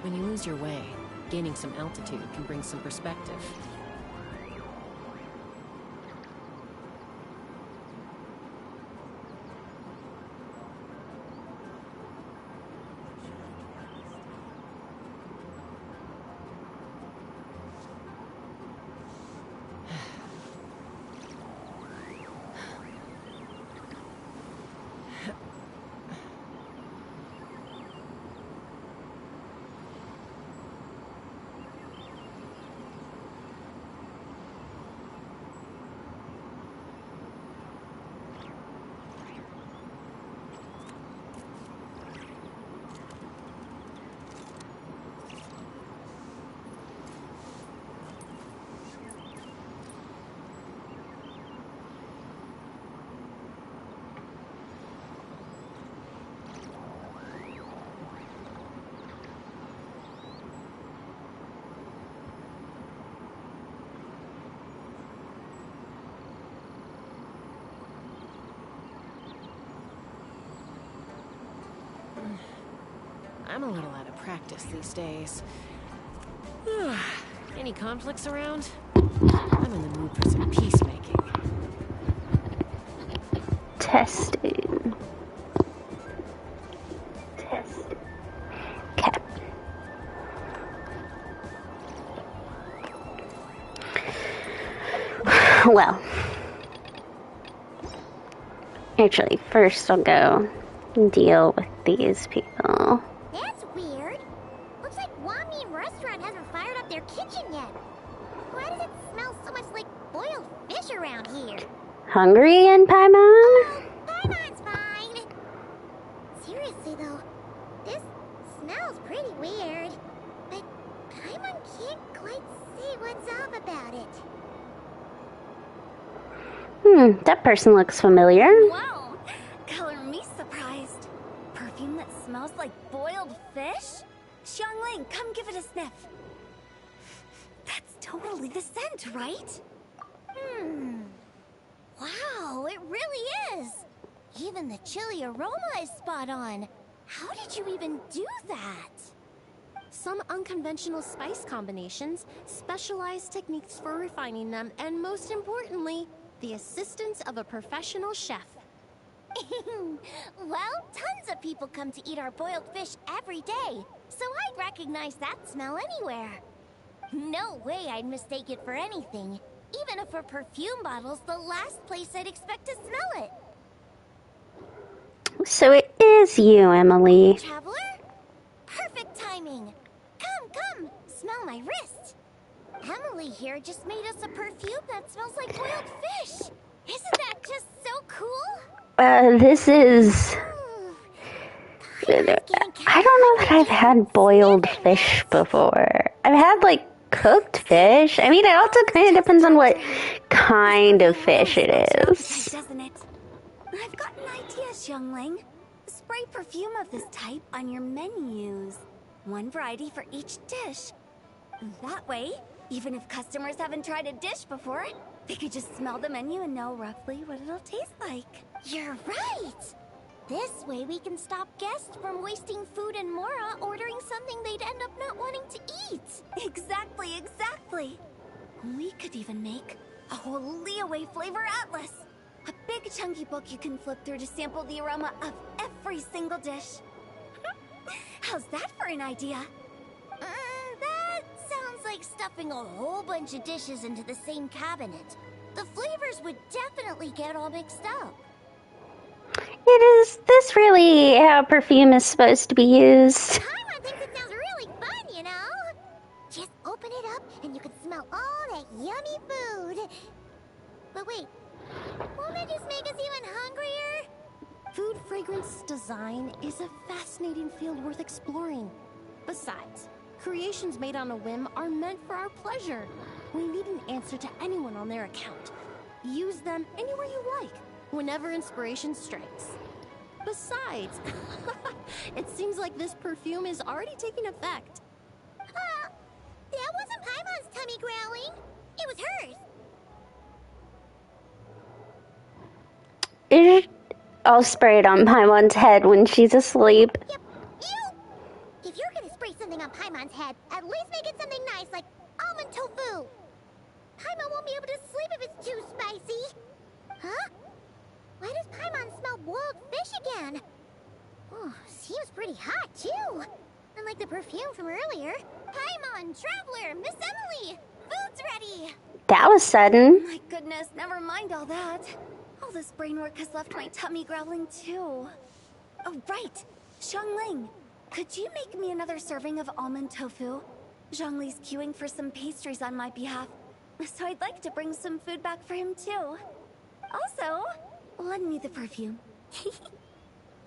When you lose your way, gaining some altitude can bring some perspective. I'm a little out of practice these days. Any conflicts around? I'm in the mood for some peacemaking. Testing. Okay. Well. Actually, first I'll go deal with these people. That's weird. Looks like Wami Restaurant hasn't fired up their kitchen yet. Why does it smell so much like boiled fish around here? Hungry again, Paimon? Paimon's fine. Seriously though, this smells pretty weird. But Paimon can't quite see what's up about it. That person looks familiar. Wow, color me surprised. Perfume that smells like boiled fish? Xiangling, come give it a sniff. That's totally the scent, right? Wow, it really is. Even the chili aroma is spot on. How did you even do that? Some unconventional spice combinations, specialized techniques for refining them, and most importantly, the assistance of a professional chef. Well, tons of people come to eat our boiled fish every day, so I'd recognize that smell anywhere. No way I'd mistake it for anything. Even if a perfume bottle's the last place I'd expect to smell it. So it is you, Emily. Traveler? Perfect timing. Come, smell my wrist. Emily here just made us a perfume that smells like boiled fish. Isn't that just so cool? This is... I don't know that I've had boiled fish before. I've had, like, cooked fish. I mean, it also kind of depends on what kind of fish it is. Doesn't it? I've got an idea, Xiangling. Spray perfume of this type on your menus. One variety for each dish. That way, even if customers haven't tried a dish before, they could just smell the menu and know roughly what it'll taste like. You're right! This way we can stop guests from wasting food and Mora ordering something they'd end up not wanting to eat. Exactly. We could even make a whole Liyue flavor atlas. A big chunky book you can flip through to sample the aroma of every single dish. How's that for an idea? That sounds like stuffing a whole bunch of dishes into the same cabinet. The flavors would definitely get all mixed up. Is this really how perfume is supposed to be used? Paimon thinks it sounds really fun, you know? Just open it up and you can smell all that yummy food. But wait, won't that just make us even hungrier? Food fragrance design is a fascinating field worth exploring. Besides, creations made on a whim are meant for our pleasure. We need an answer to anyone on their account. Use them anywhere you like, whenever inspiration strikes. Besides, it seems like this perfume is already taking effect. That wasn't Paimon's tummy growling. It was hers. I'll spray it on Paimon's head when she's asleep. Yep. Ew! If you're gonna spray something on Paimon, Paimon's head. At least make it something nice, like almond tofu. Paimon won't be able to sleep if it's too spicy. Huh? Why does Paimon smell boiled fish again? Oh, seems pretty hot, too. Unlike the perfume from earlier. Paimon, Traveler, Miss Emily, food's ready. That was sudden. My goodness, never mind all that. All this brain work has left my tummy growling too. Oh, right. Xiangling, could you make me another serving of almond tofu? Zhongli's queuing for some pastries on my behalf, so I'd like to bring some food back for him too. Also, lend me the perfume.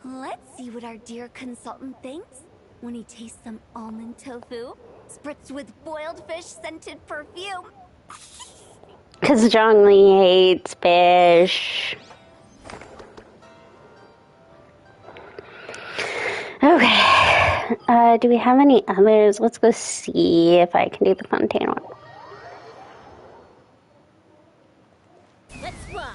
Let's see what our dear consultant thinks when he tastes some almond tofu, spritzed with boiled fish scented perfume. Because Zhongli hates fish. Okay. Do we have any others? Let's go see if I can do the Fontaine one. Let's fly.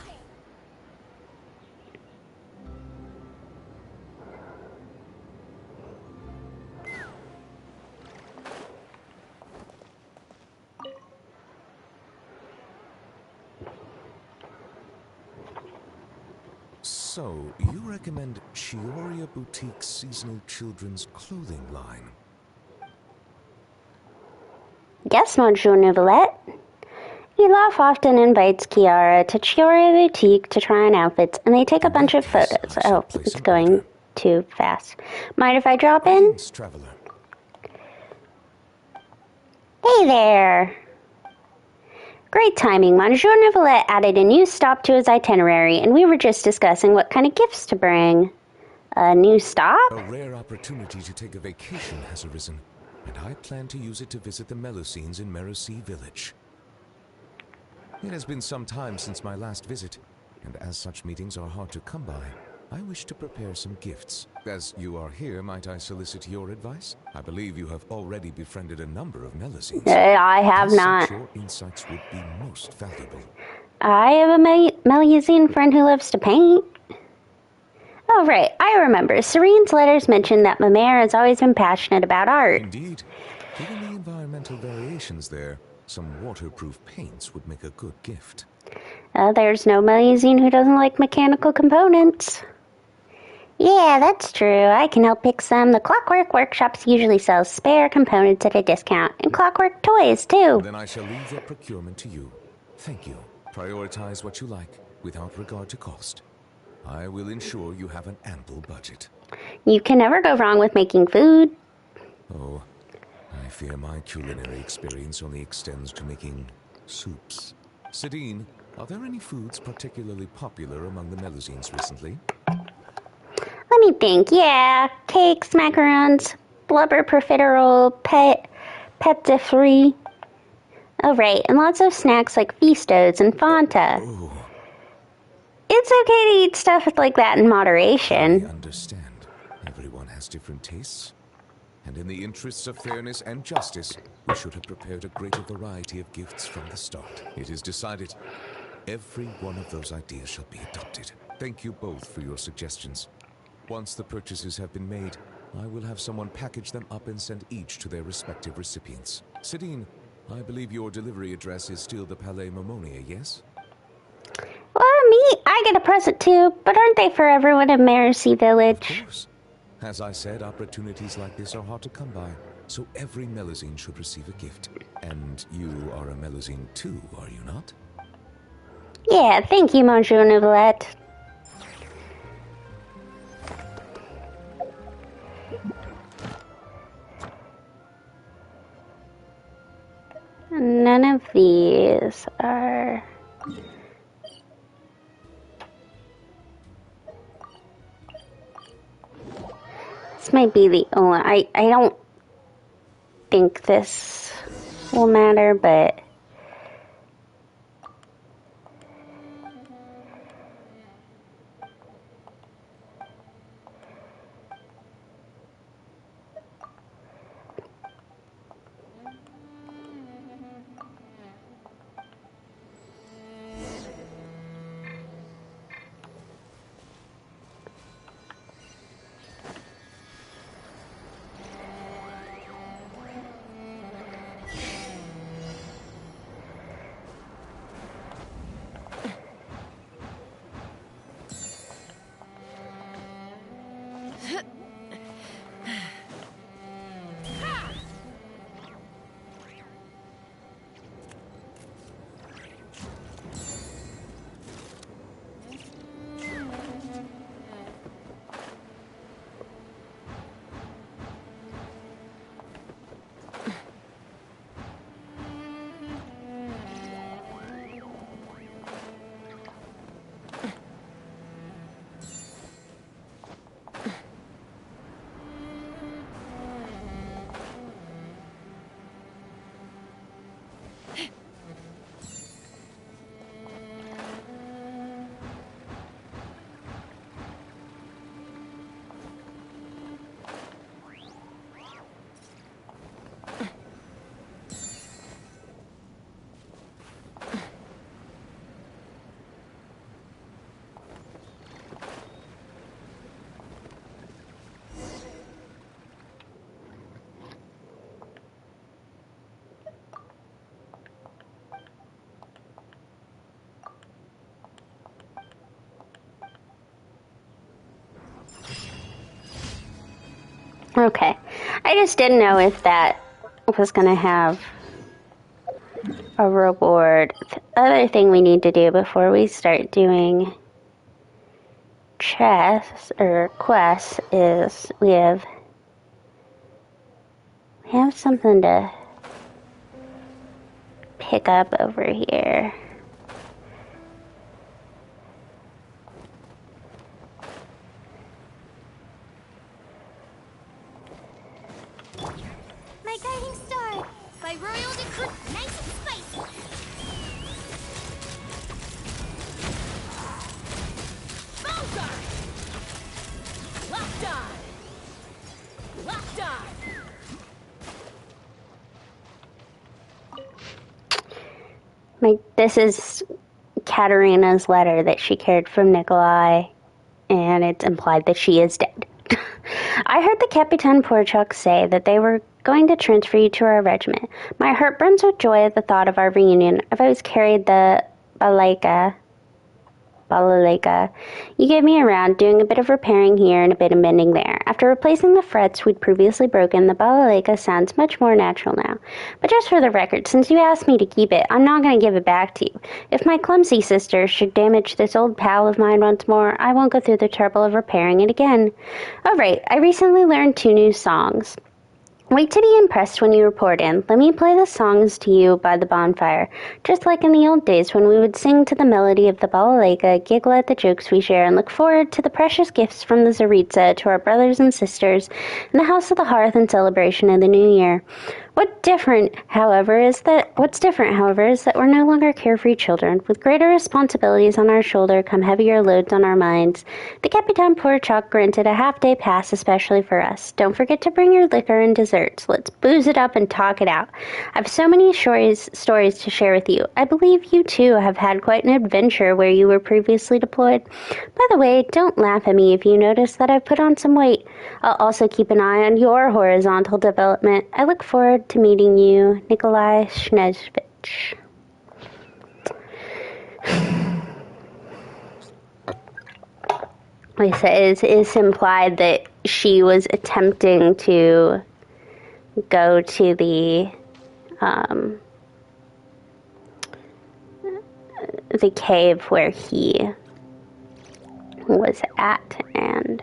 So, you recommend Chioria Boutique's seasonal children's clothing line? Yes, Monsieur Neuvillette. Olaf often invites Kiara to Chioria Boutique to try on outfits, and they take a bunch of photos. Oh, it's going too fast. Mind if I drop in? Thanks, Traveler. Hey there! Great timing. Monsieur Neuvillette added a new stop to his itinerary, and we were just discussing what kind of gifts to bring. A new stop? A rare opportunity to take a vacation has arisen, and I plan to use it to visit the Melusines in Merosi Village. It has been some time since my last visit, and as such meetings are hard to come by, I wish to prepare some gifts. As you are here, might I solicit your advice? I believe you have already befriended a number of Melusines. I have As not. such, your insights would be most valuable. I have a Melusine friend who loves to paint. Oh, right. I remember. Serene's letters mentioned that Mamere has always been passionate about art. Indeed. Given the environmental variations there, some waterproof paints would make a good gift. There's no Melusine who doesn't like mechanical components. Yeah, that's true. I can help pick some. The Clockwork Workshops usually sells spare components at a discount, and Clockwork toys, too. Then I shall leave that procurement to you. Thank you. Prioritize what you like, without regard to cost. I will ensure you have an ample budget. You can never go wrong with making food. Oh, I fear my culinary experience only extends to making soups. Sidine, are there any foods particularly popular among the Melusines recently? Let me think. Yeah, cakes, macarons, blubber profiterole, pet de fruits. Oh, right, and lots of snacks like Fistos and Fanta. Oh, It's okay to eat stuff like that in I moderation. understand. Everyone has different tastes. And in the interests of fairness and justice, we should have prepared a greater variety of gifts from the start. It is decided. Every one of those ideas shall be adopted. Thank you both for your suggestions. Once the purchases have been made, I will have someone package them up and send each to their respective recipients. Sidine, I believe your delivery address is still the Palais Momonia, yes? Well, me, I get a present too, but aren't they for everyone in Merosi Of Village? course. As I said, opportunities like this are hard to come by, so every Melusine should receive a gift. And you are a Melusine too, are you not? Yeah, thank you, Monsieur Neuvillette. None of these are... This might be the only... I don't think this will matter, but... Okay. I just didn't know if that was going to have a reward. The other thing we need to do before we start doing quests is we have something to pick up over here. My Guiding Star by Royal Decree. Nice and spicy. Bullseye! Locked on! Locked on! This is Katerina's letter that she carried from Nikolai, and it's implied that she is dead. I heard the Capitan Porchuk say that they were going to transfer you to our regiment. My heart burns with joy at the thought of our reunion. I've always carried the Balalaika. You gave me around, doing a bit of repairing here and a bit of mending there. After replacing the frets we'd previously broken, the Balalaika sounds much more natural now. But just for the record, since you asked me to keep it, I'm not going to give it back to you. If my clumsy sister should damage this old pal of mine once more, I won't go through the trouble of repairing it again. Oh right, I recently learned 2 new songs. Wait to be impressed when you report in. Let me play the songs to you by the bonfire, just like in the old days when we would sing to the melody of the balalaika, giggle at the jokes we share, and look forward to the precious gifts from the Tsaritsa to our brothers and sisters in the House of the Hearth in celebration of the New Year. What's different, however, is that we're no longer carefree children. With greater responsibilities on our shoulder come heavier loads on our minds. The Capitan Porchuk granted a half-day pass especially for us. Don't forget to bring your liquor and desserts. Let's booze it up and talk it out. I've so many stories to share with you. I believe you, too, have had quite an adventure where you were previously deployed. By the way, don't laugh at me if you notice that I've put on some weight. I'll also keep an eye on your horizontal development. I look forward to meeting you, Nikolai Snezvich. It's implied that she was attempting to go to the cave where he was at and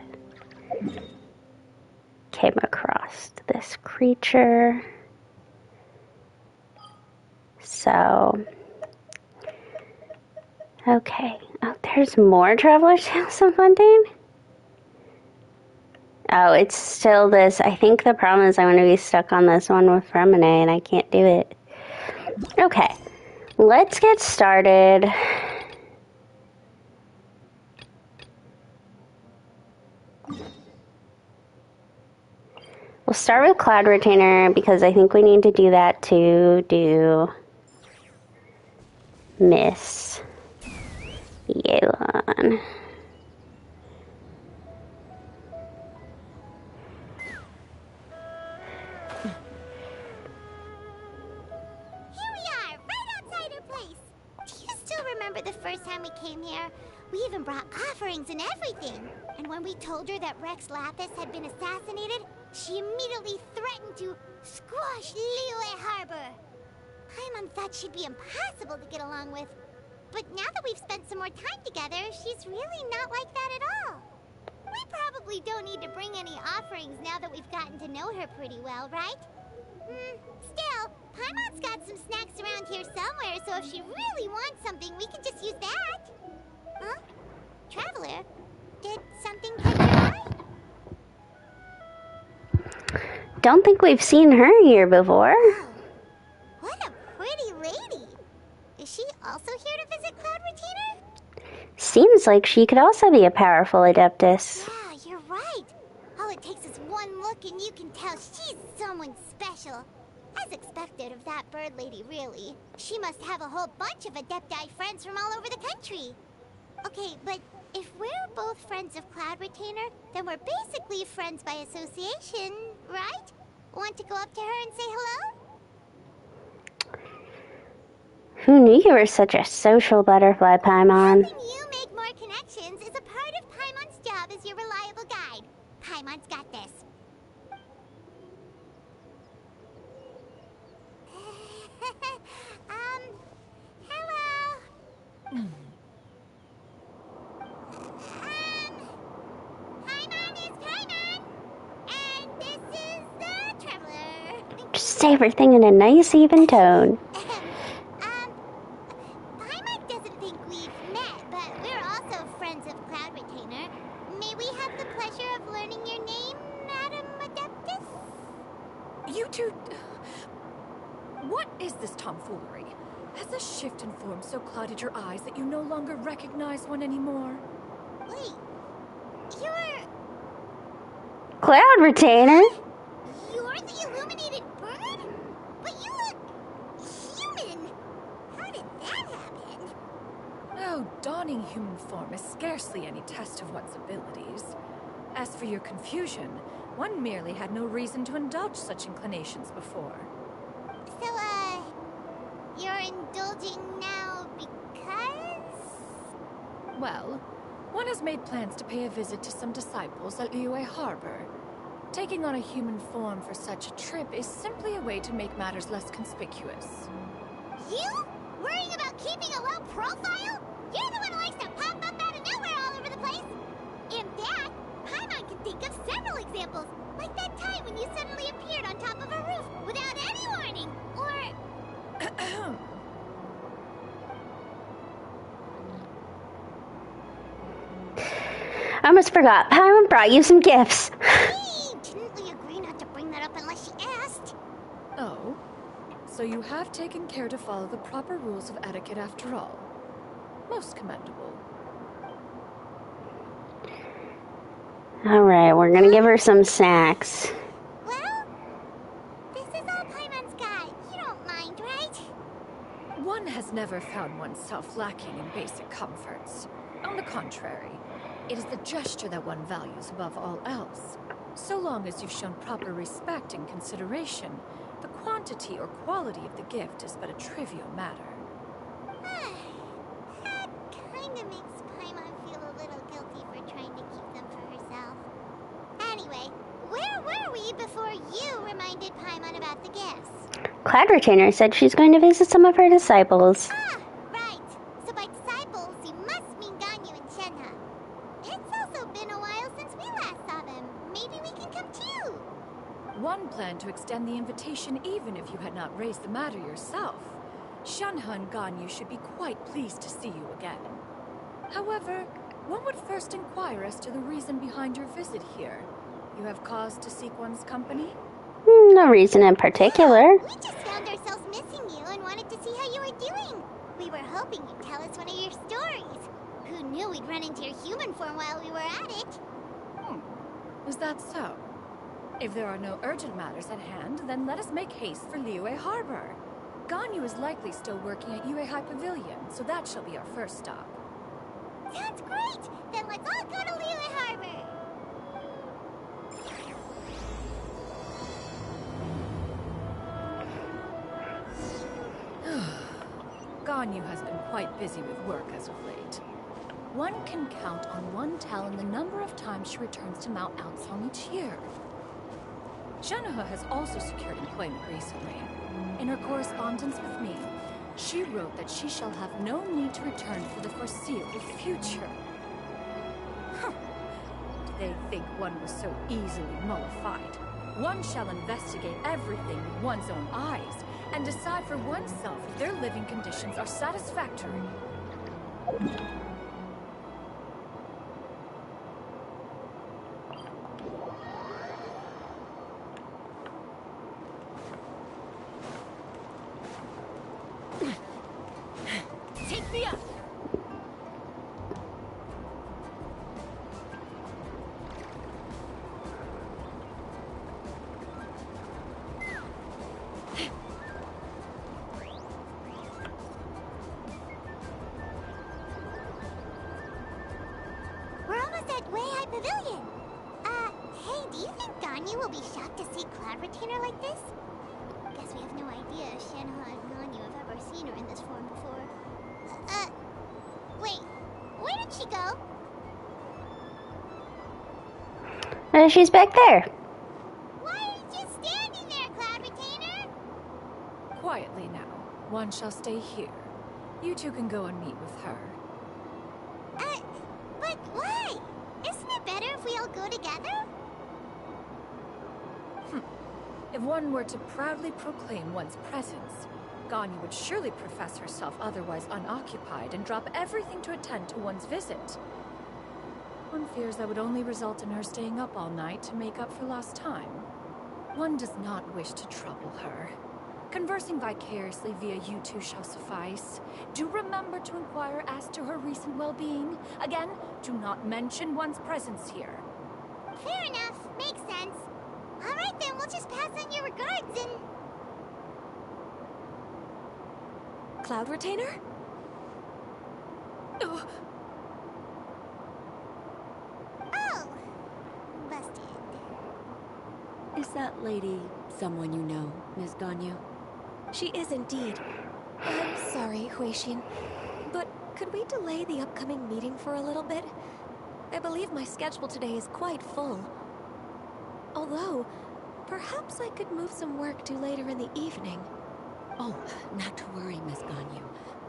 came across this creature. So, okay. Oh, there's more Traveler's Tales of Mundane? Oh, it's still this. I think the problem is I'm going to be stuck on this one with Fremine, and I can't do it. Okay. Let's get started. We'll start with Cloud Retainer because I think we need to do that to do Miss Yelan. The first time we came here, we even brought offerings and everything. And when we told her that Rex Lapis had been assassinated, she immediately threatened to squash Liyue Harbor. Paimon thought she'd be impossible to get along with. But now that we've spent some more time together, she's really not like that at all. We probably don't need to bring any offerings now that we've gotten to know her pretty well, right? Still, Paimon's got some snacks around here somewhere, so if she really wants something, we can just use that. Huh? Traveler, did something catch your eye? Don't think we've seen her here before. Oh, what a pretty lady. Is she also here to visit Cloud Retainer? Seems like she could also be a powerful Adeptus. Yeah, you're right. All it takes is one look and you can tell she's someone special. As expected of that bird lady, really. She must have a whole bunch of Adepti friends from all over the country. Okay, but if we're both friends of Cloud Retainer, then we're basically friends by association, right? Want to go up to her and say hello? Who knew you were such a social butterfly, Paimon? Helping you make more connections is a part of Paimon's job as your reliable guide. Paimon's got this. Hello. Paimon is Paimon, and this is the Traveler. Just say everything in a nice, even tone. Paimon doesn't think we've met, but we're also friends of Cloud Retainer. May we have the pleasure of learning your name, Madam Adeptus? You two... What is this tomfoolery? Has the shift in form so clouded your eyes that you no longer recognize one anymore? Wait, you're Cloud Retainer? the illuminated bird? But you look human. How did that happen? Oh, donning human form is scarcely any test of one's abilities. As for your confusion, one merely had no reason to indulge such inclinations before. So, you're indulging now because? Well, one has made plans to pay a visit to some disciples at Liyue Harbor. Taking on a human form for such a trip is simply a way to make matters less conspicuous. You? Worrying about keeping a low profile? You're the one who likes to pop up out of nowhere all over the place. In fact, Paimon can think of several examples, like that time when you suddenly appeared on top of a roof without any warning, or... I almost forgot. Paimon brought you some gifts. Hey, didn't we agree not to bring that up unless she asked? Oh? So you have taken care to follow the proper rules of etiquette after all. Most commendable. Alright, we're gonna give her some snacks. Well, this is all Paimon's got. You don't mind, right? One has never found oneself lacking in basic comforts. On the contrary, it is the gesture that one values above all else. So long as you've shown proper respect and consideration, the quantity or quality of the gift is but a trivial matter. That kinda makes Paimon feel a little guilty for trying to keep them for herself. Anyway, where were we before you reminded Paimon about the gifts? Cloud Retainer said she's going to visit some of her disciples. Ah, right. So by disciples, you must mean Ganyu and Shenhe. It's also been a while since we last saw them. Maybe we can come too. One planned to extend the invitation even if you had not raised the matter yourself. Shenhe and Ganyu should be quite pleased to see you again. However, one would first inquire as to the reason behind your visit here. You have cause to seek one's company? No reason in particular. We just found ourselves missing you and wanted to see how you were doing. We were hoping you'd tell us one of your stories. Who knew we'd run into your human form while we were at it? Is that so? If there are no urgent matters at hand, then let us make haste for Liyue Harbor. Ganyu is likely still working at Yuehai Pavilion, so that shall be our first stop. Sounds great! Then let's all go to Liyue Harbor! Ganyu has been quite busy with work as of late. One can count on one talon the number of times she returns to Mount Outsong each year. Shenhe has also secured employment recently. In her correspondence with me, she wrote that she shall have no need to return for the foreseeable future. Do they think one was so easily mollified? One shall investigate everything with one's own eyes and decide for oneself if their living conditions are satisfactory. Take me up! We're almost at Weihai Pavilion. Hey, do you think Ganyu will be shocked to see Cloud Retainer like this? Guess we have no idea if Shenhe and Ganyu have ever seen her in this form before. Wait, where did she go? She's back there. Why are you just standing there, Cloud Retainer? Quietly now. One shall stay here. You two can go and meet with her. But why? Isn't it better if we all go together? If one were to proudly proclaim one's presence, Ganyu would surely profess herself otherwise unoccupied and drop everything to attend to one's visit. One fears that would only result in her staying up all night to make up for lost time. One does not wish to trouble her. Conversing vicariously via you two shall suffice. Do remember to inquire as to her recent well-being. Again, do not mention one's presence here. Fair enough. Makes sense. Alright then, we'll just pass on your regards and... Cloud Retainer? Oh! Busted. Is that lady someone you know, Ms. Ganyu? She is indeed. I'm sorry, Huixin, but could we delay the upcoming meeting for a little bit? I believe my schedule today is quite full. Although, perhaps I could move some work to later in the evening. Oh, not to worry, Ms. Ganyu.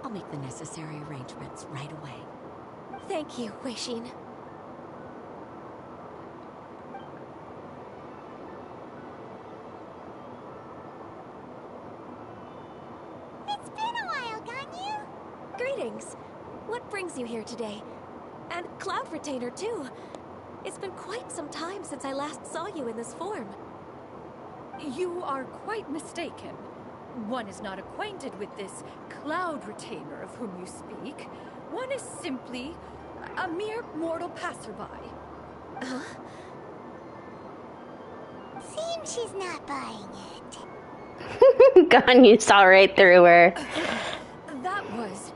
I'll make the necessary arrangements right away. Thank you, Huixin. It's been a while, Ganyu. Greetings. What brings you here today? And Cloud Retainer, too. It's been quite some time since I last saw you in this form. You are quite mistaken. One is not acquainted with this Cloud Retainer of whom you speak. One is simply a mere mortal passerby. Huh? Seems she's not buying it. Ganyu saw right through her. That was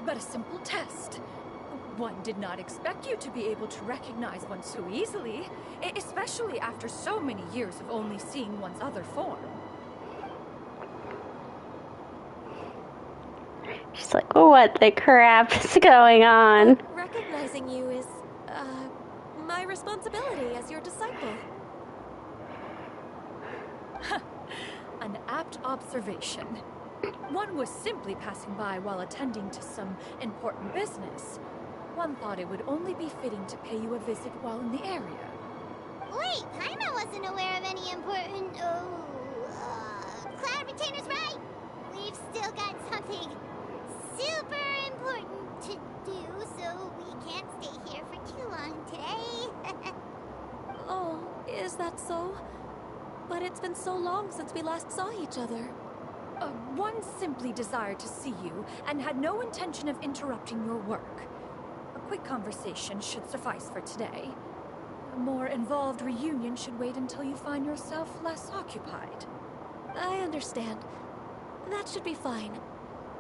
but a simple test. One did not expect you to be able to recognize one so easily, especially after so many years of only seeing one's other form. She's like, what the crap is going on? Recognizing you is, my responsibility as your disciple. An apt observation. One was simply passing by while attending to some important business. One thought it would only be fitting to pay you a visit while in the area. Wait, Paimon wasn't aware of any important... Cloud Retainer's right. We've still got something super important to do, so we can't stay here for too long today. Oh, is that so? But it's been so long since we last saw each other. One simply desired to see you and had no intention of interrupting your work. A quick conversation should suffice for today. A more involved reunion should wait until you find yourself less occupied. I understand. That should be fine.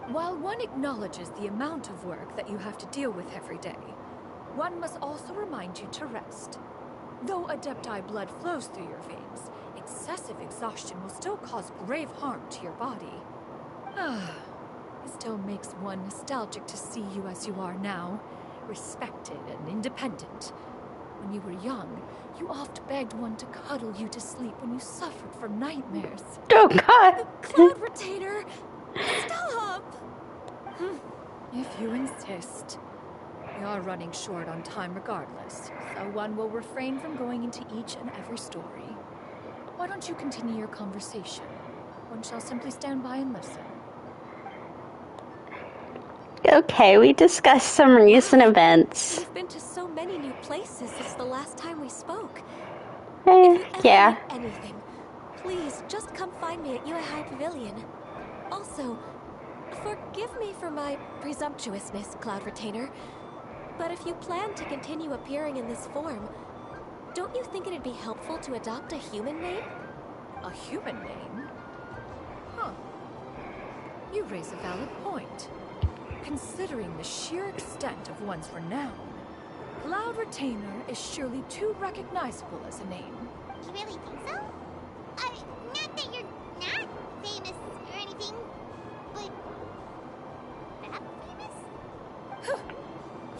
While one acknowledges the amount of work that you have to deal with every day, one must also remind you to rest. Though Adepti blood flows through your veins, excessive exhaustion will still cause grave harm to your body. It still makes one nostalgic to see you as you are now, respected and independent. When you were young, you oft begged one to cuddle you to sleep when you suffered from nightmares. Oh god! Cloud Retainer! Stop! If you insist. We are running short on time regardless, so one will refrain from going into each and every story. Why don't you continue your conversation? One shall simply stand by and listen. Okay, we discussed some recent events. We've been to so many new places since the last time we spoke. Yeah. If you ever need anything, please just come find me at Yue High Pavilion. Also, forgive me for my presumptuousness, Cloud Retainer, but if you plan to continue appearing in this form, don't you think it'd be helpful to adopt a human name? A human name? Huh. You raise a valid point. Considering the sheer extent of one's renown, Cloud Retainer is surely too recognizable as a name. You really think so? Not that you're not famous or anything, but... that famous?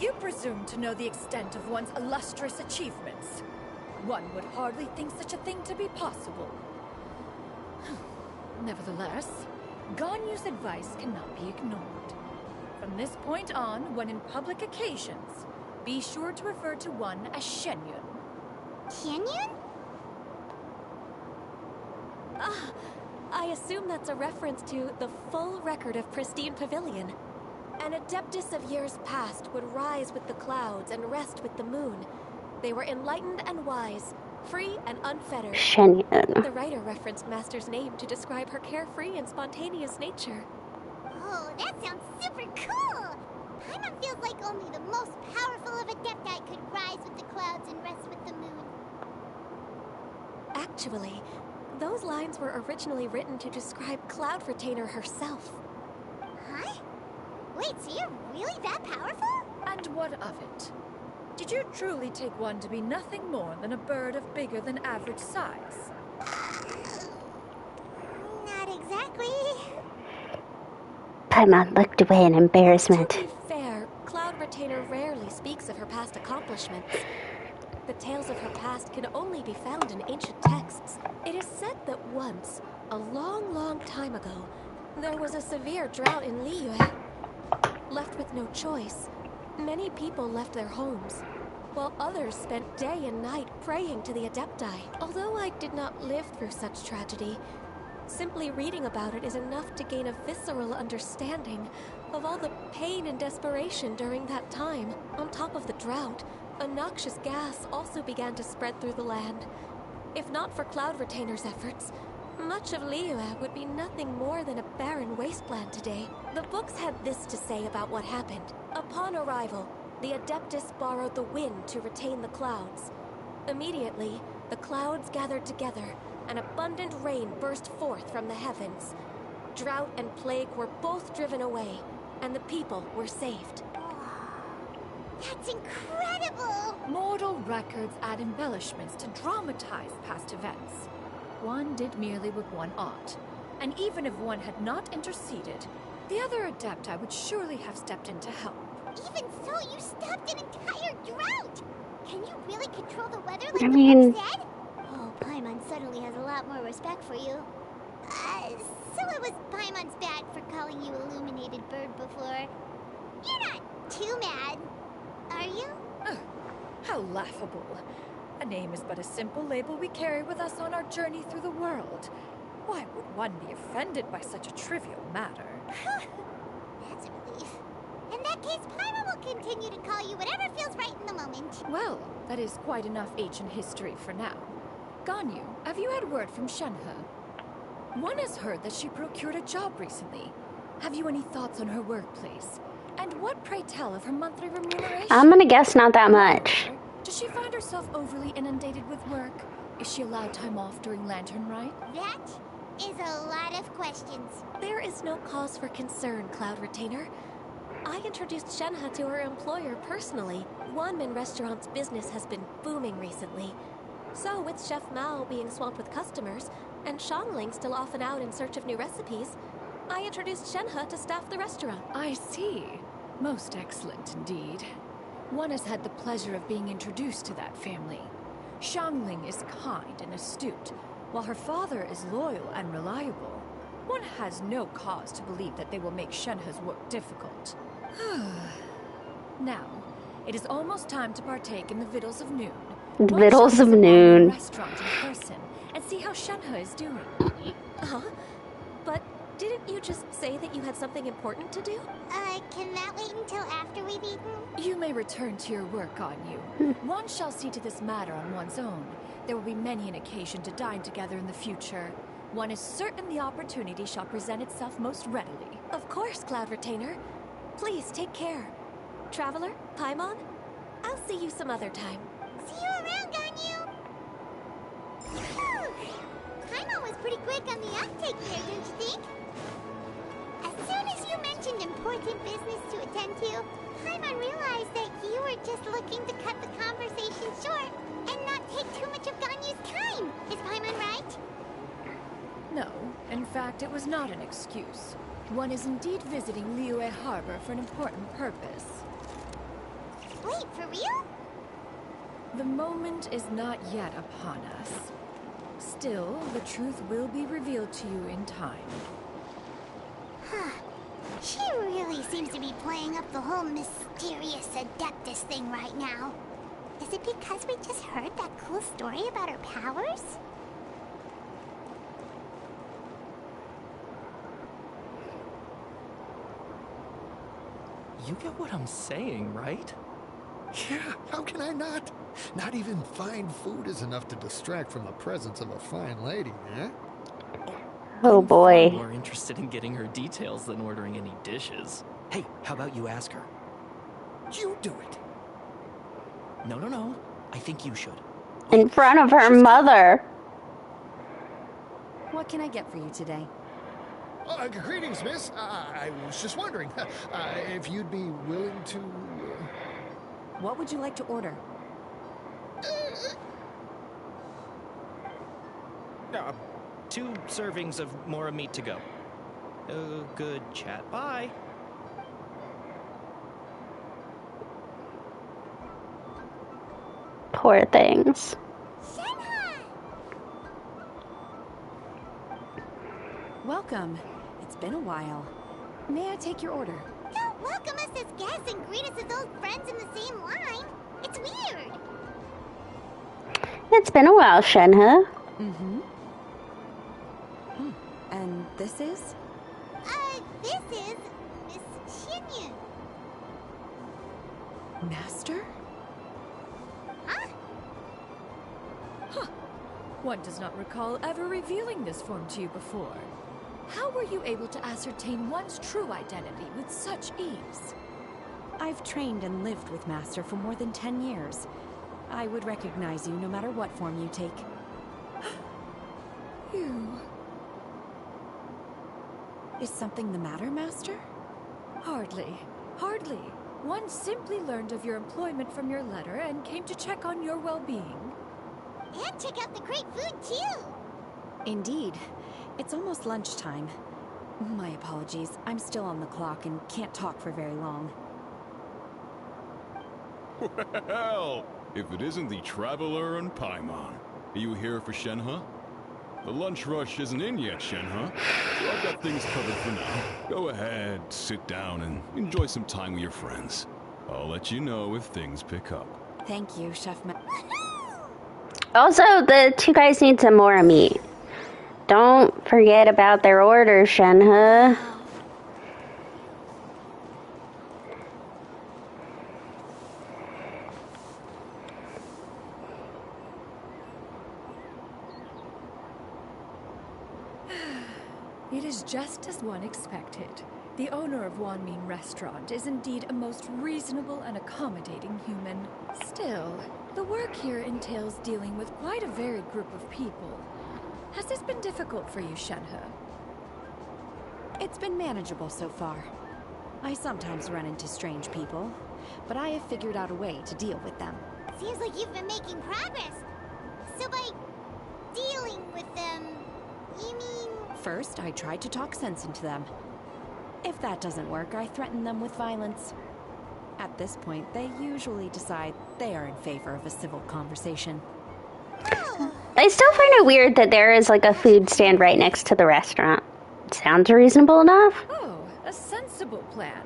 You presume to know the extent of one's illustrious achievements. One would hardly think such a thing to be possible. Nevertheless, Ganyu's advice cannot be ignored. From this point on, when in public occasions, be sure to refer to one as Shenyun. Canyon? I assume that's a reference to the full record of Pristine Pavilion. An Adeptus of years past would rise with the clouds and rest with the moon. They were enlightened and wise, free and unfettered. Shenyun. The writer referenced Master's name to describe her carefree and spontaneous nature. Oh, that sounds super cool! Paimon feels like only the most powerful of Adepti could rise with the clouds and rest with the moon. Actually, those lines were originally written to describe Cloud Retainer herself. Huh? Wait, so you're really that powerful? And what of it? Did you truly take one to be nothing more than a bird of bigger than average size? Not exactly. Paimon looked away in embarrassment. To be fair, Cloud Retainer rarely speaks of her past accomplishments. The tales of her past can only be found in ancient texts. It is said that once, a long, long time ago, there was a severe drought in Liyue. Left with no choice, many people left their homes, while others spent day and night praying to the Adepti. Although I did not live through such tragedy, simply reading about it is enough to gain a visceral understanding of all the pain and desperation during that time. On top of the drought, a noxious gas also began to spread through the land. If not for Cloud Retainer's efforts, much of Liyue would be nothing more than a barren wasteland today. The books had this to say about what happened. Upon arrival, the Adeptus borrowed the wind to retain the clouds. Immediately, the clouds gathered together, and abundant rain burst forth from the heavens. Drought and plague were both driven away, and the people were saved. That's incredible! Mortal records add embellishments to dramatize past events. One did merely what one ought, and even if one had not interceded, the other Adepti would surely have stepped in to help. Even so, you stopped an entire drought! Can you really control the weather like I the mean- book said? Oh, Paimon suddenly has a lot more respect for you. So it was Paimon's bad for calling you Illuminated Bird before. You're not too mad, are you? How laughable. A name is but a simple label we carry with us on our journey through the world. Why would one be offended by such a trivial matter? That's a relief. In that case, Paimon will continue to call you whatever feels right in the moment. Well, that is quite enough ancient history for now. Ganyu, have you had word from Shenhe? One has heard that she procured a job recently. Have you any thoughts on her workplace? And what, pray tell, of her monthly remuneration? I'm gonna guess not that much. Does she find herself overly inundated with work? Is she allowed time off during Lantern Rite? That is a lot of questions. There is no cause for concern, Cloud Retainer. I introduced Shenhe to her employer personally. Wanmin Restaurant's business has been booming recently. So, with Chef Mao being swamped with customers, and Shangling still off and out in search of new recipes, I introduced Shenhe to staff the restaurant. I see. Most excellent indeed. One has had the pleasure of being introduced to that family. Shangling is kind and astute, while her father is loyal and reliable. One has no cause to believe that they will make Shenhe's work difficult. Now, it is almost time to partake in the Victuals of Noon. The One Victuals shall of visit Noon. the restaurant in person and see how Shenhe is doing. Huh? But didn't you just say that you had something important to do? Can that wait until after we've eaten? You may return to your work, Ganyu. One shall see to this matter on one's own. There will be many an occasion to dine together in the future. One is certain the opportunity shall present itself most readily. Of course, Cloud Retainer. Please take care. Traveler, Paimon, I'll see you some other time. See you around, Ganyu! Phew. Paimon was pretty quick on the uptake there, don't you think? As soon as you mentioned important business to attend to, Paimon realized that you were just looking to cut the conversation short and not take too much of Ganyu's time. Is Paimon right? No, in fact, it was not an excuse. One is indeed visiting Liyue Harbor for an important purpose. Wait, for real? The moment is not yet upon us. Still, the truth will be revealed to you in time. She really seems to be playing up the whole mysterious Adeptus thing right now. Is it because we just heard that cool story about her powers? You get what I'm saying, right? Yeah, how can I not? Not even fine food is enough to distract from the presence of a fine lady, eh? Oh I'm boy. far more interested in getting her details than ordering any dishes. Hey, how about you ask her? You do it. No. I think you should. In front of her mother. What can I get for you today? Greetings, miss. I was just wondering if you'd be willing to... What would you like to order? 2 servings of Mora meat to go. Good chat. Bye. Poor things. Welcome. It's been a while. May I take your order? Don't welcome us as guests and greet us as old friends in the same line. It's weird. It's been a while, Shenhe. Mm-hmm. And this is? This is Miss Xinyun. Master? Huh? One does not recall ever revealing this form to you before. How were you able to ascertain one's true identity with such ease? I've trained and lived with Master for more than 10 years. I would recognize you no matter what form you take. You... Is something the matter, Master? Hardly. One simply learned of your employment from your letter and came to check on your well-being. And check out the great food, too. Indeed. It's almost lunchtime. My apologies. I'm still on the clock and can't talk for very long. Well, if it isn't the Traveler and Paimon. Are you here for Shenhe? The lunch rush isn't in yet, Shenhe. So I've got things covered for now. Go ahead, sit down, and enjoy some time with your friends. I'll let you know if things pick up. Thank you, Chef Ma- Also, the 2 guys need some more meat. Don't forget about their order, Shenhe. It is just as one expected. The owner of Wanmin Restaurant is indeed a most reasonable and accommodating human. Still, the work here entails dealing with quite a varied group of people. Has this been difficult for you, Shenhe? It's been manageable so far. I sometimes run into strange people, but I have figured out a way to deal with them. Seems like you've been making progress. So by dealing with them, you mean... First, I tried to talk sense into them. If that doesn't work, I threaten them with violence. At this point, they usually decide they are in favor of a civil conversation. I still find it weird that there is like a food stand right next to the restaurant. Sounds reasonable enough. Oh, a sensible plan.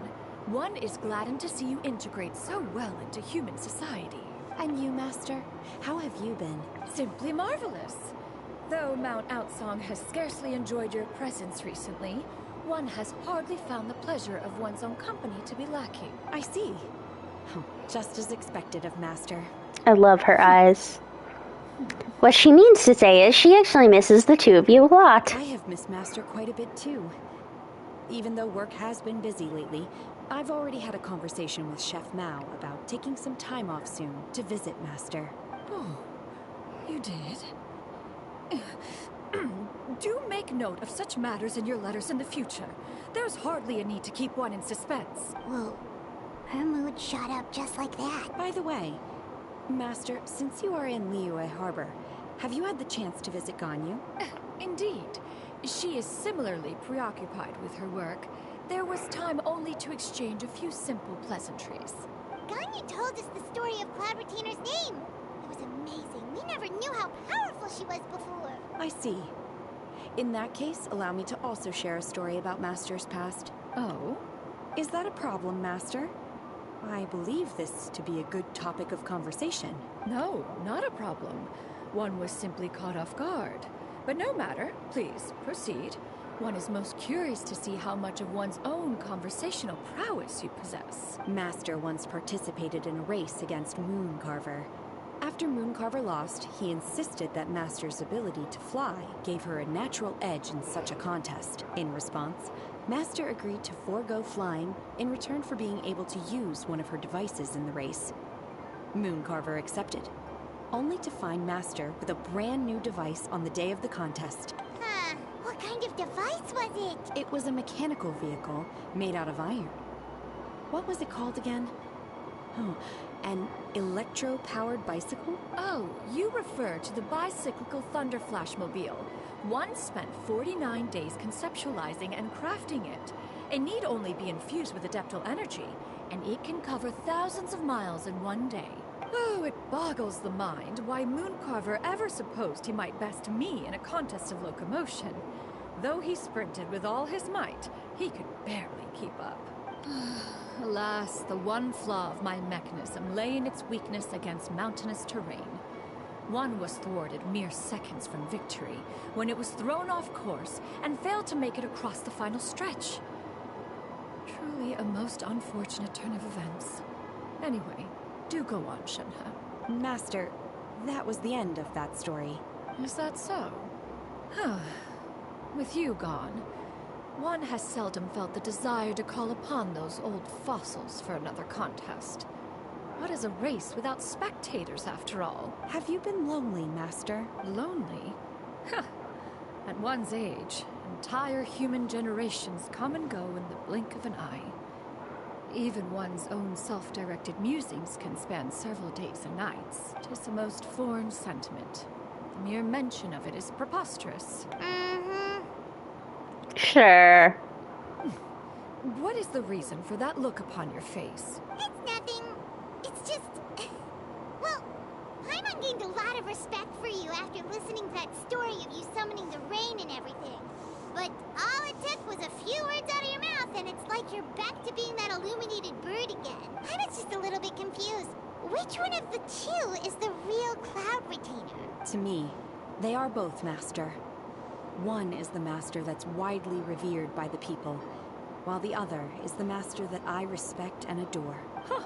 One is gladdened to see you integrate so well into human society. And you, Master? How have you been? Simply marvelous. Though Mount Outsong has scarcely enjoyed your presence recently, one has hardly found the pleasure of one's own company to be lacking. I see. Just as expected of Master. I love her eyes. What she means to say is she actually misses the 2 of you a lot. I have missed Master quite a bit too. Even though work has been busy lately, I've already had a conversation with Chef Mao about taking some time off soon to visit Master. Oh, you did? Do make note of such matters in your letters in the future. There's hardly a need to keep one in suspense. Whoa. Her mood shot up just like that. By the way, Master, since you are in Liyue Harbor, have you had the chance to visit Ganyu? Indeed. She is similarly preoccupied with her work. There was time only to exchange a few simple pleasantries. Ganyu told us the story of Cloud Retainer's name. It was amazing. We never knew how powerful she was before. I see. In that case, allow me to also share a story about Master's past. Oh? Is that a problem, Master? I believe this to be a good topic of conversation. No, not a problem. One was simply caught off guard. But no matter. Please, proceed. One is most curious to see how much of one's own conversational prowess you possess. Master once participated in a race against Mooncarver. After Mooncarver lost, he insisted that Master's ability to fly gave her a natural edge in such a contest. In response, Master agreed to forego flying in return for being able to use one of her devices in the race. Mooncarver accepted, only to find Master with a brand new device on the day of the contest. Huh. What kind of device was it? It was a mechanical vehicle made out of iron. What was it called again? Oh, an electro-powered bicycle? Oh, you refer to the bicyclical Thunder Flashmobile. One spent 49 days conceptualizing and crafting it. It need only be infused with adeptal energy, and it can cover thousands of miles in one day. Oh, it boggles the mind why Mooncarver ever supposed he might best me in a contest of locomotion. Though he sprinted with all his might, he could barely keep up. Alas, the one flaw of my mechanism lay in its weakness against mountainous terrain. One was thwarted mere seconds from victory, when it was thrown off course and failed to make it across the final stretch. Truly a most unfortunate turn of events. Anyway, do go on, Shenhe. Master, that was the end of that story. Is that so? Huh. With you gone, one has seldom felt the desire to call upon those old fossils for another contest. What is a race without spectators, after all? Have you been lonely, Master? Lonely? Huh. At one's age, entire human generations come and go in the blink of an eye. Even one's own self-directed musings can span several days and nights. 'Tis a most foreign sentiment. The mere mention of it is preposterous. Sure. What is the reason for that look upon your face? It's nothing. It's just... Well, Paimon gained a lot of respect for you after listening to that story of you summoning the rain and everything. But all it took was a few words out of your mouth, and it's like you're back to being that illuminated bird again. I was just a little bit confused. Which one of the two is the real Cloud Retainer? To me, they are both, Master. One is the Master that's widely revered by the people, while the other is the Master that I respect and adore. Huh.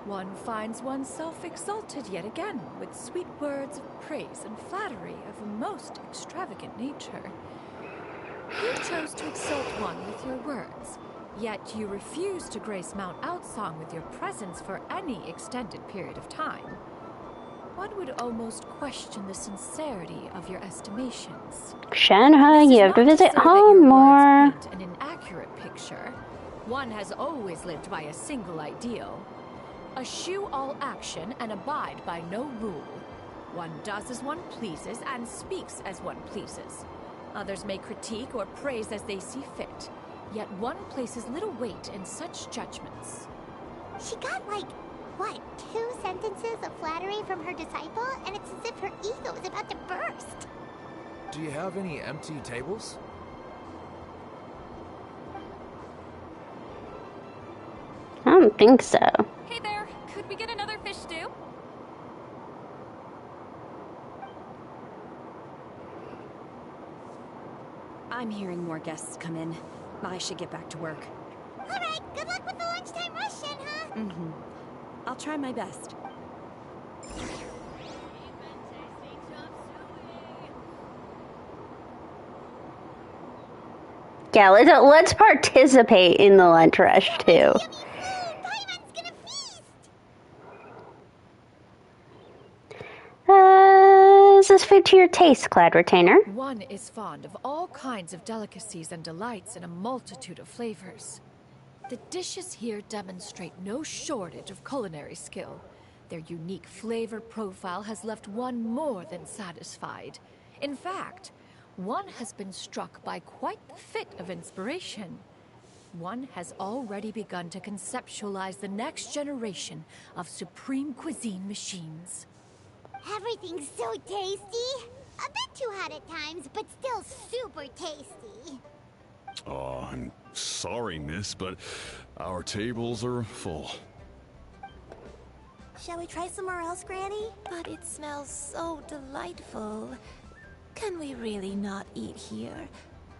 One finds oneself exalted yet again with sweet words of praise and flattery of a most extravagant nature. You chose to exalt one with your words, yet you refuse to grace Mount Outsong with your presence for any extended period of time. One would almost question the sincerity of your estimations. Shenhe, you have to visit home more. Paint an inaccurate picture. One has always lived by a single ideal. Eschew all action and abide by no rule. One does as one pleases and speaks as one pleases. Others may critique or praise as they see fit, yet one places little weight in such judgments. She got like, what, 2 sentences of flattery from her disciple, and it's as if her ego is about to burst. Do you have any empty tables? I don't think so. Hey there, could we get another fish stew? I'm hearing more guests come in. I should get back to work. Alright, good luck with the lunchtime rush, Shenhe. I'll try my best. Yeah, let's participate in the lunch rush too. Yummy food! Paimon's gonna feast! Is this food to your taste, Cloud Retainer? One is fond of all kinds of delicacies and delights in a multitude of flavors. The dishes here demonstrate no shortage of culinary skill. Their unique flavor profile has left one more than satisfied. In fact, one has been struck by quite the fit of inspiration. One has already begun to conceptualize the next generation of supreme cuisine machines. Everything's so tasty. A bit too hot at times, but still super tasty. Oh, I'm sorry, miss, but our tables are full. Shall we try somewhere else, Granny? But it smells so delightful. Can we really not eat here?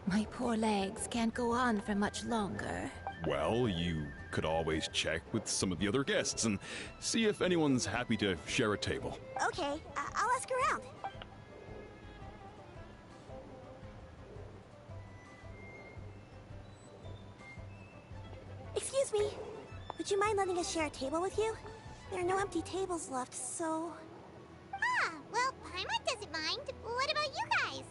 My poor legs can't go on for much longer. Well, you could always check with some of the other guests and see if anyone's happy to share a table. Okay, I'll ask around. Excuse me. Would you mind letting us share a table with you? There are no empty tables left, so... Ah, well, Paimon doesn't mind. What about you guys?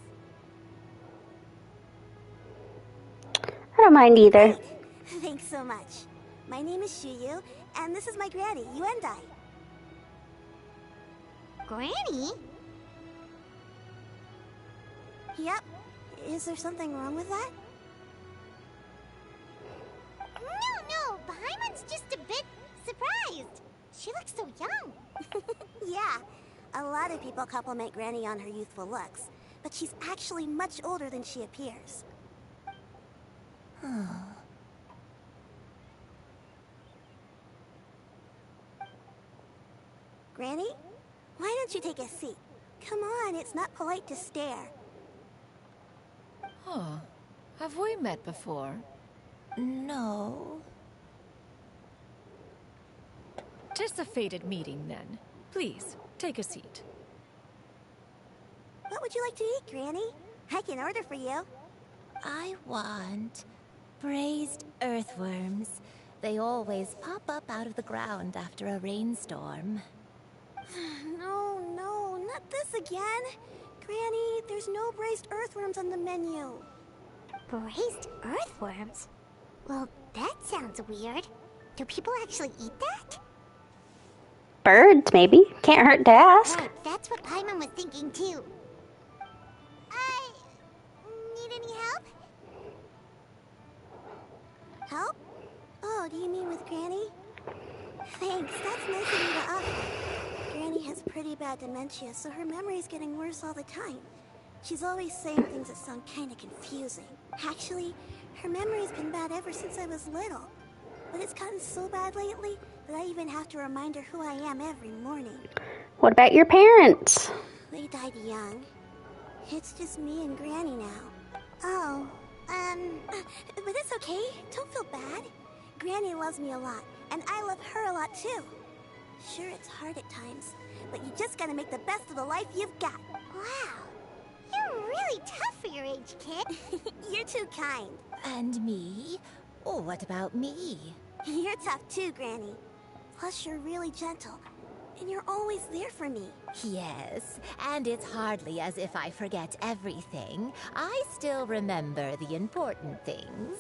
I don't mind either. Great. Thanks so much. My name is Shuyu, and this is my granny, Yuendai. Granny? Yep. Is there something wrong with that? No, Paimon's just a bit surprised. She looks so young. Yeah. A lot of people compliment Granny on her youthful looks, but she's actually much older than she appears. Granny? Why don't you take a seat? Come on, it's not polite to stare. Huh. Have we met before? No. Just a fated meeting, then. Please, take a seat. What would you like to eat, Granny? I can order for you. I want braised earthworms. They always pop up out of the ground after a rainstorm. No, not this again. Granny, there's no braised earthworms on the menu. Braised earthworms? Well, that sounds weird. Do people actually eat that? Birds, maybe. Can't hurt to ask. Right, that's what Paimon was thinking too. Need any help? Help? Oh, do you mean with Granny? Thanks, that's nice of you to offer. Granny has pretty bad dementia, so her memory's getting worse all the time. She's always saying things that sound kinda confusing. Actually, her memory's been bad ever since I was little. But it's gotten so bad lately that I even have to remind her who I am every morning. What about your parents? They died young. It's just me and Granny now. Oh, but it's okay. Don't feel bad. Granny loves me a lot, and I love her a lot too. Sure, it's hard at times, but you just gotta make the best of the life you've got. Wow. You're really tough for your age, kid. You're too kind. And me? Oh, what about me? You're tough too, Granny. Plus, you're really gentle, and you're always there for me. Yes, and it's hardly as if I forget everything. I still remember the important things.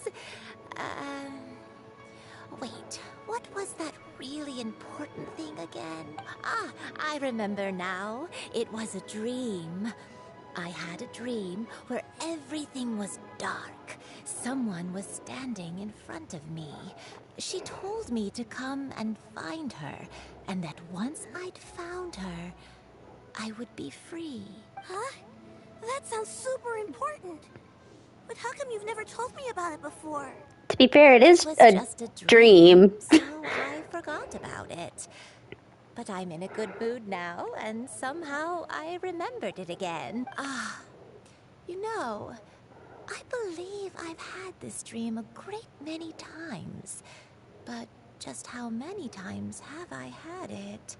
Wait, what was that really important thing again? Ah, I remember now. It was a dream. I had a dream where everything was dark. Someone was standing in front of me. She told me to come and find her, and that once I'd found her, I would be free. Huh? That sounds super important. But how come you've never told me about it before? To be fair, it is a just a dream. So I forgot about it. But I'm in a good mood now, and somehow I remembered it again. Ah, you know, I believe I've had this dream a great many times. But just how many times have I had it?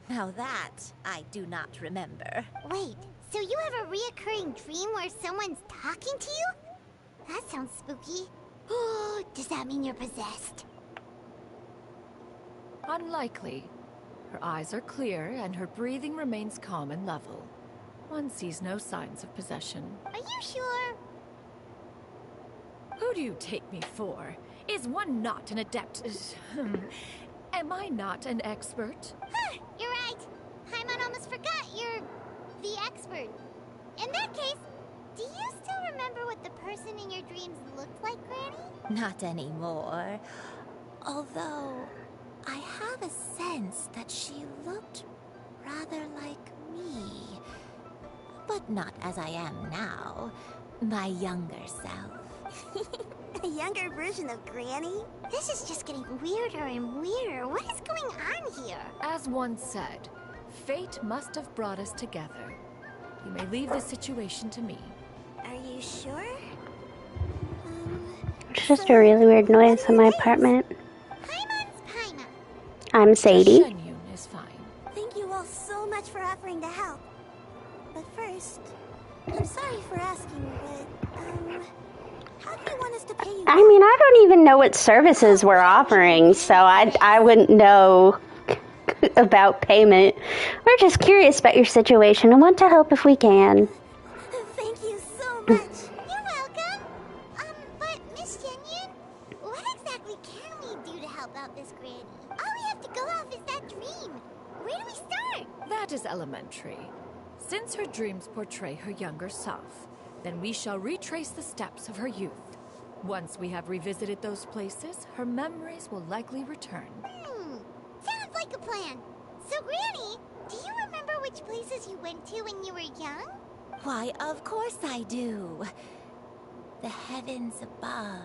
Now that I do not remember. Wait, so you have a reoccurring dream where someone's talking to you? That sounds spooky. Oh, does that mean you're possessed? Unlikely. Her eyes are clear, and her breathing remains calm and level. One sees no signs of possession. Are you sure? Who do you take me for? Is one not an adept? Am I not an expert? Huh, you're right. Paimon almost forgot you're the expert. In that case, do you still remember what the person in your dreams looked like, Granny? Not anymore. Although, I have a sense that she looked rather like me. But not as I am now. My younger self. A younger version of Granny? This is just getting weirder and weirder. What is going on here? As one said, fate must have brought us together. You may leave this situation to me. Are you sure? It's just a really weird noise in my apartment. I'm Sadie. Shen Yun is fine. Thank you all so much for offering to help. But first, I'm sorry for asking, but, how do you want us to pay you? I mean, I don't even know what services we're offering, so I wouldn't know about payment. We're just curious about your situation and want to help if we can. Thank you so much. You're welcome. But Miss Shen Yun, what exactly can we do to help out this granny? All we have to go off is that dream. Where do we start? That is elementary. Since her dreams portray her younger self, then we shall retrace the steps of her youth. Once we have revisited those places, her memories will likely return. Sounds like a plan. So, Granny, do you remember which places you went to when you were young? Why, of course I do. The heavens above,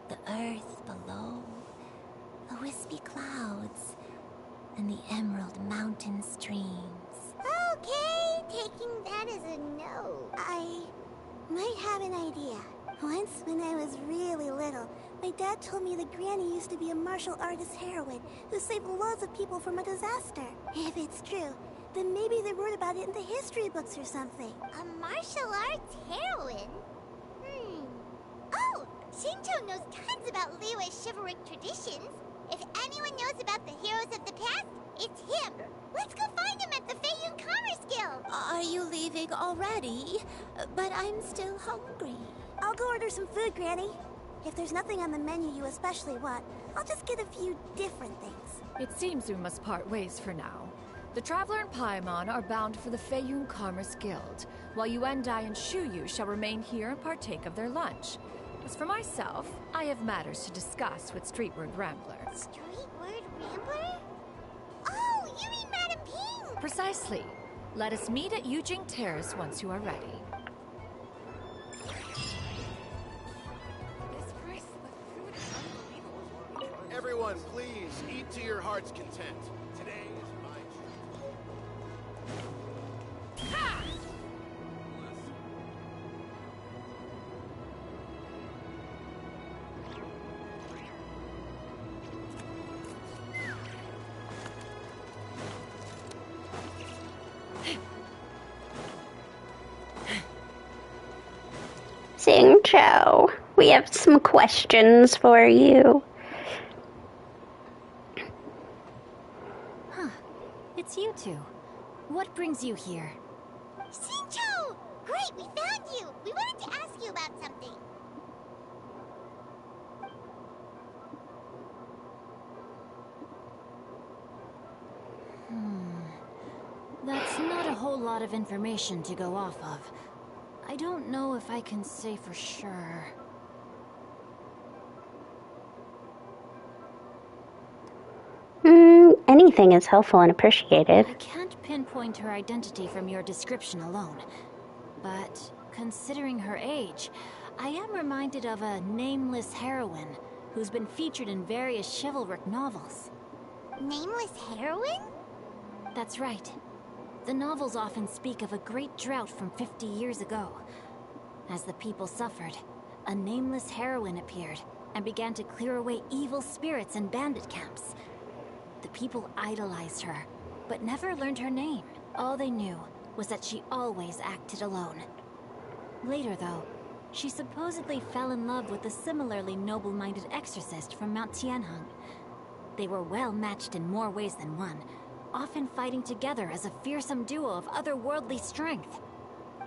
the earth below, the wispy clouds, and the emerald mountain streams. Okay, taking that as a no. I might have an idea. Once, when I was really little, my dad told me that Granny used to be a martial artist heroine who saved loads of people from a disaster. If it's true, then maybe they wrote about it in the history books or something. A martial arts heroine? Oh, Xingqiu knows tons about Liyue's chivalric traditions. If anyone knows about the heroes of the past, it's him. Let's go find him at the Feiyun Commerce Guild. Are you leaving already? But I'm still hungry. I'll go order some food, Granny. If there's nothing on the menu you especially want, I'll just get a few different things. It seems we must part ways for now. The Traveler and Paimon are bound for the Feiyun Commerce Guild, while Yuendai and Shuyu shall remain here and partake of their lunch. As for myself, I have matters to discuss with Streetward Rambler. Streetward Rambler? Oh, you mean Madam Ping! Precisely. Let us meet at Yujing Terrace once you are ready. Everyone, please, eat to your heart's content. Today is my Xingqiu, we have some questions for you. It's you two. What brings you here? Xingqiu! Great, we found you! We wanted to ask you about something. That's not a whole lot of information to go off of. I don't know if I can say for sure. Anything is helpful and appreciated. I can't pinpoint her identity from your description alone. But considering her age, I am reminded of a nameless heroine who's been featured in various chivalric novels. Nameless heroine? That's right. The novels often speak of a great drought from 50 years ago. As the people suffered, a nameless heroine appeared and began to clear away evil spirits and bandit camps. The people idolized her, but never learned her name. All they knew was that she always acted alone. Later, though, she supposedly fell in love with a similarly noble-minded exorcist from Mount Tianheng. They were well matched in more ways than one, often fighting together as a fearsome duo of otherworldly strength.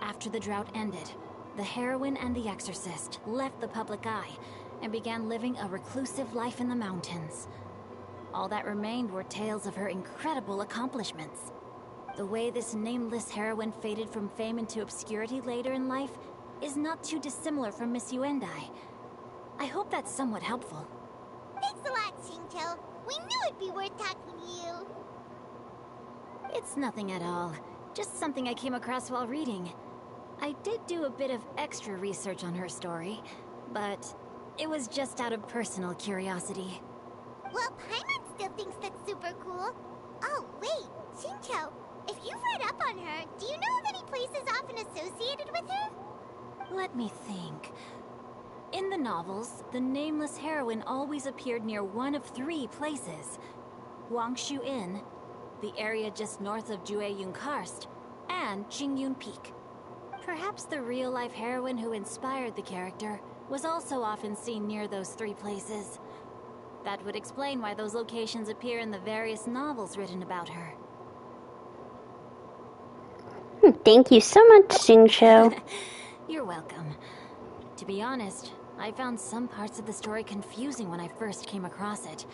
After the drought ended, the heroine and the exorcist left the public eye and began living a reclusive life in the mountains. All that remained were tales of her incredible accomplishments. The way this nameless heroine faded from fame into obscurity later in life is not too dissimilar from Miss Yuendai. I hope that's somewhat helpful. Thanks a lot, Xingqiu. We knew it'd be worth talking to you. It's nothing at all. Just something I came across while reading. I did do a bit of extra research on her story. but it was just out of personal curiosity. Well, Paimon still thinks that's super cool. Oh, wait, Xingqiu, if you've read up on her, do you know of any places often associated with her? Let me think. In the novels, the nameless heroine always appeared near one of 3 places. Wangshu Inn, the area just north of Jueyun Karst, and Jingyun Peak. Perhaps the real-life heroine who inspired the character was also often seen near those 3 places. That would explain why those locations appear in the various novels written about her. Thank you so much, Xingqiu. You're welcome. To be honest, I found some parts of the story confusing when I first came across it.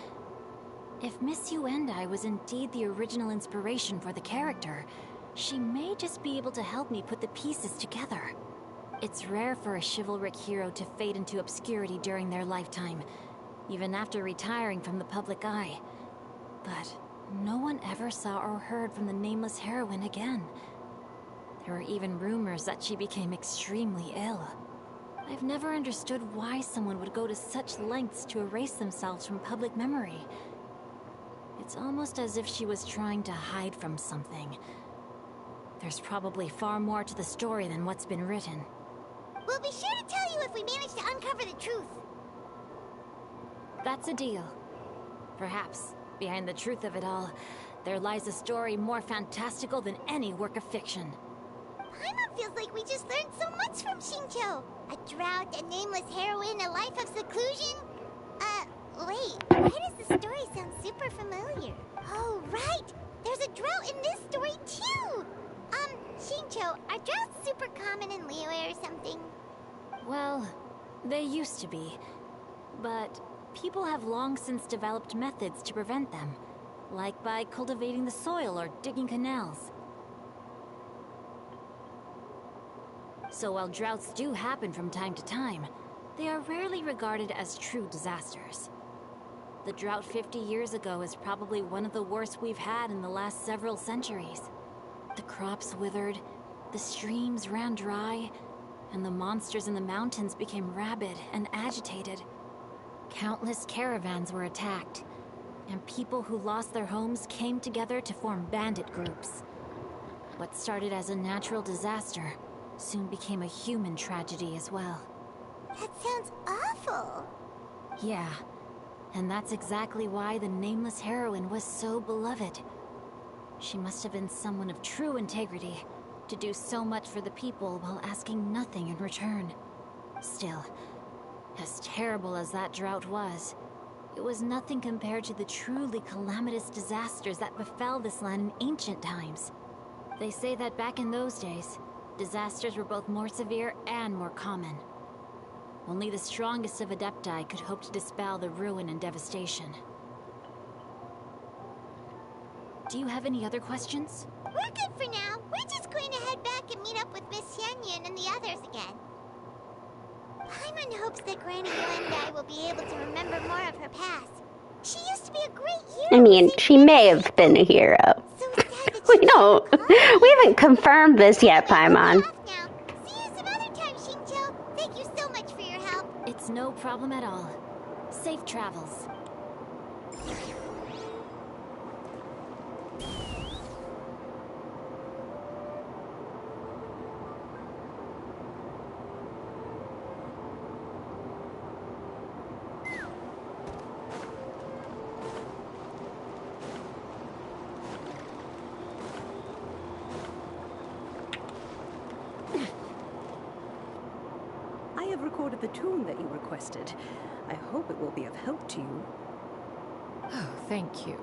If Miss Yuendai was indeed the original inspiration for the character, she may just be able to help me put the pieces together. It's rare for a chivalric hero to fade into obscurity during their lifetime, even after retiring from the public eye. But no one ever saw or heard from the nameless heroine again. There were even rumors that she became extremely ill. I've never understood why someone would go to such lengths to erase themselves from public memory. It's almost as if she was trying to hide from something. There's probably far more to the story than what's been written. We'll be sure to tell you if we manage to uncover the truth. That's a deal. Perhaps, behind the truth of it all, there lies a story more fantastical than any work of fiction. Paimon feels like we just learned so much from Xingqiu. A drought, a nameless heroine, a life of seclusion. Wait, why does the story sound super familiar? Oh, right! There's a drought in this story, too! Xingqiu, are droughts super common in Liyue or something? Well, they used to be. But people have long since developed methods to prevent them, like by cultivating the soil or digging canals. So while droughts do happen from time to time, they are rarely regarded as true disasters. The drought 50 years ago is probably one of the worst we've had in the last several centuries. The crops withered, the streams ran dry, and the monsters in the mountains became rabid and agitated. Countless caravans were attacked, and people who lost their homes came together to form bandit groups. What started as a natural disaster soon became a human tragedy as well. That sounds awful. Yeah, and that's exactly why the nameless heroine was so beloved. She must have been someone of true integrity, to do so much for the people while asking nothing in return. Still, as terrible as that drought was, it was nothing compared to the truly calamitous disasters that befell this land in ancient times. They say that back in those days, disasters were both more severe and more common. Only the strongest of Adepti could hope to dispel the ruin and devastation. Do you have any other questions? We're good for now. We're just going to head back and meet up with Miss Xianyun and the others again. Paimon hopes that Granny Yuendai will be able to remember more of her past. She used to be a great hero. I mean, she may have been a hero. We haven't confirmed this yet, Paimon. See you some other time, Xingqiu. Thank you so much for your help. It's no problem at all. Safe travels. The tune that you requested. I hope it will be of help to you. Oh, thank you.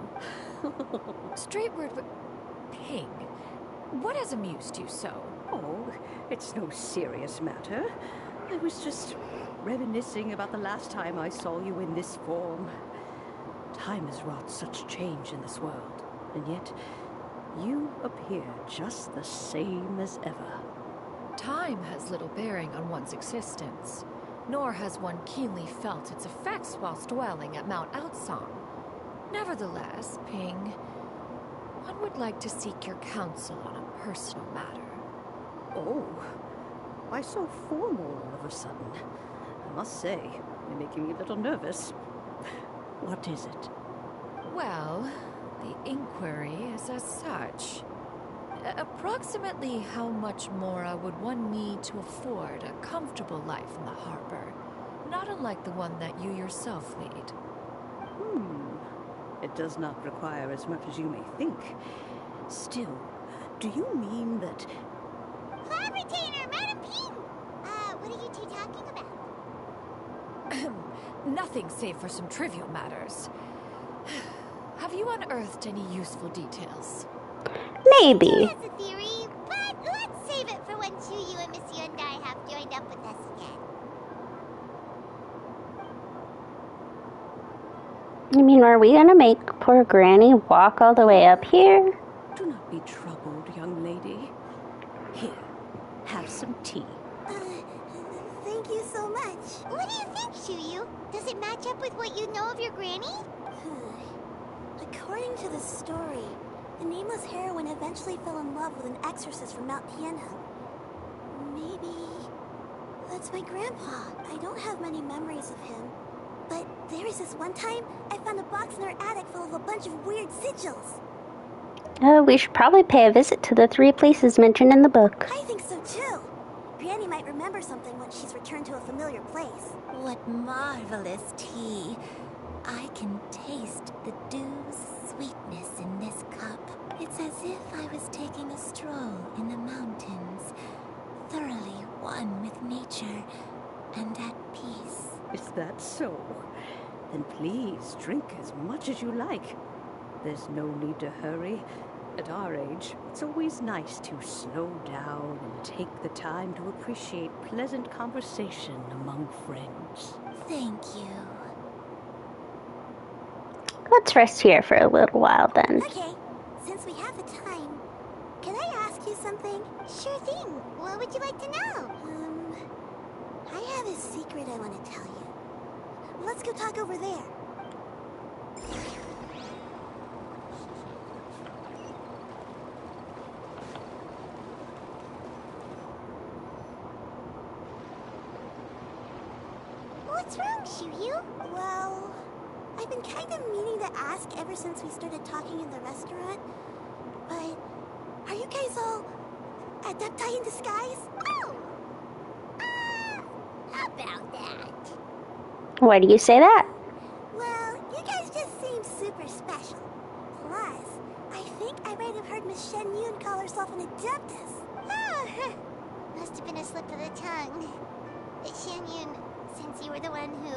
Straight word, Ping, what has amused you so? Oh, it's no serious matter. I was just reminiscing about the last time I saw you in this form. Time has wrought such change in this world, and yet you appear just the same as ever. Time has little bearing on one's existence, nor has one keenly felt its effects whilst dwelling at Mount Aocang. Nevertheless, Ping, one would like to seek your counsel on a personal matter. Oh, why so formal all of a sudden? must say, you're making me a little nervous. What is it? Well, the inquiry is as such. Approximately how much more would one need to afford a comfortable life in the harbor, not unlike the one that you yourself lead? It does not require as much as you may think. Still, do you mean that... Clavitainer, Madam Ping! What are you two talking about? Nothing save for some trivial matters. Have you unearthed any useful details? Maybe. That's a theory, but let's save it for when Chuyu and Miss Yundai have joined up with us again. I mean, are we gonna make poor Granny walk all the way up here? Do not be troubled, young lady. Here, have some tea. Thank you so much. What do you think, Chuyu? Does it match up with what you know of your granny? According to the story, the nameless heroine eventually fell in love with an exorcist from Mount Tianhe. Maybe that's my grandpa. I don't have many memories of him. But there was this one time I found a box in our attic full of a bunch of weird sigils. We should probably pay a visit to the 3 places mentioned in the book. I think so too. Granny might remember something once she's returned to a familiar place. What marvelous tea. I can taste the dew's sweetness in this cup. It's as if I was taking a stroll in the mountains, thoroughly one with nature and at peace. Is that so? Then please drink as much as you like. There's no need to hurry. At our age, it's always nice to slow down and take the time to appreciate pleasant conversation among friends. Thank you. Let's rest here for a little while then. Okay, since we have the time, can I ask you something? Sure thing. What would you like to know? I have a secret I want to tell you. Let's go talk over there. What's wrong, Chuyu? Well, I've been kind of meaning to ask ever since we started talking in the restaurant. But are you guys all adepti in disguise? Oh! How about that? Why do you say that? Well, you guys just seem super special. Plus, I think I might have heard Miss Shen Yun call herself an adeptus. Oh, must have been a slip of the tongue. Shen Yun, since you were the one who,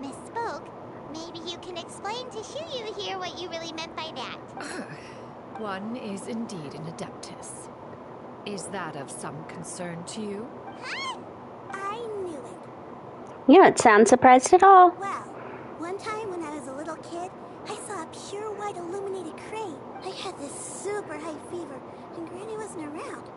misspoke, maybe you can explain to Chuyu here what you really meant by that. One is indeed an adeptus. Is that of some concern to you? Huh? I knew it. You don't sound surprised at all. Well, one time when I was a little kid, I saw a pure white illuminated crane. I had this super high fever, and Granny wasn't around.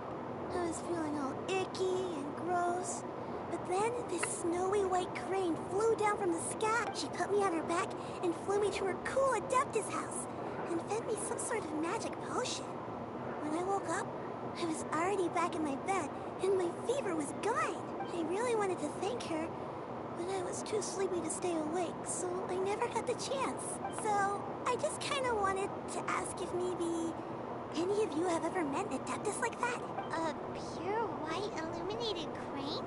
I was feeling all icky and gross. But then this snowy white crane flew down from the sky. She put me on her back and flew me to her cool Adeptus house and fed me some sort of magic potion. When I woke up, I was already back in my bed and my fever was gone. I really wanted to thank her, but I was too sleepy to stay awake, so I never got the chance. So I just kind of wanted to ask if maybe any of you have ever met an Adeptus like that? A pure white illuminated crane?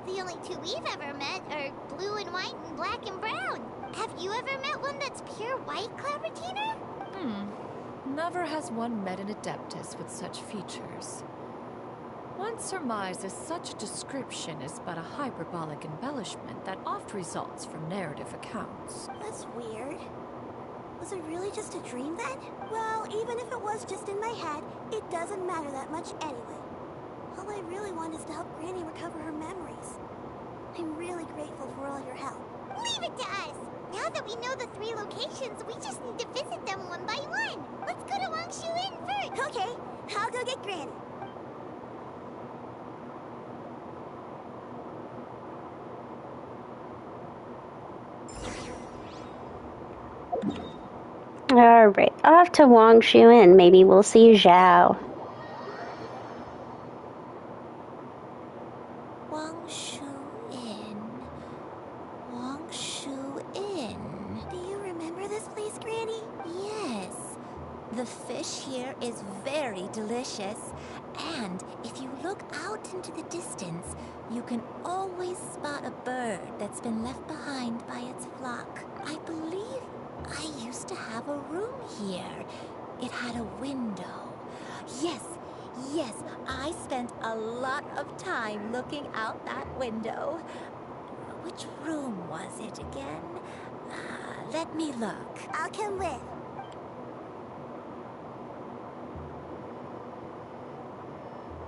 The only two we've ever met are blue and white and black and brown. Have you ever met one that's pure white, Clavitainer? Never has one met an adeptus with such features. One surmises such a description is but a hyperbolic embellishment that oft results from narrative accounts. That's weird. Was it really just a dream then? Well, even if it was just in my head, it doesn't matter that much anyway. All I really want is to help Granny recover her memories. I'm really grateful for all your help. Leave it to us! Now that we know the 3 locations, we just need to visit them one by one. Let's go to Wangshu Inn first. Okay, I'll go get Granny. Alright, off to Wangshu Inn. Maybe we'll see Zhao. Wangshu Inn. The fish here is very delicious. And if you look out into the distance, you can always spot a bird that's been left behind by its flock. I believe I used to have a room here. It had a window. Yes, I spent a lot of time looking out that window. Which room was it again? Let me look. I'll come with.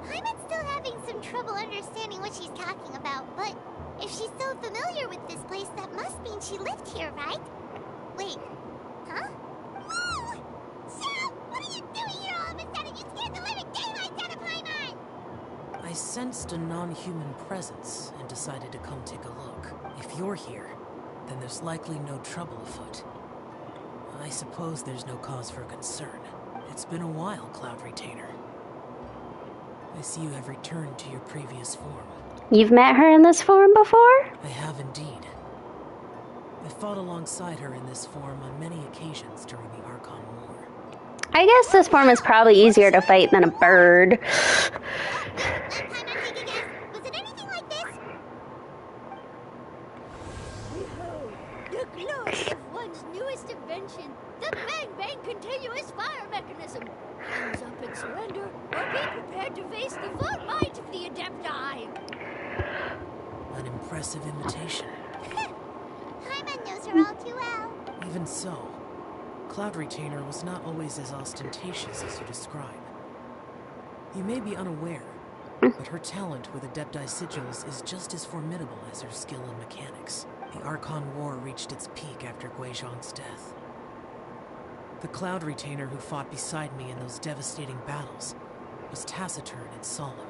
Paimon's still having some trouble understanding what she's talking about, but if she's so familiar with this place, that must mean she lived here, right? Wait, huh? Whoa! Shell! What are you doing here all of a sudden? You scared the living daylights out of Paimon! I sensed a non-human presence and decided to come take a look. If you're here, then there's likely no trouble afoot. I suppose there's no cause for concern. It's been a while, Cloud Retainer. I see you have returned to your previous form. You've met her in this form before? I have indeed. I fought alongside her in this form on many occasions during the Archon War. I guess this form is probably easier to fight than a bird. Was it anything like this? Behold, the glory of one's newest invention, the Bang Bang Continuous Fire Mechanism. Hands up and surrender, or be prepared to face the full might of the Adepti. An impressive invitation. Paimon knows her all too well. Even so, Cloud Retainer was not always as ostentatious as you describe. You may be unaware, but her talent with Adepti sigils is just as formidable as her skill in mechanics. The Archon War reached its peak after Guizhong's death. The Cloud Retainer who fought beside me in those devastating battles was taciturn and solemn,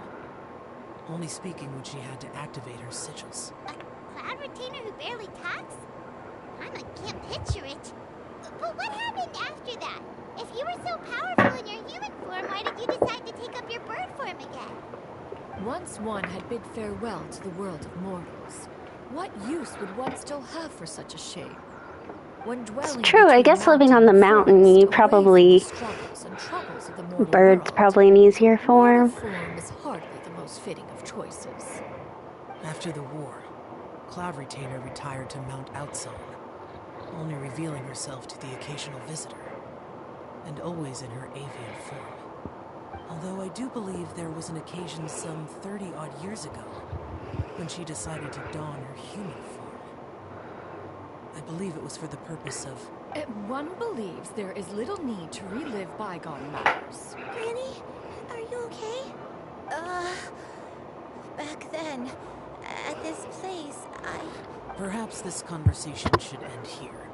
only speaking when she had to activate her sigils. A Cloud Retainer who barely talks? Paimon can't picture it. But what happened after that? If you were so powerful in your human form, why did you decide to take up your bird form again? Once one had bid farewell to the world of mortals, what use would one still have for such a shape? When dwelling It's true, I guess living on the mountain, you probably... Bird's probably an easier form. Form is hardly the most fitting of choices. After the war, Cloud Retainer retired to Mount Outsong, only revealing herself to the occasional visitor, and always in her avian form. Although I do believe there was an occasion some 30-odd years ago when she decided to don her human form. I believe it was for the purpose of... One believes there is little need to relive bygone matters. Granny, are you okay? Back then, at this place, Perhaps this conversation should end here.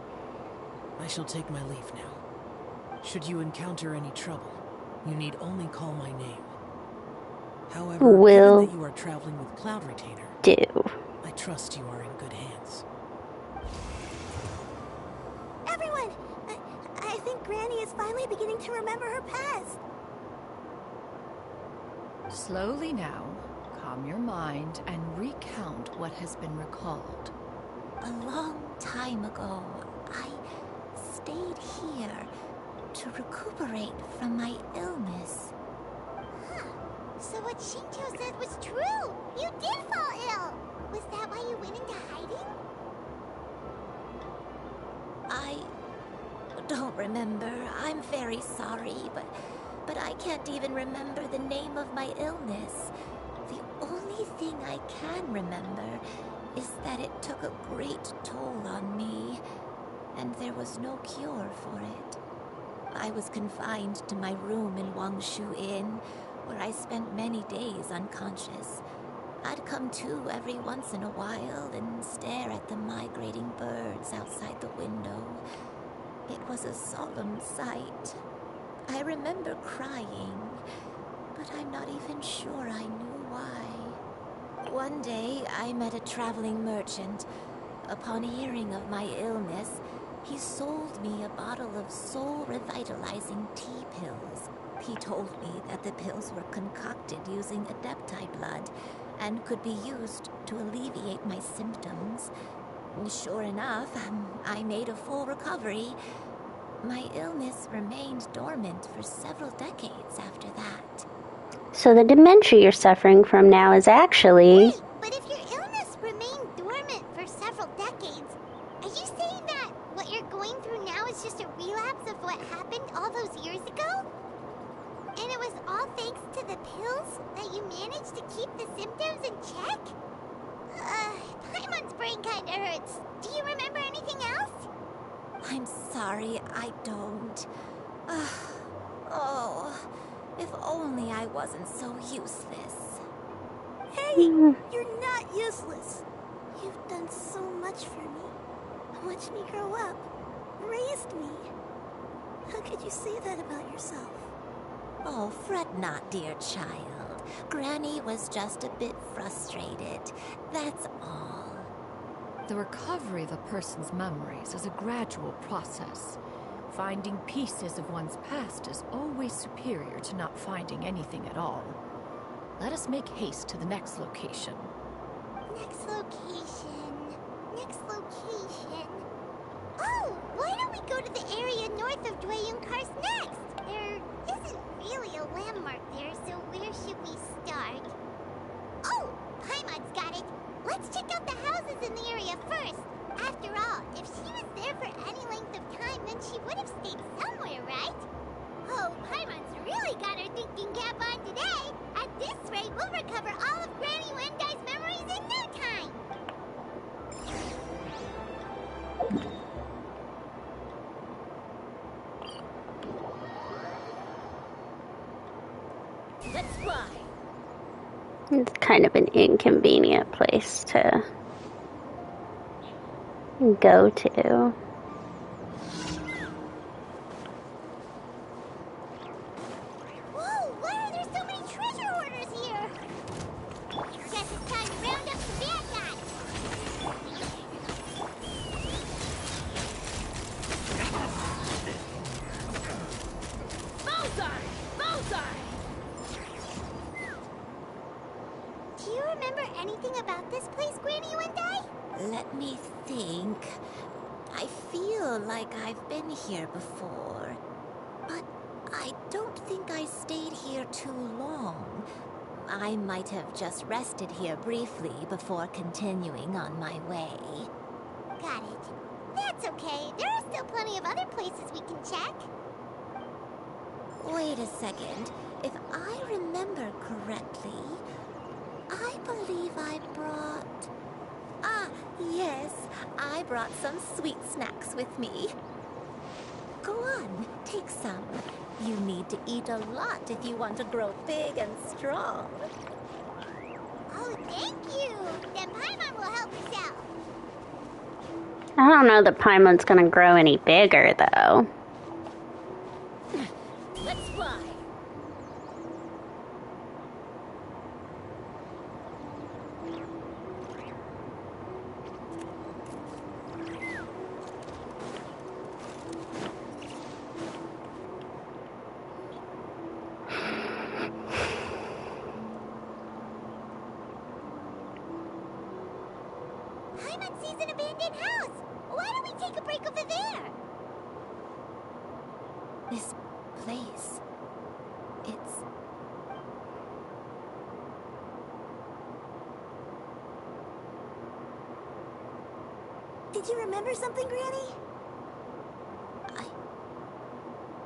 I shall take my leave now. Should you encounter any trouble, you need only call my name. However, given that you are traveling with Cloud Retainer, I trust you are in good hands. Everyone! I think Granny is finally beginning to remember her past. Slowly now, calm your mind and recount what has been recalled. A long time ago, I stayed here to recuperate from my illness. Huh. So what Shinto said was true! You did fall ill! Was that why you went into hiding? I don't remember. I'm very sorry, but I can't even remember the name of my illness. The only thing I can remember is that it took a great toll on me, and there was no cure for it. I was confined to my room in Wangshu Inn, where I spent many days unconscious. I'd come to every once in a while and stare at the migrating birds outside the window. It was a solemn sight. I remember crying, but I'm not even sure I knew why. One day, I met a traveling merchant. Upon hearing of my illness, he sold me a bottle of soul-revitalizing tea pills. He told me that the pills were concocted using Adepti blood and could be used to alleviate my symptoms. Sure enough, I made a full recovery. My illness remained dormant for several decades after that. So the dementia you're suffering from now is actually... Wait, but if your illness remained dormant for several decades, are you saying that what you're going through now is just a relapse of what happened all those years ago? And it was all thanks to the pills that you managed to keep the symptoms in check? Paimon's brain kinda hurts. Do you remember anything else? I'm sorry, I don't. Oh, if only I wasn't so useless. Hey, you're not useless. You've done so much for me. Watched me grow up. Raised me. How could you say that about yourself? Oh, fret not, dear child. Granny was just a bit frustrated. That's all. The recovery of a person's memories is a gradual process. Finding pieces of one's past is always superior to not finding anything at all. Let us make haste to the next location. Next location. Next location. Oh, why don't we go to the area north of Dwayun Karst next? There isn't really a landmark there, so where should we start? Oh, Paimon's got it. Let's check out the houses in the area first. After all, if she was there for any length of time, then she would have stayed somewhere, right? Oh, Paimon's really got her thinking cap on today. At this rate, we'll recover all of Granny Wendai's memories in no time. Let's fly. It's kind of an inconvenient place to go to. Whoa, why are there so many treasure hoarders here? Guess it's time to round up the bad guys. Bullseye! Bullseye! Do you remember anything about this place, Granny Wendai? Let me think. I feel like I've been here before, but I don't think I stayed here too long. I might have just rested here briefly before continuing on my way. Got it. That's okay. There are still plenty of other places we can check. Wait a second. If I remember correctly, I believe I brought... Ah, yes. I brought some sweet snacks with me. Go on, take some. You need to eat a lot if you want to grow big and strong. Oh, thank you. Then Paimon will help us out. I don't know that Paimon's gonna grow any bigger, though. Let's fly. Paimon sees an abandoned house. Why don't we take a break over there? This place... it's... Did you remember something, Granny?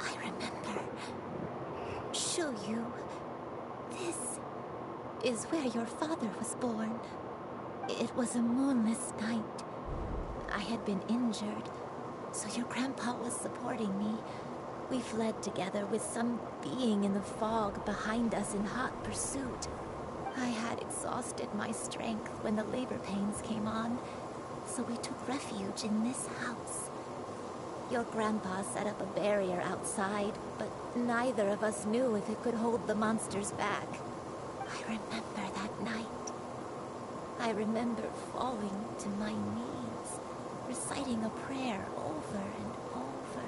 I remember. Show you. This is where your father was born. It was a moonless night. I had been injured, so your grandpa was supporting me. We fled together with some being in the fog behind us in hot pursuit. I had exhausted my strength when the labor pains came on, so we took refuge in this house. Your grandpa set up a barrier outside, but neither of us knew if it could hold the monsters back. I remember that night. I remember falling to my knees, reciting a prayer over and over.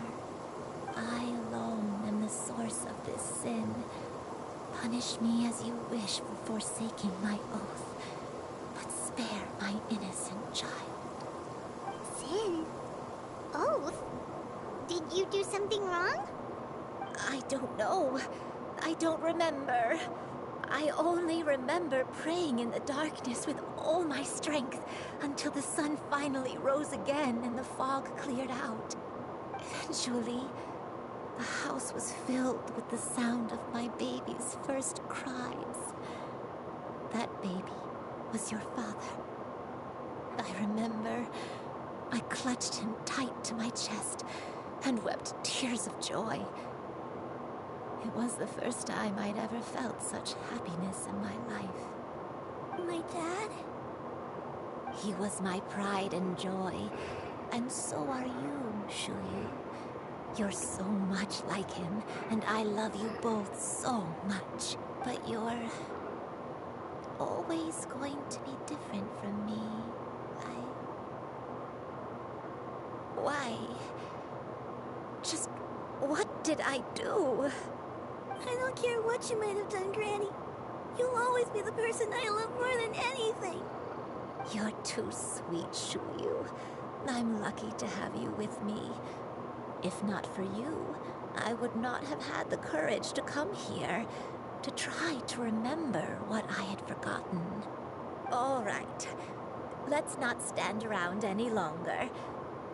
I alone am the source of this sin. Punish me as you wish for forsaking my oath, but spare my innocent child. Sin? Oath? Did Did you do something wrong? I don't know. I don't remember. I only remember praying in the darkness with all my strength until the sun finally rose again and the fog cleared out. Eventually, the house was filled with the sound of my baby's first cries. That baby was your father. I remember I clutched him tight to my chest and wept tears of joy. It was the first time I'd ever felt such happiness in my life. My dad? He was my pride and joy, and so are you, Shuyu. You're so much like him, and I love you both so much. But you're always going to be different from me. Why? Just what did I do? I don't care what you might have done, Granny. You'll always be the person I love more than anything. You're too sweet, Shuyu. I'm lucky to have you with me. If not for you, I would not have had the courage to come here, to try to remember what I had forgotten. All right, let's not stand around any longer.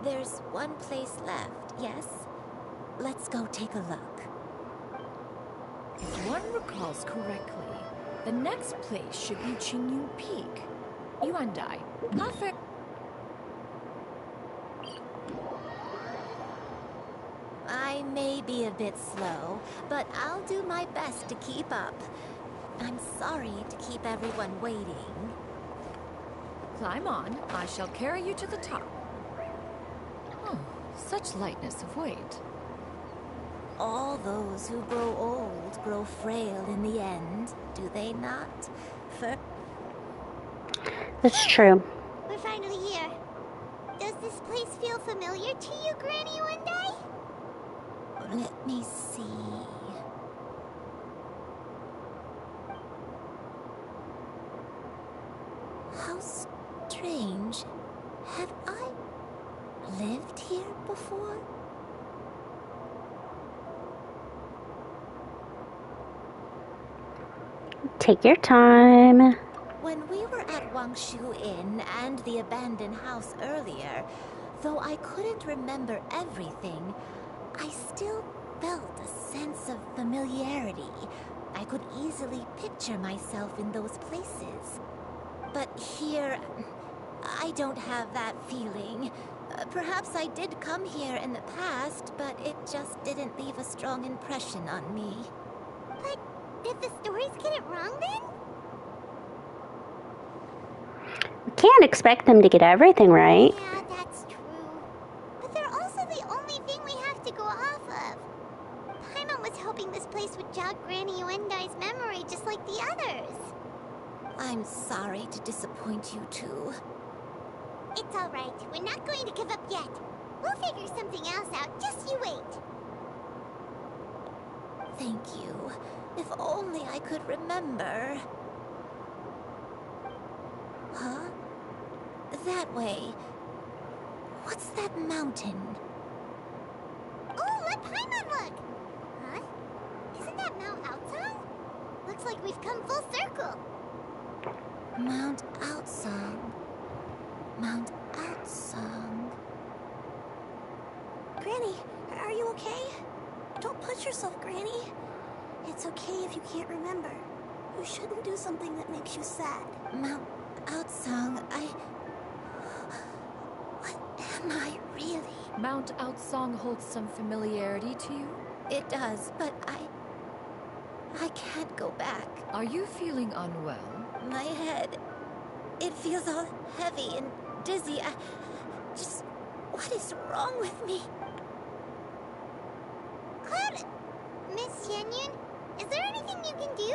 There's one place left, yes? Let's go take a look. If one recalls correctly, the next place should be Qingyu Peak. Yuandai, how fair... I may be a bit slow, but I'll do my best to keep up. I'm sorry to keep everyone waiting. Climb on. I shall carry you to the top. Oh, such lightness of weight. All those who grow old grow frail in the end, do they not? That's true. We're finally here. Does this place feel familiar to you, Granny, one day? Let me see. How strange. Have I lived here before? Take your time. When we were at Wangshu Inn and the abandoned house earlier, though I couldn't remember everything, I still felt a sense of familiarity. I could easily picture myself in those places. But here, I don't have that feeling. Perhaps I did come here in the past, but it just didn't leave a strong impression on me. But did the stories get it wrong then? We can't expect them to get everything right. Yeah, that's true. But they're also the only thing we have to go off of. Paimon was hoping this place would jog Granny Yuendai's memory just like the others. I'm sorry to disappoint you two. It's alright. We're not going to give up yet. We'll figure something else out. Just you wait. Thank you. If only I could remember. Huh? That way. What's that mountain? Oh, let Paimon look! Huh? Isn't that Mount Aocang? Looks like we've come full circle. Mount Aocang. Mount Aocang. Granny, are you okay? Don't push yourself, Granny. It's okay if you can't remember. You shouldn't do something that makes you sad. Mount Aocang, What am I really? Mount Aocang holds some familiarity to you? It does, but I can't go back. Are you feeling unwell? My head, it feels all heavy and dizzy. What is wrong with me? Cloud, Miss Yenyun, is there anything you can do?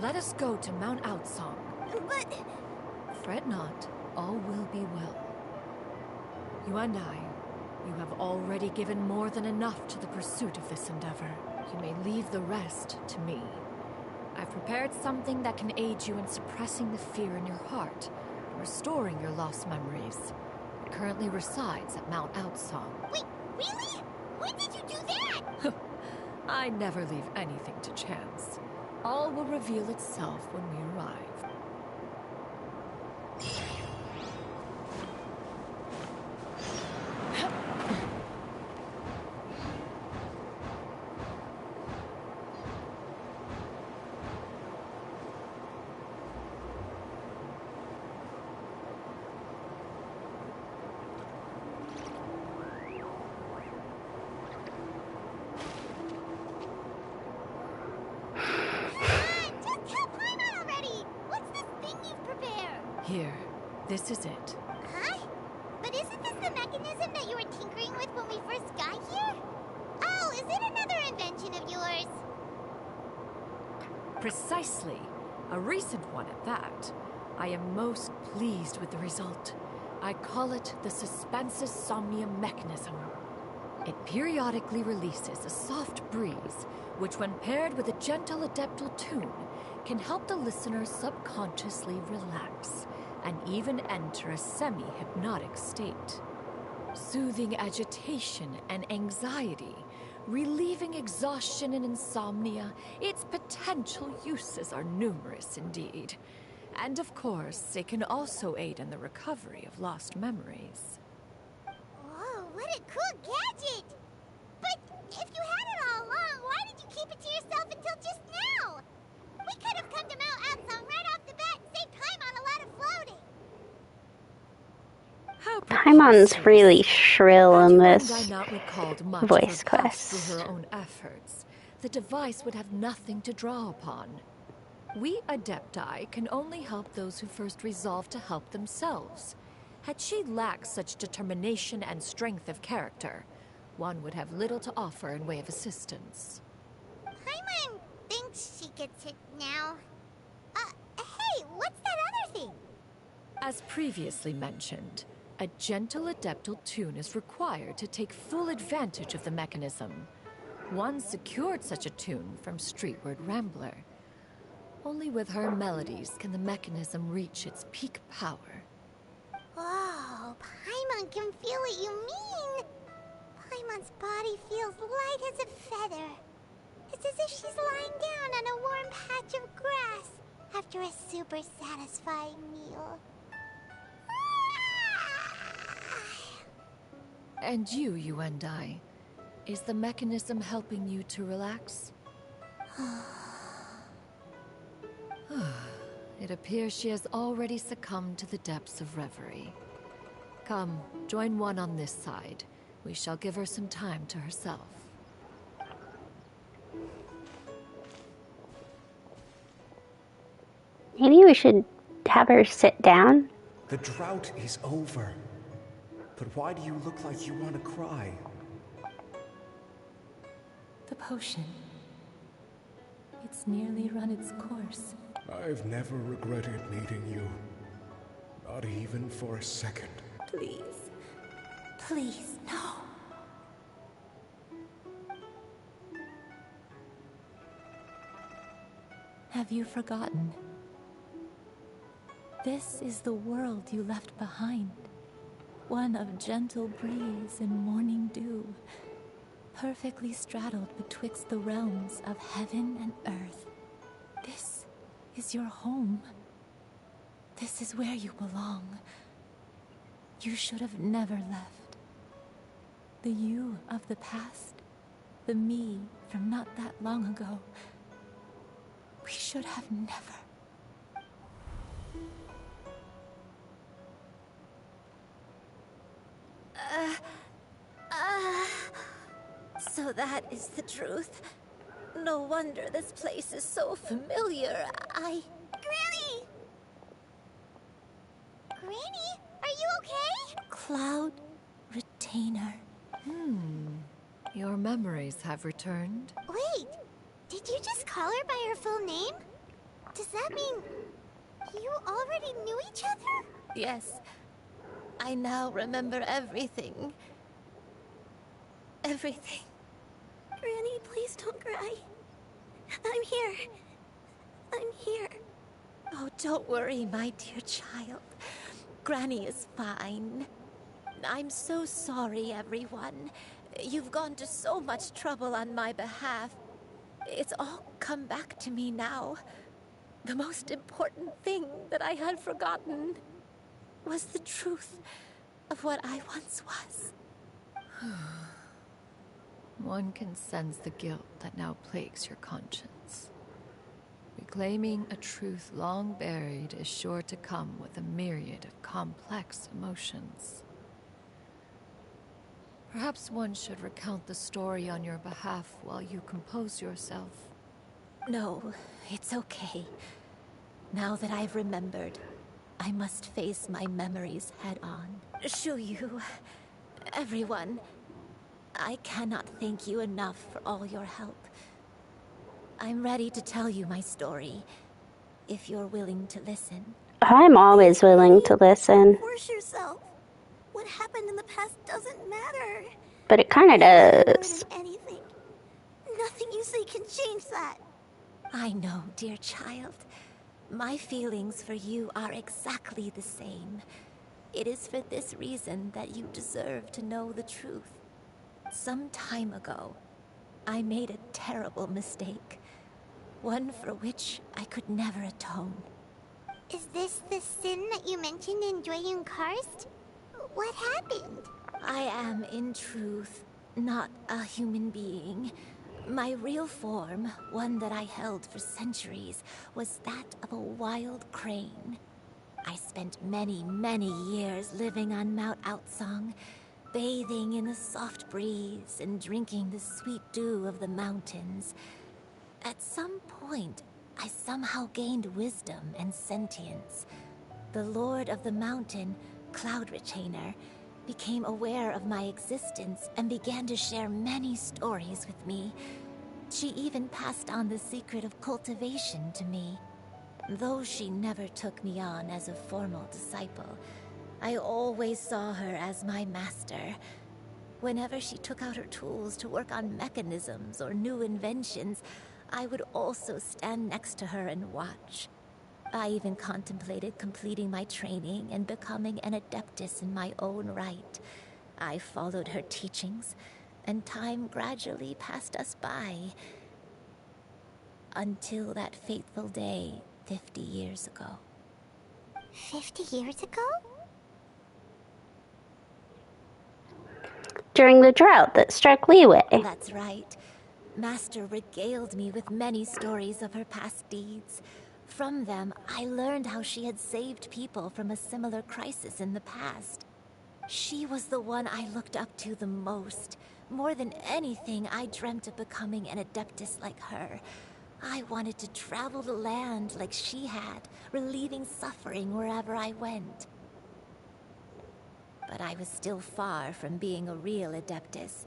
Let us go to Mount Aocang. But... Fret not, all will be well. You and I, you have already given more than enough to the pursuit of this endeavor. You may leave the rest to me. I've prepared something that can aid you in suppressing the fear in your heart, and restoring your lost memories. It currently resides at Mount Aocang. Wait, really? When did you do that? I never leave anything to chance. All will reveal itself when we arrive. Here, this is it. Huh? But isn't this the mechanism that you were tinkering with when we first got here? Oh, is it another invention of yours? Precisely. A recent one at that. I am most pleased with the result. I call it the Suspensus Somnium mechanism. It periodically releases a soft breeze, which when paired with a gentle adeptal tune, can help the listener subconsciously relax and even enter a semi-hypnotic state. Soothing agitation and anxiety, relieving exhaustion and insomnia, its potential uses are numerous indeed. And of course, it can also aid in the recovery of lost memories. Whoa, what a cool gadget! But if you had it all along, why did you keep it to yourself until just now? We could have come to Mount Outsong right off the bat and saved Paimon a lot of floating. Paimon's really shrill in this Had not recalled much voice of her past quest. through her own efforts, the device would have nothing to draw upon. We Adepti can only help those who first resolve to help themselves. Had she lacked such determination and strength of character, one would have little to offer in way of assistance. Paimon thinks she gets it now. Hey, what's that other thing? As previously mentioned, a gentle adeptal tune is required to take full advantage of the mechanism. One secured such a tune from Streetward Rambler. Only with her melodies can the mechanism reach its peak power. Whoa, Paimon can feel what you mean. Paimon's body feels light as a feather. It's as if she's lying down on a warm patch of grass after a super satisfying meal. And you and I, is the mechanism helping you to relax? It appears she has already succumbed to the depths of reverie. Come, join one on this side. We shall give her some time to herself. Maybe we should have her sit down. The drought is over. But why do you look like you want to cry? The potion. It's nearly run its course. I've never regretted meeting you. Not even for a second. Please. Please, no. Have you forgotten? This is the world you left behind. One of gentle breeze and morning dew, perfectly straddled betwixt the realms of heaven and earth. This is your home. This is where you belong. You should have never left. The you of the past, the me from not that long ago. We should have never. So that is the truth. No wonder this place is so familiar. Granny! Granny, are you okay? Cloud Retainer. Your memories have returned. Wait, did you just call her by her full name? Does that mean you already knew each other? Yes. I now remember everything. Everything. Granny, please don't cry. I'm here. I'm here. Oh, don't worry, my dear child. Granny is fine. I'm so sorry, everyone. You've gone to so much trouble on my behalf. It's all come back to me now. The most important thing that I had forgotten was the truth of what I once was. One can sense the guilt that now plagues your conscience. Reclaiming a truth long buried is sure to come with a myriad of complex emotions. Perhaps one should recount the story on your behalf while you compose yourself. No, it's okay. Now that I've remembered, I must face my memories head on. Shuyu, everyone, I cannot thank you enough for all your help. I'm ready to tell you my story, if you're willing to listen. I'm always willing to listen. Force yourself. What happened in the past doesn't matter. But it kind of does. More than anything. Nothing you say can change that. I know, dear child. My feelings for you are exactly the same. It is for this reason that you deserve to know the truth. Some time ago, I made a terrible mistake. One for which I could never atone. Is this the sin that you mentioned in Dwayne Karst? What happened? I am, in truth, not a human being. My real form, one that I held for centuries, was that of a wild crane. I spent many, many years living on Mount Outsong, bathing in the soft breeze and drinking the sweet dew of the mountains. At some point, I somehow gained wisdom and sentience. The Lord of the Mountain, Cloud Retainer, became aware of my existence and began to share many stories with me. She even passed on the secret of cultivation to me. Though she never took me on as a formal disciple, I always saw her as my master. Whenever she took out her tools to work on mechanisms or new inventions, I would also stand next to her and watch. I even contemplated completing my training and becoming an adeptus in my own right. I followed her teachings, and time gradually passed us by. Until that fateful day 50 years ago. 50 years ago? During the drought that struck Liyue. That's right. Master regaled me with many stories of her past deeds. From them, I learned how she had saved people from a similar crisis in the past. She was the one I looked up to the most. More than anything, I dreamt of becoming an adeptus like her. I wanted to travel the land like she had, relieving suffering wherever I went. But I was still far from being a real adeptus.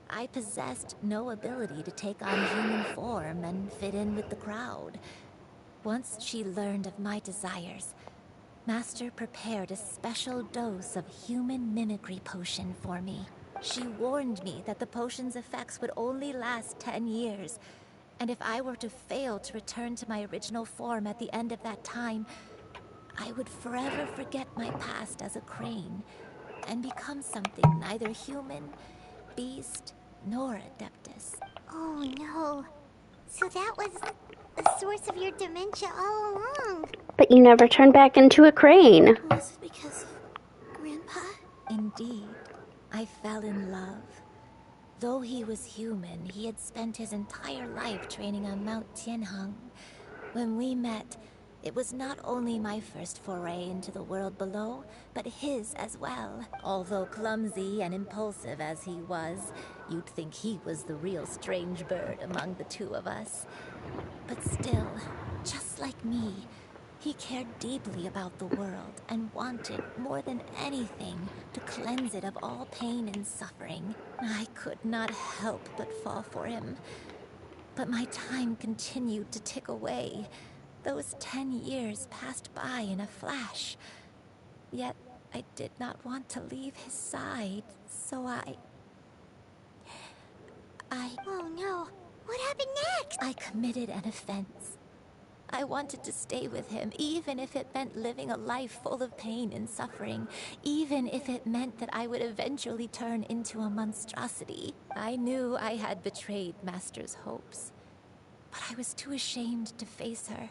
I possessed no ability to take on human form and fit in with the crowd. Once she learned of my desires, Master prepared a special dose of human mimicry potion for me. She warned me that the potion's effects would only last 10 years, and if I were to fail to return to my original form at the end of that time, I would forever forget my past as a crane and become something neither human, beast, nor adeptus. Oh no. So that was the source of your dementia all along. But you never turned back into a crane. Was it because of Grandpa? Indeed. I fell in love. Though he was human, he had spent his entire life training on Mount Tianheng. When we met, it was not only my first foray into the world below, but his as well. Although clumsy and impulsive as he was, you'd think he was the real strange bird among the two of us. But still, just like me, he cared deeply about the world and wanted, more than anything, to cleanse it of all pain and suffering. I could not help but fall for him. But my time continued to tick away. Those 10 years passed by in a flash. Yet I did not want to leave his side, so I... Oh no, what happened next? I committed an offense. I wanted to stay with him, even if it meant living a life full of pain and suffering, even if it meant that I would eventually turn into a monstrosity. I knew I had betrayed Master's hopes, but I was too ashamed to face her.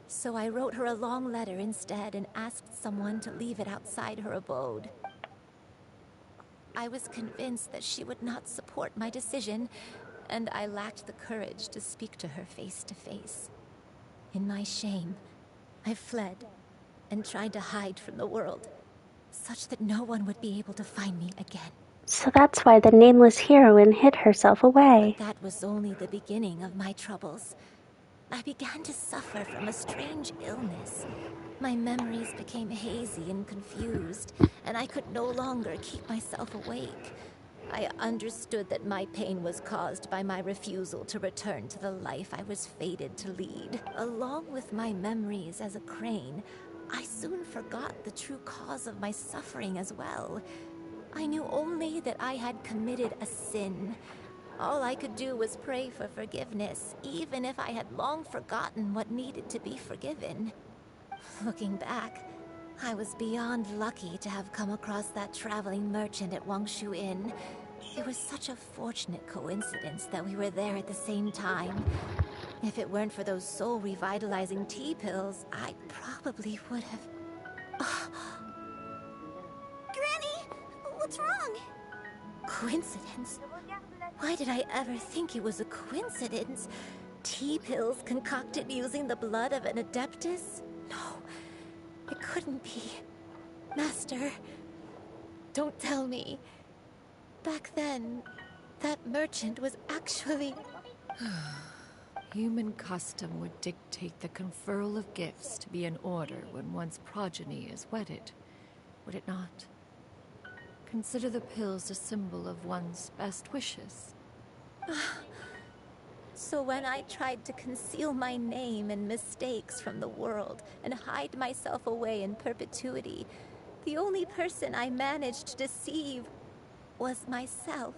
So I wrote her a long letter instead and asked someone to leave it outside her abode. I was convinced that she would not support my decision, and I lacked the courage to speak to her face to face. In my shame, I fled and tried to hide from the world, such that no one would be able to find me again. So that's why the nameless heroine hid herself away. But that was only the beginning of my troubles. I began to suffer from a strange illness. My memories became hazy and confused, and I could no longer keep myself awake. I understood that my pain was caused by my refusal to return to the life I was fated to lead. Along with my memories as a crane, I soon forgot the true cause of my suffering as well. I knew only that I had committed a sin. All I could do was pray for forgiveness, even if I had long forgotten what needed to be forgiven. Looking back, I was beyond lucky to have come across that traveling merchant at Wangshu Inn. It was such a fortunate coincidence that we were there at the same time. If it weren't for those soul-revitalizing tea pills, I probably would have... Granny! What's wrong? Coincidence? Why did I ever think it was a coincidence? Tea pills concocted using the blood of an Adeptus? No, it couldn't be. Master, don't tell me. Back then, that merchant was actually... Human custom would dictate the conferral of gifts to be in order when one's progeny is wedded, would it not? Consider the pills a symbol of one's best wishes. So when I tried to conceal my name and mistakes from the world and hide myself away in perpetuity, the only person I managed to deceive was myself.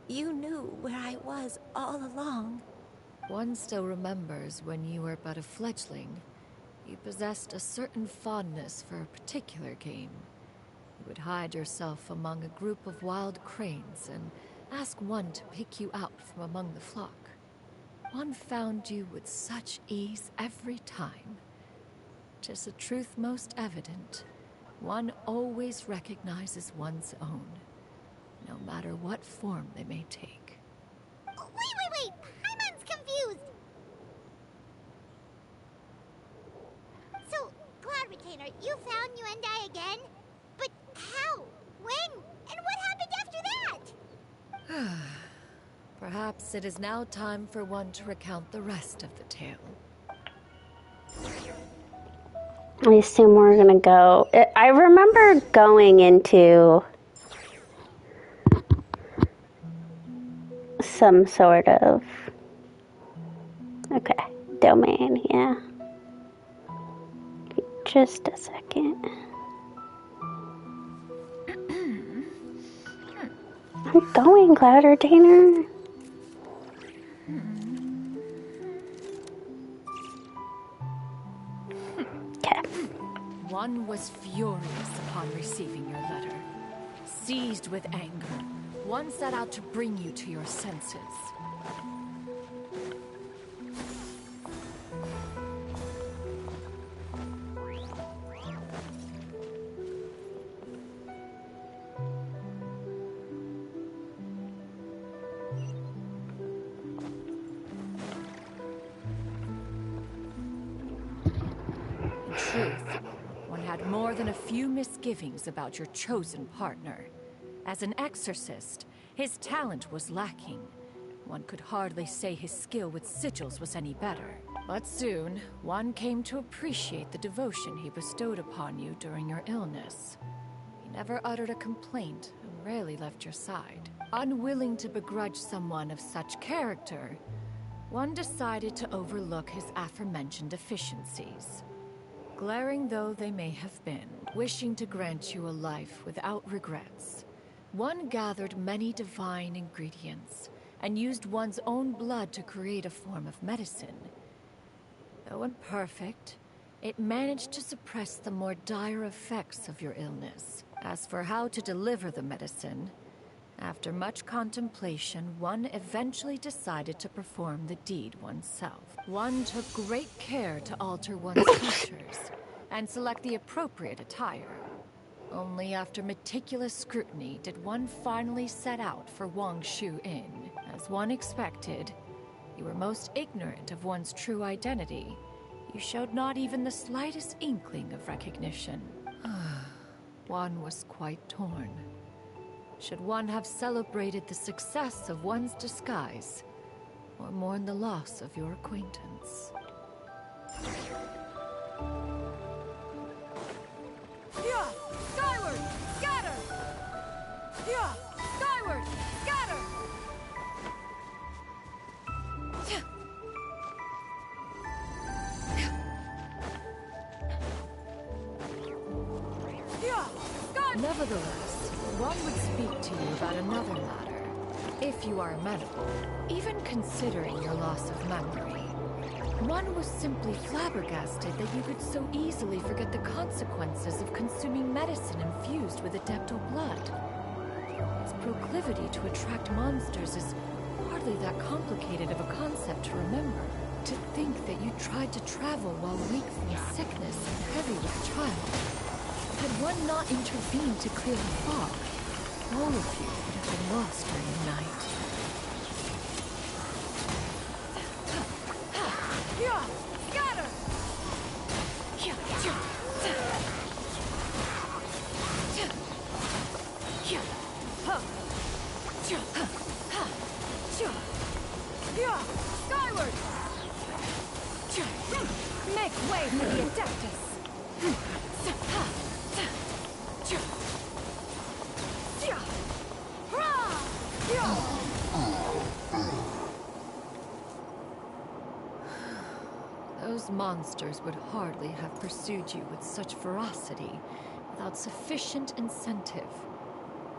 You knew where I was all along. One still remembers when you were but a fledgling. You possessed a certain fondness for a particular game. You would hide yourself among a group of wild cranes and ask one to pick you out from among the flock. One found you with such ease every time. 'Tis a truth most evident. One always recognizes one's own, no matter what form they may take. Wait! Paimon's confused! So, Cloud Retainer, you found Yuendai again? But how? When? And what happened after that? Perhaps it is now time for one to recount the rest of the tale. I assume we're gonna go. I remember going into some sort of domain, yeah. Just a second. I'm going, Cloud Retainer. One was furious upon receiving your letter. Seized with anger, one set out to bring you to your senses. In truth, one had more than a few misgivings about your chosen partner. As an exorcist, his talent was lacking. One could hardly say his skill with sigils was any better. But soon, one came to appreciate the devotion he bestowed upon you during your illness. He never uttered a complaint and rarely left your side. Unwilling to begrudge someone of such character, one decided to overlook his aforementioned deficiencies. Glaring though they may have been, wishing to grant you a life without regrets, one gathered many divine ingredients and used one's own blood to create a form of medicine. Though imperfect, it managed to suppress the more dire effects of your illness. As for how to deliver the medicine, after much contemplation, one eventually decided to perform the deed oneself. One took great care to alter one's features and select the appropriate attire. Only after meticulous scrutiny did one finally set out for Wangshu Inn. As one expected, you were most ignorant of one's true identity. You showed not even the slightest inkling of recognition. One was quite torn. Should one have celebrated the success of one's disguise, or mourn the loss of your acquaintance? Yeah! Skyward! Scatter! Yeah! Skyward! Scatter! Nevertheless, one would speak to you about another matter, if you are amenable. Even considering your loss of memory, one was simply flabbergasted that you could so easily forget the consequences of consuming medicine infused with Adeptal blood. Its proclivity to attract monsters is hardly that complicated of a concept to remember. To think that you tried to travel while weak from sickness and heavy with child. Had one not intervened to clear the fog, all of you would have been lost during the night. Yeah! Scatter! Yeah! Skyward! Make way for the Adeptus! Those monsters would hardly have pursued you with such ferocity without sufficient incentive.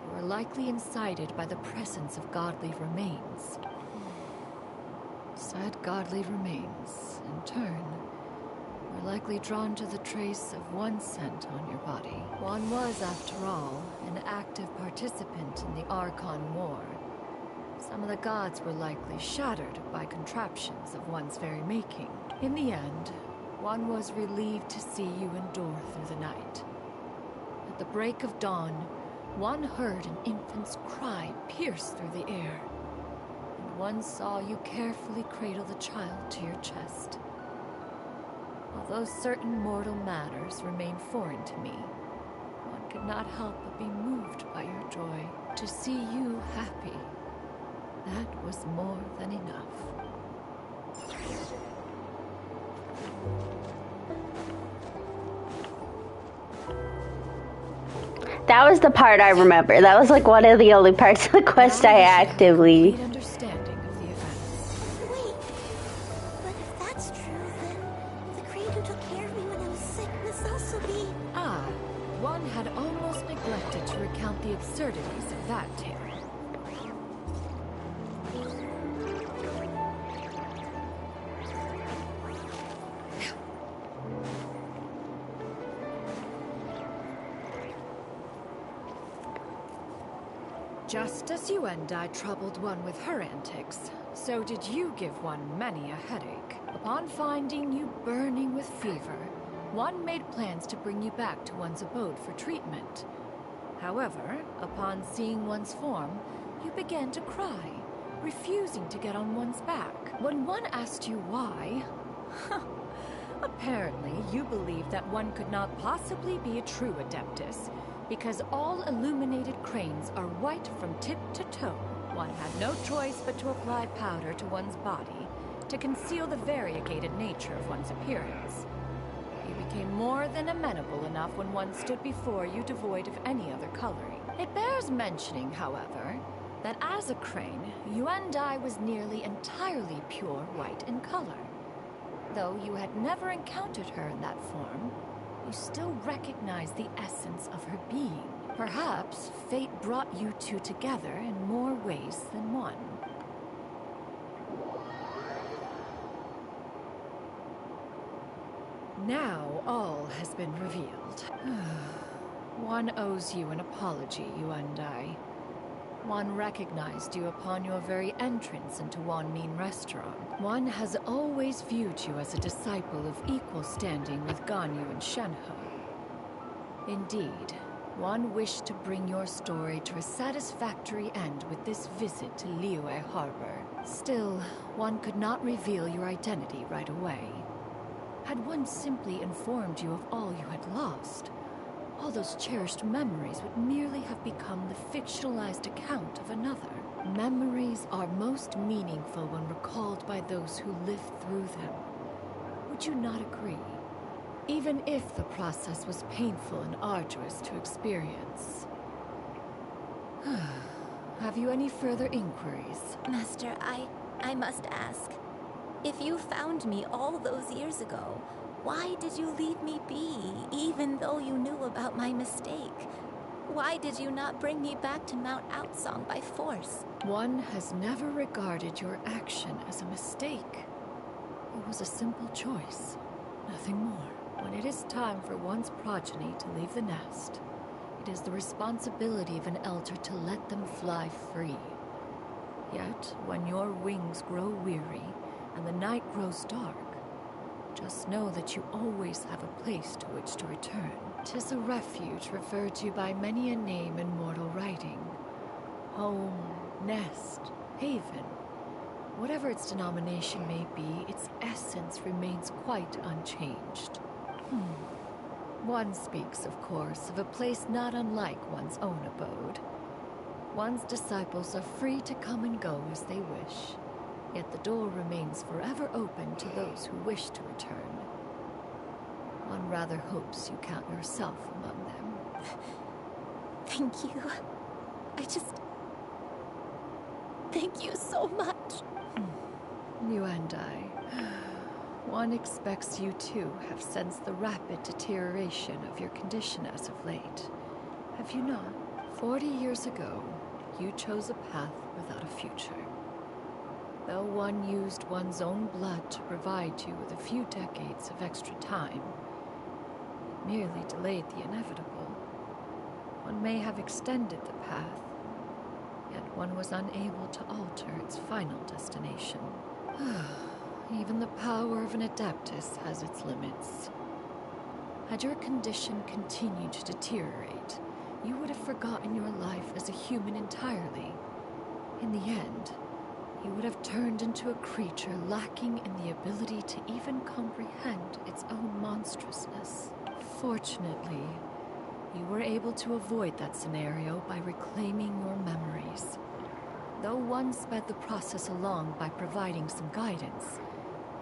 You were likely incited by the presence of godly remains. Said godly remains, in turn, were likely drawn to the trace of one scent on your body. One was, after all, an active participant in the Archon War. Some of the gods were likely shattered by contraptions of one's very making. In the end, one was relieved to see you endure through the night. At the break of dawn, one heard an infant's cry pierce through the air, and one saw you carefully cradle the child to your chest. Although certain mortal matters remain foreign to me, one could not help but be moved by your joy. To see you happy, that was more than enough. That was the part I remember. That was like one of the only parts of the quest I actively... Understanding of the events. Wait, but if that's true, then the crane who took care of me when I was sick must also be... Ah, one had almost neglected to recount the absurdities of that tale. Just as Yuendai troubled one with her antics, so did you give one many a headache. Upon finding you burning with fever, one made plans to bring you back to one's abode for treatment. However, upon seeing one's form, you began to cry, refusing to get on one's back. When one asked you why, apparently you believed that one could not possibly be a true Adeptus, because all illuminated cranes are white from tip to toe. One had no choice but to apply powder to one's body to conceal the variegated nature of one's appearance. You became more than amenable enough when one stood before you devoid of any other coloring. It bears mentioning, however, that as a crane, Yuendai was nearly entirely pure white in color. Though you had never encountered her in that form, you still recognized the essence of her being. Perhaps fate brought you two together in more ways than one. Now all has been revealed. One owes you an apology, Yuandai. One recognized you upon your very entrance into Wanmin Restaurant. One has always viewed you as a disciple of equal standing with Ganyu and Shenhe. Indeed, one wished to bring your story to a satisfactory end with this visit to Liyue Harbor. Still, one could not reveal your identity right away. Had one simply informed you of all you had lost, all those cherished memories would merely have become the fictionalized account of another. Memories are most meaningful when recalled by those who lived through them. Would you not agree? Even if the process was painful and arduous to experience. Have you any further inquiries? Master, I must ask. If you found me all those years ago, why did you leave me be, even though you knew about my mistake? Why did you not bring me back to Mount Outsong by force? One has never regarded your action as a mistake. It was a simple choice, nothing more. When it is time for one's progeny to leave the nest, it is the responsibility of an elder to let them fly free. Yet, when your wings grow weary and the night grows dark, just know that you always have a place to which to return. 'Tis a refuge referred to by many a name in mortal writing. Home, nest, haven. Whatever its denomination may be, its essence remains quite unchanged. One speaks, of course, of a place not unlike one's own abode. One's disciples are free to come and go as they wish. Yet the door remains forever open to those who wish to return. One rather hopes you count yourself among them. Thank you. Thank you so much. You and I. One expects you too have sensed the rapid deterioration of your condition as of late. Have you not? 40 years ago, you chose a path without a future. Though one used one's own blood to provide you with a few decades of extra time, it merely delayed the inevitable. One may have extended the path, yet one was unable to alter its final destination. Even the power of an Adeptus has its limits. Had your condition continued to deteriorate, you would have forgotten your life as a human entirely. In the end, you would have turned into a creature lacking in the ability to even comprehend its own monstrousness. Fortunately, you were able to avoid that scenario by reclaiming your memories. Though one sped the process along by providing some guidance,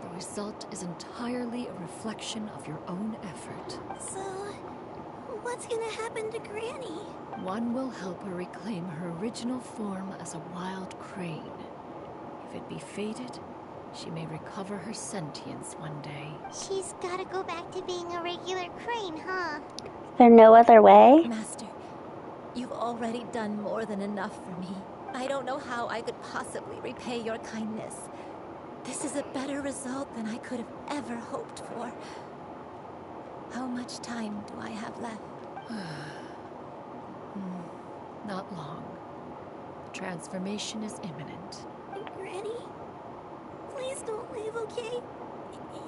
the result is entirely a reflection of your own effort. So, what's gonna happen to Granny? One will help her reclaim her original form as a wild crane. If it be fated, she may recover her sentience one day. She's gotta go back to being a regular crane, huh? Is there no other way? Master, you've already done more than enough for me. I don't know how I could possibly repay your kindness. This is a better result than I could have ever hoped for. How much time do I have left? Not long. The transformation is imminent. Granny, please don't leave, okay?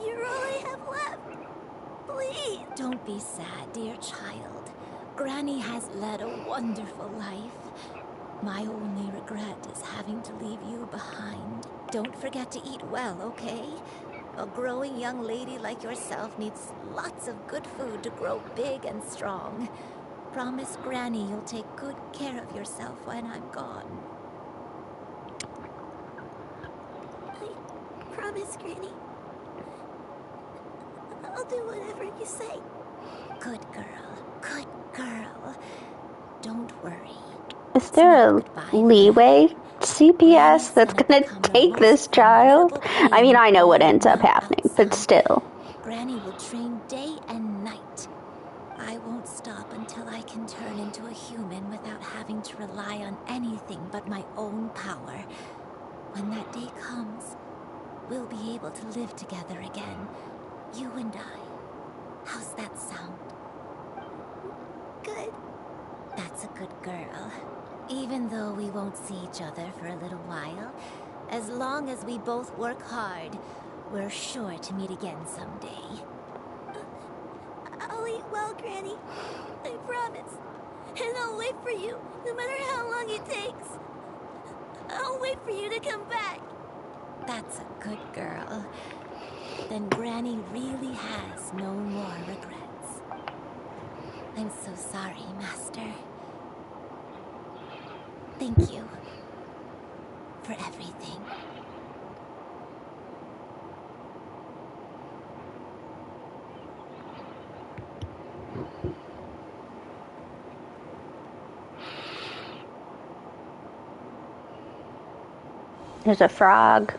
You're all I have left. Please. Don't be sad, dear child. Granny has led a wonderful life. My only regret is having to leave you behind. Don't forget to eat well, okay? A growing young lady like yourself needs lots of good food to grow big and strong. Promise Granny you'll take good care of yourself when I'm gone. I promise, Granny. I'll do whatever you say. Good girl. Good girl. Don't worry. Is there a leeway CPS that's gonna take this child? I mean, I know what ends up happening, but still. Granny will train day and night. I won't stop until I can turn into a human without having to rely on anything but my own power. When that day comes, we'll be able to live together again. You and I. good girl. Even though we won't see each other for a little while, as long as we both work hard, we're sure to meet again someday. I'll eat well, Granny. I promise. And I'll wait for you, no matter how long it takes. I'll wait for you to come back. That's a good girl. Then Granny really has no more regrets. I'm so sorry, Master. Thank you for everything. There's a frog.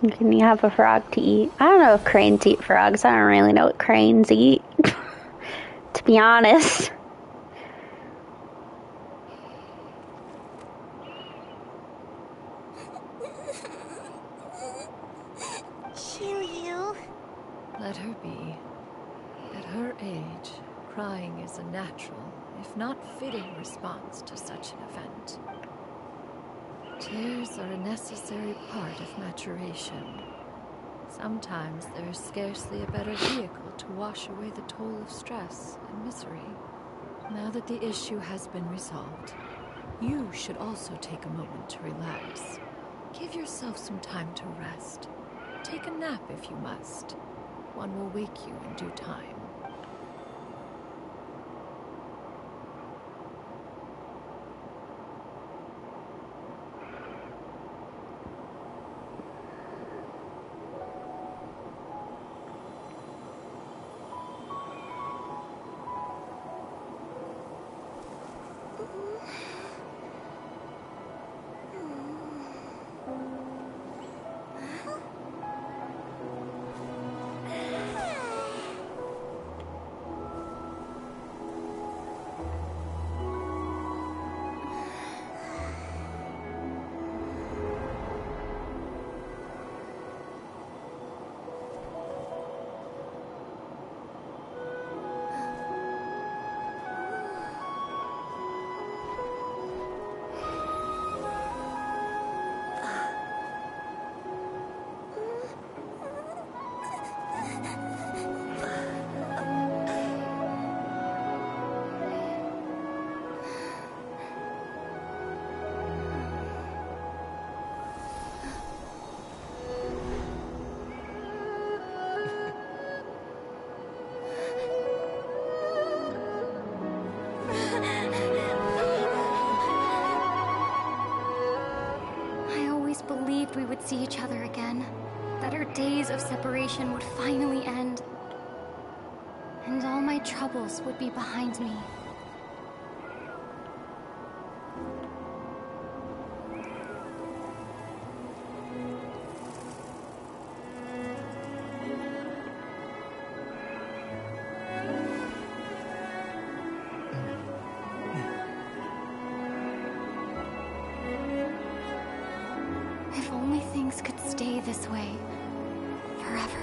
Can you have a frog to eat? I don't know if cranes eat frogs. I don't really know what cranes eat, to be honest. Shiryu. Let her be. At her age, crying is a natural, if not fitting response to such an event. Tears are a necessary part of maturation. Sometimes there is scarcely a better vehicle to wash away the toll of stress and misery. Now that the issue has been resolved, you should also take a moment to relax. Give yourself some time to rest. Take a nap if you must. One will wake you in due time. We would see each other again, that our days of separation would finally end, and all my troubles would be behind me. Could stay this way forever.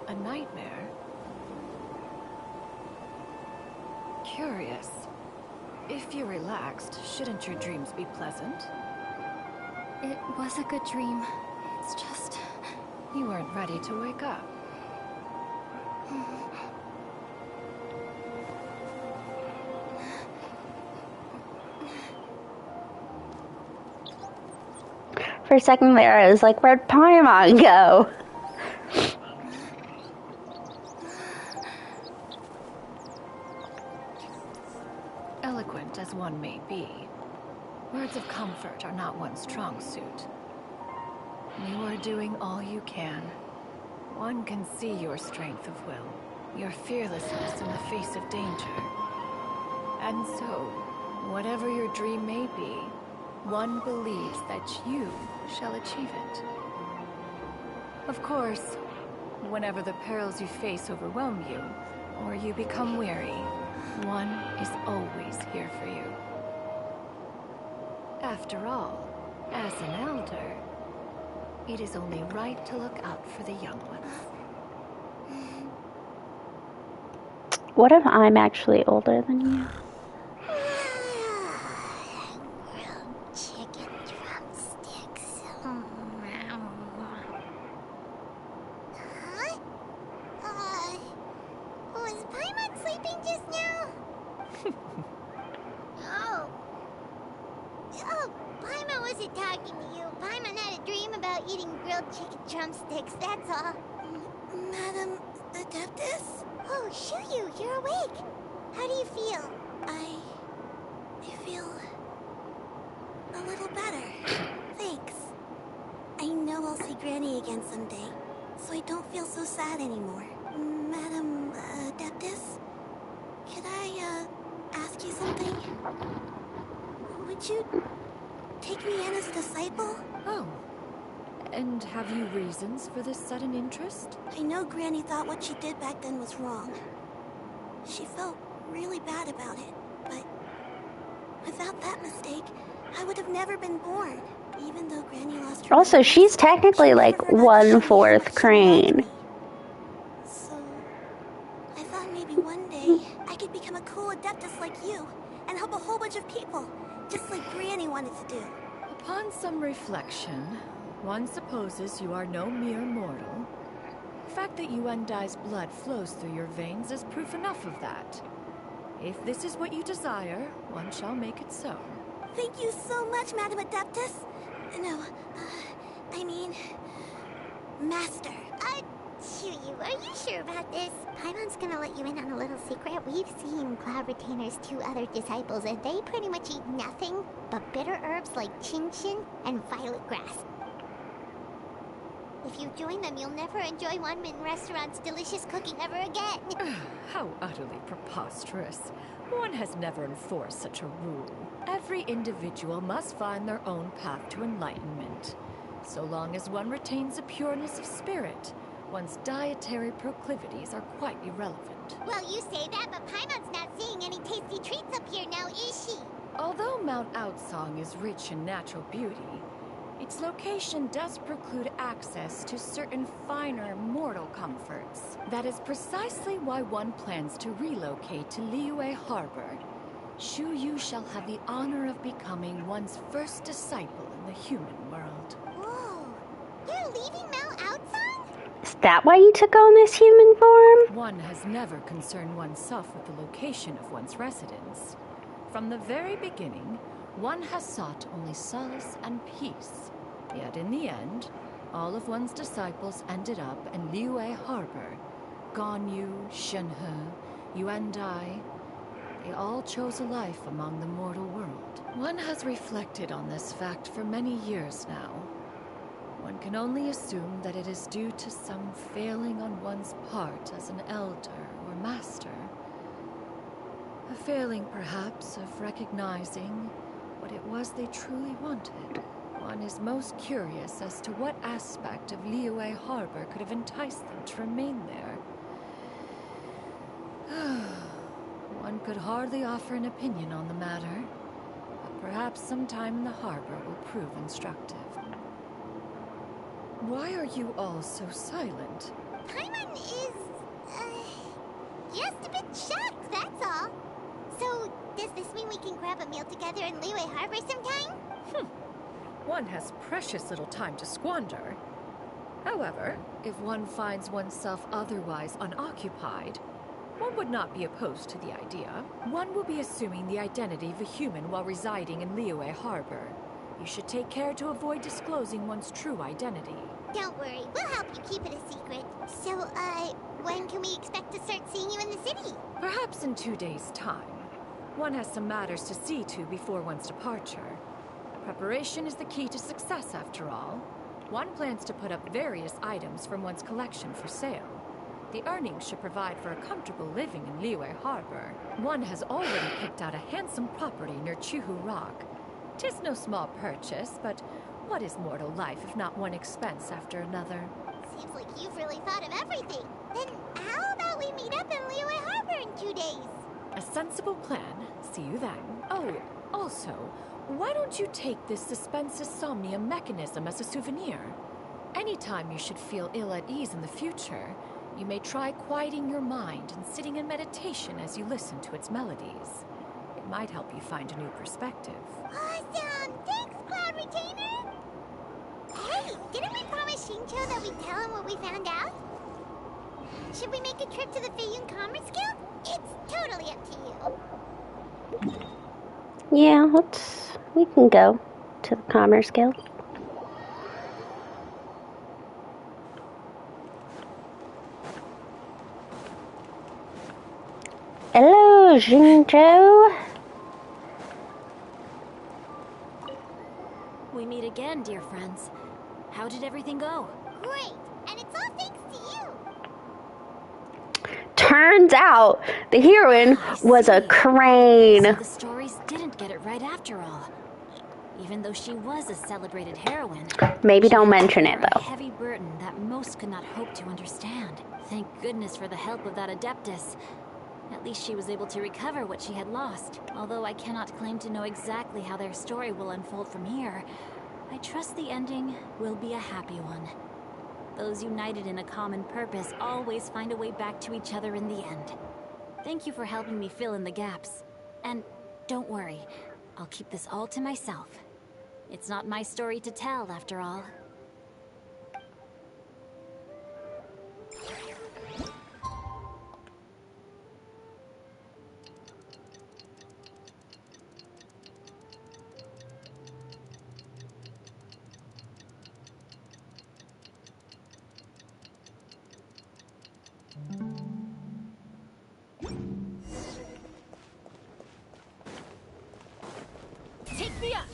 A nightmare? Curious. If you're relaxed, shouldn't your dreams be pleasant? It was a good dream. It's just... You weren't ready to wake up. For a second there, I was like, where'd Paimon go? Eloquent as one may be, words of comfort are not one's strong suit. You are doing all you can. One can see your strength of will, your fearlessness in the face of danger. And so, whatever your dream may be, one believes that you shall achieve it. Of course, whenever the perils you face overwhelm you, or you become weary, one is always here for you. After all, as an elder, it is only right to look out for the young ones. What if I'm actually older than you? Chicken drumsticks. Huh? Was Paimon sleeping just now? Oh, Paimon wasn't talking to you. Paimon had a dream about eating grilled chicken drumsticks, that's all. Madam Adeptus? Oh, Shuyu, you're awake. How do you feel? I feel a little better. Thanks. I know I'll see Granny again someday, so I don't feel so sad anymore. Madam Adeptus, could I ask you something? Would you take me in as a disciple? Oh. And have you reasons for this sudden interest? I know Granny thought what she did back then was wrong. She felt really bad about it, but without that mistake, I would have never been born, even though Granny lost her Also, memories. she's technically like 1/4 Crane. So, I thought maybe one day I could become a cool Adeptus like you and help a whole bunch of people, just like Granny wanted to do. Upon some reflection, one supposes you are no mere mortal. The fact that Yuandai's blood flows through your veins is proof enough of that. If this is what you desire, one shall make it so. Thank you so much, Madam Adeptus. No, I mean, Master. Shuyu, are you sure about this? Paimon's gonna let you in on a little secret. We've seen Cloud Retainer's 2 other disciples, and they pretty much eat nothing but bitter herbs like Chin-Chin and violet grass. If you join them, you'll never enjoy Wanmin Restaurant's delicious cooking ever again. How utterly preposterous. One has never enforced such a rule. Every individual must find their own path to enlightenment. So long as one retains a pureness of spirit, one's dietary proclivities are quite irrelevant. Well, you say that, but Paimon's not seeing any tasty treats up here now, is she? Although Mount Outsong is rich in natural beauty, its location does preclude access to certain finer mortal comforts. That is precisely why one plans to relocate to Liyue Harbor. Shuyu shall have the honor of becoming one's first disciple in the human world. Whoa, you're leaving Mount Outsong? Is that why you took on this human form? One has never concerned oneself with the location of one's residence. From the very beginning, one has sought only solace and peace. Yet in the end, all of one's disciples ended up in Liyue Harbor. Ganyu, Shenhe, Yuandai, they all chose a life among the mortal world. One has reflected on this fact for many years now. One can only assume that it is due to some failing on one's part as an elder or master. A failing, perhaps, of recognizing what it was they truly wanted. One is most curious as to what aspect of Liyue Harbor could have enticed them to remain there. One could hardly offer an opinion on the matter, but perhaps some time in the harbor will prove instructive. Why are you all so silent? Paimon is, just a bit shocked, that's all. So, does this mean we can grab a meal together in Liyue Harbor sometime? One has precious little time to squander. However, if one finds oneself otherwise unoccupied, one would not be opposed to the idea. One will be assuming the identity of a human while residing in Liyue Harbor. You should take care to avoid disclosing one's true identity. Don't worry, we'll help you keep it a secret. So, when can we expect to start seeing you in the city? Perhaps in 2 days' time. One has some matters to see to before one's departure. Preparation is the key to success, after all. One plans to put up various items from one's collection for sale. The earnings should provide for a comfortable living in Liyue Harbor. One has already picked out a handsome property near Chuhu Rock. 'Tis no small purchase, but what is mortal life if not one expense after another? Seems like you've really thought of everything. Then how about we meet up in Liyue Harbor in 2 days? A sensible plan. See you then. Oh, also, why don't you take this suspense insomnia mechanism as a souvenir? Anytime you should feel ill at ease in the future, you may try quieting your mind and sitting in meditation as you listen to its melodies. It might help you find a new perspective. Awesome! Thanks, Cloud Retainer! Hey, didn't we promise Shincho that we'd tell him what we found out? Should we make a trip to the Feiyun Commerce Guild? It's totally up to you. Yeah, we can go to the Commerce Guild. Hello, Shincho. We meet again, dear friends. How did everything go? Great, and it's all thanks to you. Turns out the heroine was a crane. So the stories didn't get it right after all. Even though she was a celebrated heroine. Maybe don't mention it, A though. heavy burden that most could not hope to understand. Thank goodness for the help of that Adeptus. At least she was able to recover what she had lost. Although I cannot claim to know exactly how their story will unfold from here, I trust the ending will be a happy one. Those united in a common purpose always find a way back to each other in the end. Thank you for helping me fill in the gaps. And don't worry, I'll keep this all to myself. It's not my story to tell, after all. Take me up!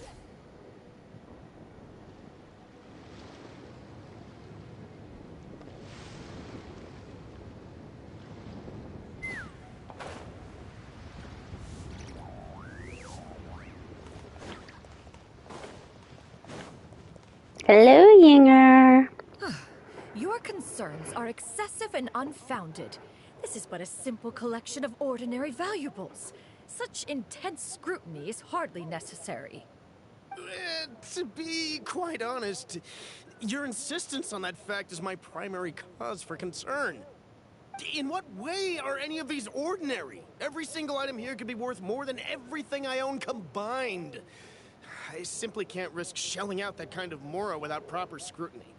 Hello, Yinger. Your concerns are excessive and unfounded. This is but a simple collection of ordinary valuables. Such intense scrutiny is hardly necessary. To be quite honest, your insistence on that fact is my primary cause for concern. In what way are any of these ordinary? Every single item here could be worth more than everything I own combined. I simply can't risk shelling out that kind of mora without proper scrutiny.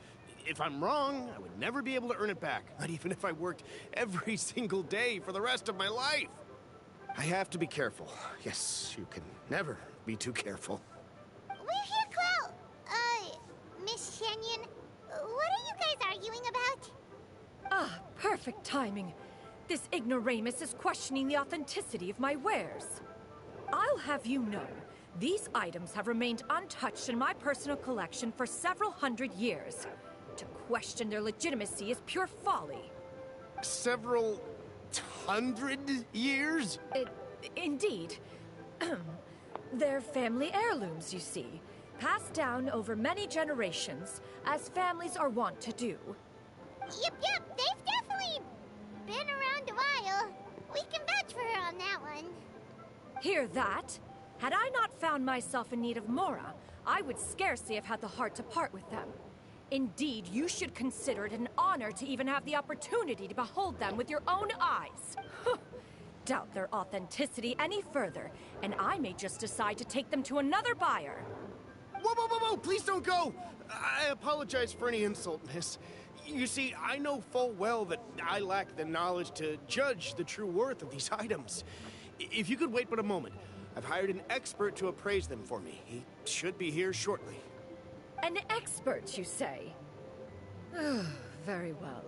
If I'm wrong, I would never be able to earn it back, not even if I worked every single day for the rest of my life. I have to be careful. Yes, you can never be too careful. We're here, Cloud. Miss Shenyan, what are you guys arguing about? Ah, perfect timing. This ignoramus is questioning the authenticity of my wares. I'll have you know, these items have remained untouched in my personal collection for several hundred years. To question their legitimacy is pure folly. Several hundred years? Indeed. They're family heirlooms, you see. Passed down over many generations, as families are wont to do. Yep, they've definitely been around a while. We can vouch for her on that one. Hear that? Had I not found myself in need of mora, I would scarcely have had the heart to part with them. Indeed, you should consider it an honor to even have the opportunity to behold them with your own eyes. Doubt their authenticity any further, and I may just decide to take them to another buyer. Whoa, please don't go! I apologize for any insult, miss. You see, I know full well that I lack the knowledge to judge the true worth of these items. If you could wait but a moment, I've hired an expert to appraise them for me. He should be here shortly. An expert, you say? Very well.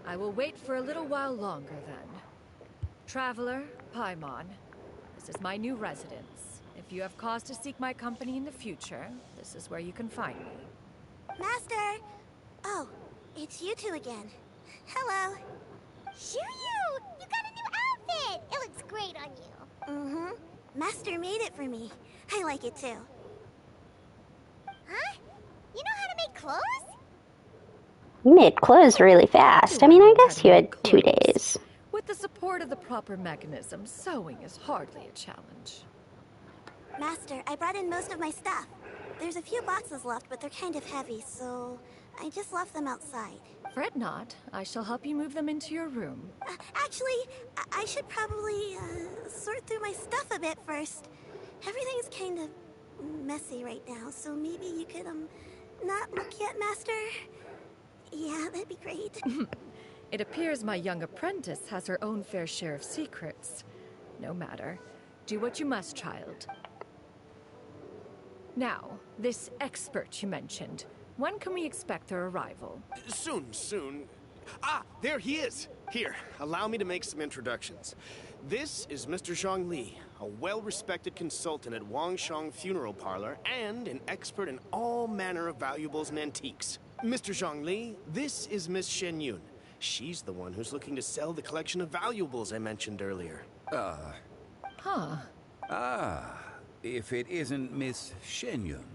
I will wait for a little while longer, then. Traveler, Paimon, this is my new residence. If you have cause to seek my company in the future, this is where you can find me. Master! Oh, it's you two again. Hello. Shiryu! You got a new outfit! It looks great on you. Mm-hmm. Master made it for me. I like it too. Huh? You know how to make clothes? You made clothes really fast. I mean, I guess you had 2 days. With the support support of the proper mechanism, sewing is hardly a challenge. Master, I brought in most of my stuff. There's a few boxes left, but they're kind of heavy, so I just left them outside. Fret not. I shall help you move them into your room. Actually, I should probably sort through my stuff a bit first. Everything's kind of messy right now, so maybe you could, not look yet, Master? Yeah, that'd be great. It appears my young apprentice has her own fair share of secrets. No matter. Do what you must, child. Now, this expert you mentioned. When can we expect their arrival? Soon. Ah, there he is! Here, allow me to make some introductions. This is Mr. Zhongli, a well-respected consultant at Wangshang Funeral Parlor and an expert in all manner of valuables and antiques. Mr. Zhongli, this is Miss Shen Yun. She's the one who's looking to sell the collection of valuables I mentioned earlier. If it isn't Miss Shen Yun.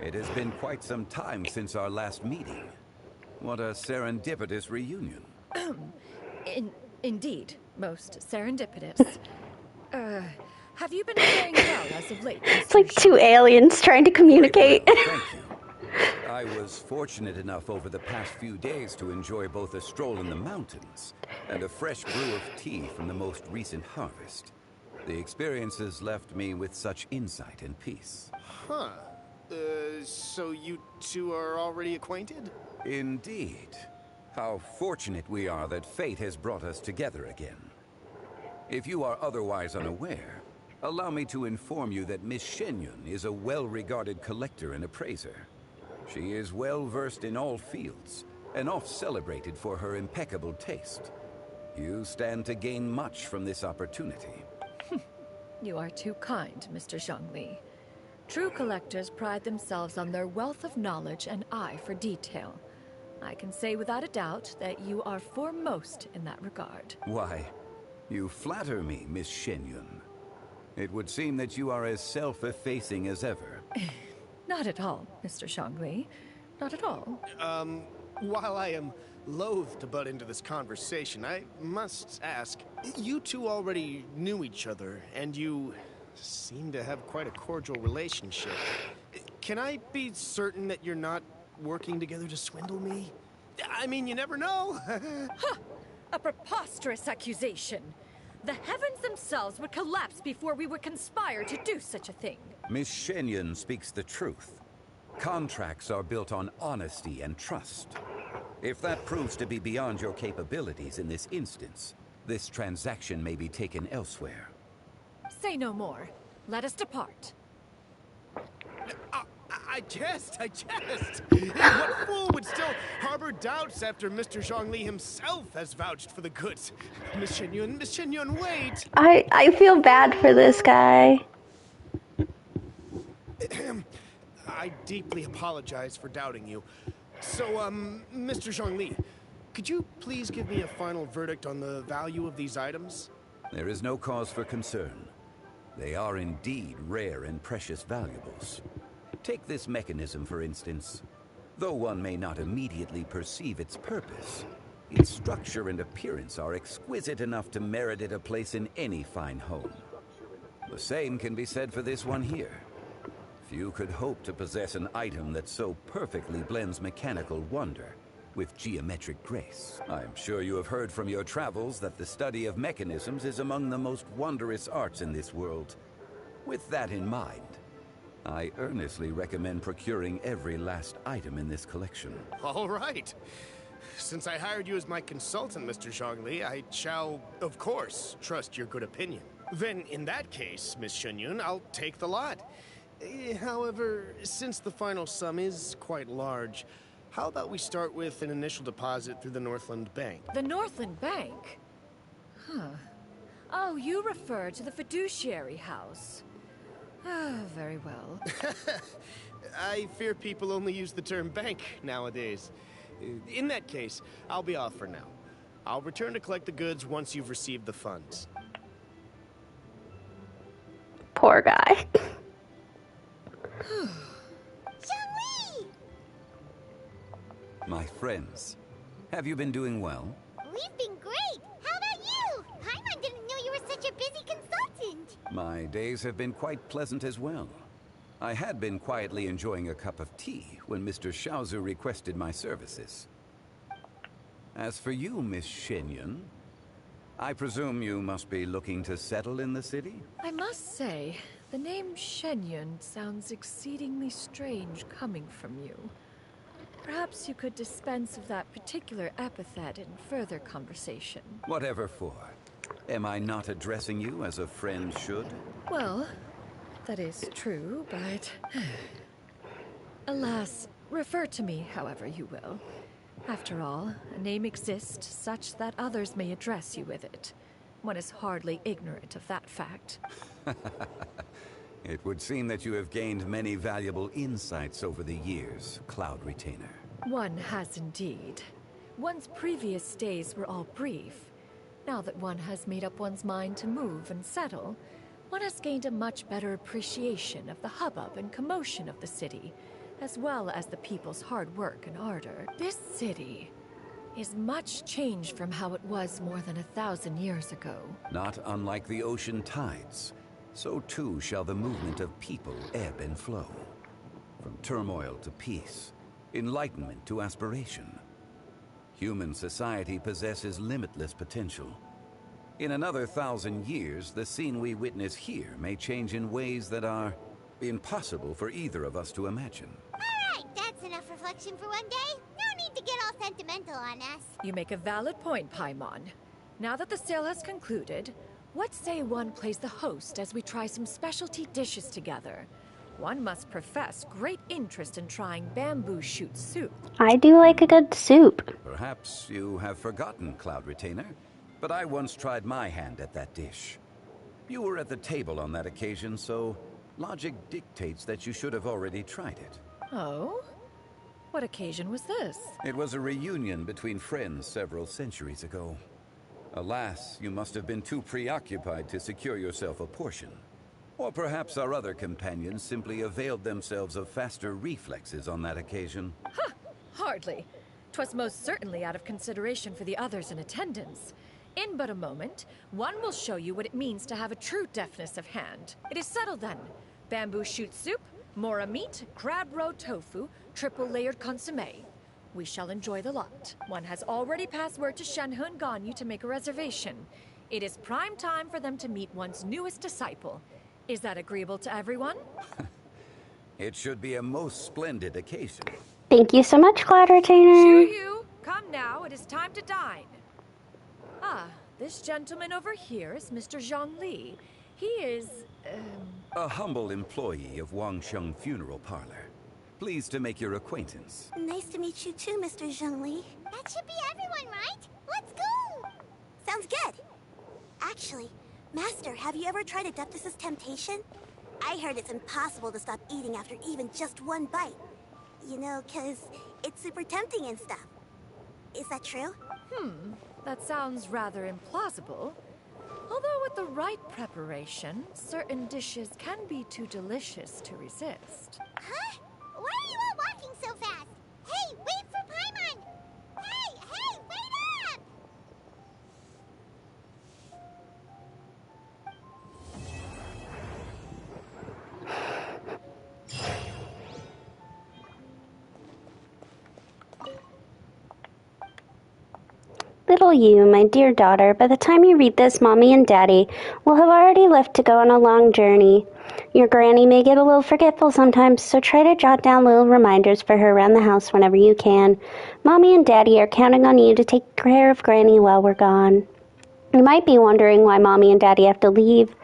It has been quite some time since our last meeting. What a serendipitous reunion. Indeed, most serendipitous. Have you been faring well as of late? It's like two aliens trying to communicate. Thank you. I was fortunate enough over the past few days to enjoy both a stroll in the mountains and a fresh brew of tea from the most recent harvest. The experiences left me with such insight and peace. Huh. So you two are already acquainted? Indeed. How fortunate we are that fate has brought us together again. If you are otherwise unaware, allow me to inform you that Miss Shen Yun is a well-regarded collector and appraiser. She is well-versed in all fields, and oft-celebrated for her impeccable taste. You stand to gain much from this opportunity. You are too kind, Mr. Zhongli. True collectors pride themselves on their wealth of knowledge and eye for detail. I can say without a doubt that you are foremost in that regard. Why, you flatter me, Miss Shen Yun. It would seem that you are as self-effacing as ever. Not at all, Mr. Zhongli. Not at all. While I am loath to butt into this conversation, I must ask, you two already knew each other, and you seem to have quite a cordial relationship. Can I be certain that you're not working together to swindle me? I mean, you never know. A preposterous accusation. The heavens themselves would collapse before we would conspire to do such a thing. Miss Shen Yun speaks the truth. Contracts are built on honesty and trust. If that proves to be beyond your capabilities in this instance, this transaction may be taken elsewhere. Say no more. Let us depart. I jest. What fool would still harbor doubts after Mr. Zhongli himself has vouched for the goods? Miss Shen Yun, wait! I feel bad for this guy. I deeply apologize for doubting you. So, Mr. Zhongli, could you please give me a final verdict on the value of these items? There is no cause for concern. They are indeed rare and precious valuables. Take this mechanism, for instance. Though one may not immediately perceive its purpose, its structure and appearance are exquisite enough to merit it a place in any fine home. The same can be said for this one here. Few could hope to possess an item that so perfectly blends mechanical wonder with geometric grace. I'm sure you have heard from your travels that the study of mechanisms is among the most wondrous arts in this world. With that in mind, I earnestly recommend procuring every last item in this collection. All right. Since I hired you as my consultant, Mr. Zhongli, I shall, of course, trust your good opinion. Then, in that case, Miss Shen Yun, I'll take the lot. However, since the final sum is quite large, how about we start with an initial deposit through the Northland Bank? The Northland Bank? Huh. Oh, you refer to the fiduciary house. Ah, very well. I fear people only use the term bank nowadays. In that case, I'll be off for now. I'll return to collect the goods once you've received the funds. Poor guy. My friends, have you been doing well? We've been great. How about you? My days have been quite pleasant as well. I had been quietly enjoying a cup of tea when Mr. Xiaozu requested my services. As for you, Miss Shenyun, I presume you must be looking to settle in the city? I must say, the name Shenyun sounds exceedingly strange coming from you. Perhaps you could dispense of that particular epithet in further conversation. Whatever for. Am I not addressing you as a friend should? Well, that is true, but... Alas, refer to me however you will. After all, a name exists such that others may address you with it. One is hardly ignorant of that fact. It would seem that you have gained many valuable insights over the years, Cloud Retainer. One has indeed. One's previous stays were all brief. Now that one has made up one's mind to move and settle, one has gained a much better appreciation of the hubbub and commotion of the city, as well as the people's hard work and ardor. This city is much changed from how it was more than 1,000 years ago. Not unlike the ocean tides, so too shall the movement of people ebb and flow. From turmoil to peace, enlightenment to aspiration. Human society possesses limitless potential. In another 1,000 years, the scene we witness here may change in ways that are impossible for either of us to imagine. Alright, that's enough reflection for one day. No need to get all sentimental on us. You make a valid point, Paimon. Now that the sale has concluded, what say one plays the host as we try some specialty dishes together? One must profess great interest in trying bamboo shoot soup. I do like a good soup. Perhaps you have forgotten, Cloud Retainer, but I once tried my hand at that dish. You were at the table on that occasion, so logic dictates that you should have already tried it. Oh? What occasion was this? It was a reunion between friends several centuries ago. Alas, you must have been too preoccupied to secure yourself a portion. Or perhaps our other companions simply availed themselves of faster reflexes on that occasion. Ha! Hardly. 'Twas most certainly out of consideration for the others in attendance. In but a moment, one will show you what it means to have a true deftness of hand. It is settled then. Bamboo shoot soup, mora meat, crab roe tofu, triple layered consommé. We shall enjoy the lot. One has already passed word to Shenhe and Ganyu to make a reservation. It is prime time for them to meet one's newest disciple. Is that agreeable to everyone? It should be a most splendid occasion. Thank you so much, Cloud Retainer. Shoo you! Come now, it is time to dine. Ah, this gentleman over here is Mr. Zhang Li. He is, a humble employee of Wangsheng Funeral Parlor. Pleased to make your acquaintance. Nice to meet you too, Mr. Zhongli. That should be everyone, right? Let's go! Sounds good. Actually, Master, have you ever tried Adeptus' temptation? I heard it's impossible to stop eating after even just one bite. You know, 'cause it's super tempting and stuff. Is that true? That sounds rather implausible. Although with the right preparation, certain dishes can be too delicious to resist. Huh? Why are you all walking so fast? Hey, wait for Paimon! Hey, wait up! Little you, my dear daughter, by the time you read this, Mommy and Daddy will have already left to go on a long journey. Your granny may get a little forgetful sometimes, so try to jot down little reminders for her around the house whenever you can. Mommy and Daddy are counting on you to take care of Granny while we're gone. You might be wondering why Mommy and Daddy have to leave.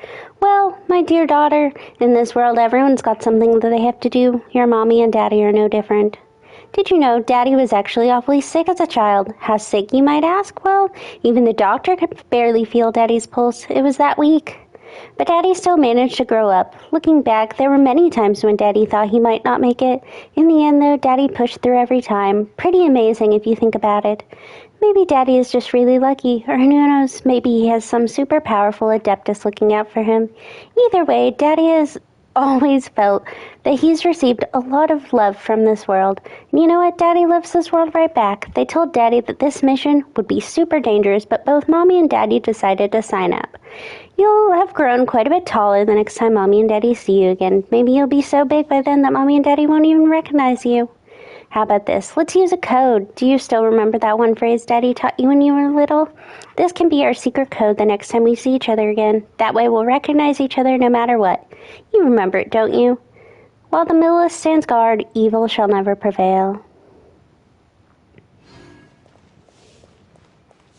Well, my dear daughter, in this world everyone's got something that they have to do. Your Mommy and Daddy are no different. Did you know Daddy was actually awfully sick as a child? How sick, you might ask? Well, even the doctor could barely feel Daddy's pulse. It was that weak. But Daddy still managed to grow up. Looking back, there were many times when Daddy thought he might not make it. In the end, though, Daddy pushed through every time. Pretty amazing if you think about it. Maybe Daddy is just really lucky, or who knows, maybe he has some super powerful Adeptus looking out for him. Either way, Daddy is always felt that he's received a lot of love from this world. And you know what? Daddy loves this world right back. They told Daddy that this mission would be super dangerous, but both Mommy and Daddy decided to sign up. You'll have grown quite a bit taller the next time Mommy and Daddy see you again. Maybe you'll be so big by then that Mommy and Daddy won't even recognize you. How about this? Let's use a code. Do you still remember that one phrase Daddy taught you when you were little? This can be our secret code the next time we see each other again. That way we'll recognize each other no matter what. You remember it, don't you? While the Millelith stands guard, evil shall never prevail.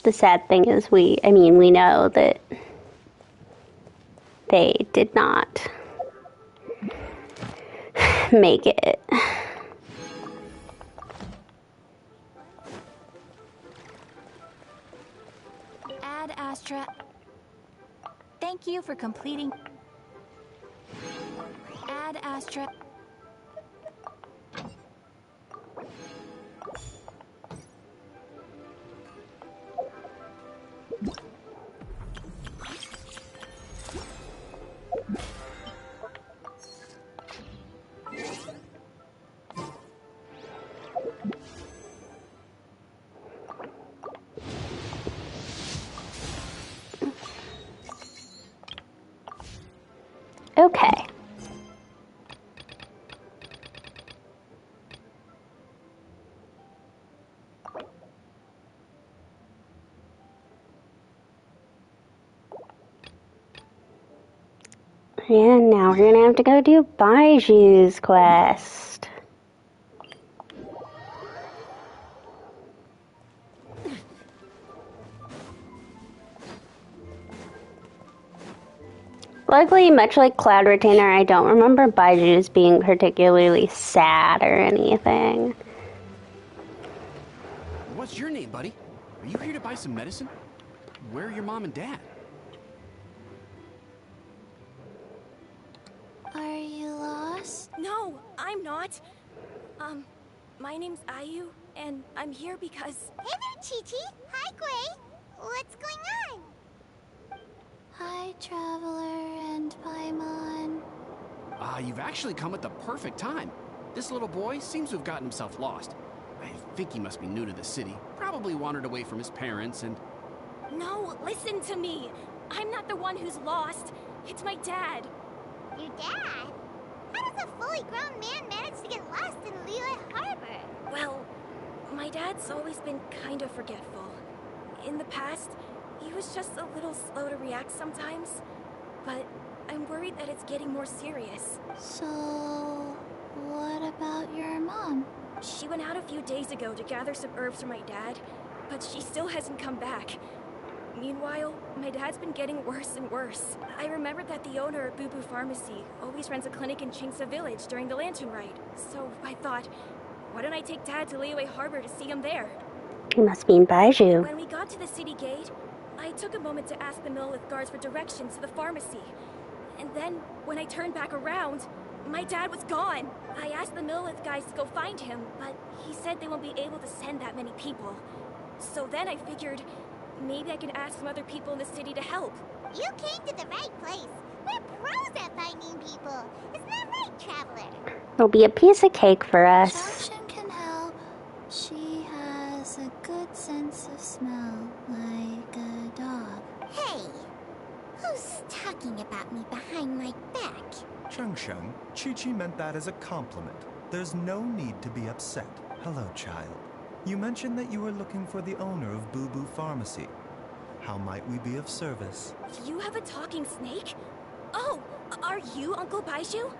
The sad thing is we know that they did not make it. Ad Astra. Thank you for completing. Ad Astra. Okay. And now we're gonna have to go do Baiju's quest. Luckily, much like Cloud Retainer, I don't remember Baiju's being particularly sad or anything. What's your name, buddy? Are you here to buy some medicine? Where are your mom and dad? Are you lost? No, I'm not. My name's Ayu, and I'm here because... Hey there, Chi-Chi. Hi, Gray. What's going on? Hi, Traveler and Paimon. You've actually come at the perfect time. This little boy seems to have gotten himself lost. I think he must be new to the city. Probably wandered away from his parents and... No, listen to me. I'm not the one who's lost. It's my dad. Your dad? How does a fully grown man manage to get lost in Liyue Harbor? Well, my dad's always been kind of forgetful. In the past, he was just a little slow to react sometimes. But I'm worried that it's getting more serious. So, what about your mom? She went out a few days ago to gather some herbs for my dad, but she still hasn't come back. Meanwhile, my dad's been getting worse and worse. I remembered that the owner of Boo Boo Pharmacy always runs a clinic in Chingsa Village during the Lantern Ride. So I thought, why don't I take Dad to Liyue Harbor to see him there? It must mean Baiju. When we got to the city gate, I took a moment to ask the Millelith guards for directions to the pharmacy. And then, when I turned back around, my dad was gone. I asked the Millelith guys to go find him, but he said they won't be able to send that many people. So then I figured, maybe I can ask some other people in the city to help. You came to the right place. We're pros at finding people. Isn't that right, Traveler? It'll be a piece of cake for us. Changsheng can help. She has a good sense of smell, like a dog. Hey, who's talking about me behind my back? Changsheng, Chi-Chi meant that as a compliment. There's no need to be upset. Hello, child. You mentioned that you were looking for the owner of Boo Boo Pharmacy. How might we be of service? You have a talking snake? Oh, are you Uncle Baiju?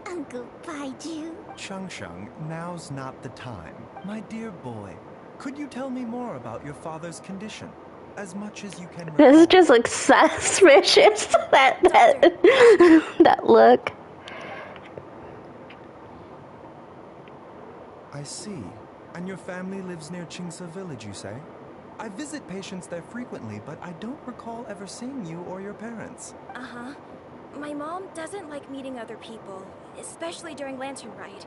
Uncle Baiju? Changsheng, now's not the time. My dear boy, could you tell me more about your father's condition? As much as you can recall. This just looks suspicious. that look. I see. And your family lives near Chingsa Village, you say? I visit patients there frequently, but I don't recall ever seeing you or your parents. Uh-huh. My mom doesn't like meeting other people, especially during Lantern Ride.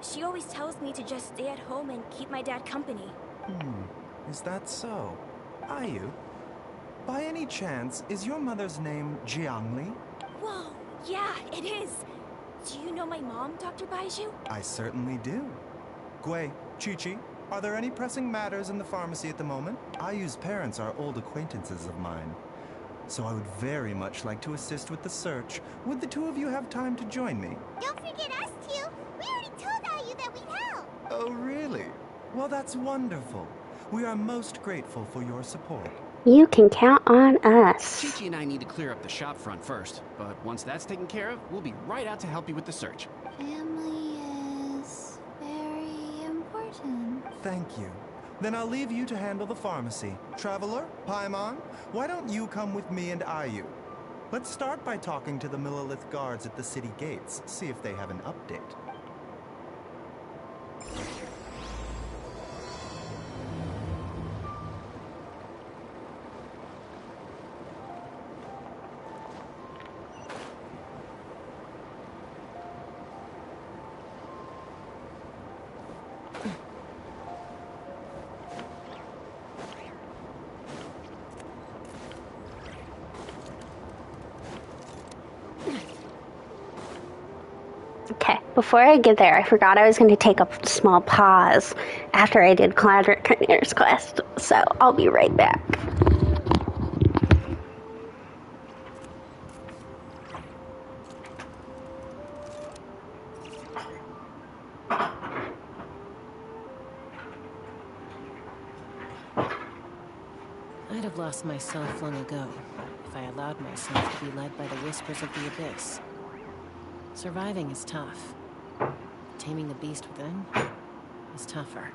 She always tells me to just stay at home and keep my dad company. Is that so? Ayu, by any chance, is your mother's name Jiangli? Whoa! Yeah, it is. Do you know my mom, Dr. Baiju? I certainly do. Gui, Chi-Chi, are there any pressing matters in the pharmacy at the moment? Ayu's parents are old acquaintances of mine, so I would very much like to assist with the search. Would the two of you have time to join me? Don't forget us two. We already told Ayu that we'd help. Oh, really? Well, that's wonderful. We are most grateful for your support. You can count on us. Chi-Chi and I need to clear up the shop front first, but once that's taken care of, we'll be right out to help you with the search. Family is very important. Thank you. Then I'll leave you to handle the pharmacy. Traveler, Paimon, why don't you come with me and Ayu? Let's start by talking to the Millelith guards at the city gates, see if they have an update. Okay, before I get there, I forgot I was going to take a small pause after I did Cloudric Trainer's quest, so I'll be right back. I'd have lost myself long ago if I allowed myself to be led by the whispers of the abyss. Surviving is tough. Taming the beast within is tougher.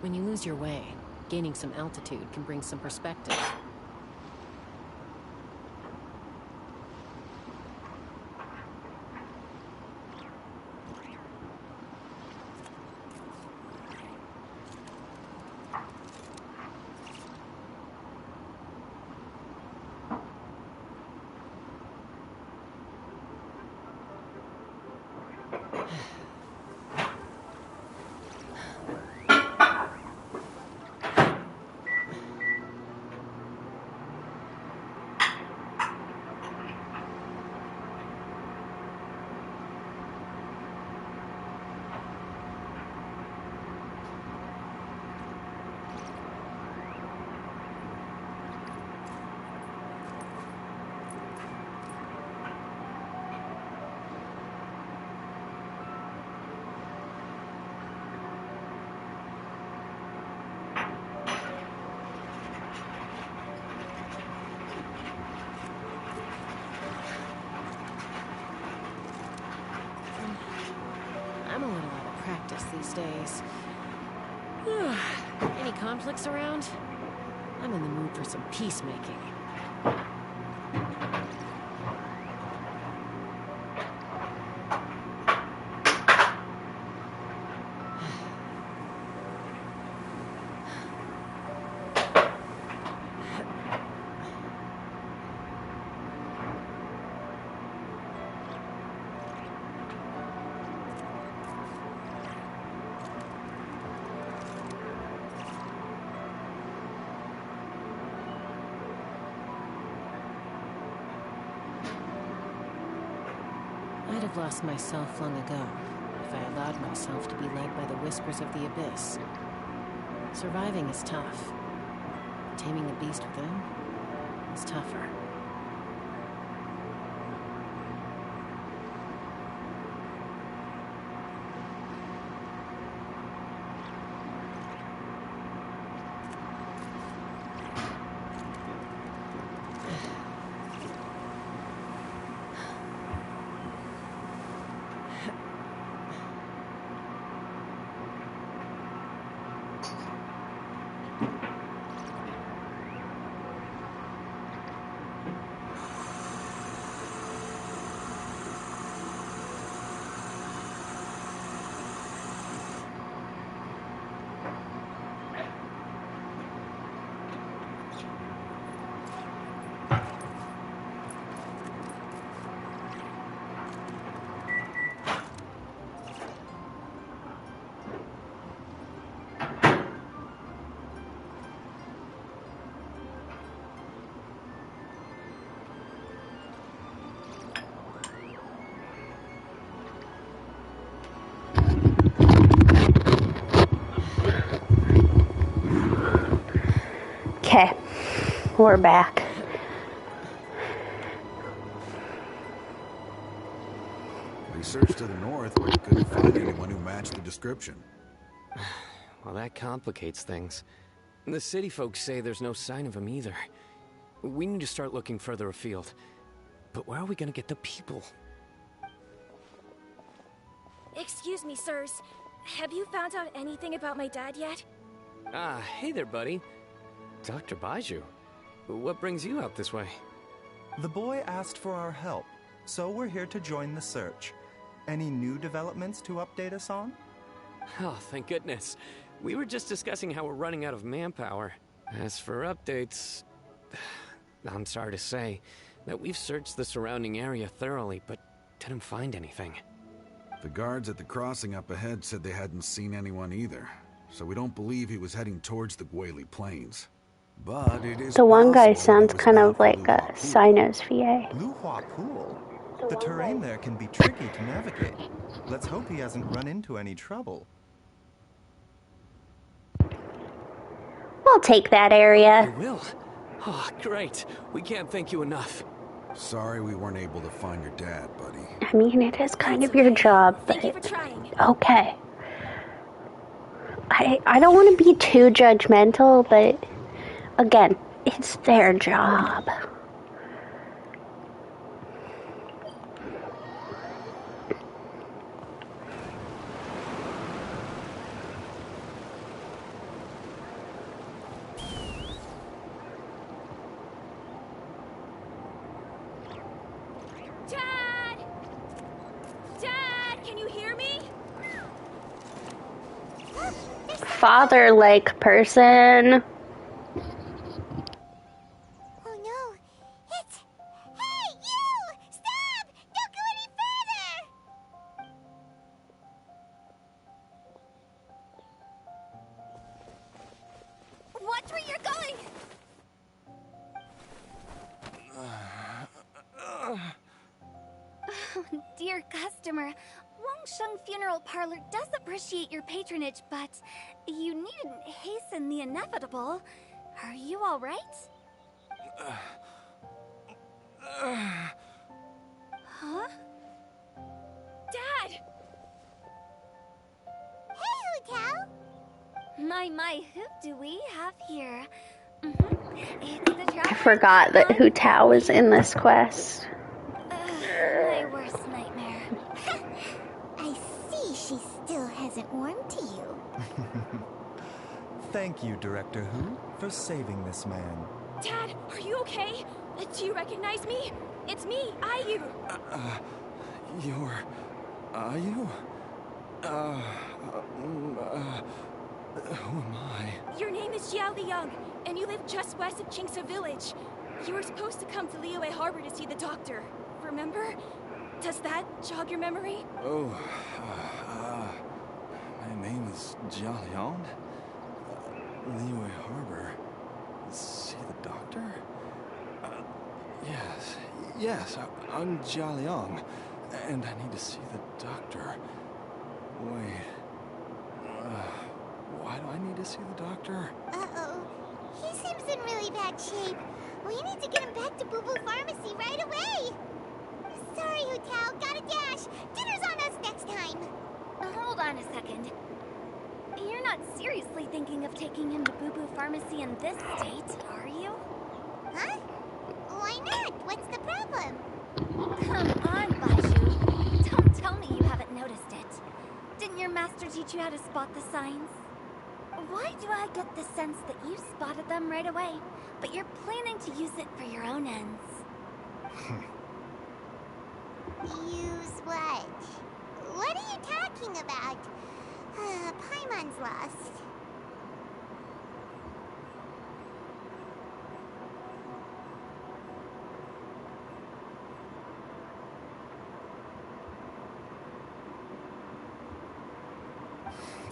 When you lose your way, gaining some altitude can bring some perspective. I'm a little out of practice these days. Any conflicts around? I'm in the mood for some peacemaking. I'd have lost myself long ago if I allowed myself to be led by the whispers of the abyss. Surviving is tough. Taming the beast within is tougher. We're back. We searched to the north, but couldn't find anyone who matched the description. Well, that complicates things. The city folks say there's no sign of him either. We need to start looking further afield. But where are we gonna get the people? Excuse me, sirs. Have you found out anything about my dad yet? Ah, hey there, buddy. Dr. Baiju. What brings you out this way? The boy asked for our help, so we're here to join the search. Any new developments to update us on? Oh, thank goodness. We were just discussing how we're running out of manpower. As for updates, I'm sorry to say that we've searched the surrounding area thoroughly, but didn't find anything. The guards at the crossing up ahead said they hadn't seen anyone either, so we don't believe he was heading towards the Gwali Plains. But it is The one guy possible sounds he was kind bound of for like Lu a Hua Pu. Sinus VA. Lu Hua Pool? The terrain there can be tricky to navigate. Let's hope he hasn't run into any trouble. We'll take that area. You will? Oh, great. We can't thank you enough. Sorry we weren't able to find your dad, buddy. I mean, it is kind of your job, but okay. I don't want to be too judgmental, but again, it's their job. Dad! Dad, can you hear me? Father-like person. Oh no, it's... Hey, you! Stop! Don't go any further! Watch where you're going! Oh, dear customer, Wangsheng Funeral Parlor does appreciate your patronage, but you needn't hasten the inevitable. Are you all right? Huh? Dad! Hey, Hu Tao! My, who do we have here? It's the I traveler. forgot that Hu Tao was in this quest. My worst nightmare. I see she still hasn't warmed to you. Thank you, Director Hu, for saving this man. Dad, are you okay? Do you recognize me? It's me, Ayu. You're... Ayu? Who am I? Your name is Jiao Liang, and you live just west of Qingce Village. You were supposed to come to Liyue Harbor to see the doctor. Remember? Does that jog your memory? Oh, my name is Jia Liang. Liyue Harbor. See the doctor? Yes, I'm Jia Liang, and I need to see the doctor. Wait, why do I need to see the doctor? Uh-oh. He seems in really bad shape. We need to get him back to Boo Boo Pharmacy right away. Sorry, Hu Tao. Gotta dash. Dinner's on us next time. Hold on a second. You're not seriously thinking of taking him to Boo Boo Pharmacy in this state, are you? Huh? Why not? What's the problem? Come on, Baiju. Don't tell me you haven't noticed it. Didn't your master teach you how to spot the signs? Why do I get the sense that you spotted them right away, but you're planning to use it for your own ends? Use what? What are you talking about? Paimon's lost.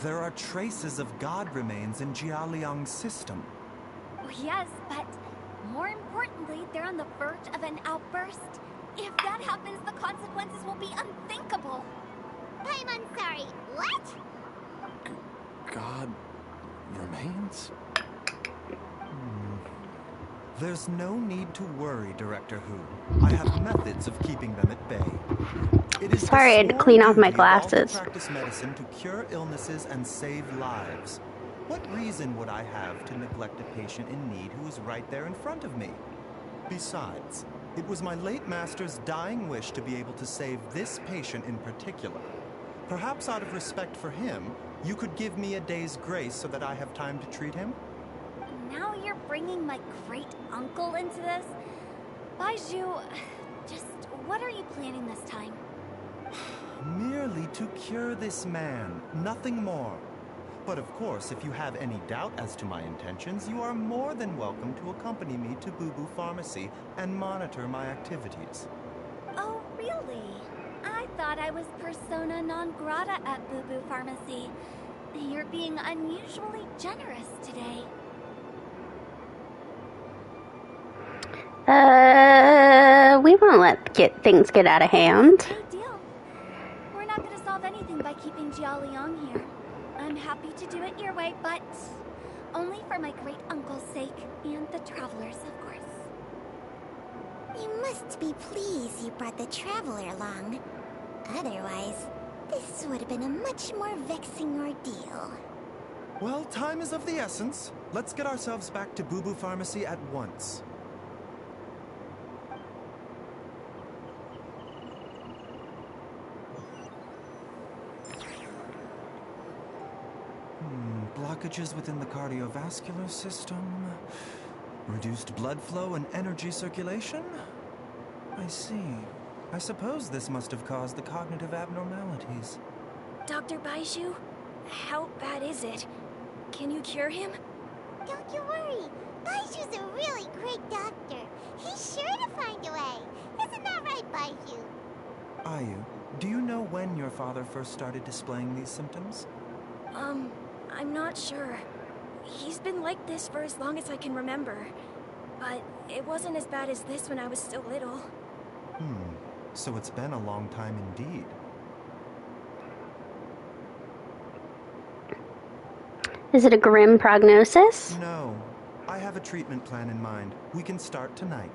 There are traces of god remains in Jia Liang's system. Yes, but more importantly, they're on the verge of an outburst. If that happens, the consequences will be unthinkable. Paimon, sorry. What? God remains? There's no need to worry, Director Who. I have methods of keeping them at bay. It is Sorry, I had to clean off my glasses. Practice medicine to cure illnesses and save lives. What reason would I have to neglect a patient in need who is right there in front of me? Besides, it was my late master's dying wish to be able to save this patient in particular. Perhaps out of respect for him, you could give me a day's grace so that I have time to treat him? Now you're bringing my great-uncle into this? Baizhu, just what are you planning this time? Merely to cure this man, nothing more. But of course, if you have any doubt as to my intentions, you are more than welcome to accompany me to Boo Pharmacy and monitor my activities. Oh, really? I thought I was persona non grata at Boo Pharmacy. You're being unusually generous today. We won't let things get out of hand. No deal. We're not going to solve anything by keeping Jia Liang here. I'm happy to do it your way, but only for my great-uncle's sake and the travelers, of course. You must be pleased you brought the traveler along. Otherwise, this would have been a much more vexing ordeal. Well, time is of the essence. Let's get ourselves back to Boo Pharmacy at once. Blockages within the cardiovascular system, reduced blood flow and energy circulation? I see. I suppose this must have caused the cognitive abnormalities. Dr. Baizhu, how bad is it? Can you cure him? Don't you worry. Baizhu's a really great doctor. He's sure to find a way. Isn't that right, Baizhu? Ayu, do you know when your father first started displaying these symptoms? I'm not sure. He's been like this for as long as I can remember. But it wasn't as bad as this when I was still little. So it's been a long time indeed. Is it a grim prognosis? No. I have a treatment plan in mind. We can start tonight.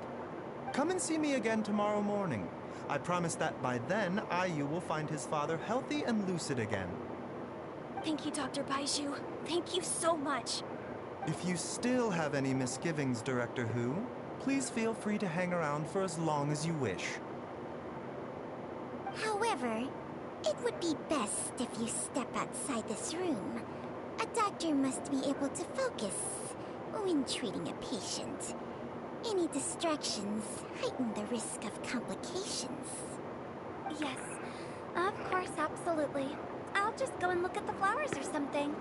Come and see me again tomorrow morning. I promise that by then, Ayu will find his father healthy and lucid again. Thank you, Dr. Baizhu. Thank you so much. If you still have any misgivings, Director Who, please feel free to hang around for as long as you wish. However, it would be best if you step outside this room. A doctor must be able to focus when treating a patient. Any distractions heighten the risk of complications. Yes, of course, absolutely. I'll just go and look at the flowers or something.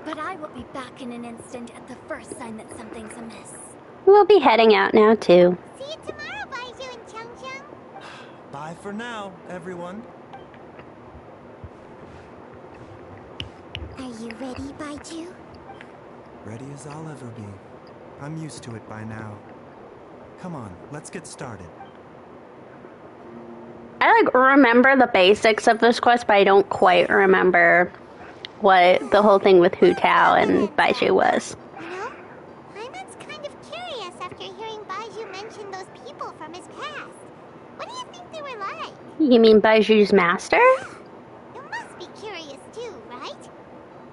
But I will be back in an instant at the first sign that something's amiss. We'll be heading out now, too. See you tomorrow, Baizhu and Chung Chung. Bye for now, everyone. Are you ready, Baizhu? Ready as I'll ever be. I'm used to it by now. Come on, let's get started. I remember the basics of this quest, but I don't quite remember what the whole thing with Hu Tao and Baizhu was. You know, Paimon's kind of curious after hearing Baizhu mention those people from his past. What do you think they were like? You mean Baiju's master? You must be curious too, right?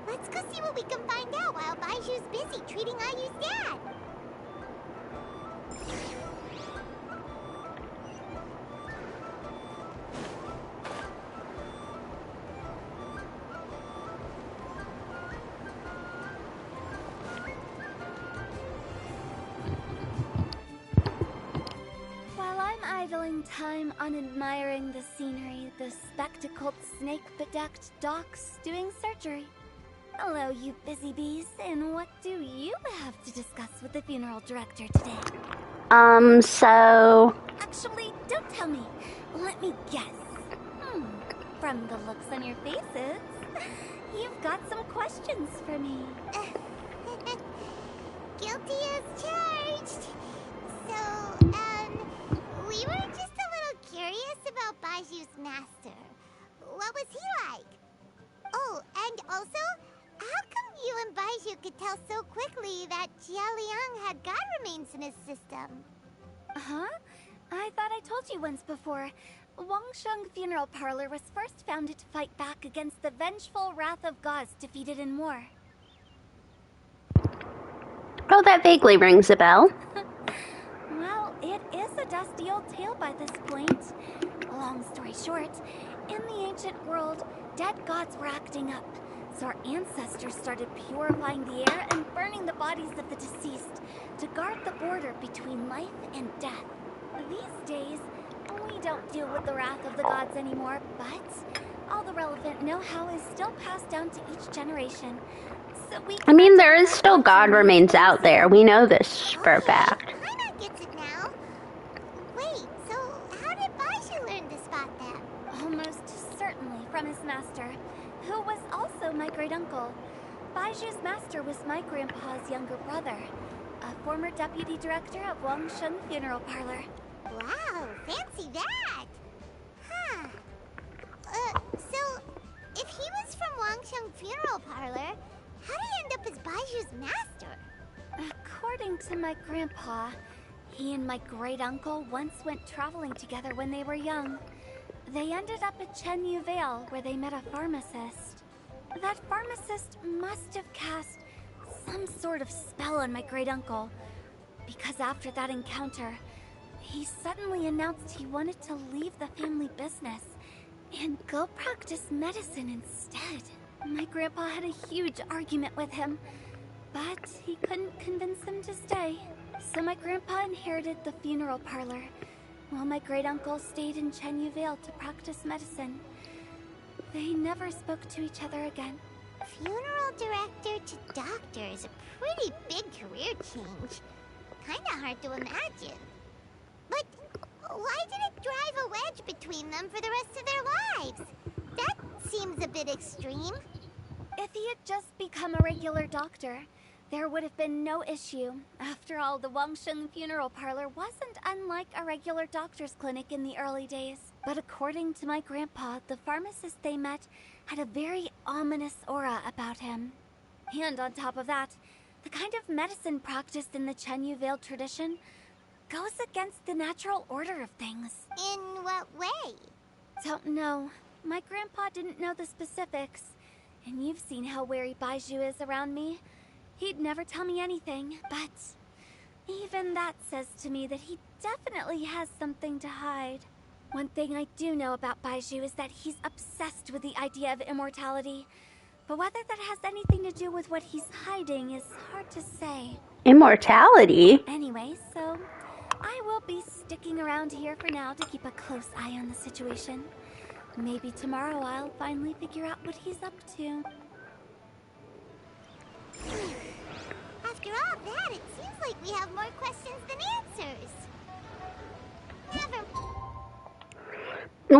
Let's go see what we can find out while Baiju's busy treating Ayu's dad. Idling time on admiring the scenery, the spectacled snake-bedecked docs doing surgery. Hello, you busy bees, and what do you have to discuss with the funeral director today? So... Actually, don't tell me. Let me guess. From the looks on your faces, you've got some questions for me. Guilty as charged. So, we were just a little curious about Baiju's master. What was he like? Oh, and also, how come You and Baizhu could tell so quickly that Jia Liang had god remains in his system. Huh? I thought I told you once before. Wangsheng Funeral Parlor was first founded to fight back against the vengeful wrath of gods defeated in war. Oh, that vaguely rings a bell. Well, it is a dusty old tale by this point. Long story short, in the ancient world, dead gods were acting up. So our ancestors started purifying the air and burning the bodies of the deceased to guard the border between life and death. These days, we don't deal with the wrath of the gods anymore, but all the relevant know-how is still passed down to each generation. So I mean, there is still god remains out there. We know this for a fact. Paimon gets it now. Wait, so how did Baizhu learn to spot them? Almost certainly from his master, who was also my great-uncle. Baizhu's master was my grandpa's younger brother, a former deputy director of Wangsheng Funeral Parlor. Wow, fancy that! Huh. So, if he was from Wangsheng Funeral Parlor, how did he end up as Baizhu's master? According to my grandpa, he and my great-uncle once went traveling together when they were young. They ended up at Chenyu Vale, where they met a pharmacist. That pharmacist must have cast some sort of spell on my great-uncle, because after that encounter, he suddenly announced he wanted to leave the family business and go practice medicine instead. My grandpa had a huge argument with him, but he couldn't convince him to stay. So my grandpa inherited the funeral parlor, while my great-uncle stayed in Chenyu Vale to practice medicine. They never spoke to each other again. Funeral director to doctor is a pretty big career change. Kinda hard to imagine. But why did it drive a wedge between them for the rest of their lives? That seems a bit extreme. If he had just become a regular doctor, there would have been no issue. After all, the Wangsheng Funeral Parlor wasn't unlike a regular doctor's clinic in the early days. But according to my grandpa, the pharmacist they met had a very ominous aura about him. And on top of that, the kind of medicine practiced in the Chenyu Vale tradition goes against the natural order of things. In what way? Don't know. My grandpa didn't know the specifics. And you've seen how wary Baizhu is around me. He'd never tell me anything, but even that says to me that he definitely has something to hide. One thing I do know about Baizhu is that he's obsessed with the idea of immortality. But whether that has anything to do with what he's hiding is hard to say. Immortality? Anyway, so I will be sticking around here for now to keep a close eye on the situation. Maybe tomorrow I'll finally figure out what he's up to. After all that, it seems like we have more questions than answers. Never.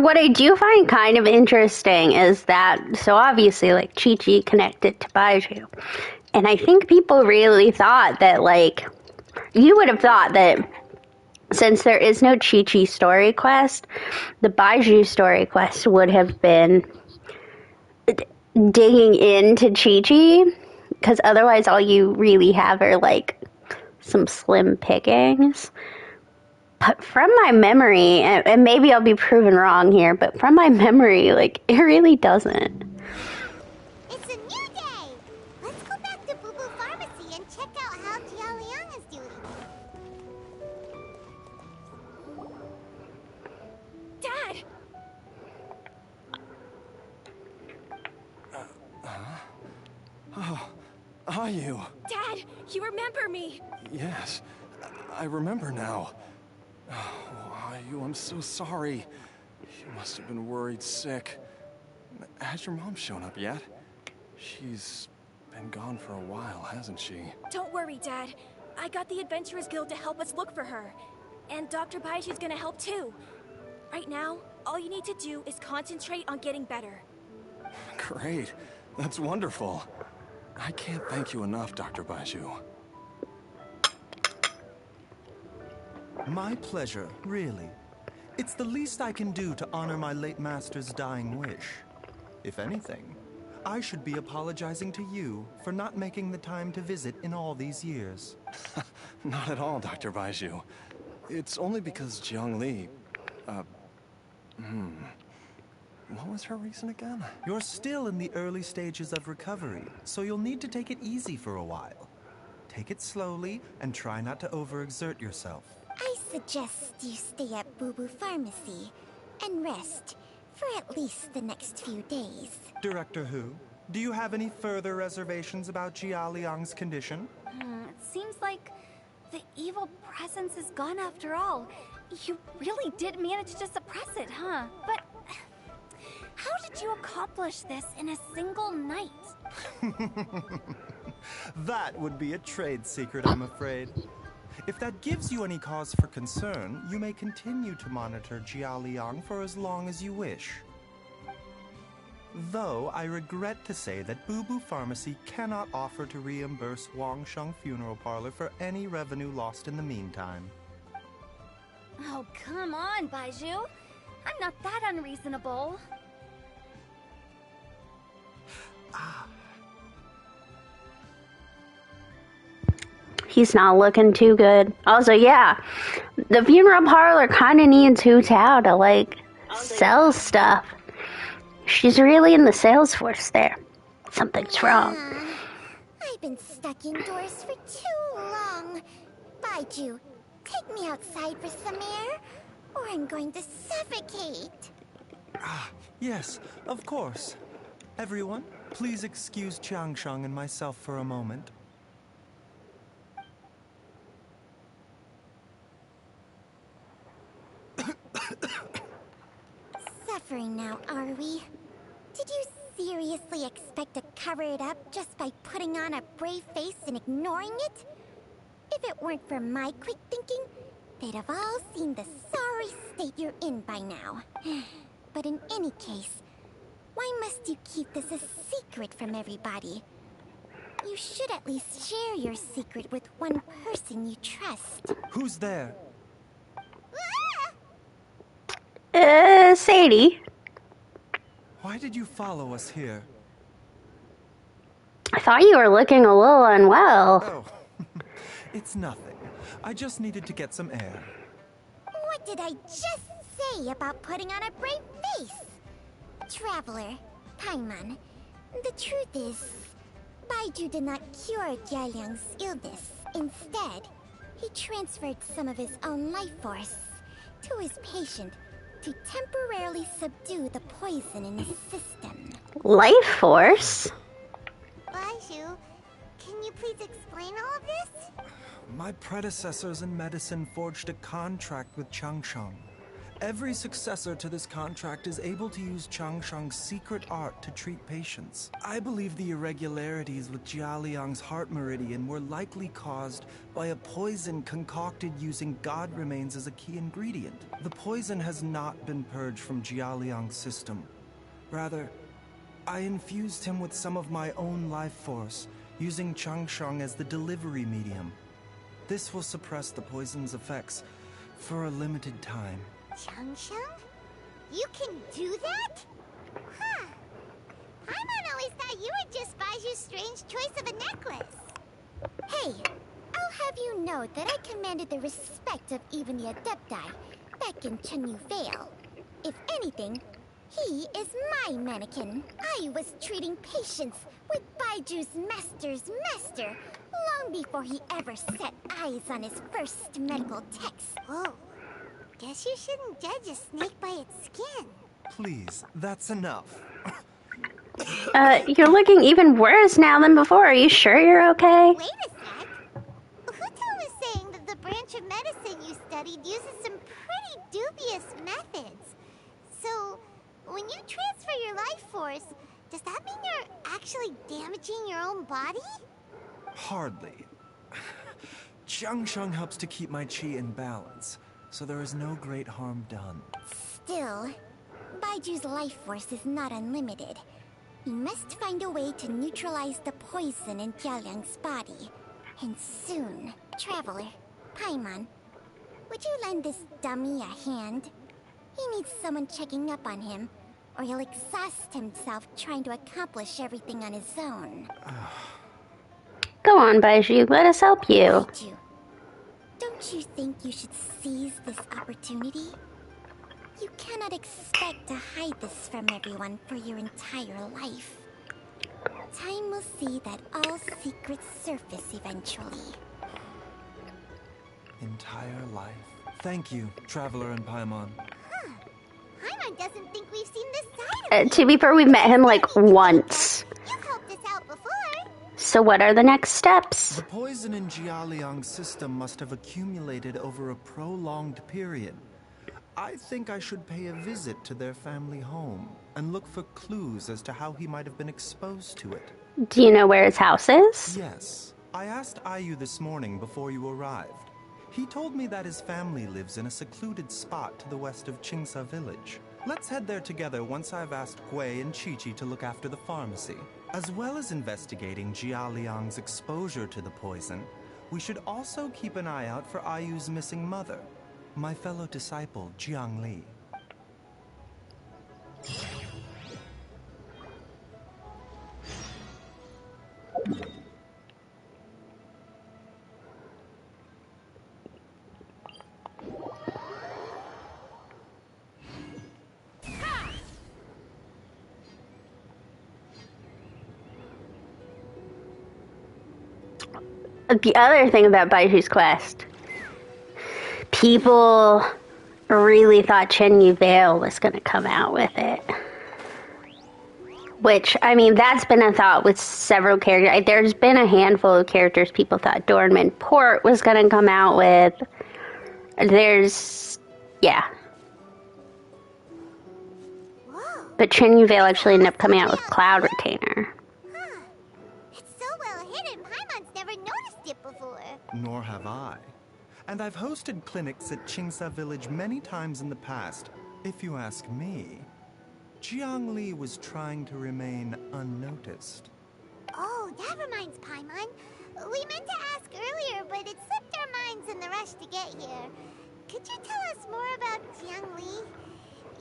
What I do find kind of interesting is that, so obviously, like, Chi-Chi connected to Baizhu. And I think people really thought that, like, you would have thought that since there is no Chi-Chi story quest, the Baizhu story quest would have been digging into Chi-Chi, because otherwise all you really have are, like, some slim pickings. But from my memory, and maybe I'll be proven wrong here, but from my memory, like, it really doesn't. It's a new day! Let's go back to Boo Boo Pharmacy and check out how Jia Liang is doing. Dad! Oh, are you? Dad, you remember me! Yes, I remember now. Oh, Ayu, I'm so sorry. You must have been worried sick. Has your mom shown up yet? She's been gone for a while, hasn't she? Don't worry, Dad. I got the Adventurers Guild to help us look for her. And Dr. Baizhu's gonna help too. Right now, all you need to do is concentrate on getting better. Great. That's wonderful. I can't thank you enough, Dr. Baizhu. My pleasure, really. It's the least I can do to honor my late master's dying wish. If anything, I should be apologizing to you for not making the time to visit in all these years. Not at all, Dr. Baizhu. It's only because Jiang Li... What was her reason again? You're still in the early stages of recovery, so you'll need to take it easy for a while. Take it slowly and try not to overexert yourself. I suggest you stay at Boo Boo Pharmacy and rest for at least the next few days. Director Hu, do you have any further reservations about Jia Liang's condition? It seems like the evil presence is gone after all. You really did manage to suppress it, huh? But how did you accomplish this in a single night? That would be a trade secret, I'm afraid. If that gives you any cause for concern, you may continue to monitor Jia Liang for as long as you wish. Though I regret to say that Boo Boo Pharmacy cannot offer to reimburse Wang Sheng Funeral Parlor for any revenue lost in the meantime. Oh, come on, Baizhu. I'm not that unreasonable. He's not looking too good. Also, yeah, the funeral parlor kind of needs Hu Tao to, like, sell stuff. She's really in the sales force there. Something's wrong. I've been stuck indoors for too long. Baizhu, take me outside for some air, or I'm going to suffocate. Yes, of course. Everyone, please excuse Qiangsheng and myself for a moment. Suffering now, are we? Did you seriously expect to cover it up just by putting on a brave face and ignoring it? If it weren't for my quick thinking, they'd have all seen the sorry state you're in by now. But in any case, why must you keep this a secret from everybody? You should at least share your secret with one person you trust. Who's there? Sadie. Why did you follow us here? I thought you were looking a little unwell. Oh, it's nothing. I just needed to get some air. What did I just say about putting on a brave face? Traveler, Paimon, the truth is, Baizhu did not cure Jialiang's illness. Instead, he transferred some of his own life force to his patient to temporarily subdue the poison in his system. Life force? Baizhu, can you please explain all of this? My predecessors in medicine forged a contract with Qiangsheng. Every successor to this contract is able to use Qiangsheng's secret art to treat patients. I believe the irregularities with Jia Liang's heart meridian were likely caused by a poison concocted using god remains as a key ingredient. The poison has not been purged from Jia Liang's system. Rather, I infused him with some of my own life force, using Qiangsheng as the delivery medium. This will suppress the poison's effects for a limited time. Qiangsheng? You can do that? Huh. Paimon always thought you were just Baizhu's strange choice of a necklace. Hey, I'll have you know that I commanded the respect of even the Adepti back in Chenyu Vale. If anything, he is my mannequin. I was treating patients with Baiju's master's master long before he ever set eyes on his first medical text. Whoa. Guess you shouldn't judge a snake by its skin. Please, that's enough. You're looking even worse now than before. Are you sure you're okay? Wait a sec. Huto was saying that the branch of medicine you studied uses some pretty dubious methods. So, when you transfer your life force, does that mean you're actually damaging your own body? Hardly. Qiangsheng helps to keep my qi in balance, so there is no great harm done. Still, Baiju's life force is not unlimited. We must find a way to neutralize the poison in Jialiang's body. And soon. Traveler, Paimon, would you lend this dummy a hand? He needs someone checking up on him, or he'll exhaust himself trying to accomplish everything on his own. Go on, Baiju. Let us help you. Baiju, don't you think you should seize this opportunity? You cannot expect to hide this from everyone for your entire life. Time will see that all secrets surface eventually. Entire life. Thank you, Traveler and Paimon. Paimon doesn't think we've seen this side of To be fair, we've met him like once. You've helped us out before. So what are the next steps? The poison in Jialiang's system must have accumulated over a prolonged period. I think I should pay a visit to their family home and look for clues as to how he might have been exposed to it. Do you know where his house is? Yes. I asked Ayu this morning before you arrived. He told me that his family lives in a secluded spot to the west of Qingsa village. Let's head there together once I've asked Gui and Qiqi to look after the pharmacy. As well as investigating Jialiang's exposure to the poison, we should also keep an eye out for Ayu's missing mother, my fellow disciple, Jiangli. The other thing about Baiju's quest, people really thought Chen Yu Vale was going to come out with it. Which, I mean, that's been a thought with several characters. There's been a handful of characters people thought Dornman Port was going to come out with. Yeah. But Chen Yu Vale actually ended up coming out with Cloud Retainer. It's so well hidden, Paimon's never noticed it before. Nor have I. And I've hosted clinics at Qingsa Village many times in the past. If you ask me, Jiangli was trying to remain unnoticed. Oh, that reminds Paimon. We meant to ask earlier, but it slipped our minds in the rush to get here. Could you tell us more about Jiangli?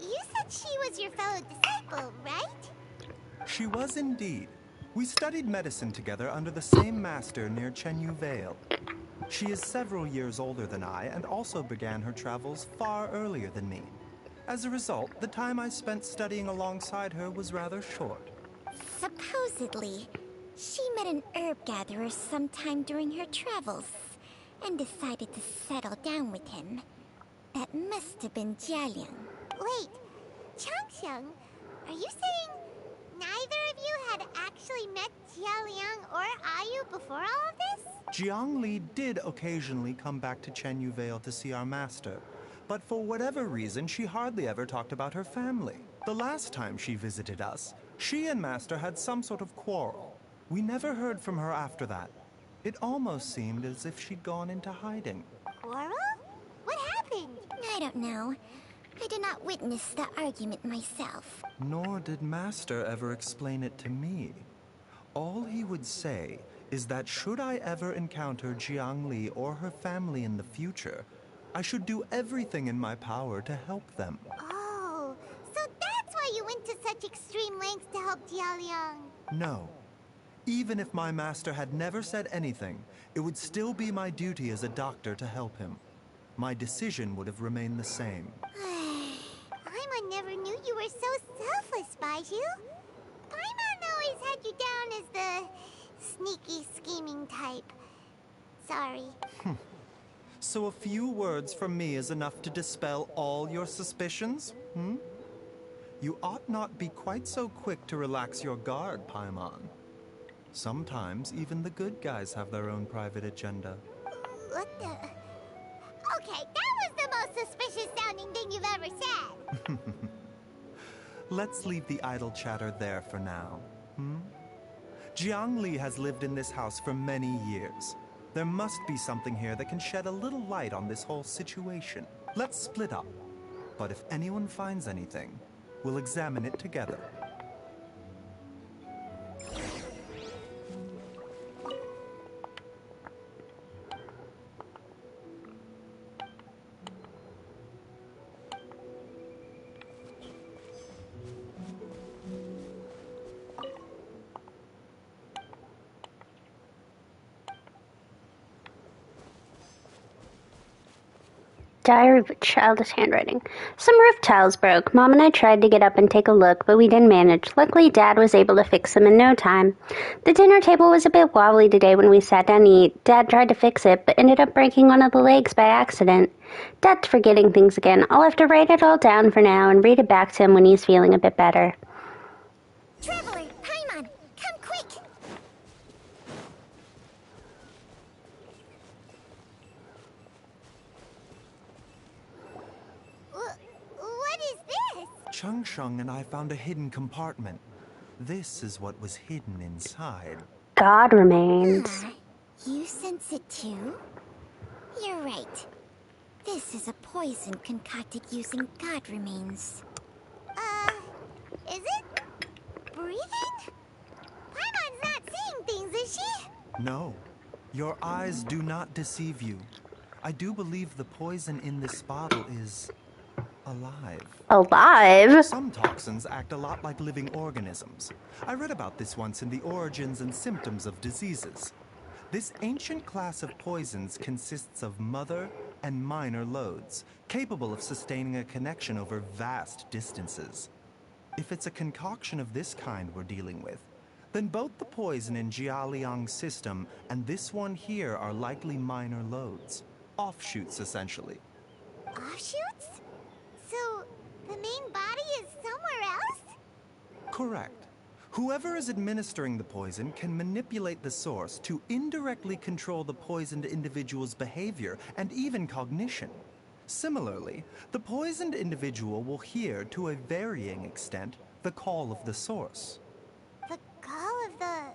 You said she was your fellow disciple, right? She was indeed. We studied medicine together under the same master near Chen Yu Vale. She is several years older than I and also began her travels far earlier than me. As a result, the time I spent studying alongside her was rather short. Supposedly, she met an herb gatherer sometime during her travels and decided to settle down with him. That must have been Jialiang. Wait, Changxiang, are you saying neither of you had actually met Jialiang or Ayu before all of this? Jiangli did occasionally come back to Chen Yu Vale to see our master, but for whatever reason, she hardly ever talked about her family. The last time she visited us, she and Master had some sort of quarrel. We never heard from her after that. It almost seemed as if she'd gone into hiding. Quarrel? What happened? I don't know. I did not witness the argument myself. Nor did Master ever explain it to me. All he would say is that should I ever encounter Jiangli or her family in the future, I should do everything in my power to help them. Oh, so that's why you went to such extreme lengths to help Jialiang. No. Even if my master had never said anything, it would still be my duty as a doctor to help him. My decision would have remained the same. Paimon never knew you were so selfless, Baiju. Paimon always had you down as the sneaky, scheming type. Sorry. So a few words from me is enough to dispel all your suspicions? You ought not be quite so quick to relax your guard, Paimon. Sometimes even the good guys have their own private agenda. What the... Okay, that was the most suspicious sounding thing you've ever said. Let's leave the idle chatter there for now. Jiangli has lived in this house for many years. There must be something here that can shed a little light on this whole situation. Let's split up. But if anyone finds anything, we'll examine it together. Diary of a Child's Handwriting. Some roof tiles broke. Mom and I tried to get up and take a look, but we didn't manage. Luckily, Dad was able to fix them in no time. The dinner table was a bit wobbly today when we sat down to eat. Dad tried to fix it, but ended up breaking one of the legs by accident. Dad's forgetting things again. I'll have to write it all down for now and read it back to him when he's feeling a bit better. Traveler, Paimon, come quick! What is this? Chung Shung and I found a hidden compartment. This is what was hidden inside. God remains. You sense it too? You're right. This is a poison concocted using God remains. Is it? Breathing? Paimon's not seeing things, is she? No, your eyes do not deceive you. I do believe the poison in this bottle is alive. Alive? Some toxins act a lot like living organisms. I read about this once in the Origins and Symptoms of Diseases. This ancient class of poisons consists of mother and minor loads, capable of sustaining a connection over vast distances. If it's a concoction of this kind we're dealing with, then both the poison in Jialiang's system and this one here are likely minor loads. Offshoots, essentially. Offshoots? So, the main body is somewhere else? Correct. Whoever is administering the poison can manipulate the source to indirectly control the poisoned individual's behavior and even cognition. Similarly, the poisoned individual will hear, to a varying extent, the call of the source. The call of the...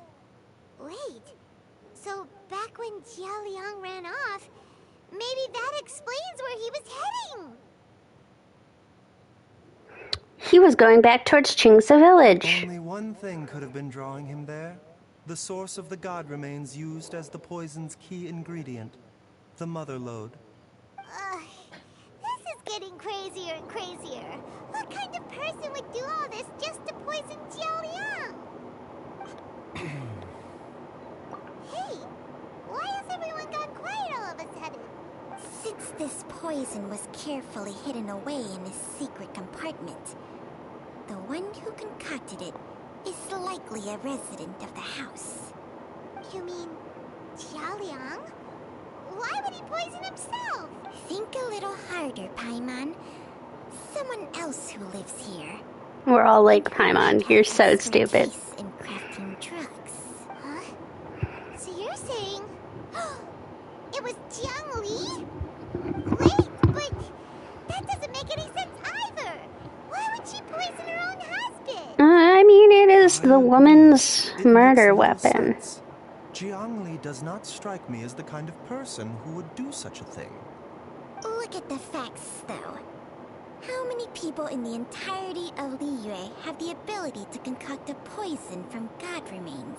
Wait. So, back when Jia Liang ran off, maybe that explains where he was heading! He was going back towards Qingce village. Only one thing could have been drawing him there. The source of the god remains used as the poison's key ingredient. The mother lode. This is getting crazier and crazier. What kind of person would do all this just to poison Jia Liang? Hey, why has everyone gone quiet all of a sudden? Since this poison was carefully hidden away in a secret compartment, the one who concocted it is likely a resident of the house. You mean Jia Liang? Why would he poison himself? Think a little harder, Paimon. Someone else who lives here. We're all like, Paimon, you're so stupid. In crafting drugs. Huh? So you're saying it was Jiang Li? Wait, but that doesn't make any sense either. Why would she poison her own husband? I mean, it is the woman's murder weapon. Jiang Li does not strike me as the kind of person who would do such a thing. Look at the facts, though. How many people in the entirety of Liyue have the ability to concoct a poison from god remains?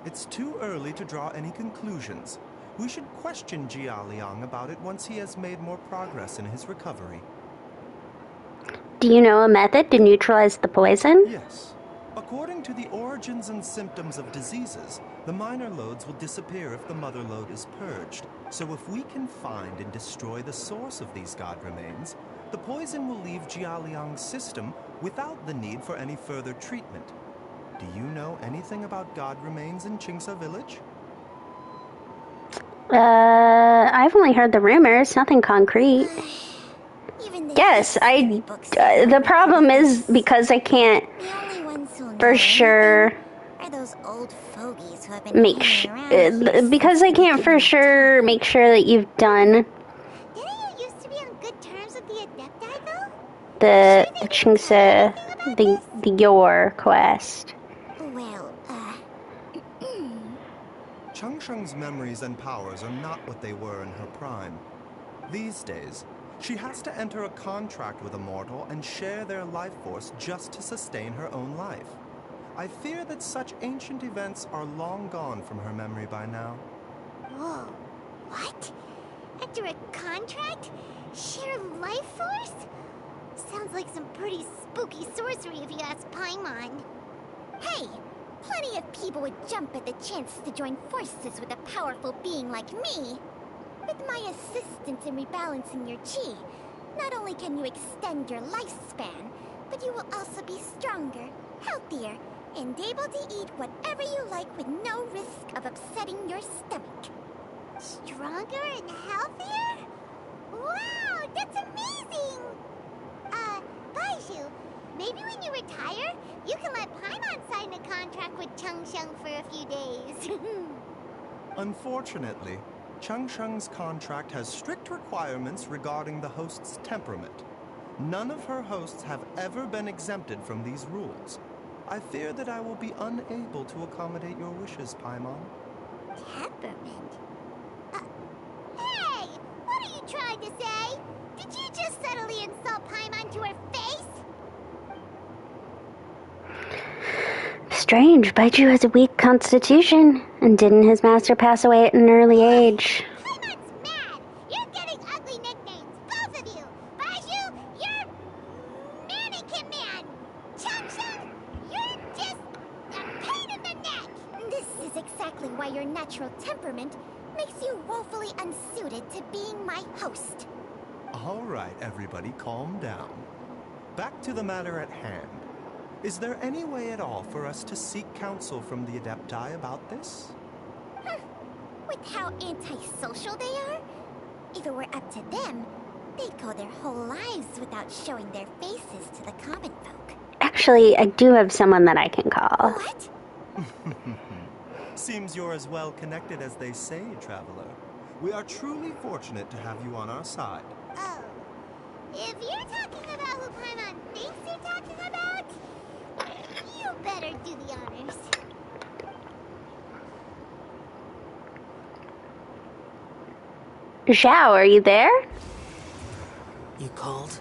It's too early to draw any conclusions. We should question Jia Liang about it once he has made more progress in his recovery. Do you know a method to neutralize the poison? Yes. According to the Origins and Symptoms of Diseases, the minor loads will disappear if the mother load is purged. So if we can find and destroy the source of these god remains, the poison will leave Jia Liang's system without the need for any further treatment. Do you know anything about god remains in Qingce village? I've only heard the rumors, nothing concrete. Yes, the problem is because I can't for sure make because I can't for sure make sure that you've done Didn't you used to be on good terms with the Adepti, though? the Qingce, the Yor quest. Well, Chung Sheng's memories and powers are not what they were in her prime. These days, she has to enter a contract with a mortal and share their life force just to sustain her own life. I fear that such ancient events are long gone from her memory by now. Whoa. What? Enter a contract? Share life force? Sounds like some pretty spooky sorcery if you ask Paimon. Hey, plenty of people would jump at the chance to join forces with a powerful being like me. With my assistance in rebalancing your chi, not only can you extend your lifespan, but you will also be stronger, healthier, and able to eat whatever you like with no risk of upsetting your stomach. Stronger and healthier? Wow, that's amazing! Baizhu, maybe when you retire, you can let Paimon sign a contract with Changsheng for a few days. Unfortunately, Changsheng's contract has strict requirements regarding the host's temperament. None of her hosts have ever been exempted from these rules. I fear that I will be unable to accommodate your wishes, Paimon. Temperament? Hey! What are you trying to say? Did you just subtly insult Paimon to her face? Strange, Baizhu has a weak constitution. And didn't his master pass away at an early age? Paimon's mad! You're getting ugly nicknames, both of you! Baizhu, you're... Mannequin Man! Changsheng, you're just a pain in the neck! This is exactly why your natural temperament makes you woefully unsuited to being my host. All right, everybody, calm down. Back to the matter at hand. Is there any way at all for us to seek counsel from the Adepti about this? With how antisocial they are, if it were up to them, they'd go their whole lives without showing their faces to the common folk. Actually, I do have someone that I can call. What? Seems you're as well connected as they say, Traveler. We are truly fortunate to have you on our side. Oh. If you're talking about who Paimon thinks you're talking about, you better do the honors. Zhao, are you there? You called?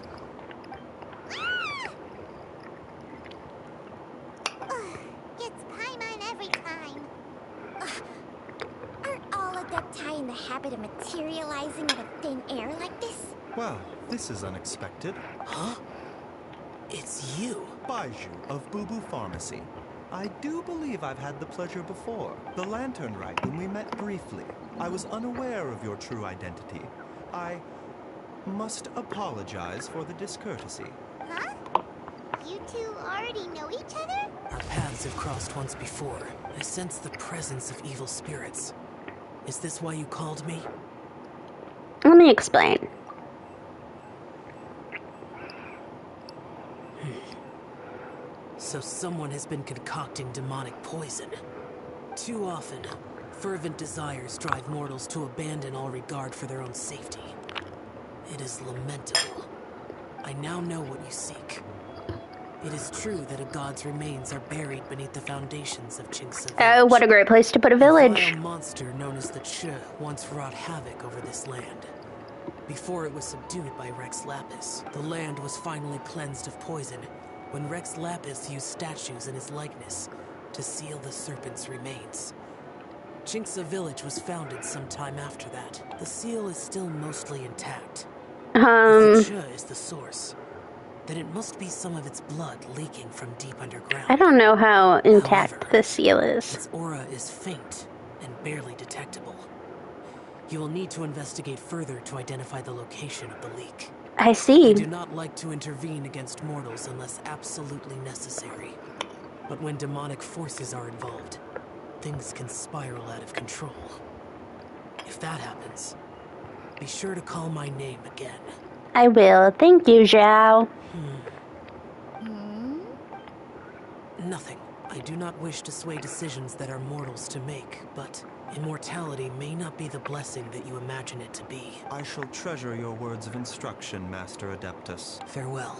It's Paimon every time. Aren't all Adepti in the habit of materializing out of thin air like this? Well, this is unexpected. Huh? It's you. Baizhu of Bubu Pharmacy. I do believe I've had the pleasure before. The Lantern Rite, when we met briefly. I was unaware of your true identity. I must apologize for the discourtesy. Huh? You two already know each other? Our paths have crossed once before. I sense the presence of evil spirits. Is this why you called me? Let me explain. So someone has been concocting demonic poison. Too often, fervent desires drive mortals to abandon all regard for their own safety. It is lamentable. I now know what you seek. It is true that a god's remains are buried beneath the foundations of Qingce Village. Oh, what a great place to put a village. A monster known as the Che once wrought havoc over this land. Before it was subdued by Rex Lapis, the land was finally cleansed of poison when Rex Lapis used statues in his likeness to seal the serpent's remains. Qingce Village was founded some time after that. The seal is still mostly intact. If the Che is the source, then it must be some of its blood leaking from deep underground. I don't know how intact the seal is. Its aura is faint and barely detectable. You will need to investigate further to identify the location of the leak. I see. I do not like to intervene against mortals unless absolutely necessary. But when demonic forces are involved, things can spiral out of control. If that happens, be sure to call my name again. I will. Thank you, Zhao. Nothing. I do not wish to sway decisions that are mortals to make, but immortality may not be the blessing that you imagine it to be. I shall treasure your words of instruction, Master Adeptus. Farewell.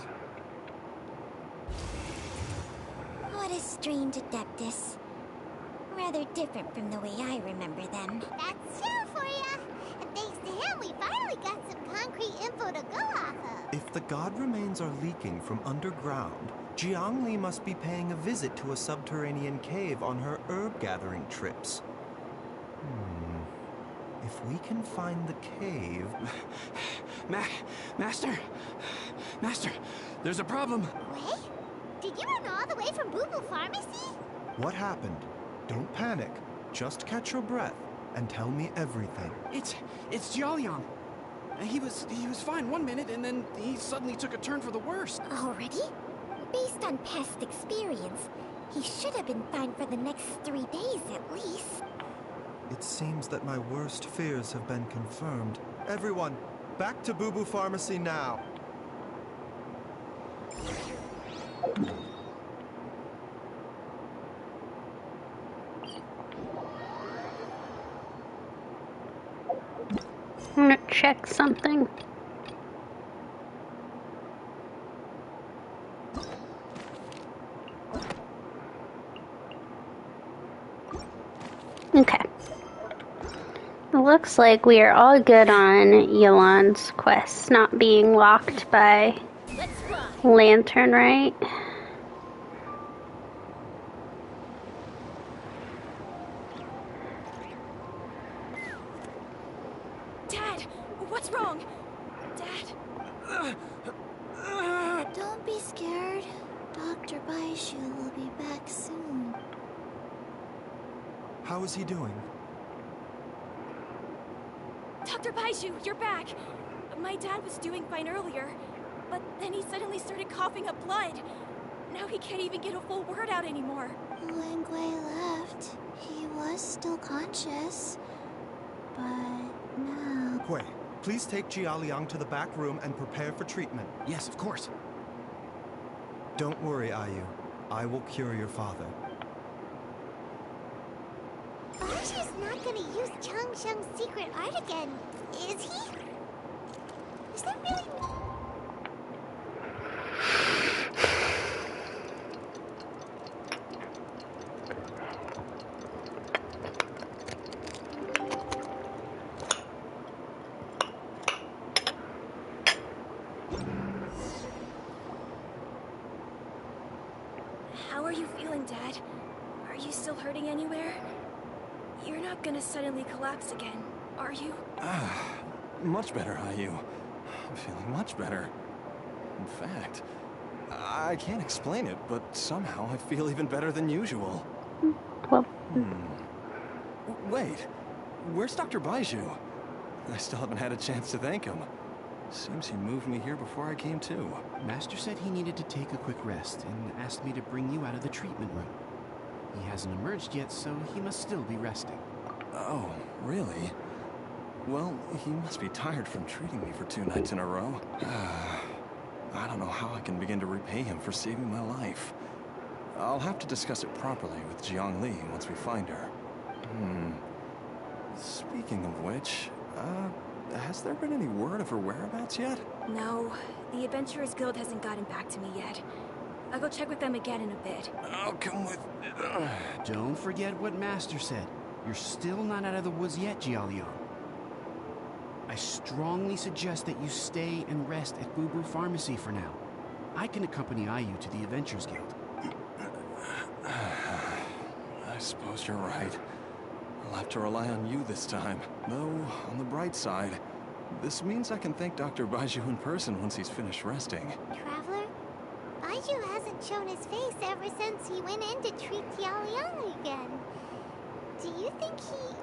What a strange Adeptus. Rather different from the way I remember them. That's true for ya. And thanks to him, we finally got some concrete info to go off of. If the god remains are leaking from underground, Jiangli must be paying a visit to a subterranean cave on her herb-gathering trips. If we can find the cave... Master, there's a problem. Wait, did you run all the way from Bubu Pharmacy? What happened? Don't panic. Just catch your breath. and tell me everything. It's Jiaoliang. He was fine one minute, and then he suddenly took a turn for the worst. Already? Based on past experience, he should have been fine for the next 3 days at least. It seems that my worst fears have been confirmed. Everyone, back to Boo Boo Pharmacy now. I'm gonna check something. Okay. It looks like we are all good on Yolan's quest not being locked by Lantern, right? Dad, what's wrong? Dad? Don't be scared. Dr. Baishu will be back soon. How is he doing? Dr. Baishu, you're back! My dad was doing fine earlier, but then he suddenly started coughing up blood. Now he can't even get a full word out anymore. When Gui left, he was still conscious. But now... Gui, please take Jiaoliang to the back room and prepare for treatment. Yes, of course. Don't worry, Ayu. I will cure your father. Baishu's not gonna use Changsheng's secret art again, is he? Is that really... How are you feeling, Dad? Are you still hurting anywhere? You're not gonna suddenly collapse again, are you? Much better, Ayu. I'm feeling much better. In fact, I can't explain it, but somehow I feel even better than usual. Well... Wait, where's Dr. Baishu? I still haven't had a chance to thank him. Seems he moved me here before I came to. Master said he needed to take a quick rest and asked me to bring you out of the treatment room. He hasn't emerged yet, so he must still be resting. Oh, really? Well, he must be tired from treating me for 2 nights in a row. I don't know how I can begin to repay him for saving my life. I'll have to discuss it properly with Jiang Li once we find her. Speaking of which, has there been any word of her whereabouts yet? No, the Adventurers Guild hasn't gotten back to me yet. I'll go check with them again in a bit. I'll come with... Don't forget what Master said. You're still not out of the woods yet, Jiaoliang. I strongly suggest that you stay and rest at Boo Boo Pharmacy for now. I can accompany Ayu to the Adventurers Guild. I suppose you're right. I'll have to rely on you this time. Though, on the bright side, this means I can thank Dr. Baishu in person once he's finished resting. Traveler? Baishu hasn't shown his face ever since he went in to treat Jiaoliang again. Do you think he...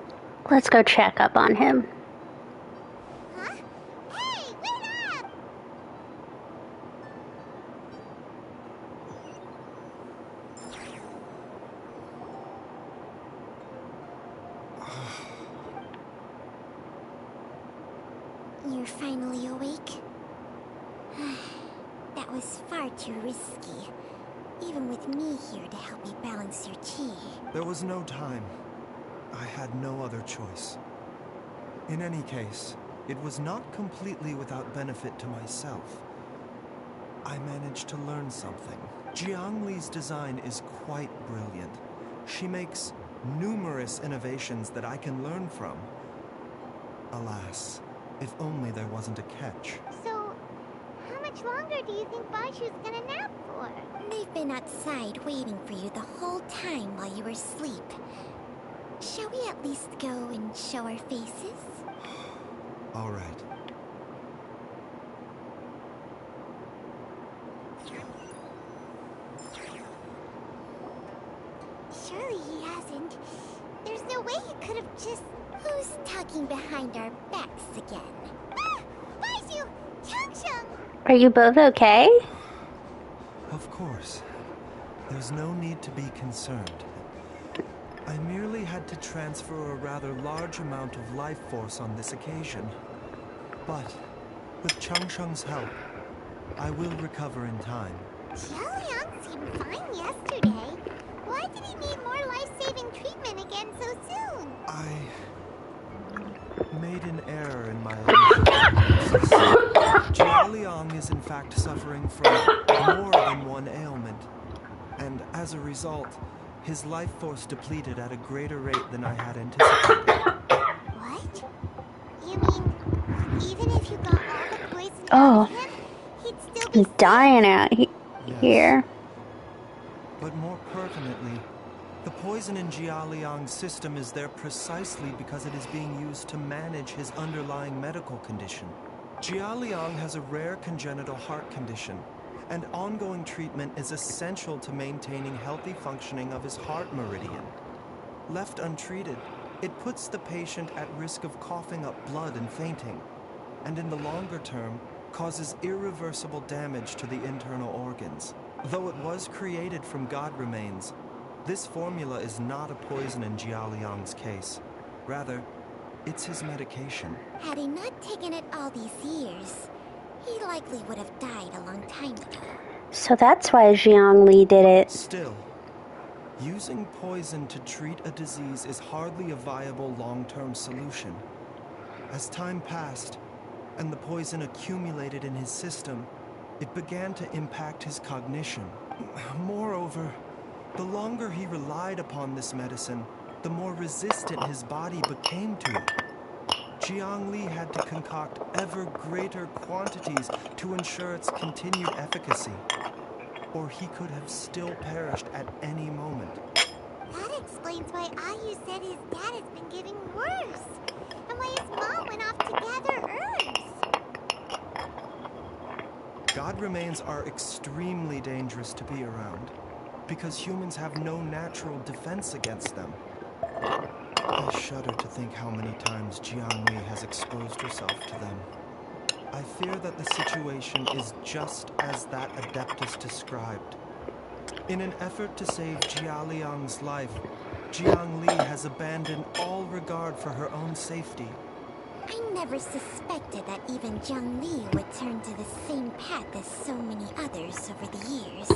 Let's go check up on him. Huh? Hey, wait up! You're finally awake? That was far too risky. Even with me here to help me balance your chi. There was no time. I had no other choice. In any case, it was not completely without benefit to myself. I managed to learn something. Jiang Li's design is quite brilliant. She makes numerous innovations that I can learn from. Alas, if only there wasn't a catch. So, how much longer do you think Baishu's gonna nap for? They've been outside waiting for you the whole time while you were asleep. Shall we at least go and show our faces? All right. Surely he hasn't. There's no way you could have just... Who's talking behind our backs again? Ah! Baizu! Changsheng! Are you both okay? Of course. There's no need to be concerned. I merely had to transfer a rather large amount of life force on this occasion. But, with Changsheng's help, I will recover in time. Xiaoliang seemed fine yesterday. Why did he need more life-saving treatment again so soon? I made an error in my diagnosis. Xiaoliang is in fact suffering from more than one ailment. And as a result, his life force depleted at a greater rate than I had anticipated. What? You mean, even if you got all the poison Oh. out of him, he'd still be I'm dying out here. But more pertinently, the poison in Jialiang's system is there precisely because it is being used to manage his underlying medical condition. Jialiang has a rare congenital heart condition, and ongoing treatment is essential to maintaining healthy functioning of his heart meridian. Left untreated, it puts the patient at risk of coughing up blood and fainting, and in the longer term, causes irreversible damage to the internal organs. Though it was created from god remains, this formula is not a poison in Jialiang's case. Rather, it's his medication. Had he not taken it all these years, he likely would have died a long time ago. So that's why Jiang Li did it. Still, using poison to treat a disease is hardly a viable long-term solution. As time passed, and the poison accumulated in his system, it began to impact his cognition. Moreover, the longer he relied upon this medicine, the more resistant his body became to it. Jiang Li had to concoct ever greater quantities to ensure its continued efficacy, or he could have still perished at any moment. That explains why Ayu said his dad has been getting worse, and why his mom went off to gather herbs. God remains are extremely dangerous to be around, because humans have no natural defense against them. I shudder to think how many times Jiang Li has exposed herself to them. I fear that the situation is just as that Adeptus described. In an effort to save Jialiang's life, Jiang Li has abandoned all regard for her own safety. I never suspected that even Jiang Li would turn to the same path as so many others over the years.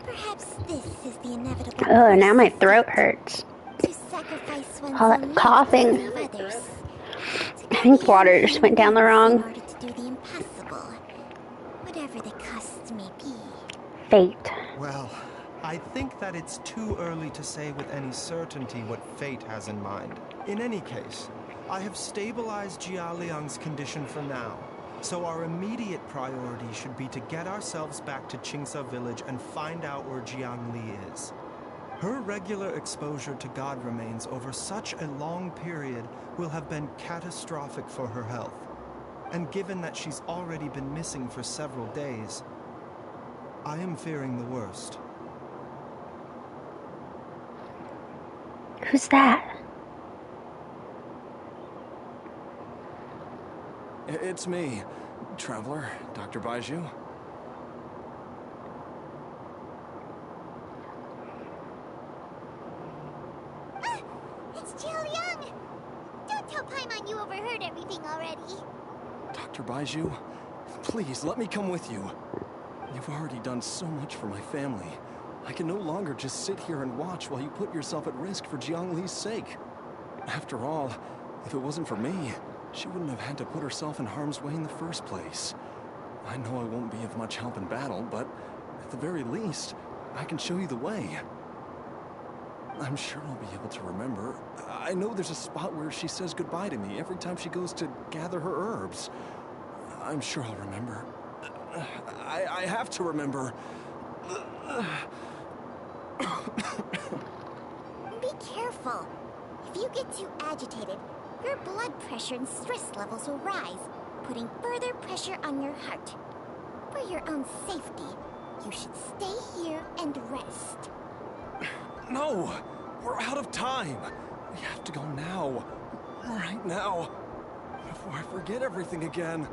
Perhaps this is the inevitable. Oh, now my throat hurts. To sacrifice one's All own that life coughing. to save others. I think water just went down the In wrong. order to do the impossible, whatever the cost may be. Fate. Well, I think that it's too early to say with any certainty what fate has in mind. In any case, I have stabilized Jialiang's condition for now, so our immediate priority should be to get ourselves back to Qingsa village and find out where Jiang Li is. Her regular exposure to god remains over such a long period will have been catastrophic for her health. And given that she's already been missing for several days, I am fearing the worst. Who's that? It's me, Traveler, Dr. Baizu. It's Jialiang! Don't tell Paimon you overheard everything already. Dr. Baizu, please let me come with you. You've already done so much for my family. I can no longer just sit here and watch while you put yourself at risk for Jiang Li's sake. After all, if it wasn't for me, she wouldn't have had to put herself in harm's way in the first place. I know I won't be of much help in battle, but at the very least, I can show you the way. I'm sure I'll be able to remember. I know there's a spot where she says goodbye to me every time she goes to gather her herbs. I'm sure I'll remember. I have to remember. Be careful. If you get too agitated, your blood pressure and stress levels will rise, putting further pressure on your heart. For your own safety, you should stay here and rest. No! We're out of time! We have to go now. Right now. Before I forget everything again.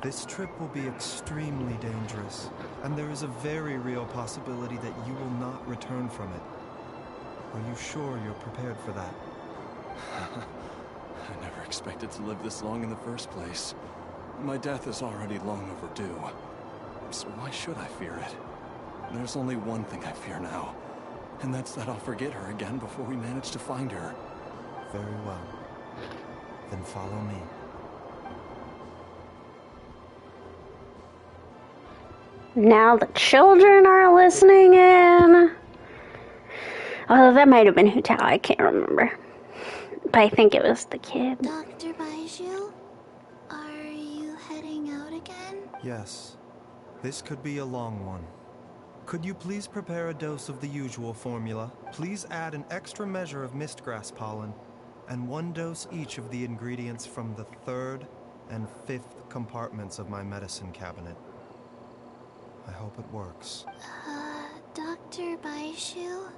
This trip will be extremely dangerous, and there is a very real possibility that you will not return from it. Are you sure you're prepared for that? I never expected to live this long in the first place. My death is already long overdue. So why should I fear it? There's only one thing I fear now, and that's that I'll forget her again before we manage to find her. Very well. Then follow me. Now the children are listening in. Although that might have been Hu Tao, I can't remember. But I think it was the kid. Dr. Baizhu, are you heading out again? Yes. This could be a long one. Could you please prepare a dose of the usual formula? Please add an extra measure of mistgrass pollen, and 1 dose each of the ingredients from the 3rd and 5th compartments of my medicine cabinet. I hope it works. Dr. Baizhu,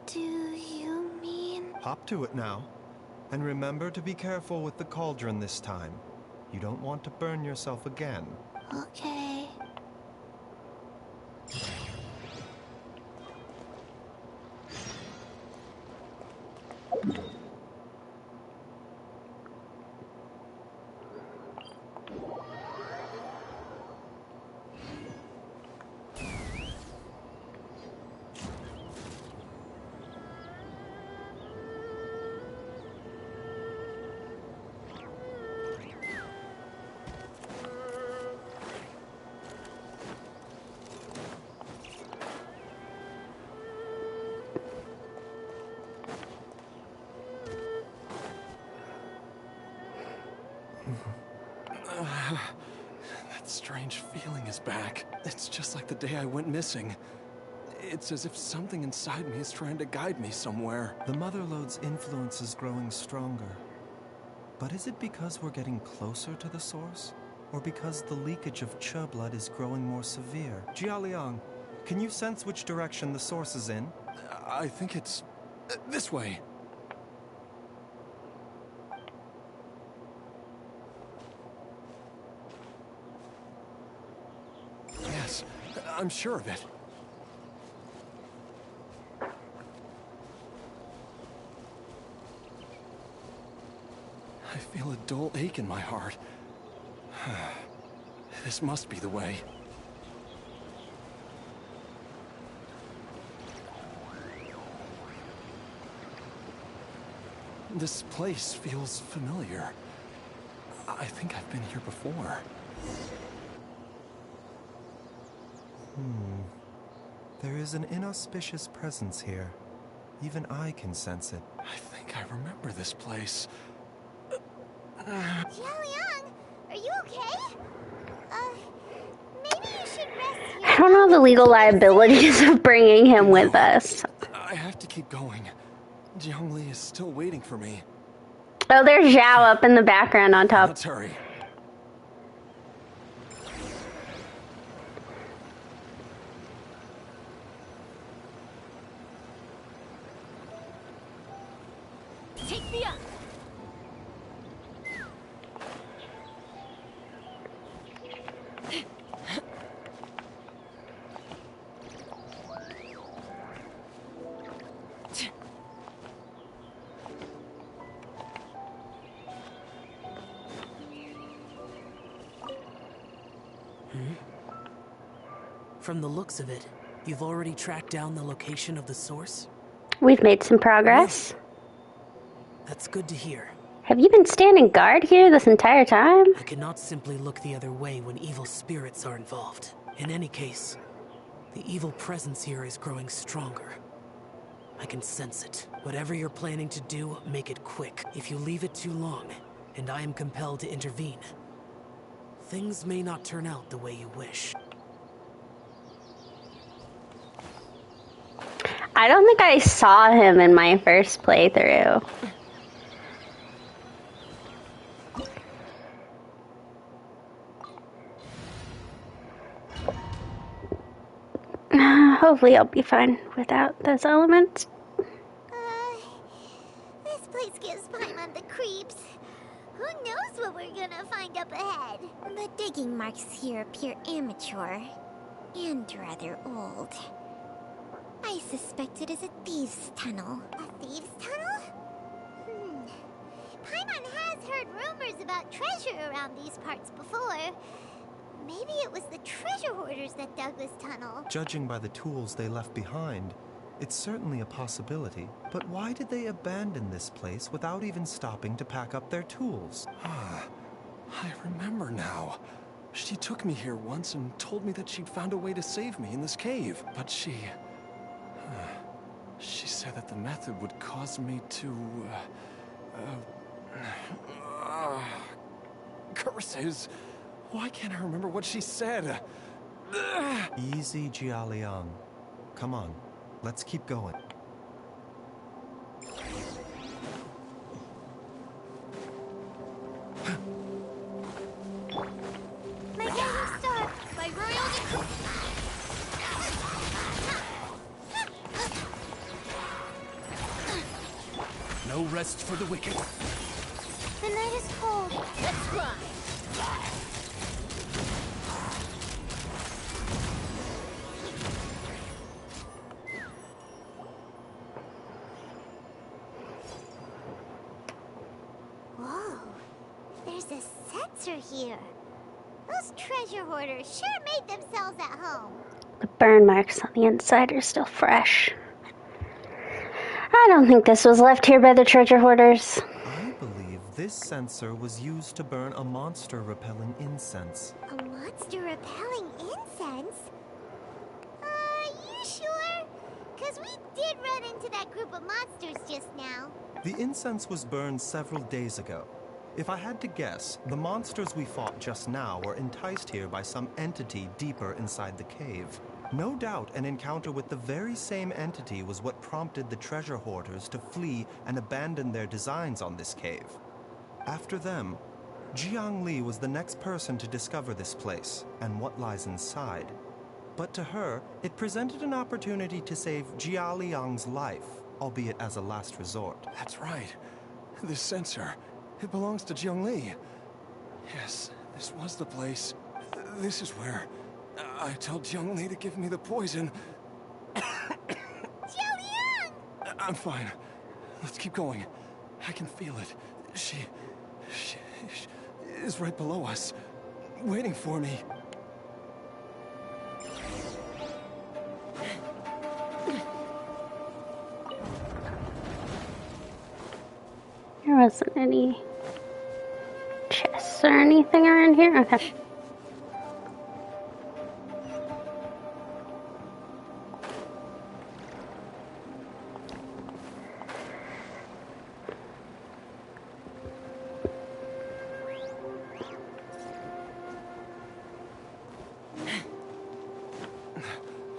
do you mean... Hop to it now. And remember to be careful with the cauldron this time. You don't want to burn yourself again. Okay. That strange feeling is back. It's just like the day I went missing. It's as if something inside me is trying to guide me somewhere. The Mother Lode's influence is growing stronger. But is it because we're getting closer to the source? Or because the leakage of Che blood is growing more severe? Jialiang, can you sense which direction the source is in? I think it's... this way. Yes, I'm sure of it. I feel a dull ache in my heart. This must be the way. This place feels familiar. I think I've been here before. There is an inauspicious presence here. Even I can sense it. I think I remember this place. Jialiang, are you okay? Maybe you should rest here. I don't know the legal liabilities of bringing him with us. I have to keep going. Zhongli is still waiting for me. Oh, there's Zhao up in the background on top. Let's hurry. Take me up. From the looks of it, you've already tracked down the location of the source? We've made some progress. That's good to hear. Have you been standing guard here this entire time? I cannot simply look the other way when evil spirits are involved. In any case, the evil presence here is growing stronger. I can sense it. Whatever you're planning to do, make it quick. If you leave it too long, and I am compelled to intervene, things may not turn out the way you wish. I don't think I saw him in my first playthrough. Hopefully I'll be fine without those elements. place gives Paimon the creeps. Who knows what we're gonna find up ahead? The digging marks here appear amateur and rather old. I suspect it is a thieves' tunnel. A thieves' tunnel? Paimon has heard rumors about treasure around these parts before. Maybe it was the treasure hoarders that dug this tunnel. Judging by the tools they left behind, it's certainly a possibility. But why did they abandon this place without even stopping to pack up their tools? I remember now. She took me here once and told me that she'd found a way to save me in this cave. But she said that the method would cause me to... curses. Why can't I remember what she said? Easy, Jialiang. Come on, let's keep going. My Guiding Star by Royal Decree. No rest for the wicked. The night is cold. Let's climb. Whoa, there's a sensor here. Those treasure hoarders sure made themselves at home. The burn marks on the inside are still fresh. I don't think this was left here by the treasure hoarders. I believe this sensor was used to burn a monster-repelling incense. A monster-repelling incense? You sure? Because we did run into that group of monsters just now. The incense was burned several days ago. If I had to guess, the monsters we fought just now were enticed here by some entity deeper inside the cave. No doubt an encounter with the very same entity was what prompted the treasure hoarders to flee and abandon their designs on this cave. After them, Jiang Li was the next person to discover this place and what lies inside. But to her, it presented an opportunity to save Jia Liang's life, albeit as a last resort. That's right. This sensor, it belongs to Jiang Li. Yes, this was the place. This is where I told Jiang Li to give me the poison. Jiang! I'm fine. Let's keep going. I can feel it. She is right below us, waiting for me. There wasn't any chests or anything around here? Okay.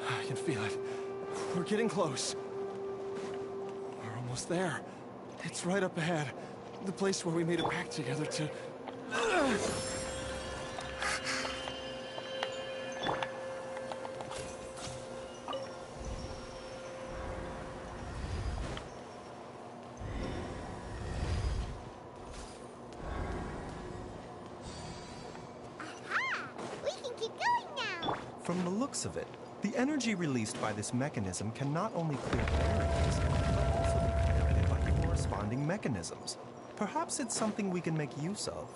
I can feel it. We're getting close. We're almost there. It's right up ahead. The place where we made a pact together to... We can keep going now. From the looks of it, the energy released by this mechanism can not only clear barriers, but also be connected by corresponding mechanisms. Perhaps it's something we can make use of.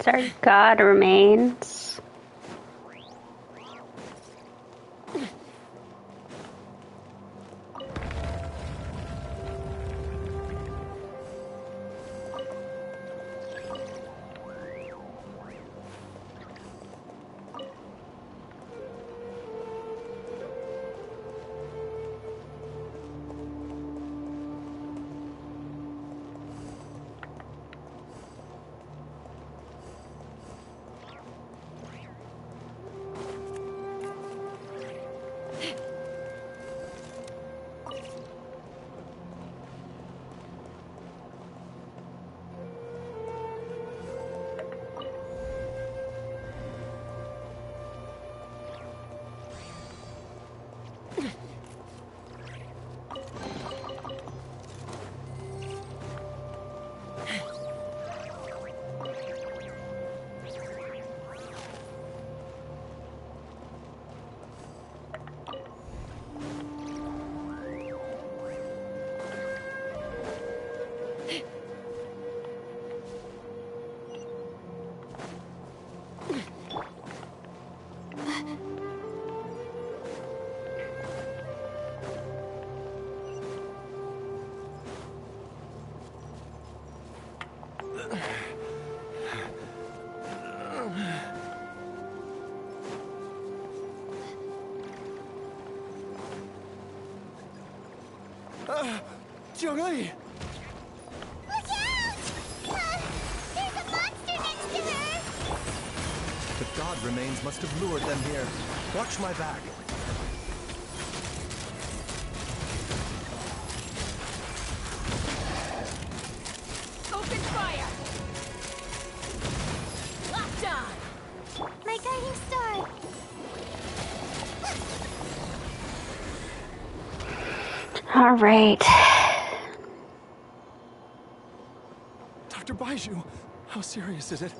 These are god remains. Zhongli! Look out! There's a monster next to her! The god remains must have lured them here. Watch my back. Open fire! Locked on! My guiding star! All right. Dr. Baizhu, how serious is it?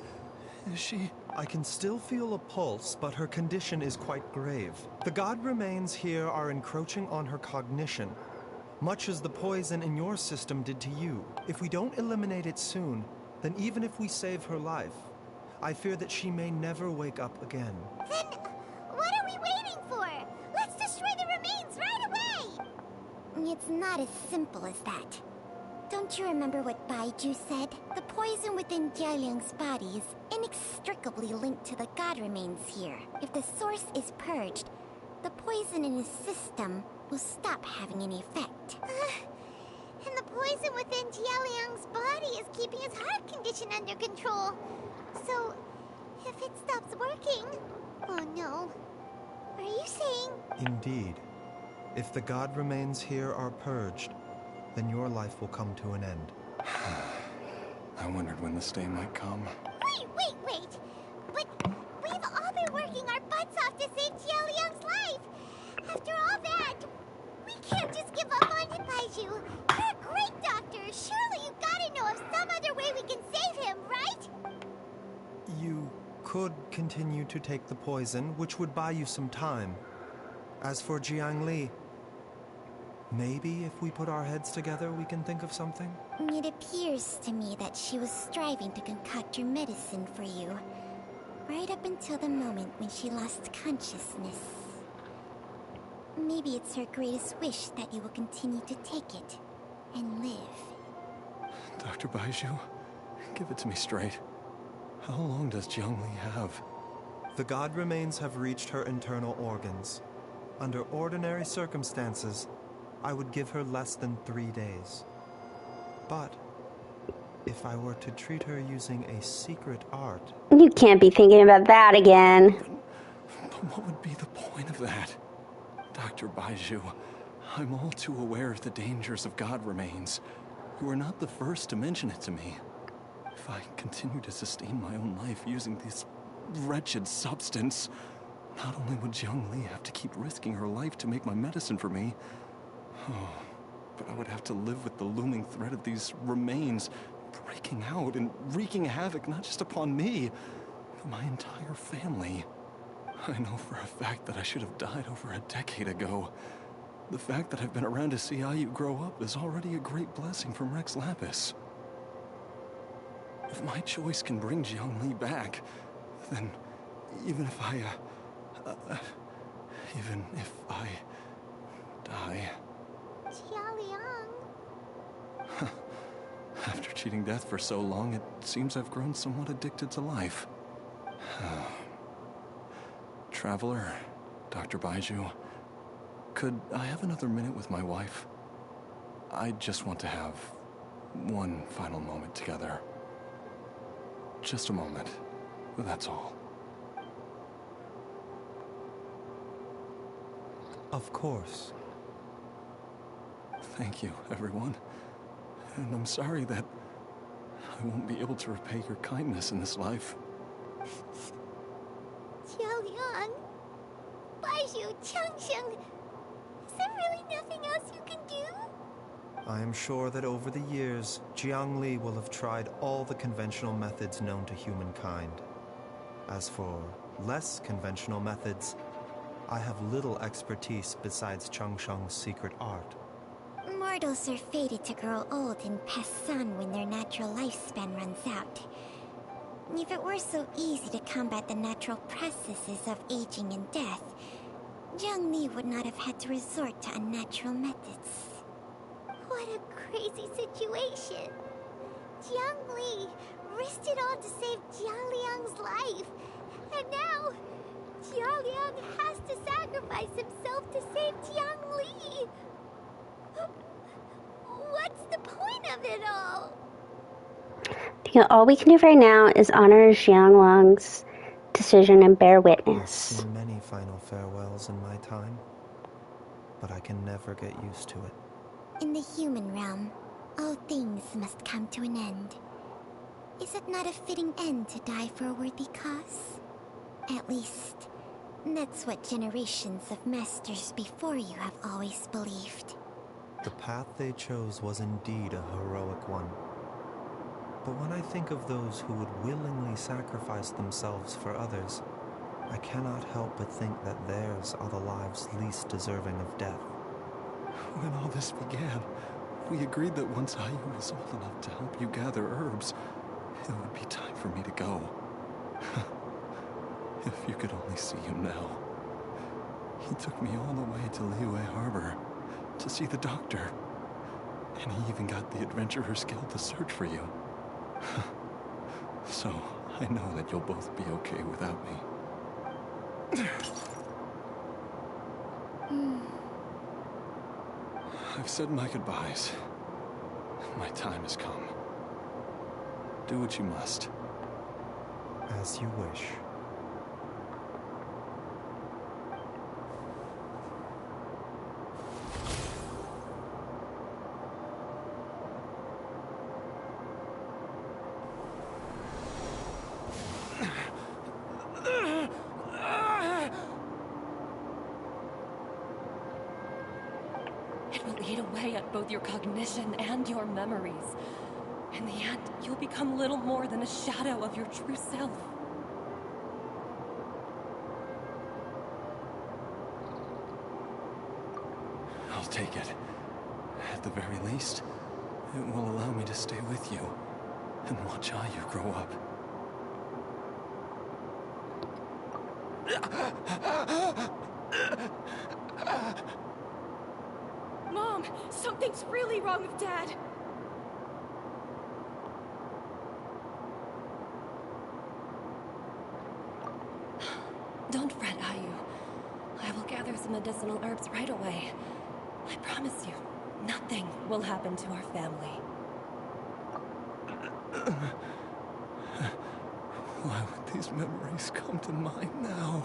Is she... I can still feel a pulse, but her condition is quite grave. The god remains here are encroaching on her cognition, much as the poison in your system did to you. If we don't eliminate it soon, then even if we save her life, I fear that she may never wake up again. Then what are we waiting for? Let's destroy the remains right away! It's not as simple as that. Don't you remember what Baizhu said? The poison within Jialiang's body is inextricably linked to the god remains here. If the source is purged, the poison in his system will stop having any effect. And the poison within Jialiang's body is keeping his heart condition under control. So, if it stops working... Oh no. Are you saying... Indeed. If the god remains here are purged, then your life will come to an end. I wondered when this day might come. Wait! But we've all been working our butts off to save Jialiang's life! After all that, we can't just give up on him, Baizhu. You're a great doctor. Surely you gotta know of some other way we can save him, right? You could continue to take the poison, which would buy you some time. As for Jiangli, maybe if we put our heads together, we can think of something? It appears to me that she was striving to concoct your medicine for you, right up until the moment when she lost consciousness. Maybe it's her greatest wish that you will continue to take it and live. Dr. Baizhu, give it to me straight. How long does Jiangli have? The god remains have reached her internal organs. Under ordinary circumstances, I would give her less than 3 days. But if I were to treat her using a secret art... You can't be thinking about that again. But what would be the point of that? Dr. Baizhu, I'm all too aware of the dangers of god remains. You are not the first to mention it to me. If I continue to sustain my own life using this wretched substance, not only would Jiangli have to keep risking her life to make my medicine for me, but I would have to live with the looming threat of these remains breaking out and wreaking havoc not just upon me, but my entire family. I know for a fact that I should have died over a decade ago. The fact that I've been around to see how you grow up is already a great blessing from Rex Lapis. If my choice can bring Jiangli back, then even if I die... Xiaoliang. After cheating death for so long, it seems I've grown somewhat addicted to life. Traveler, Dr. Baizhu, could I have another minute with my wife? I just want to have one final moment together. Just a moment. That's all. Of course. Thank you, everyone. And I'm sorry that I won't be able to repay your kindness in this life. Xiaoliang. Baizhu, Changsheng. Is there really nothing else you can do? I am sure that over the years, Jiangli will have tried all the conventional methods known to humankind. As for less conventional methods, I have little expertise besides Changsheng's secret art. Mortals are fated to grow old and pass on when their natural lifespan runs out. If it were so easy to combat the natural processes of aging and death, Jiangli would not have had to resort to unnatural methods. What a crazy situation! Jiangli risked it all to save Jiaoliang's life, and now Xiaoliang has to sacrifice himself to save Jiangli. What's the point of it all? All we can do right now is honor Xiaoliang's decision and bear I've witness. seen many final farewells in my time, but I can never get used to it. In the human realm, all things must come to an end. Is it not a fitting end to die for a worthy cause? At least, that's what generations of masters before you have always believed. The path they chose was indeed a heroic one. But when I think of those who would willingly sacrifice themselves for others, I cannot help but think that theirs are the lives least deserving of death. When all this began, we agreed that once Ayu was old enough to help you gather herbs, it would be time for me to go. If you could only see him now. He took me all the way to Liyue Harbor to see the doctor. And he even got the Adventurers Guild to search for you. So, I know that you'll both be okay without me. I've said my goodbyes. My time has come. Do what you must. As you wish. It will eat away at both your cognition and your memories. In the end, you'll become little more than a shadow of your true self. I'll take it. At the very least, it will allow me to stay with you and watch Ayu grow up. Mom, something's really wrong with Dad. Don't fret, Ayu. I will gather some medicinal herbs right away. I promise you, nothing will happen to our family. Why would these memories come to mind now?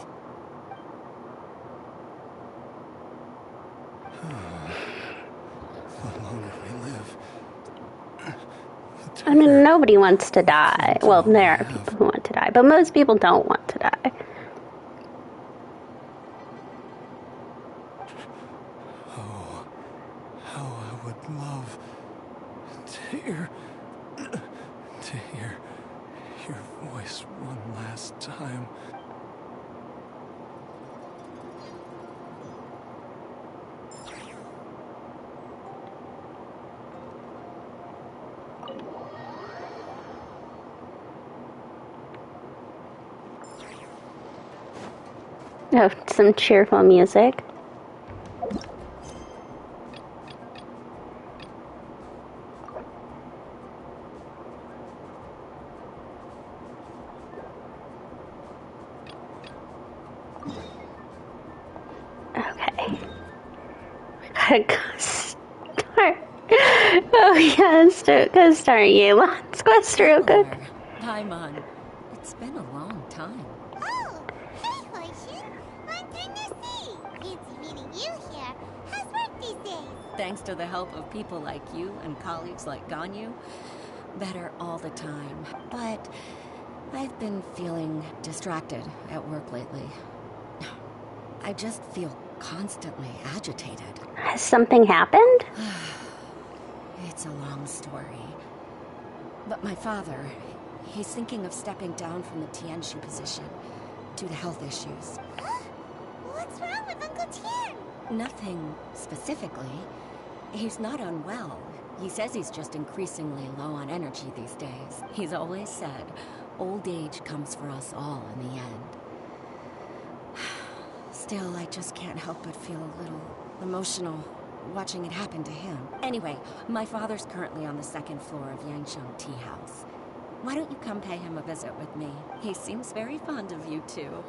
The longer we live... I mean, nobody wants to die. Well, there are people who want to die, but most people don't want to die. Oh, how I would love to hear your voice one last time. Oh, some cheerful music. Okay. We gotta go start. Oh, yes, go start you. Let's go start. Paimon, it's been a long time. Oh, hey, Hoishin. Long time no see. Fancy meeting you here. How's work these days? Thanks to the help of people like you and colleagues like Ganyu, better all the time. But I've been feeling distracted at work lately. I just feel constantly agitated. Has something happened? It's a long story. But my father, he's thinking of stepping down from the Tianshu position due to health issues. What's wrong with Uncle Tian? Nothing specifically. He's not unwell. He says he's just increasingly low on energy these days. He's always said, old age comes for us all in the end. Still, I just can't help but feel a little emotional watching it happen to him. Anyway, my father's currently on the second floor of Yangsheng Tea House. Why don't you come pay him a visit with me? He seems very fond of you, too.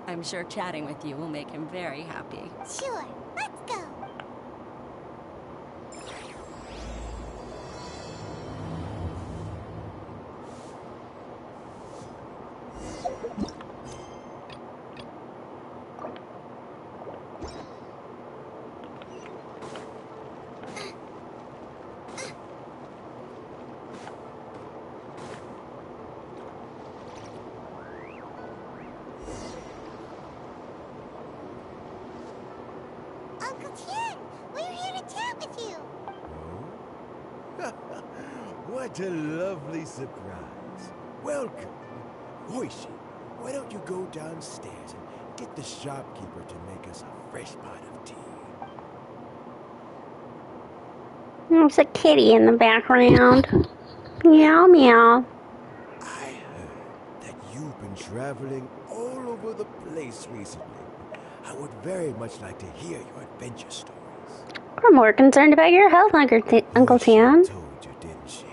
I'm sure chatting with you will make him very happy. Sure, let's go. Uncle Tian, we're here to chat with you. What a lovely surprise. Welcome. Hoishi, why don't you go downstairs and get the shopkeeper to make us a fresh pot of tea? There's a kitty in the background. Meow, meow. I heard that you've been traveling all over the place recently. I would very much like to hear your adventure stories. We're more concerned about your health, Uncle Tian. Told you, didn't she?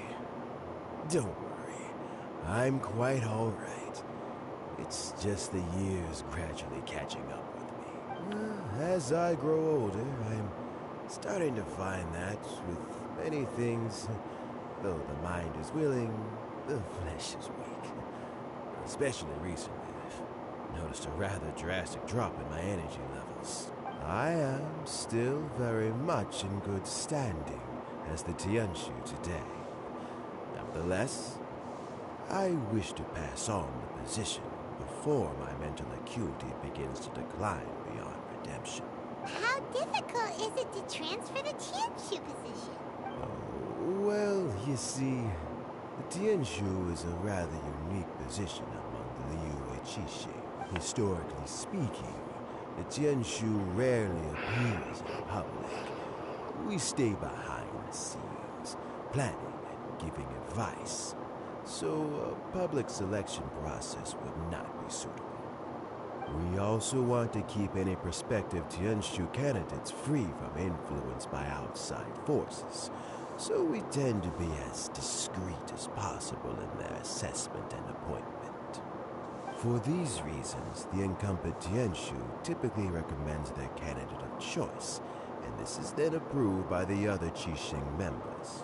Don't worry. I'm quite all right. It's just the years gradually catching up with me. As I grow older, I'm starting to find that with many things, though the mind is willing, the flesh is weak. Especially recently, I've noticed a rather drastic drop in my energy levels. I am still very much in good standing as the Tianshu today. Nevertheless, I wish to pass on the position before my mental acuity begins to decline beyond redemption. How difficult is it to transfer the Tianshu position? Well, you see, the Tianshu is a rather unique position among the Liyue Qixing. Historically speaking, the Tianshu rarely appears in public. We stay behind the scenes, planning and giving advice, so a public selection process would not be suitable. We also want to keep any prospective Tianshu candidates free from influence by outside forces, so we tend to be as discreet as possible in their assessment and appointment. For these reasons, the incumbent Tianshu typically recommends their candidate of choice, and this is then approved by the other Qixing members.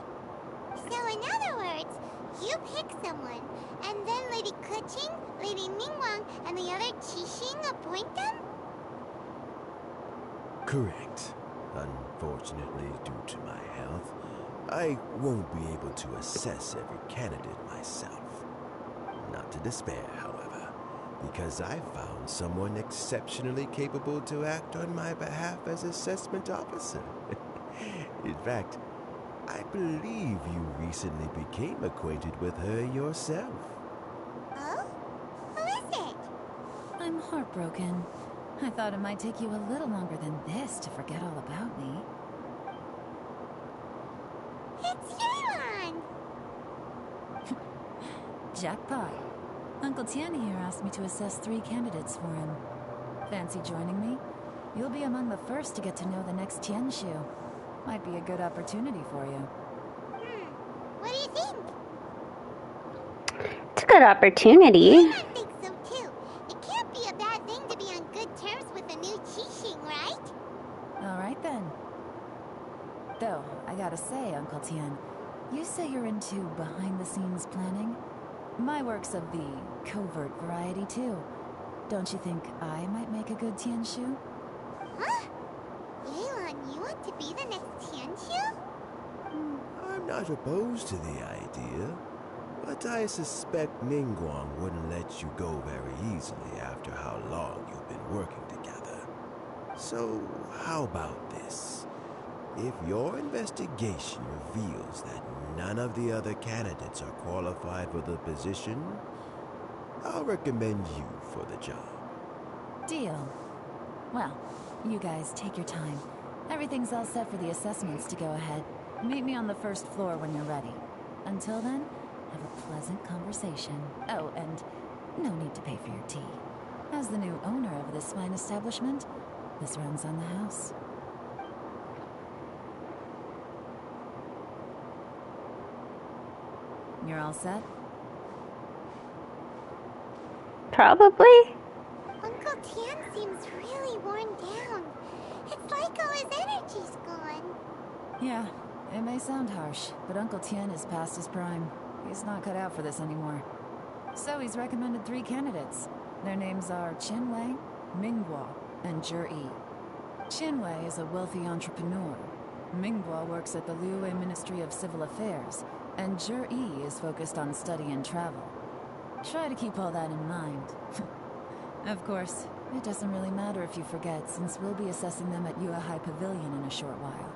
So in other words, you pick someone, and then Lady Keqing, Lady Ningguang, and the other Qixing appoint them? Correct. Unfortunately, due to my health, I won't be able to assess every candidate myself. Not to despair, however, because I found someone exceptionally capable to act on my behalf as assessment officer. In fact, I believe you recently became acquainted with her yourself. Oh? Who is it? I'm heartbroken. I thought it might take you a little longer than this to forget all about me. It's Yelan! Jackpot. Uncle Tian here asked me to assess 3 candidates for him. Fancy joining me? You'll be among the first to get to know the next Tianshu. Might be a good opportunity for you. What do you think? It's a good opportunity. I think so too. It can't be a bad thing to be on good terms with a new Qixing, right? Alright then. Though, I gotta say, Uncle Tian, you say you're into behind-the-scenes planning? My work's of the covert variety too. Don't you think I might make a good Tianshu? Huh? Yelan, you want to be the next Tianshu? I'm not opposed to the idea, but I suspect Ningguang wouldn't let you go very easily after how long you've been working together. So, how about this? If your investigation reveals that none of the other candidates are qualified for the position, I'll recommend you for the job. Deal. Well, you guys take your time. Everything's all set for the assessments to go ahead. Meet me on the first floor when you're ready. Until then, have a pleasant conversation. Oh, and no need to pay for your tea. As the new owner of this fine establishment, this runs on the house. You're all set? Probably. Uncle Tian seems really worn down. It's like all his energy's gone. Yeah, it may sound harsh, but Uncle Tian is past his prime. He's not cut out for this anymore. So he's recommended 3 candidates. Their names are Chen Wei, Mingguo, and Zhi Yi. Chen Wei is a wealthy entrepreneur. Mingguo works at the Liyue Ministry of Civil Affairs, and Zhi Yi is focused on study and travel. Try to keep all that in mind. Of course, it doesn't really matter if you forget, since we'll be assessing them at Yuehai Pavilion in a short while.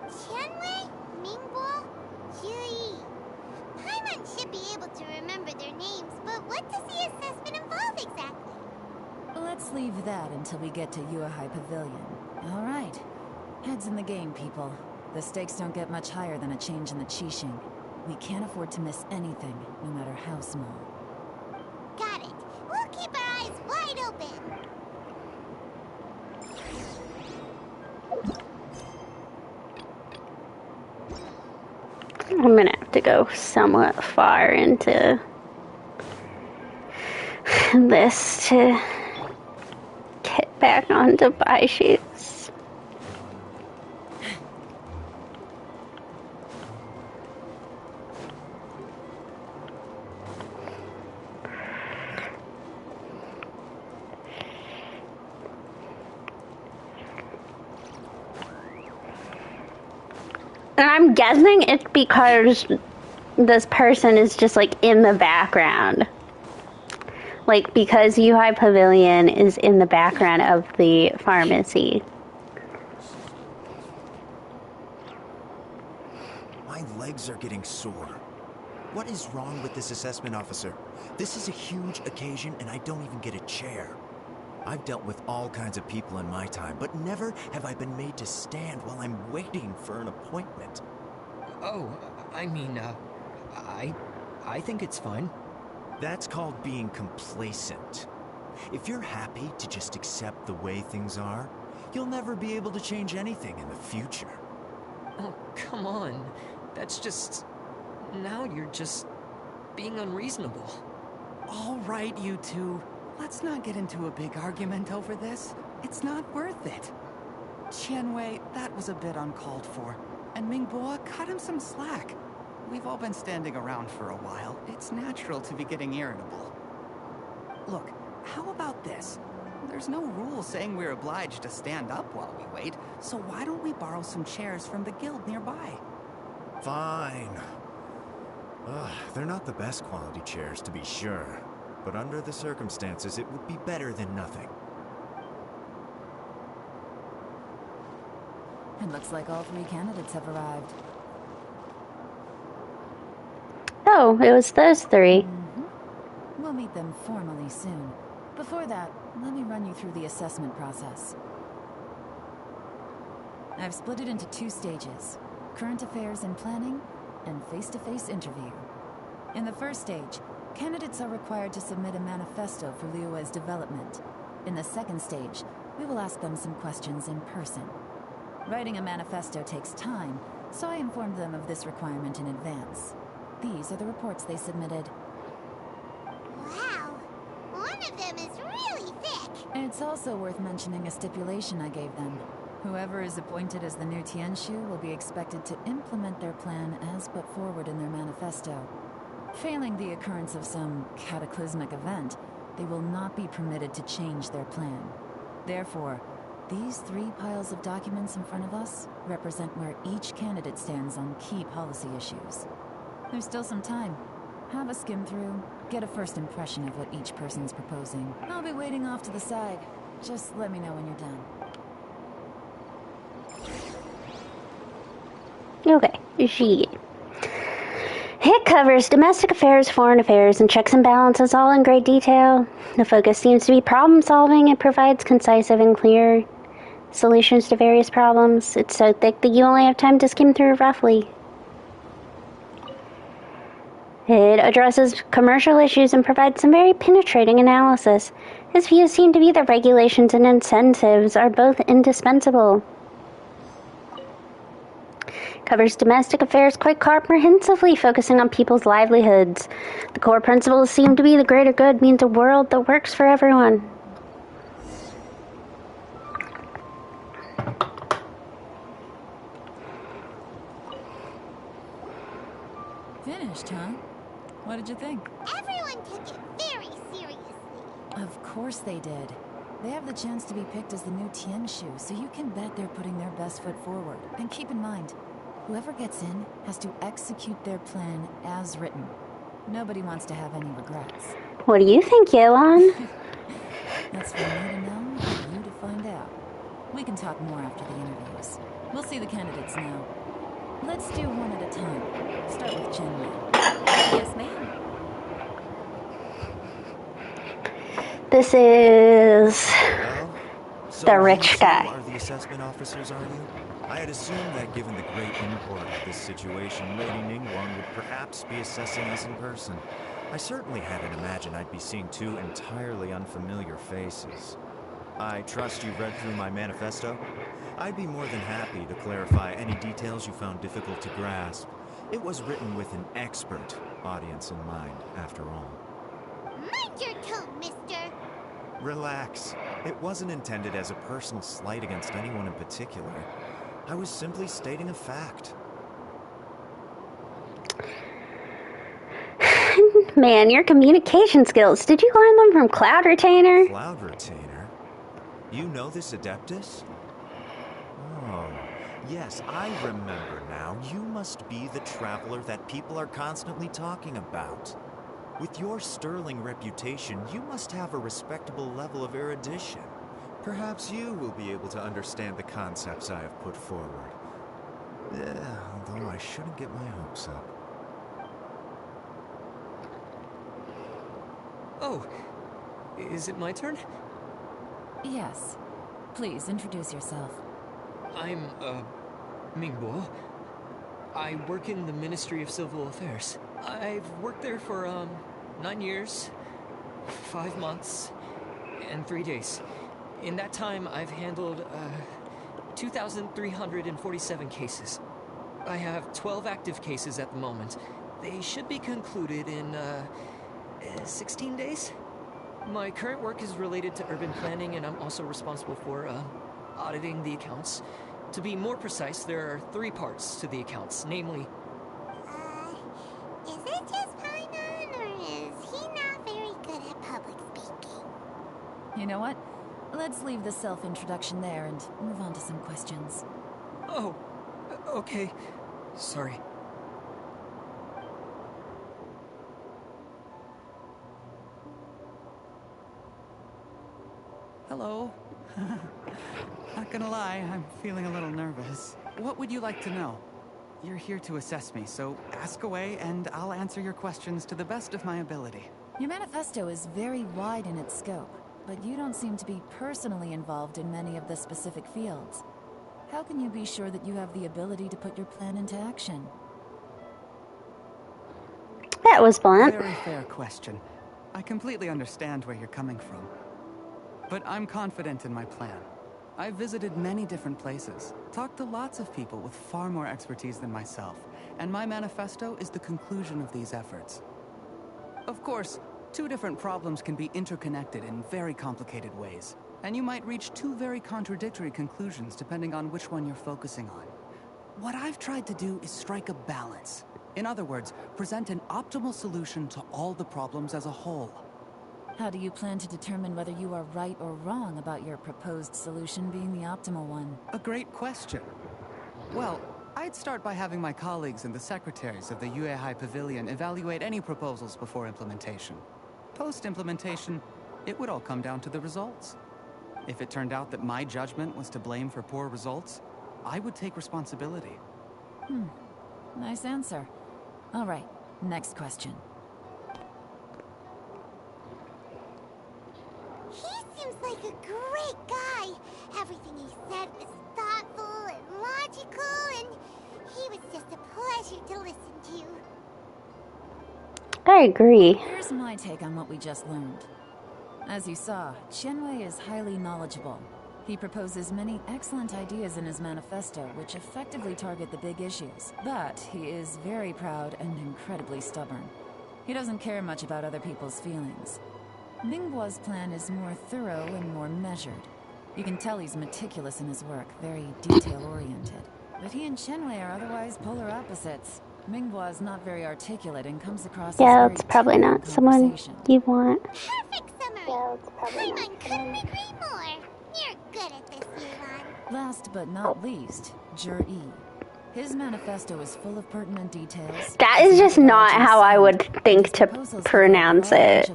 Qianwei, Mingguo, Zhi Yi. Paimon should be able to remember their names, but what does the assessment involve exactly? Let's leave that until we get to Yuehai Pavilion. All right. Heads in the game, people. The stakes don't get much higher than a change in the Qixing. We can't afford to miss anything, no matter how small. Got it. We'll keep our eyes wide open. I'm gonna have to go somewhat far into this to get back onto Baishu's. And I'm guessing it's because this person is just like in the background. Like because Yuehai Pavilion is in the background of the pharmacy. My legs are getting sore. What is wrong with this assessment officer? This is a huge occasion and I don't even get a chair. I've dealt with all kinds of people in my time, but never have I been made to stand while I'm waiting for an appointment. Oh, I mean, I think it's fine. That's called being complacent. If you're happy to just accept the way things are, you'll never be able to change anything in the future. Oh, come on. That's just... Now you're just being unreasonable. All right, you two. Let's not get into a big argument over this. It's not worth it. Qianwei, that was a bit uncalled for. And Mingguo, cut him some slack. We've all been standing around for a while. It's natural to be getting irritable. Look, how about this? There's no rule saying we're obliged to stand up while we wait, so why don't we borrow some chairs from the guild nearby? Fine. They're not the best quality chairs, to be sure. But under the circumstances, it would be better than nothing. It looks like all 3 candidates have arrived. Oh, it was those 3. We'll meet them formally soon. Before that, let me run you through the assessment process. I've split it into 2 stages: current affairs and planning, and face-to-face interview. In the first stage, candidates are required to submit a manifesto for Liyue's development. In the second stage, we will ask them some questions in person. Writing a manifesto takes time, so I informed them of this requirement in advance. These are the reports they submitted. Wow, one of them is really thick. It's also worth mentioning a stipulation I gave them. Whoever is appointed as the new Tianshu will be expected to implement their plan as put forward in their manifesto. Failing the occurrence of some cataclysmic event, they will not be permitted to change their plan. Therefore, these 3 piles of documents in front of us represent where each candidate stands on key policy issues. There's still some time. Have a skim through, get a first impression of what each person's proposing. I'll be waiting off to the side. Just let me know when you're done. Okay, she. It covers domestic affairs, foreign affairs, and checks and balances all in great detail. The focus seems to be problem solving. It provides concise and clear solutions to various problems. It's so thick that you only have time to skim through roughly. It addresses commercial issues and provides some very penetrating analysis. His views seem to be that regulations and incentives are both indispensable. Covers domestic affairs quite comprehensively, focusing on people's livelihoods. The core principles seem to be the greater good means a world that works for everyone. Finished, huh? What did you think? Everyone took it very seriously. Of course they did. They have the chance to be picked as the new Tianshu, so you can bet they're putting their best foot forward. And keep in mind, whoever gets in has to execute their plan as written. Nobody wants to have any regrets. What do you think, Yelan? That's for me to know, for you to find out. We can talk more after the interviews. We'll see the candidates now. Let's do one at a time. Start with Chen. Yes, ma'am. This is So the rich you guy. Are the assessment officers, are you? I had assumed that given the great import of this situation, Lady Ningguang would perhaps be assessing us in person. I certainly hadn't imagined I'd be seeing 2 entirely unfamiliar faces. I trust you've read through my manifesto? I'd be more than happy to clarify any details you found difficult to grasp. It was written with an expert audience in mind, after all. Mind your tone, mister. Relax. It wasn't intended as a personal slight against anyone in particular. I was simply stating a fact. Man, your communication skills. Did you learn them from Cloud Retainer? Cloud Retainer? You know this Adeptus? Oh, yes, I remember now. You must be the traveler that people are constantly talking about. With your sterling reputation, you must have a respectable level of erudition. Perhaps you will be able to understand the concepts I have put forward. Although I shouldn't get my hopes up. Oh, is it my turn? Yes. Please, introduce yourself. I'm, Mingbo. I work in the Ministry of Civil Affairs. I've worked there for, 9 years, 5 months, and 3 days. In that time, I've handled, 2,347 cases. I have 12 active cases at the moment. They should be concluded in, 16 days? My current work is related to urban planning, and I'm also responsible for, auditing the accounts. To be more precise, there are 3 parts to the accounts, namely... Is it just Paimon, or is he not very good at public speaking? You know what? Let's leave the self-introduction there and move on to some questions. Oh, okay. Sorry. Hello. Not gonna lie, I'm feeling a little nervous. What would you like to know? You're here to assess me, so ask away and I'll answer your questions to the best of my ability. Your manifesto is very wide in its scope, but you don't seem to be personally involved in many of the specific fields. How can you be sure that you have the ability to put your plan into action? That was blunt. Very fair question. I completely understand where you're coming from. but I'm confident in my plan. I've visited many different places, talked to lots of people with far more expertise than myself, and my manifesto is the conclusion of these efforts. Of course, two different problems can be interconnected in very complicated ways, and you might reach two very contradictory conclusions depending on which one you're focusing on. What I've tried to do is strike a balance. In other words, present an optimal solution to all the problems as a whole. How do you plan to determine whether you are right or wrong about your proposed solution being the optimal one? A great question. Well, I'd start by having my colleagues and the secretaries of the Yuehai Pavilion evaluate any proposals before implementation. Post-implementation, it would all come down to the results. If it turned out that my judgment was to blame for poor results, I would take responsibility. Nice answer. All right, next question. He seems like a great guy. Everything he said was thoughtful and logical, and he was just a pleasure to listen to. I agree. Here's my take on what we just learned. As you saw, Qianwei is highly knowledgeable. He proposes many excellent ideas in his manifesto, which effectively target the big issues. But he is very proud and incredibly stubborn. He doesn't care much about other people's feelings. Mingguo's plan is more thorough and more measured. You can tell he's meticulous in his work, very detail-oriented. But he and Qianwei are otherwise polar opposites. Mingguo is not very articulate and comes across as very It's probably not someone you want. Perfect summary. Paimon couldn't agree more. You're good at this, Yuan. Last but not least, Zhi. His manifesto is full of pertinent details. That is just not how I would think to pronounce it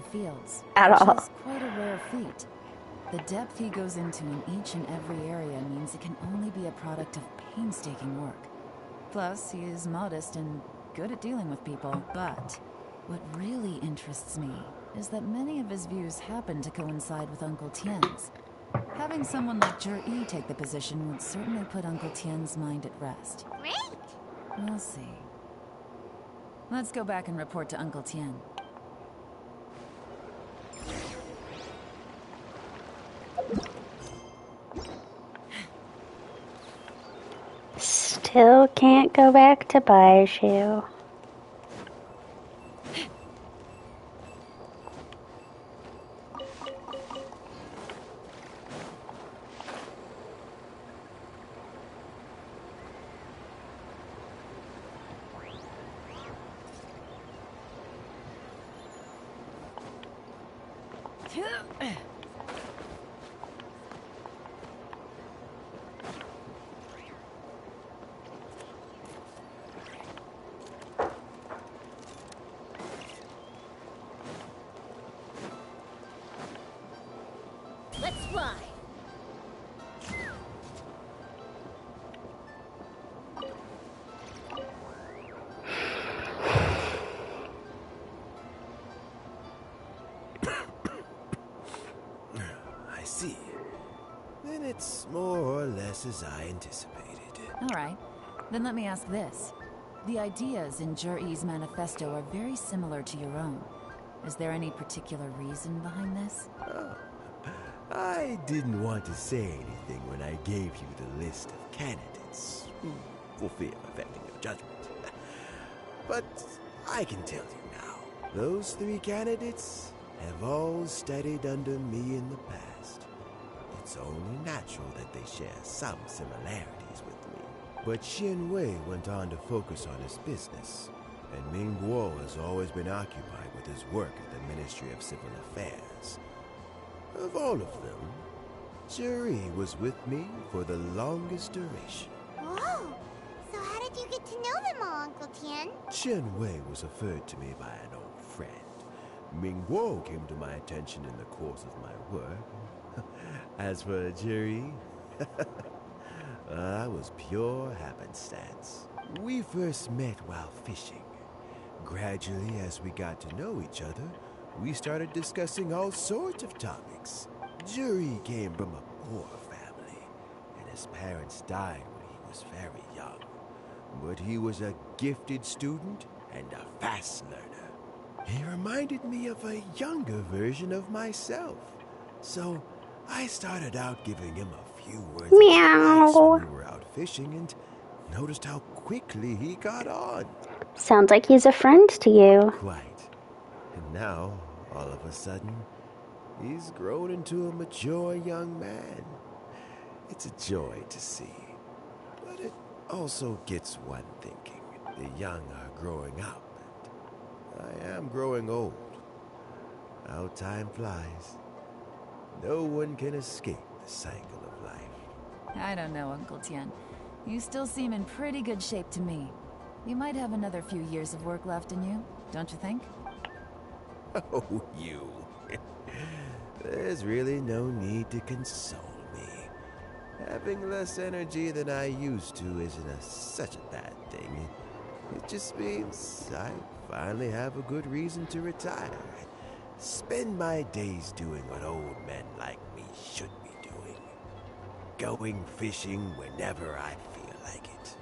at all. Which is quite a rare feat. The depth he goes into in each and every area means it can only be a product of painstaking work. Plus, he is modest and good at dealing with people. But what really interests me is that many of his views happen to coincide with Uncle Tian's. Having someone like Zhi take the position would certainly put Uncle Tian's mind at rest. Great! We'll see. Let's go back and report to Uncle Tian. Still can't go back to Baizhu. Let's fly. I see. Then it's more or less as I anticipated. All right. Then let me ask this. The ideas in Zhi's manifesto are very similar to your own. Is there any particular reason behind this? I didn't want to say anything when I gave you the list of candidates, for fear of affecting your judgment. But I can tell you now, those three candidates have all studied under me in the past. It's only natural that they share some similarities with me. But Qianwei went on to focus on his business, and Mingguo has always been occupied with his work at the Ministry of Civil Affairs. Of all of them, Zhi was with me for the longest duration. Whoa! So how did you get to know them all, Uncle Tian? Qianwei was referred to me by an old friend. Mingguo came to my attention in the course of my work. As for Zhi, I was pure happenstance. We first met while fishing. Gradually, as we got to know each other, we started discussing all sorts of topics. Zhi came from a poor family, and his parents died when he was very young. But he was a gifted student and a fast learner. He reminded me of a younger version of myself. So I started out giving him a few words Meow. of advice when we were out fishing and noticed how quickly he got on. Sounds like he's a friend to you. Quite. And now, all of a sudden, he's grown into a mature young man. It's a joy to see. But it also gets one thinking. The young are growing up, and I am growing old. How time flies. No one can escape the cycle of life. I don't know, Uncle Tian. You still seem in pretty good shape to me. You might have another few years of work left in you, don't you think? Oh, you. There's really no need to console me. Having less energy than I used to isn't such a bad thing. It just means I finally have a good reason to retire. Spend my days doing what old men like me should be doing. Going fishing whenever I feel like it.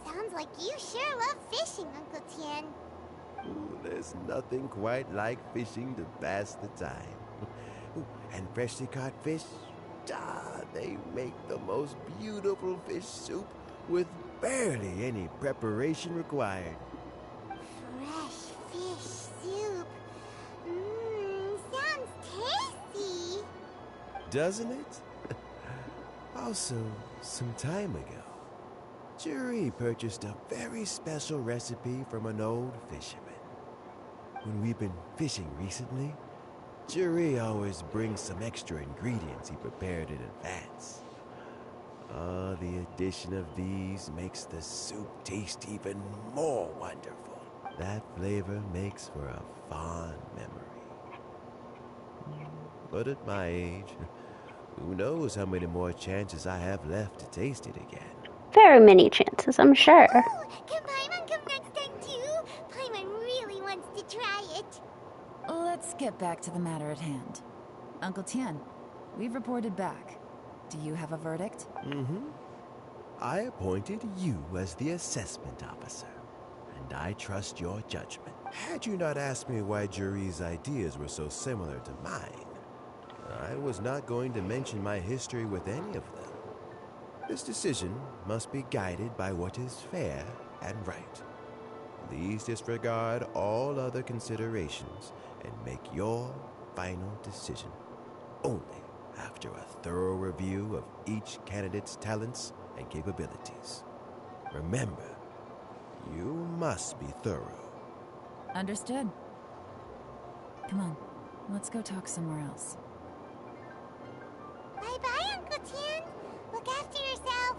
Sounds like you sure love fishing, Uncle Tian. Ooh, there's nothing quite like fishing to pass the time. Ooh, and freshly caught fish, they make the most beautiful fish soup with barely any preparation required. Fresh fish soup. Sounds tasty. Doesn't it? Also, some time ago, Juri purchased a very special recipe from an old fisherman. When we've been fishing recently, Juri always brings some extra ingredients he prepared in advance. The addition of these makes the soup taste even more wonderful. That flavor makes for a fond memory. But at my age, who knows how many more chances I have left to taste it again. Very many chances, I'm sure. Oh, can Paimon come next time too? Paimon really wants to try it. Let's get back to the matter at hand. Uncle Tian, we've reported back. Do you have a verdict? Mm-hmm. I appointed you as the assessment officer, and I trust your judgment. Had you not asked me why Juri's ideas were so similar to mine, I was not going to mention my history with any of them. This decision must be guided by what is fair and right. Please disregard all other considerations and make your final decision only after a thorough review of each candidate's talents and capabilities. Remember, you must be thorough. Understood. Come on, let's go talk somewhere else. Bye-bye, Uncle Tian. Look after yourself.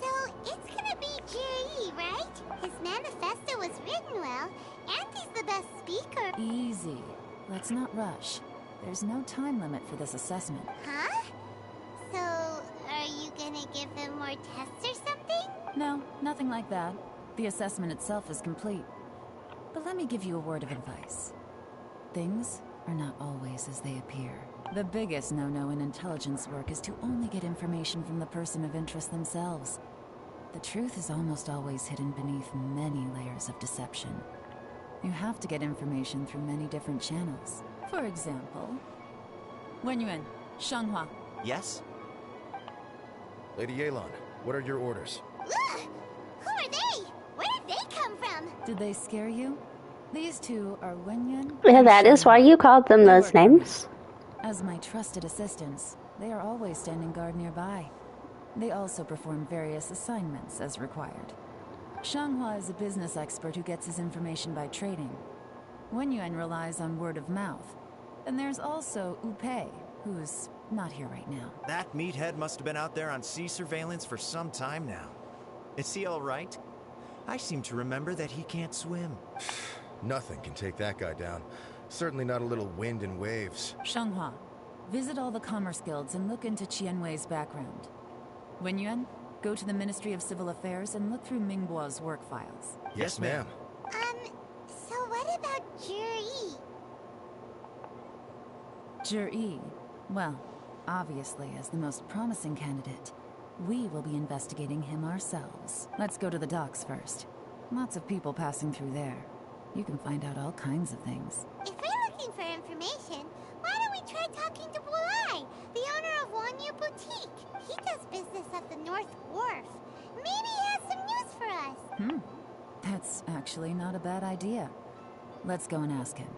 So, it's gonna be Juri, right? His manifesto was written well, and he's the best speaker. Easy. Let's not rush. There's no time limit for this assessment. Huh? So, are you gonna give him more tests or something? No, nothing like that. The assessment itself is complete. But let me give you a word of advice. Things are not always as they appear. The biggest no-no in intelligence work is to only get information from the person of interest themselves. The truth is almost always hidden beneath many layers of deception. You have to get information through many different channels. For example, Wenyuan, Shanghua. Yes? Lady Yelan, what are your orders? Ugh! Who are they? Where did they come from? Did they scare you? These two are Wenyuan. Yeah, that is why you called them those names. As my trusted assistants, they are always standing guard nearby. They also perform various assignments as required. Shanghua is a business expert who gets his information by trading. Wenyuan relies on word of mouth. And there's also Wu Pei, who's not here right now. That meathead must have been out there on sea surveillance for some time now. Is he all right? I seem to remember that he can't swim. Nothing can take that guy down. Certainly not a little wind and waves. Shanghua, visit all the commerce guilds and look into Qianwei's background. Wenyuan, go to the Ministry of Civil Affairs and look through Mingbo's work files. Yes, ma'am. So what about Juri? Juri, well, obviously as the most promising candidate, we will be investigating him ourselves. Let's go to the docks first. Lots of people passing through there. You can find out all kinds of things. If we're looking for information, why don't we try talking to Bulai, the owner of Wanyu Boutique? He does business at the North Wharf. Maybe he has some news for us. That's actually not a bad idea. Let's go and ask him.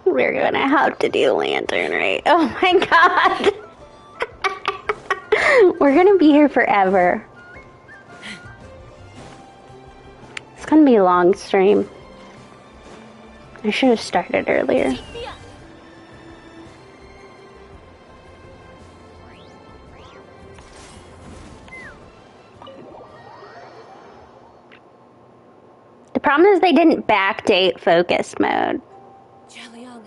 We're gonna have to do Lantern, right? Oh my god! We're gonna be here forever. It's gonna be a long stream. I should have started earlier. The problem is they didn't backdate focus mode. Jialiang!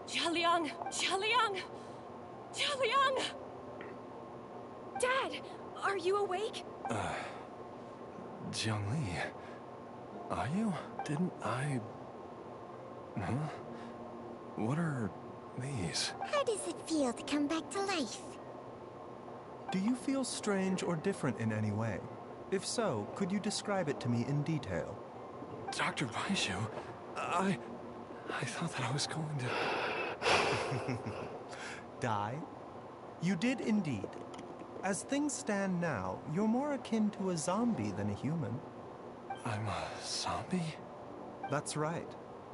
Jialiang! Jialiang! Jialiang! Dad, are you awake? Jiangli, are you? Didn't I... Huh? What are these? How does it feel to come back to life? Do you feel strange or different in any way? If so, could you describe it to me in detail? Dr. Baizhu, I thought that I was going to... Die? You did indeed. As things stand now, you're more akin to a zombie than a human. I'm a zombie? That's right.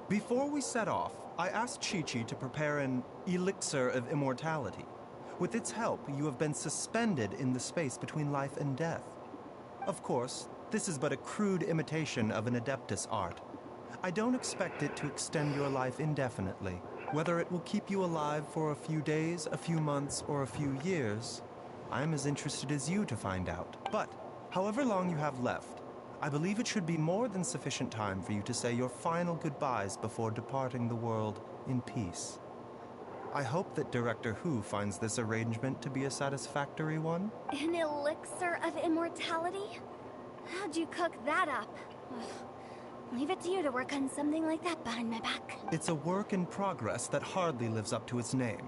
Before we set off, I asked Chi-Chi to prepare an elixir of immortality. With its help, you have been suspended in the space between life and death. Of course, this is but a crude imitation of an Adeptus art. I don't expect it to extend your life indefinitely. Whether it will keep you alive for a few days, a few months, or a few years, I'm as interested as you to find out. But, however long you have left, I believe it should be more than sufficient time for you to say your final goodbyes before departing the world in peace. I hope that Director Hu finds this arrangement to be a satisfactory one. An elixir of immortality? How'd you cook that up? Leave it to you to work on something like that behind my back. It's a work in progress that hardly lives up to its name,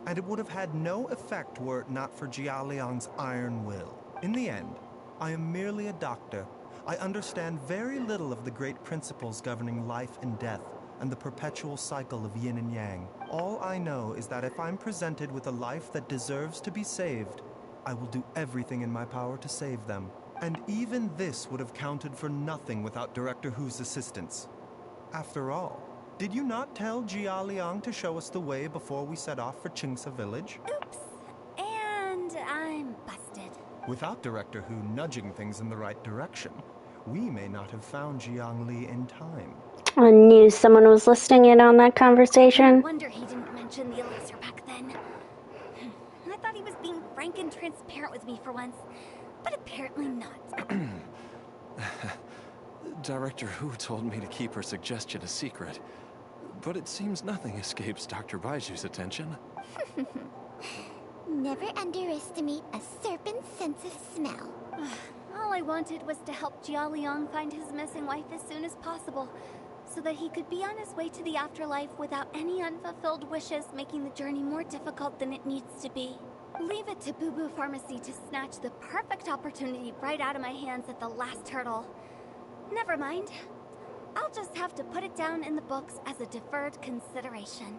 and it would have had no effect were it not for Jialiang's iron will. In the end, I am merely a doctor. I understand very little of the great principles governing life and death, and the perpetual cycle of yin and yang. All I know is that if I'm presented with a life that deserves to be saved, I will do everything in my power to save them. And even this would have counted for nothing without Director Hu's assistance. After all, did you not tell Jia Liang to show us the way before we set off for Qingce Village? Oops. And I'm busted. Without Director Hu nudging things in the right direction, we may not have found Jiangli in time. I knew someone was listening in on that conversation. No wonder he didn't mention the elixir back then. I thought he was being frank and transparent with me for once, but apparently not. Director Hu told me to keep her suggestion a secret, but it seems nothing escapes Dr. Baiju's attention. Never underestimate a serpent's sense of smell. All I wanted was to help Jia Liang find his missing wife as soon as possible, so that he could be on his way to the afterlife without any unfulfilled wishes making the journey more difficult than it needs to be. Leave it to Boo Boo Pharmacy to snatch the perfect opportunity right out of my hands at the last hurdle. Never mind. I'll just have to put it down in the books as a deferred consideration.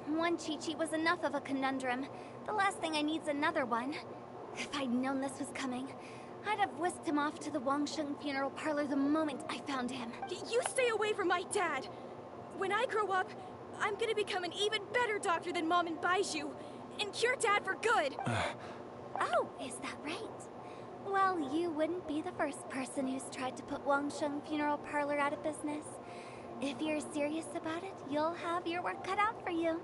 One Chi-Chi was enough of a conundrum. The last thing I need's another one. If I'd known this was coming, I'd have whisked him off to the Wangsheng funeral parlor the moment I found him. You stay away from my dad! When I grow up, I'm gonna become an even better doctor than Mom and Baizhu, and cure Dad for good! Oh, is that right? Well, you wouldn't be the first person who's tried to put Wangsheng funeral parlor out of business. If you're serious about it, you'll have your work cut out for you.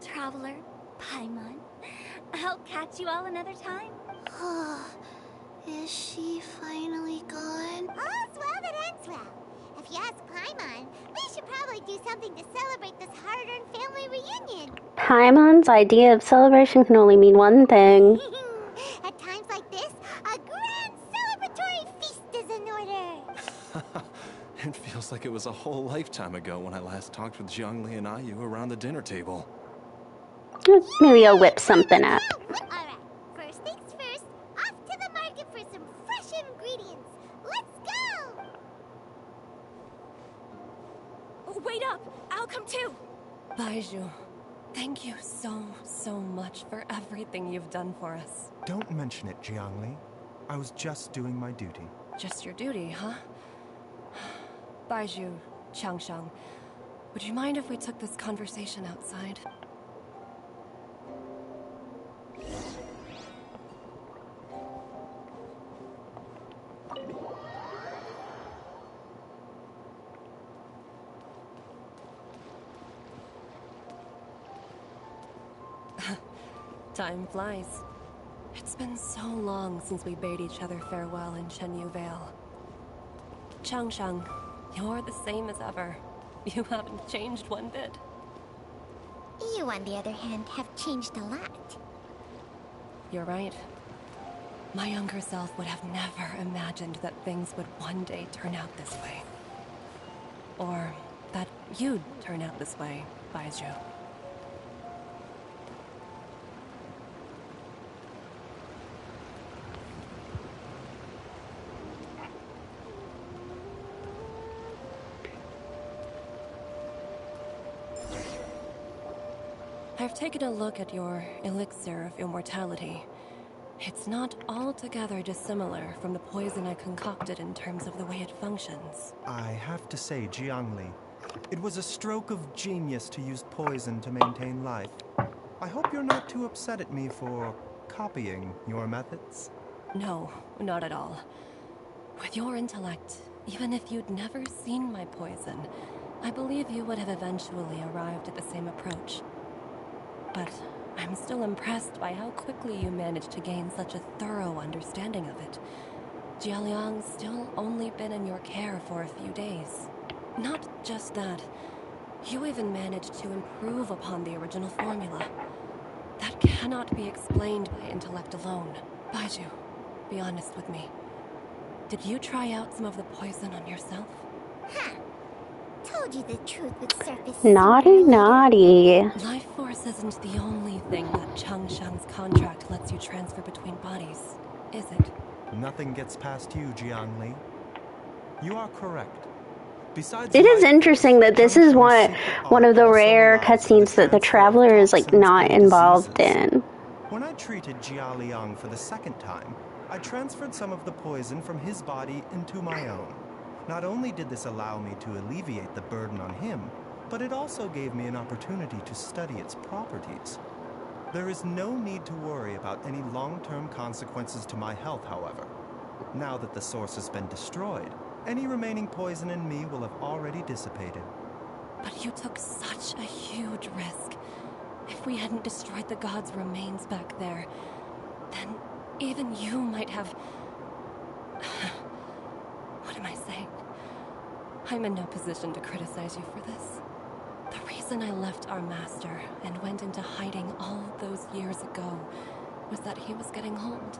Traveler, Paimon, I'll catch you all another time. Is she finally gone? All's well that ends well. If you ask Paimon, we should probably do something to celebrate this hard-earned family reunion. Paimon's idea of celebration can only mean one thing. At times like this, a grand celebratory feast is in order. Feels like it was a whole lifetime ago when I last talked with Zhongli and Ayu around the dinner table. Maybe I'll whip something up. Alright, first things first, off to the market for some fresh ingredients. Let's go! Wait up! I'll come too! Baizhu, thank you so much for everything you've done for us. Don't mention it, Jiangli. I was just doing my duty. Just your duty, huh? Baizhu, Changshang, would you mind if we took this conversation outside? Time flies. It's been so long since we bade each other farewell in Chenyu Vale. Changshang, you're the same as ever. You haven't changed one bit. You, on the other hand, have changed a lot. You're right. My younger self would have never imagined that things would one day turn out this way. Or that you'd turn out this way, Baizhu. I've taken a look at your elixir of immortality. It's not altogether dissimilar from the poison I concocted in terms of the way it functions. I have to say, Jiangli, it was a stroke of genius to use poison to maintain life. I hope you're not too upset at me for copying your methods. No, not at all. With your intellect, even if you'd never seen my poison, I believe you would have eventually arrived at the same approach. But I'm still impressed by how quickly you managed to gain such a thorough understanding of it. Jialiang's still only been in your care for a few days. Not just that, you even managed to improve upon the original formula. That cannot be explained by intellect alone. Baizhu, be honest with me. Did you try out some of the poison on yourself? Huh. Told you the truth would surface. Naughty, naughty. Life force isn't the only thing that Changshang's contract lets you transfer between bodies, is it? Nothing gets past you, Jiangli. You are correct. Besides, It is interesting that this is one of the rare cutscenes that the Traveler is like not involved in. When I treated Jia Liang for the second time, I transferred some of the poison from his body into my own. Not only did this allow me to alleviate the burden on him, but it also gave me an opportunity to study its properties. There is no need to worry about any long-term consequences to my health, however. Now that the source has been destroyed, any remaining poison in me will have already dissipated. But you took such a huge risk. If we hadn't destroyed the god's remains back there, then even you might have... What am I saying? I'm in no position to criticize you for this. The reason I left our master and went into hiding all those years ago was that he was getting old.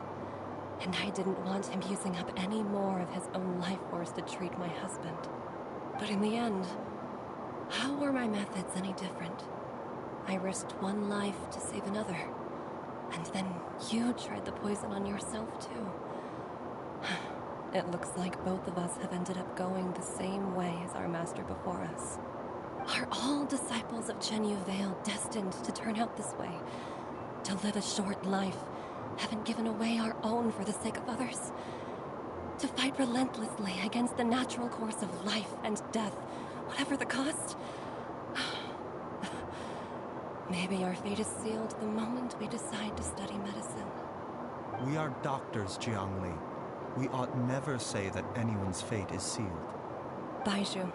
And I didn't want him using up any more of his own life force to treat my husband. But in the end, how were my methods any different? I risked one life to save another. And then you tried the poison on yourself too. It looks like both of us have ended up going the same way as our master before us. Are all disciples of Chenyu Vale destined to turn out this way? To live a short life, having given away our own for the sake of others? To fight relentlessly against the natural course of life and death, whatever the cost? Maybe our fate is sealed the moment we decide to study medicine. We are doctors, Jiangli. We ought never say that anyone's fate is sealed. Baizhu,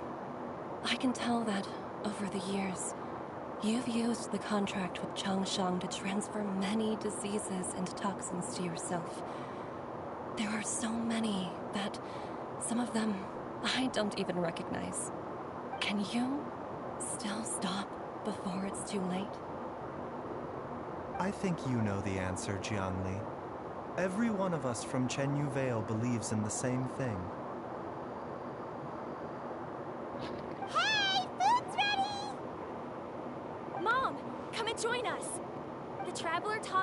I can tell that, over the years, you've used the contract with Changshang to transfer many diseases and toxins to yourself. There are so many that, some of them, I don't even recognize. Can you still stop before it's too late? I think you know the answer, Jiangli. Every one of us from Chenyu Vale believes in the same thing.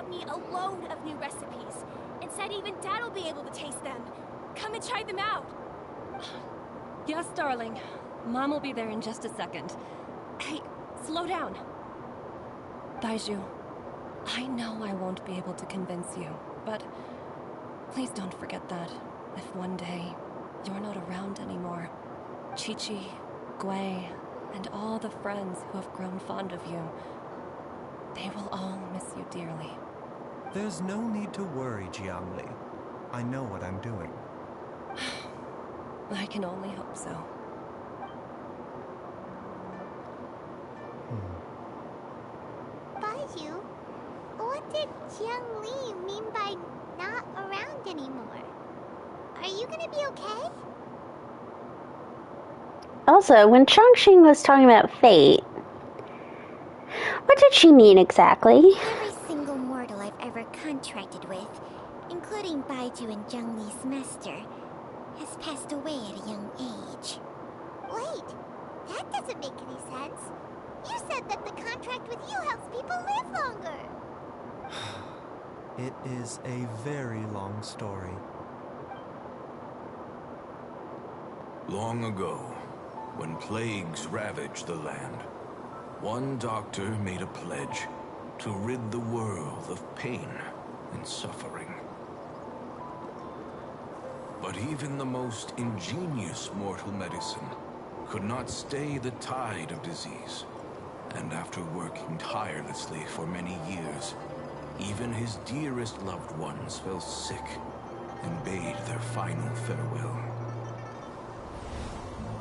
brought me a load of new recipes and said even Dad will be able to taste them. Come and try them out. Yes, darling. Mom will be there in just a second. Hey, slow down. Baizhu, I know I won't be able to convince you, but please don't forget that if one day you're not around anymore, Qiqi, Gui, and all the friends who have grown fond of you, they will all miss you dearly. There's no need to worry, Jiangli. I know what I'm doing. I can only hope so. Baizhu, what did Jiangli mean by not around anymore? Are you gonna be okay? Also, when Chongqing was talking about fate, what did she mean exactly? Every single mortal I've ever contracted with, including Baizhu and Zhengli's master, has passed away at a young age. Wait, that doesn't make any sense. You said that the contract with you helps people live longer. It is a very long story. Long ago, when plagues ravaged the land, one doctor made a pledge to rid the world of pain and suffering. But even the most ingenious mortal medicine could not stay the tide of disease. And after working tirelessly for many years, even his dearest loved ones fell sick and bade their final farewell.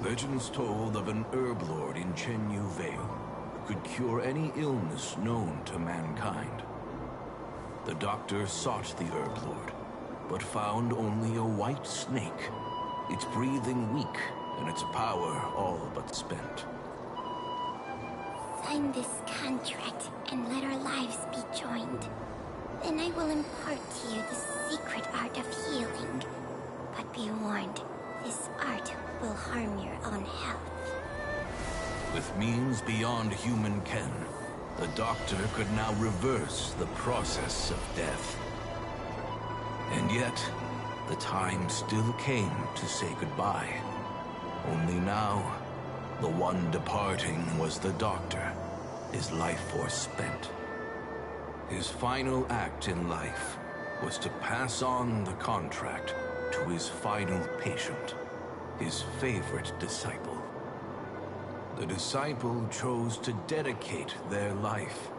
Legends told of an herb lord in Chenyu Vale who could cure any illness known to mankind. The doctor sought the herb lord, but found only a white snake, its breathing weak and its power all but spent. Sign this contract and let our lives be joined. Then I will impart to you the secret art of healing. But be warned, this art will harm your own health. With means beyond human ken, the doctor could now reverse the process of death. And yet, the time still came to say goodbye. Only now, the one departing was the doctor, his life force spent. His final act in life was to pass on the contract to his final patient, his favorite disciple. The disciple chose to dedicate their life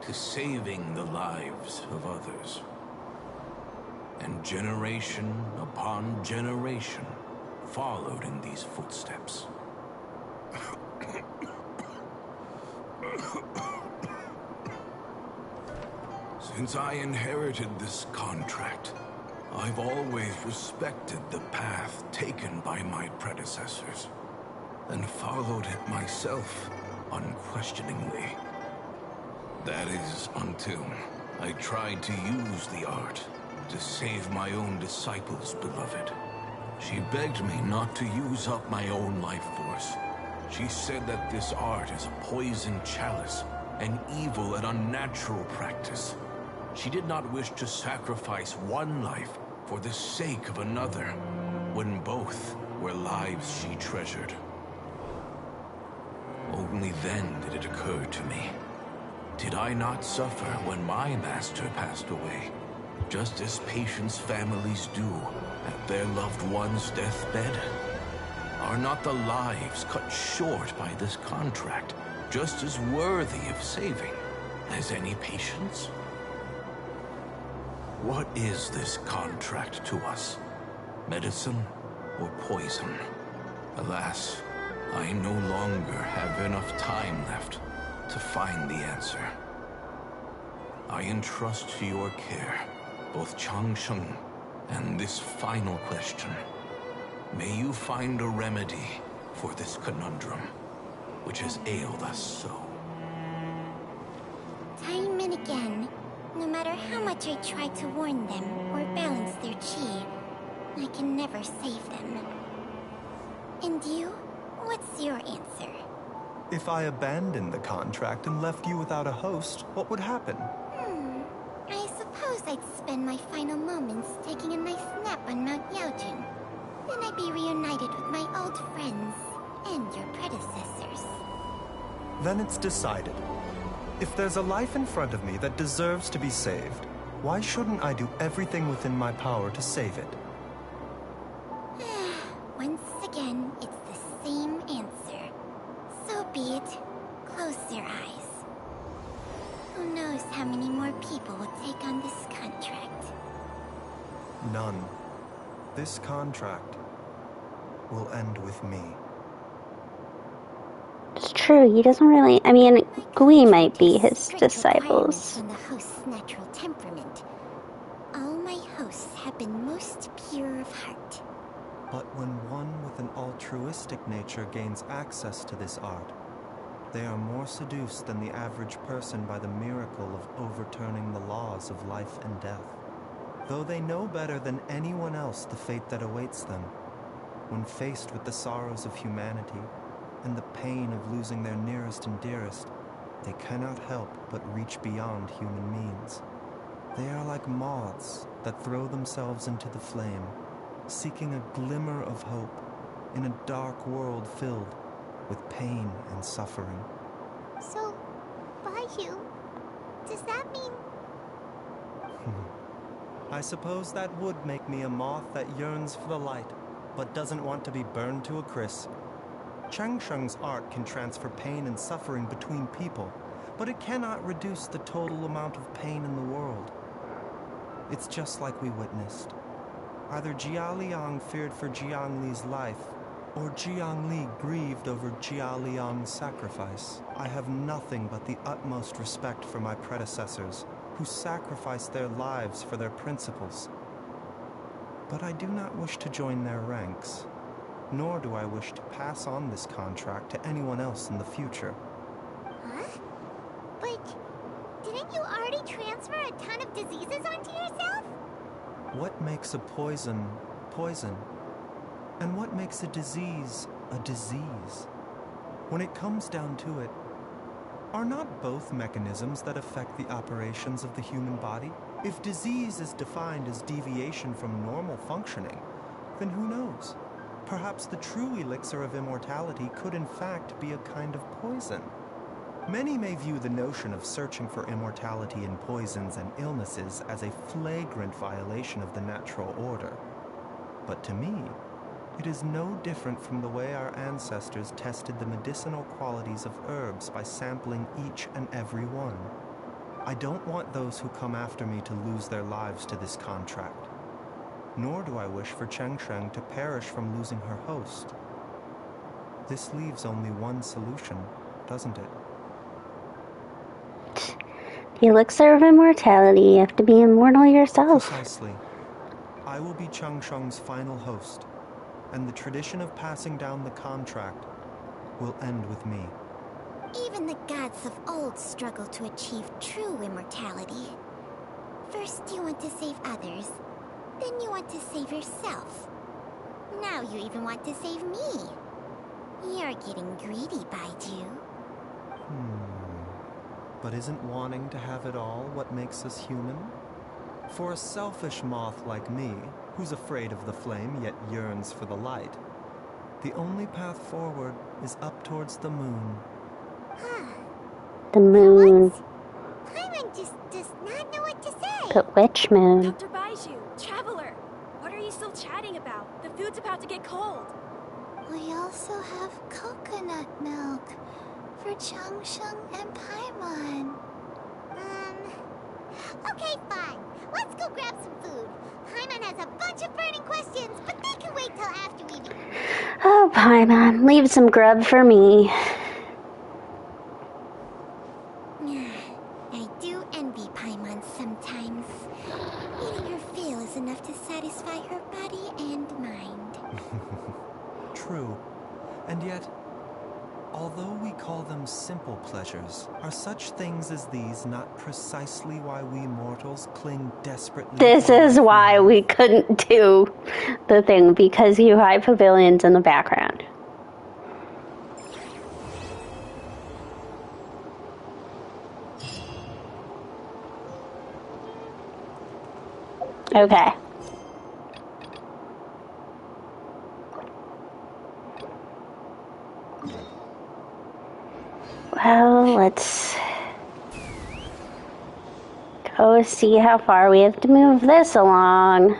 to saving the lives of others. And generation upon generation followed in these footsteps. Since I inherited this contract, I've always respected the path taken by my predecessors, and followed it myself unquestioningly. That is, until I tried to use the art to save my own disciple's beloved. She begged me not to use up my own life force. She said that this art is a poison chalice, an evil and unnatural practice. She did not wish to sacrifice one life for the sake of another, when both were lives she treasured. Only then did it occur to me. Did I not suffer when my master passed away, just as patients' families do at their loved one's deathbed? Are not the lives cut short by this contract just as worthy of saving as any patients? What is this contract to us? Medicine or poison? Alas, I no longer have enough time left to find the answer. I entrust to your care both Changsheng and this final question. May you find a remedy for this conundrum, which has ailed us so. Time and again, no matter how much I try to warn them or balance their chi, I can never save them. And you? What's your answer? If I abandoned the contract and left you without a host, what would happen? I I'd spend my final moments taking a nice nap on Mount Yaojin. Then I'd be reunited with my old friends and your predecessors. Then it's decided. If there's a life in front of me that deserves to be saved, why shouldn't I do everything within my power to save it? Once again, it's the same answer. So be it. Close your eyes. Who knows how many more people will take on this contract? None. This contract will end with me. It's true, he doesn't really... I mean, Gui might be his disciples. On the host's natural temperament. All my hosts have been most pure of heart. But when one with an altruistic nature gains access to this art, they are more seduced than the average person by the miracle of overturning the laws of life and death. Though they know better than anyone else the fate that awaits them, when faced with the sorrows of humanity and the pain of losing their nearest and dearest, they cannot help but reach beyond human means. They are like moths that throw themselves into the flame, seeking a glimmer of hope in a dark world filled with pain and suffering. So, Baiyu, does that mean... I suppose that would make me a moth that yearns for the light, but doesn't want to be burned to a crisp. Changsheng's art can transfer pain and suffering between people, but it cannot reduce the total amount of pain in the world. It's just like we witnessed. Either Jia Liang feared for Jiang Li's life, or Jiang Li grieved over Jia Liang's sacrifice. I have nothing but the utmost respect for my predecessors, who sacrificed their lives for their principles. But I do not wish to join their ranks, nor do I wish to pass on this contract to anyone else in the future. Huh? But didn't you already transfer a ton of diseases onto yourself? What makes a poison, poison? And what makes a disease a disease? When it comes down to it, are not both mechanisms that affect the operations of the human body? If disease is defined as deviation from normal functioning, then who knows? Perhaps the true elixir of immortality could in fact be a kind of poison. Many may view the notion of searching for immortality in poisons and illnesses as a flagrant violation of the natural order. But to me, it is no different from the way our ancestors tested the medicinal qualities of herbs by sampling each and every one. I don't want those who come after me to lose their lives to this contract. Nor do I wish for Changsheng to perish from losing her host. This leaves only one solution, doesn't it? The elixir of immortality, you have to be immortal yourself. Precisely. I will be Changsheng's final host, and the tradition of passing down the contract will end with me. Even the gods of old struggle to achieve true immortality. First you want to save others, then you want to save yourself. Now you even want to save me. You're getting greedy, Baiyu. But isn't wanting to have it all what makes us human? For a selfish moth like me, who's afraid of the flame yet yearns for the light, the only path forward is up towards the moon. The moon. Paimon just does not know what to say. But which moon? Dr. Baiyu, Traveler, what are you still chatting about? The food's about to get cold. We also have coconut milk for Changsheng and Paimon. Okay, fine. Let's go grab some food. Paimon has a bunch of burning questions, but they can wait till after we've eaten. Oh, Paimon, leave some grub for me. I do envy Paimon sometimes. Eating her fill is enough to satisfy her body and mind. True. And yet, although we call them simple pleasures, are such things as these not precisely why we mortals cling desperately? This is why we couldn't do the thing, because you have pavilions in the background. Okay. Well, let's go see how far we have to move this along.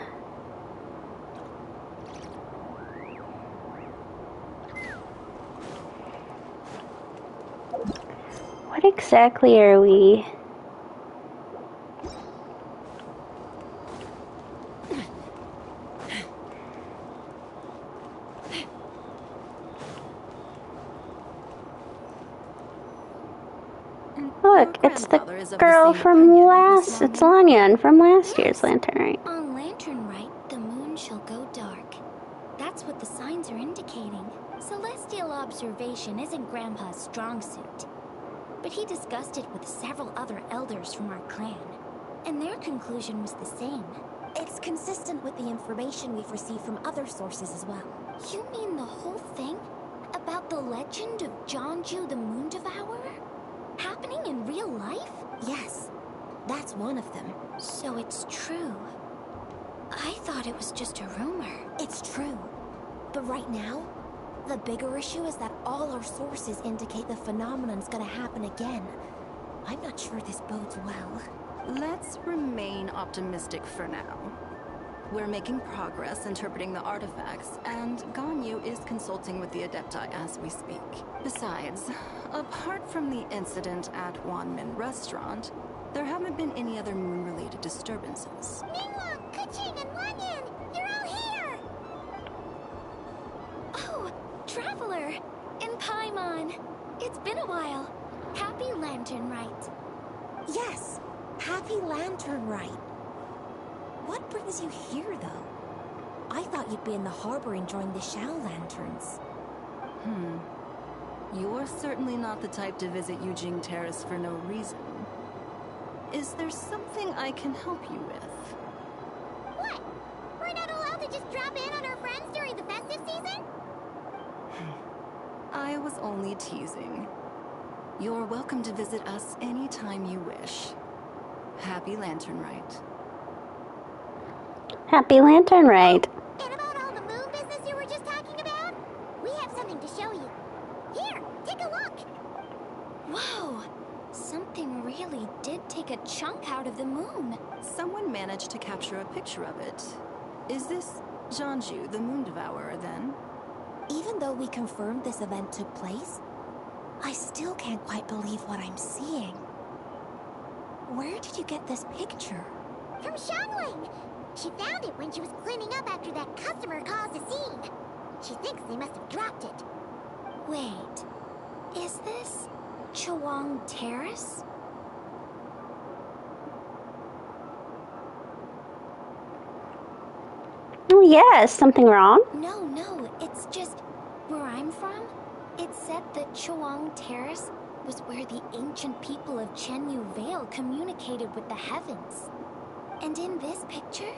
What exactly are we? Look, it's the girl from last. It's Lanyan from last year's Lantern Rite. On Lantern Rite, the moon shall go dark. That's what the signs are indicating. Celestial observation isn't Grandpa's strong suit. But he discussed it with several other elders from our clan, and their conclusion was the same. It's consistent with the information we've received from other sources as well. You mean the whole thing? About the legend of Jianzhu the Moon Devourer? Happening in real life? Yes, that's one of them. So it's true. I thought it was just a rumor. It's true. But right now, the bigger issue is that all our sources indicate the phenomenon's gonna happen again. I'm not sure this bodes well. Let's remain optimistic for now. We're making progress interpreting the artifacts, and Ganyu is consulting with the Adepti as we speak. Besides, apart from the incident at Wanmin Restaurant, there haven't been any other moon-related disturbances. Ningguang, Keqing, and Lanyan, you're all here! Oh, Traveler! And Paimon! It's been a while. Happy Lantern Rite. Yes, Happy Lantern Rite. What brings you here, though? I thought you'd be in the harbor enjoying the Shao Lanterns. You're certainly not the type to visit Yujing Terrace for no reason. Is there something I can help you with? What? We're not allowed to just drop in on our friends during the festive season? I was only teasing. You're welcome to visit us anytime you wish. Happy Lantern Rite. Happy Lantern Rite. And about all the moon business you were just talking about? We have something to show you. Here, take a look. Whoa! Something really did take a chunk out of the moon. Someone managed to capture a picture of it. Is this Jianzhu, the Moon Devourer, then? Even though we confirmed this event took place, I still can't quite believe what I'm seeing. Where did you get this picture? From Xiangling. She found it when she was cleaning up after that customer caused a scene. She thinks they must have dropped it. Wait, is this Chuang Terrace? Oh yes, something wrong? No, it's just where I'm from. It said that Chuang Terrace was where the ancient people of Chenyu Vale communicated with the heavens. And in this picture,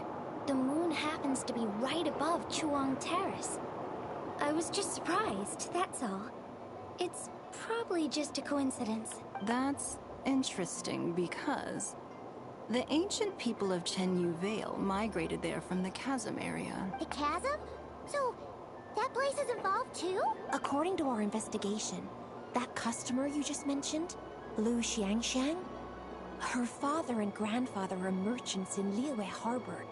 the moon happens to be right above Chuang Terrace. I was just surprised, that's all. It's probably just a coincidence. That's interesting because the ancient people of Chenyu Vale migrated there from the chasm area. The chasm? So, that place is involved too? According to our investigation, that customer you just mentioned, Lu Xiangxiang, her father and grandfather are merchants in Liyue Harbor,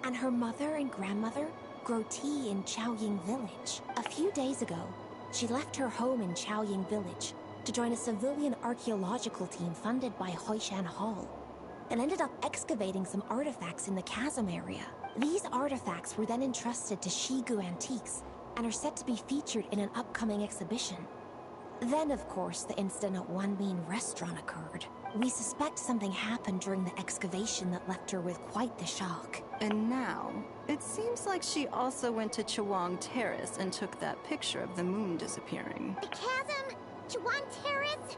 and her mother and grandmother grow tea in Chaoying Village. A few days ago, she left her home in Chaoying Village to join a civilian archaeological team funded by Hoishan Hall, and ended up excavating some artifacts in the chasm area. These artifacts were then entrusted to Shigu Antiques and are set to be featured in an upcoming exhibition. Then, of course, the incident at Wanmin Restaurant occurred. We suspect something happened during the excavation that left her with quite the shock. And now, it seems like she also went to Chuang Terrace and took that picture of the moon disappearing. The chasm? Chuan Terrace?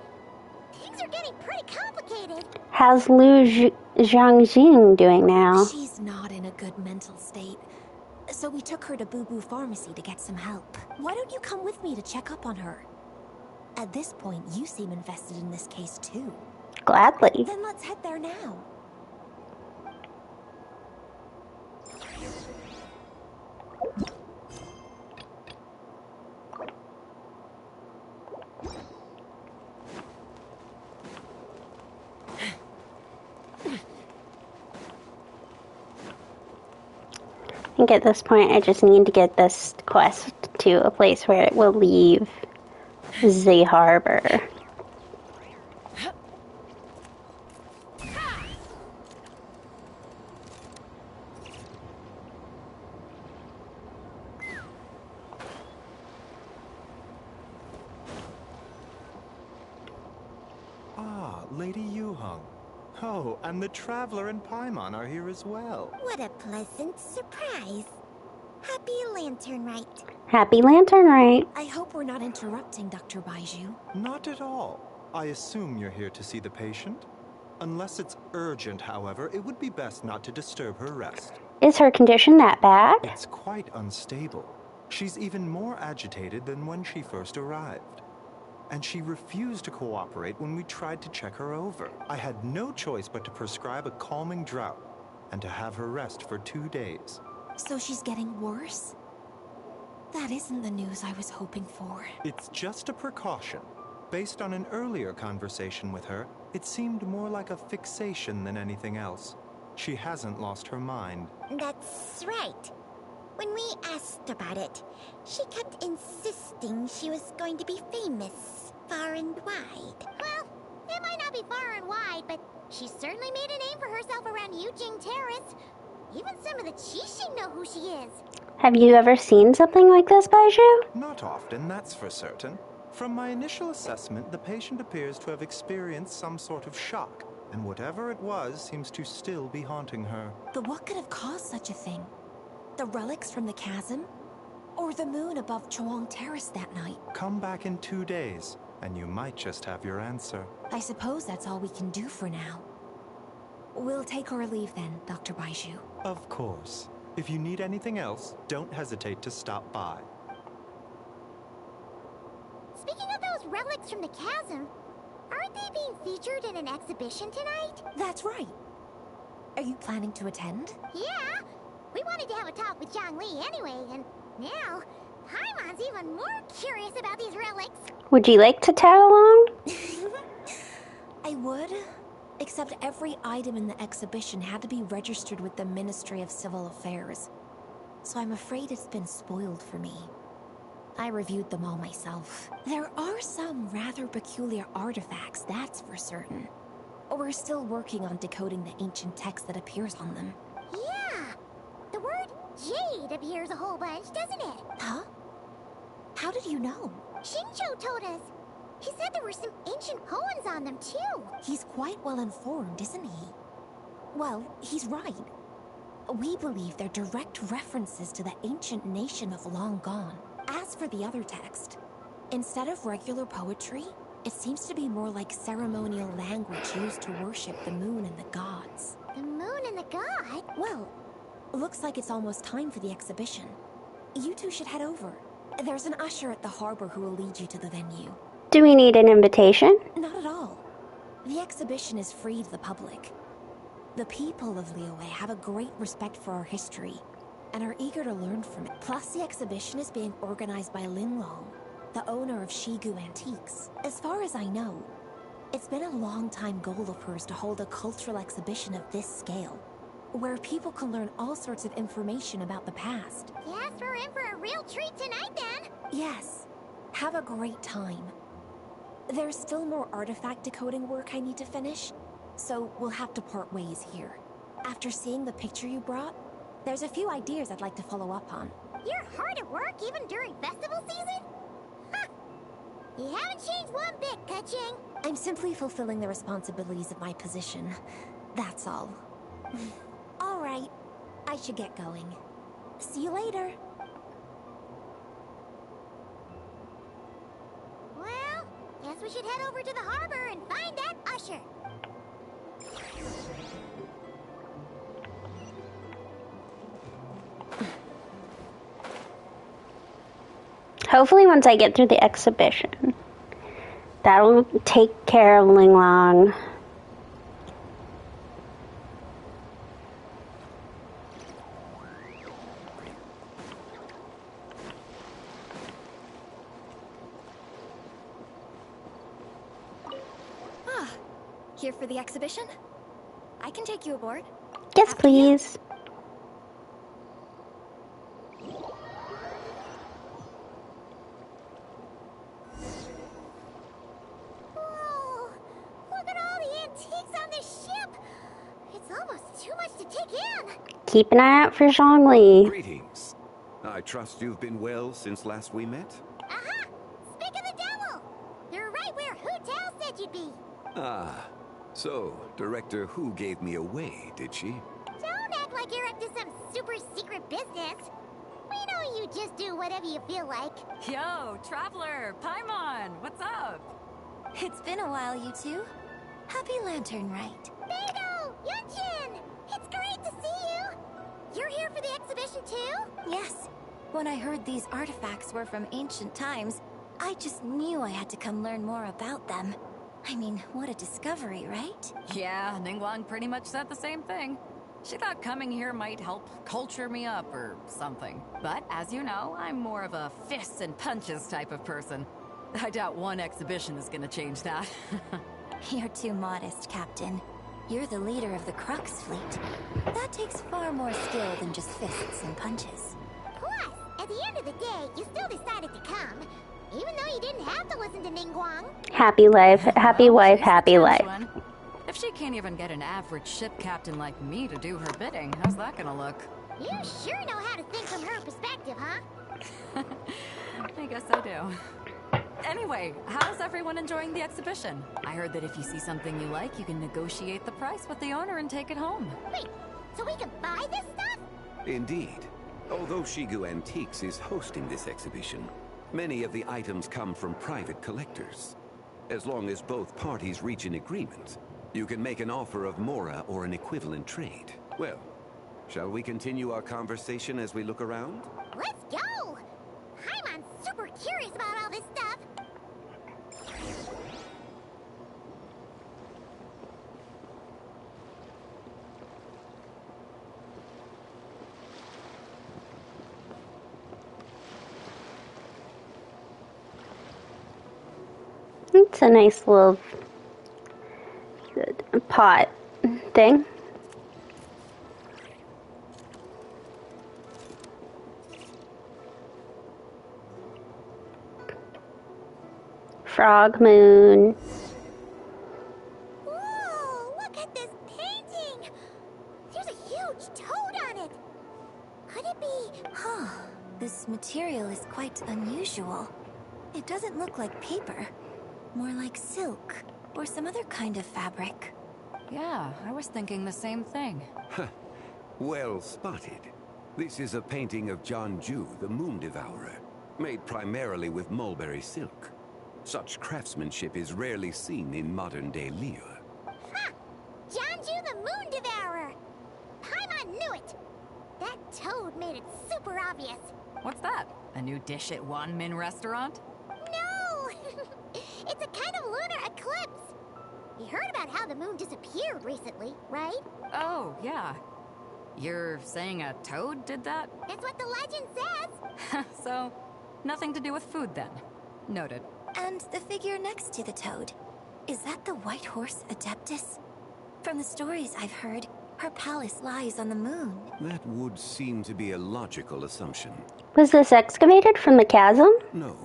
Things are getting pretty complicated. How's Lu Zhangxing doing now? She's not in a good mental state, so we took her to Boo Boo Pharmacy to get some help. Why don't you come with me to check up on her? At this point, you seem invested in this case too. Gladly. Then let's head there now. I think at this point I just need to get this quest to a place where it will leave the harbor. Ah, Lady Yuheng. Oh, and the Traveler and Paimon are here as well. What a pleasant surprise. Happy Lantern Rite. Happy Lantern Rite. I hope we're not interrupting Dr. Baiju. Not at all. I assume you're here to see the patient? Unless it's urgent, however, it would be best not to disturb her rest. Is her condition that bad? It's quite unstable. She's even more agitated than when she first arrived. And she refused to cooperate when we tried to check her over. I had no choice but to prescribe a calming draught and to have her rest for 2 days. So she's getting worse? That isn't the news I was hoping for. It's just a precaution. Based on an earlier conversation with her, it seemed more like a fixation than anything else. She hasn't lost her mind. That's right. When we asked about it, she kept insisting she was going to be famous, far and wide. Well, it might not be far and wide, but she certainly made a name for herself around Yujing Terrace. Even some of the Qixing know who she is. Have you ever seen something like this, Baiju? Not often, that's for certain. From my initial assessment, the patient appears to have experienced some sort of shock, and whatever it was seems to still be haunting her. But what could have caused such a thing? The relics from the chasm? Or the moon above Chuang Terrace that night? Come back in 2 days, and you might just have your answer. I suppose that's all we can do for now. We'll take our leave then, Dr. Baiju. Of course. If you need anything else, don't hesitate to stop by. Speaking of those relics from the chasm, aren't they being featured in an exhibition tonight? That's right. Are you planning to attend? Yeah! We wanted to have a talk with Zhongli anyway, and now Paimon's even more curious about these relics. Would you like to tag along? I would, except every item in the exhibition had to be registered with the Ministry of Civil Affairs. So I'm afraid it's been spoiled for me. I reviewed them all myself. There are some rather peculiar artifacts, that's for certain. We're still working on decoding the ancient text that appears on them. Yeah! The word jade appears a whole bunch, doesn't it? Huh? How did you know? Xingqiu told us. He said there were some ancient poems on them, too. He's quite well informed, isn't he? Well, he's right. We believe they're direct references to the ancient nation of long gone. As for the other text, instead of regular poetry, it seems to be more like ceremonial language used to worship the moon and the gods. The moon and the god? Well, looks like it's almost time for the exhibition. You two should head over. There's an usher at the harbor who will lead you to the venue. Do we need an invitation? Not at all. The exhibition is free to the public. The people of Liyue have a great respect for our history and are eager to learn from it. Plus, the exhibition is being organized by Linglong, the owner of Shigu Antiques. As far as I know, it's been a long-time goal of hers to hold a cultural exhibition of this scale, where people can learn all sorts of information about the past. Yes, we're in for a real treat tonight, then. Yes. Have a great time. There's still more artifact decoding work I need to finish, so we'll have to part ways here. After seeing the picture you brought, there's a few ideas I'd like to follow up on. You're hard at work even during festival season? Ha! You haven't changed one bit, Keqing. I'm simply fulfilling the responsibilities of my position. That's all. All right. I should get going. See you later. Well, guess we should head over to the harbor and find that usher. Hopefully once I get through the exhibition, that'll take care of Linglong. Ah, here for the exhibition? I can take you aboard. Yes, please. to take in. Keep an eye out for Zhongli. Greetings. I trust you've been well since last we met? Uh-huh. Speak of the devil. You're right where Hu Tao said you'd be. Ah, so Director Hu gave me away, did she? Don't act like you're up to some super secret business. We know you just do whatever you feel like. Yo, Traveler, Paimon, what's up? It's been a while, you two. Happy Lantern Rite. Beidou! Yunjin! It's great to see you! You're here for the exhibition too? Yes. When I heard these artifacts were from ancient times, I just knew I had to come learn more about them. I mean, what a discovery, right? Yeah, Ningguang pretty much said the same thing. She thought coming here might help culture me up or something. But as you know, I'm more of a fists and punches type of person. I doubt one exhibition is gonna change that. You're too modest, Captain. You're the leader of the Crux fleet. That takes far more skill than just fists and punches. Plus, at the end of the day, you still decided to come. Even though you didn't have to listen to Ningguang. Happy life, happy wife, happy life. If she can't even get an average ship captain like me to do her bidding, how's that gonna look? You sure know how to think from her perspective, huh? I guess I do. Anyway, how's everyone enjoying the exhibition? I heard that if you see something you like, you can negotiate the price with the owner and take it home. Wait, so we can buy this stuff? Indeed. Although Shigu Antiques is hosting this exhibition, many of the items come from private collectors. As long as both parties reach an agreement, you can make an offer of Mora or an equivalent trade. Well, shall we continue our conversation as we look around? Let's go! I'm super curious about all this stuff. It's a nice little pot thing. Frog moon. Whoa, look at this painting! There's a huge toad on it. Could it be? Huh. This material is quite unusual. It doesn't look like paper. More like silk, or some other kind of fabric. Yeah, I was thinking the same thing. Well spotted. This is a painting of Jianzhu, the Moon Devourer, made primarily with mulberry silk. Such craftsmanship is rarely seen in modern-day Liyue. Ha! Jianzhu the Moon Devourer! Paimon knew it! That toad made it super obvious. What's that? A new dish at Wanmin restaurant? No! It's a kind of lunar eclipse. You heard about how the moon disappeared recently, right? Oh, yeah. You're saying a toad did that? That's what the legend says. So, nothing to do with food then. Noted. And the figure next to the toad, is that the White Horse Adeptus? From the stories I've heard, her palace lies on the moon. That would seem to be a logical assumption. Was this excavated from the chasm? No.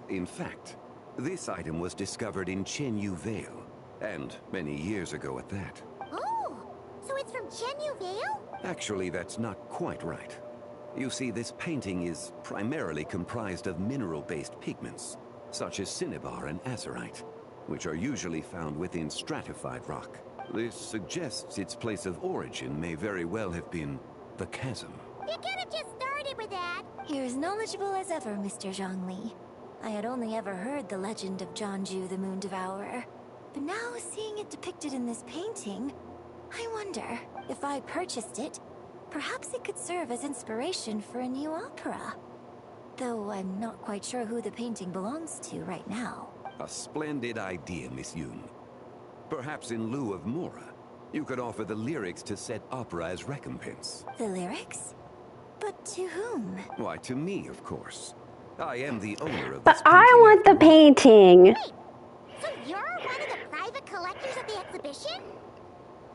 In fact, this item was discovered in Chenyu Vale, and many years ago at that. Oh, so it's from Chenyu Vale? Actually, that's not quite right. You see, this painting is primarily comprised of mineral-based pigments, such as cinnabar and azurite, which are usually found within stratified rock. This suggests its place of origin may very well have been the chasm. You could have just started with that. You're as knowledgeable as ever, Mr. Zhongli. I had only ever heard the legend of Jianzhu the Moon Devourer. But now, seeing it depicted in this painting, I wonder, if I purchased it, perhaps it could serve as inspiration for a new opera. Though I'm not quite sure who the painting belongs to right now. A splendid idea, Miss Yoon. Perhaps in lieu of Mora, you could offer the lyrics to said opera as recompense. The lyrics? But to whom? Why, to me, of course. I am the owner of But this I want the painting. Wait, so you're one of the private collectors of the exhibition?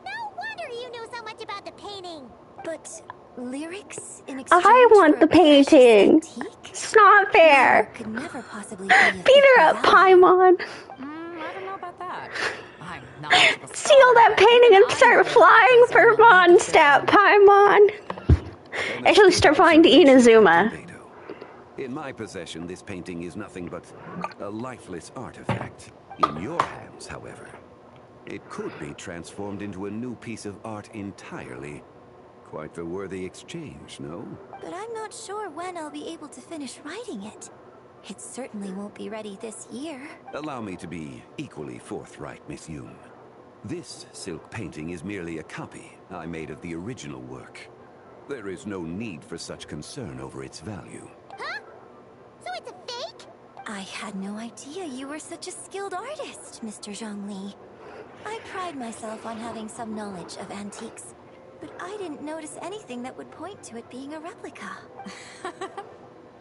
No wonder you knew so much about the painting. But lyrics in exchange I want for the painting. It's not fair. Could never possibly be Beat her up, Paimon. I don't know about that. I'm Steal that painting and start flying for Mondstadt, Paimon. Actually, start flying to Inazuma. In my possession, this painting is nothing but a lifeless artifact. In your hands, however, it could be transformed into a new piece of art entirely. Quite a worthy exchange, no? But I'm not sure when I'll be able to finish writing it. It certainly won't be ready this year. Allow me to be equally forthright, Miss Yoon. This silk painting is merely a copy I made of the original work. There is no need for such concern over its value. Huh? So it's a fake? I had no idea you were such a skilled artist, Mr. Zhongli. I pride myself on having some knowledge of antiques, but I didn't notice anything that would point to it being a replica.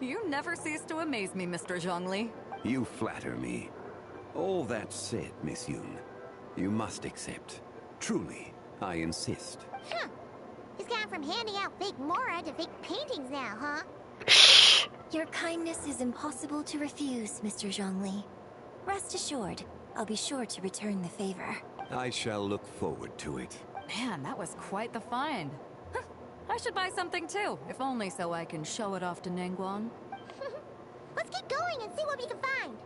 You never cease to amaze me, Mr. Zhongli. You flatter me. All that said, Miss Yoon, you must accept. Truly, I insist. Huh. He's gone from handing out fake Mora to fake paintings now, huh? Your kindness is impossible to refuse, Mr. Zhongli. Rest assured, I'll be sure to return the favor. I shall look forward to it. Man, that was quite the find. I should buy something too, if only so I can show it off to Ningguang. Let's keep going and see what we can find.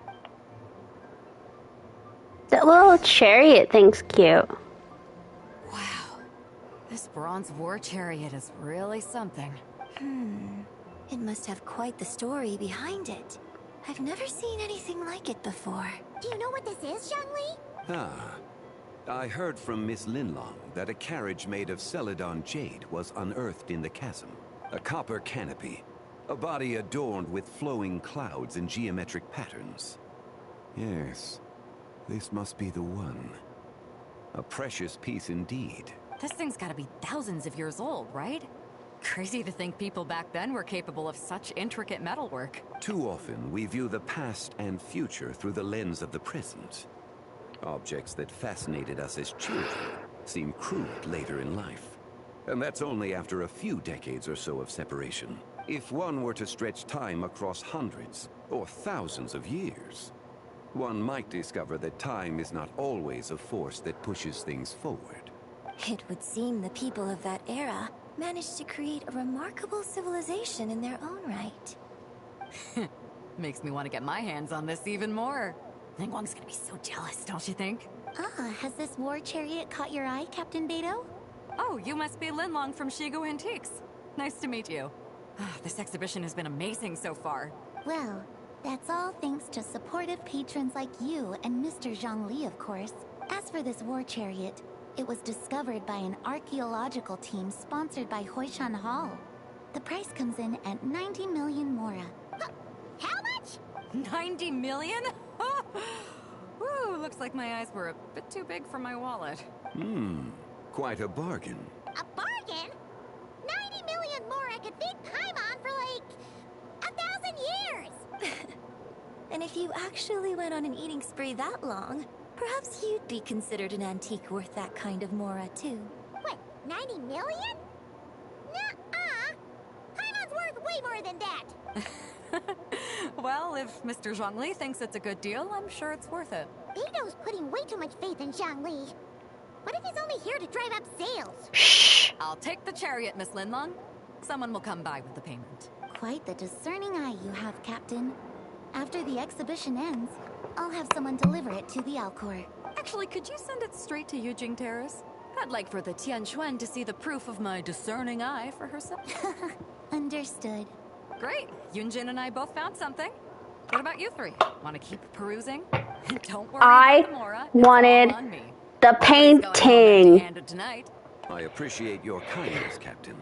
That little chariot thing's cute. Wow. This bronze war chariot is really something. It must have quite the story behind it. I've never seen anything like it before. Do you know what this is, Zhongli? Ah. I heard from Miss Linlong that a carriage made of Celadon jade was unearthed in the chasm. A copper canopy. A body adorned with flowing clouds and geometric patterns. Yes, this must be the one. A precious piece indeed. This thing's gotta be thousands of years old, right? Crazy to think people back then were capable of such intricate metalwork. Too often, we view the past and future through the lens of the present. Objects that fascinated us as children seem crude later in life. And that's only after a few decades or so of separation. If one were to stretch time across hundreds or thousands of years, one might discover that time is not always a force that pushes things forward. It would seem the people of that era managed to create a remarkable civilization in their own right. Makes me want to get my hands on this even more. Ningguang's gonna be so jealous, don't you think? Has this war chariot caught your eye, Captain Beidou? Oh, you must be Linlong from Shigu Antiques. Nice to meet you. This exhibition has been amazing so far. Well, that's all thanks to supportive patrons like you and Mr. Zhongli, of course. As for this war chariot, it was discovered by an archaeological team sponsored by Huishan Hall. The price comes in at 90 million Mora. How much? 90 million? Woo, looks like my eyes were a bit too big for my wallet. Quite a bargain. A bargain? 90 million Mora could feed Paimon for like 1,000 years! And if you actually went on an eating spree that long, perhaps you'd be considered an antique worth that kind of Mora too. What, 90 million? Nuh-uh! Paimon's worth way more than that! Well, if Mr. Zhongli thinks it's a good deal, I'm sure it's worth it. Beidou's putting way too much faith in Zhongli. What if he's only here to drive up sales? I'll take the chariot, Miss Linlong. Someone will come by with the payment. Quite the discerning eye you have, Captain. After the exhibition ends, I'll have someone deliver it to the Alcor. Actually, could you send it straight to Yujing Terrace? I'd like for the Tianquan to see the proof of my discerning eye for herself. Understood. Great. Yunjin and I both found something. What about you three? Want to keep perusing? Don't worry about the Mora. Wanted the painting. I appreciate your kindness, Captain.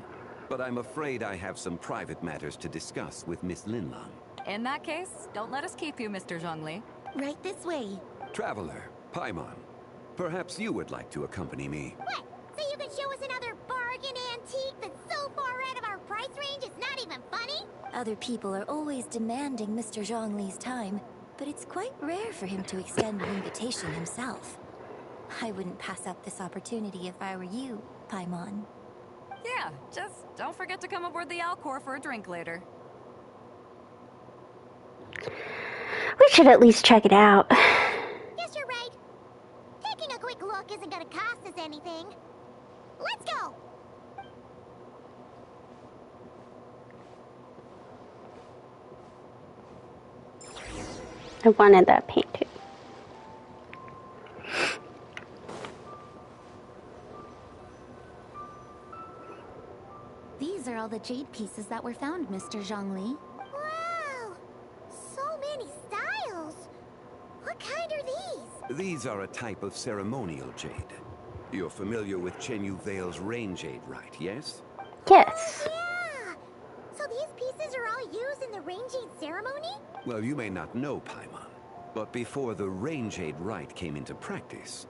But I'm afraid I have some private matters to discuss with Miss Linlong. In that case, don't let us keep you, Mr. Zhongli. Right this way. Traveler, Paimon, perhaps you would like to accompany me. What? So you can show us another bargain antique that's so far out of our price range it's not even funny? Other people are always demanding Mr. Zhongli's time, but it's quite rare for him to extend an invitation himself. I wouldn't pass up this opportunity if I were you, Paimon. Yeah, just don't forget to come aboard the Alcor for a drink later. We should at least check it out. Yes, you're right. Taking a quick look anything. Let's go! I wanted that painting. These are all the jade pieces that were found, Mr. Zhongli. Wow! So many styles! What kind are these? These are a type of ceremonial jade. You're familiar with Chen Yu Vale's rain jade, right, yes? Yes. Yeah! So these pieces are all used in the rain jade ceremony? Well, you may not know, Paimon, but before the rain jade rite came into practice,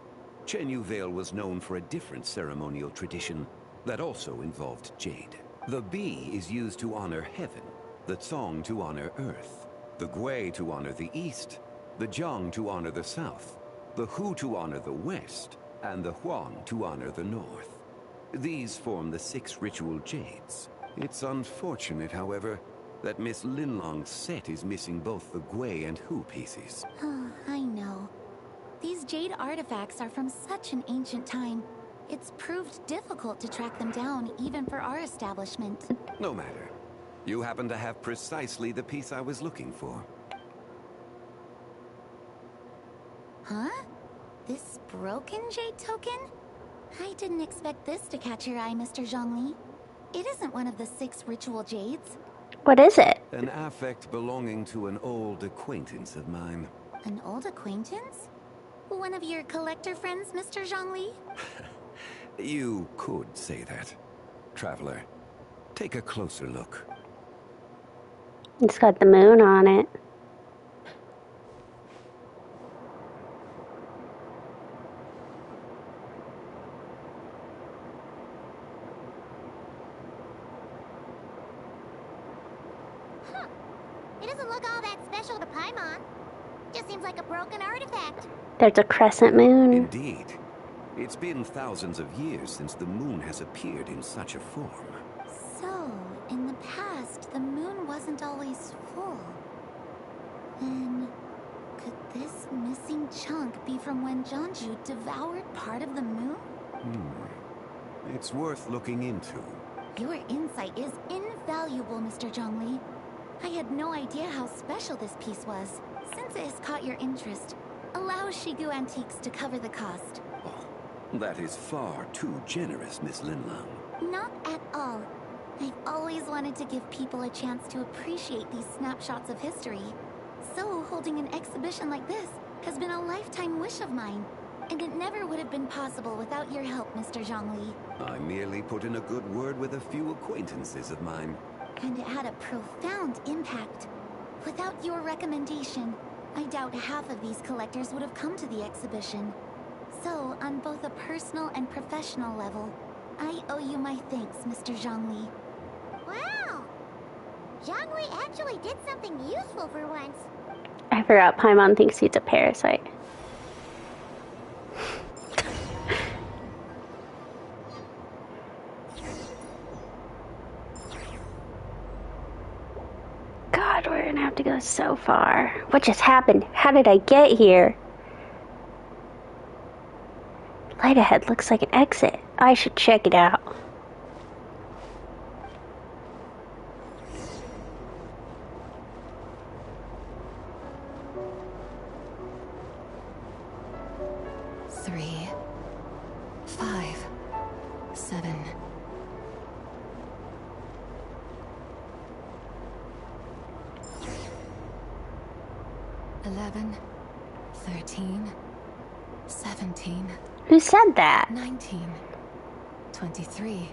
Chen Yu Vale was known for a different ceremonial tradition that also involved jade. The Bi is used to honor heaven, the Cong to honor earth, the Gui to honor the east, the Jiang to honor the south, the Hu to honor the west, and the Huang to honor the north. These form the 6 ritual jades. It's unfortunate, however, that Miss Linlong's set is missing both the Gui and Hu pieces. I know. These jade artifacts are from such an ancient time. It's proved difficult to track them down, even for our establishment. No matter. You happen to have precisely the piece I was looking for. Huh? This broken jade token? I didn't expect this to catch your eye, Mr. Zhongli. It isn't one of the 6 ritual jades. What is it? An affect belonging to an old acquaintance of mine. An old acquaintance? One of your collector friends, Mr. Zhongli? You could say that. Traveler, take a closer look. It's got the moon on it. Huh. It doesn't look all that special to Paimon. Just seems like a broken artifact. There's a crescent moon. Indeed. It's been thousands of years since the moon has appeared in such a form. So, in the past, the moon wasn't always full. Then, could this missing chunk be from when Jianzhu devoured part of the moon? It's worth looking into. Your insight is invaluable, Mr. Zhongli. I had no idea how special this piece was. Since it has caught your interest, allow Shigu Antiques to cover the cost. That is far too generous, Miss Linlong. Not at all. I've always wanted to give people a chance to appreciate these snapshots of history. So, holding an exhibition like this has been a lifetime wish of mine. And it never would have been possible without your help, Mr. Zhongli. I merely put in a good word with a few acquaintances of mine. And it had a profound impact. Without your recommendation, I doubt half of these collectors would have come to the exhibition. So, on both a personal and professional level, I owe you my thanks, Mr. Zhongli. Wow! Zhongli actually did something useful for once. I forgot Paimon thinks he's a parasite. God, we're gonna have to go so far. What just happened? How did I get here? Light ahead looks like an exit. I should check it out. Three, 5, 7. $11, 13, 17. Who said that? 19, 23,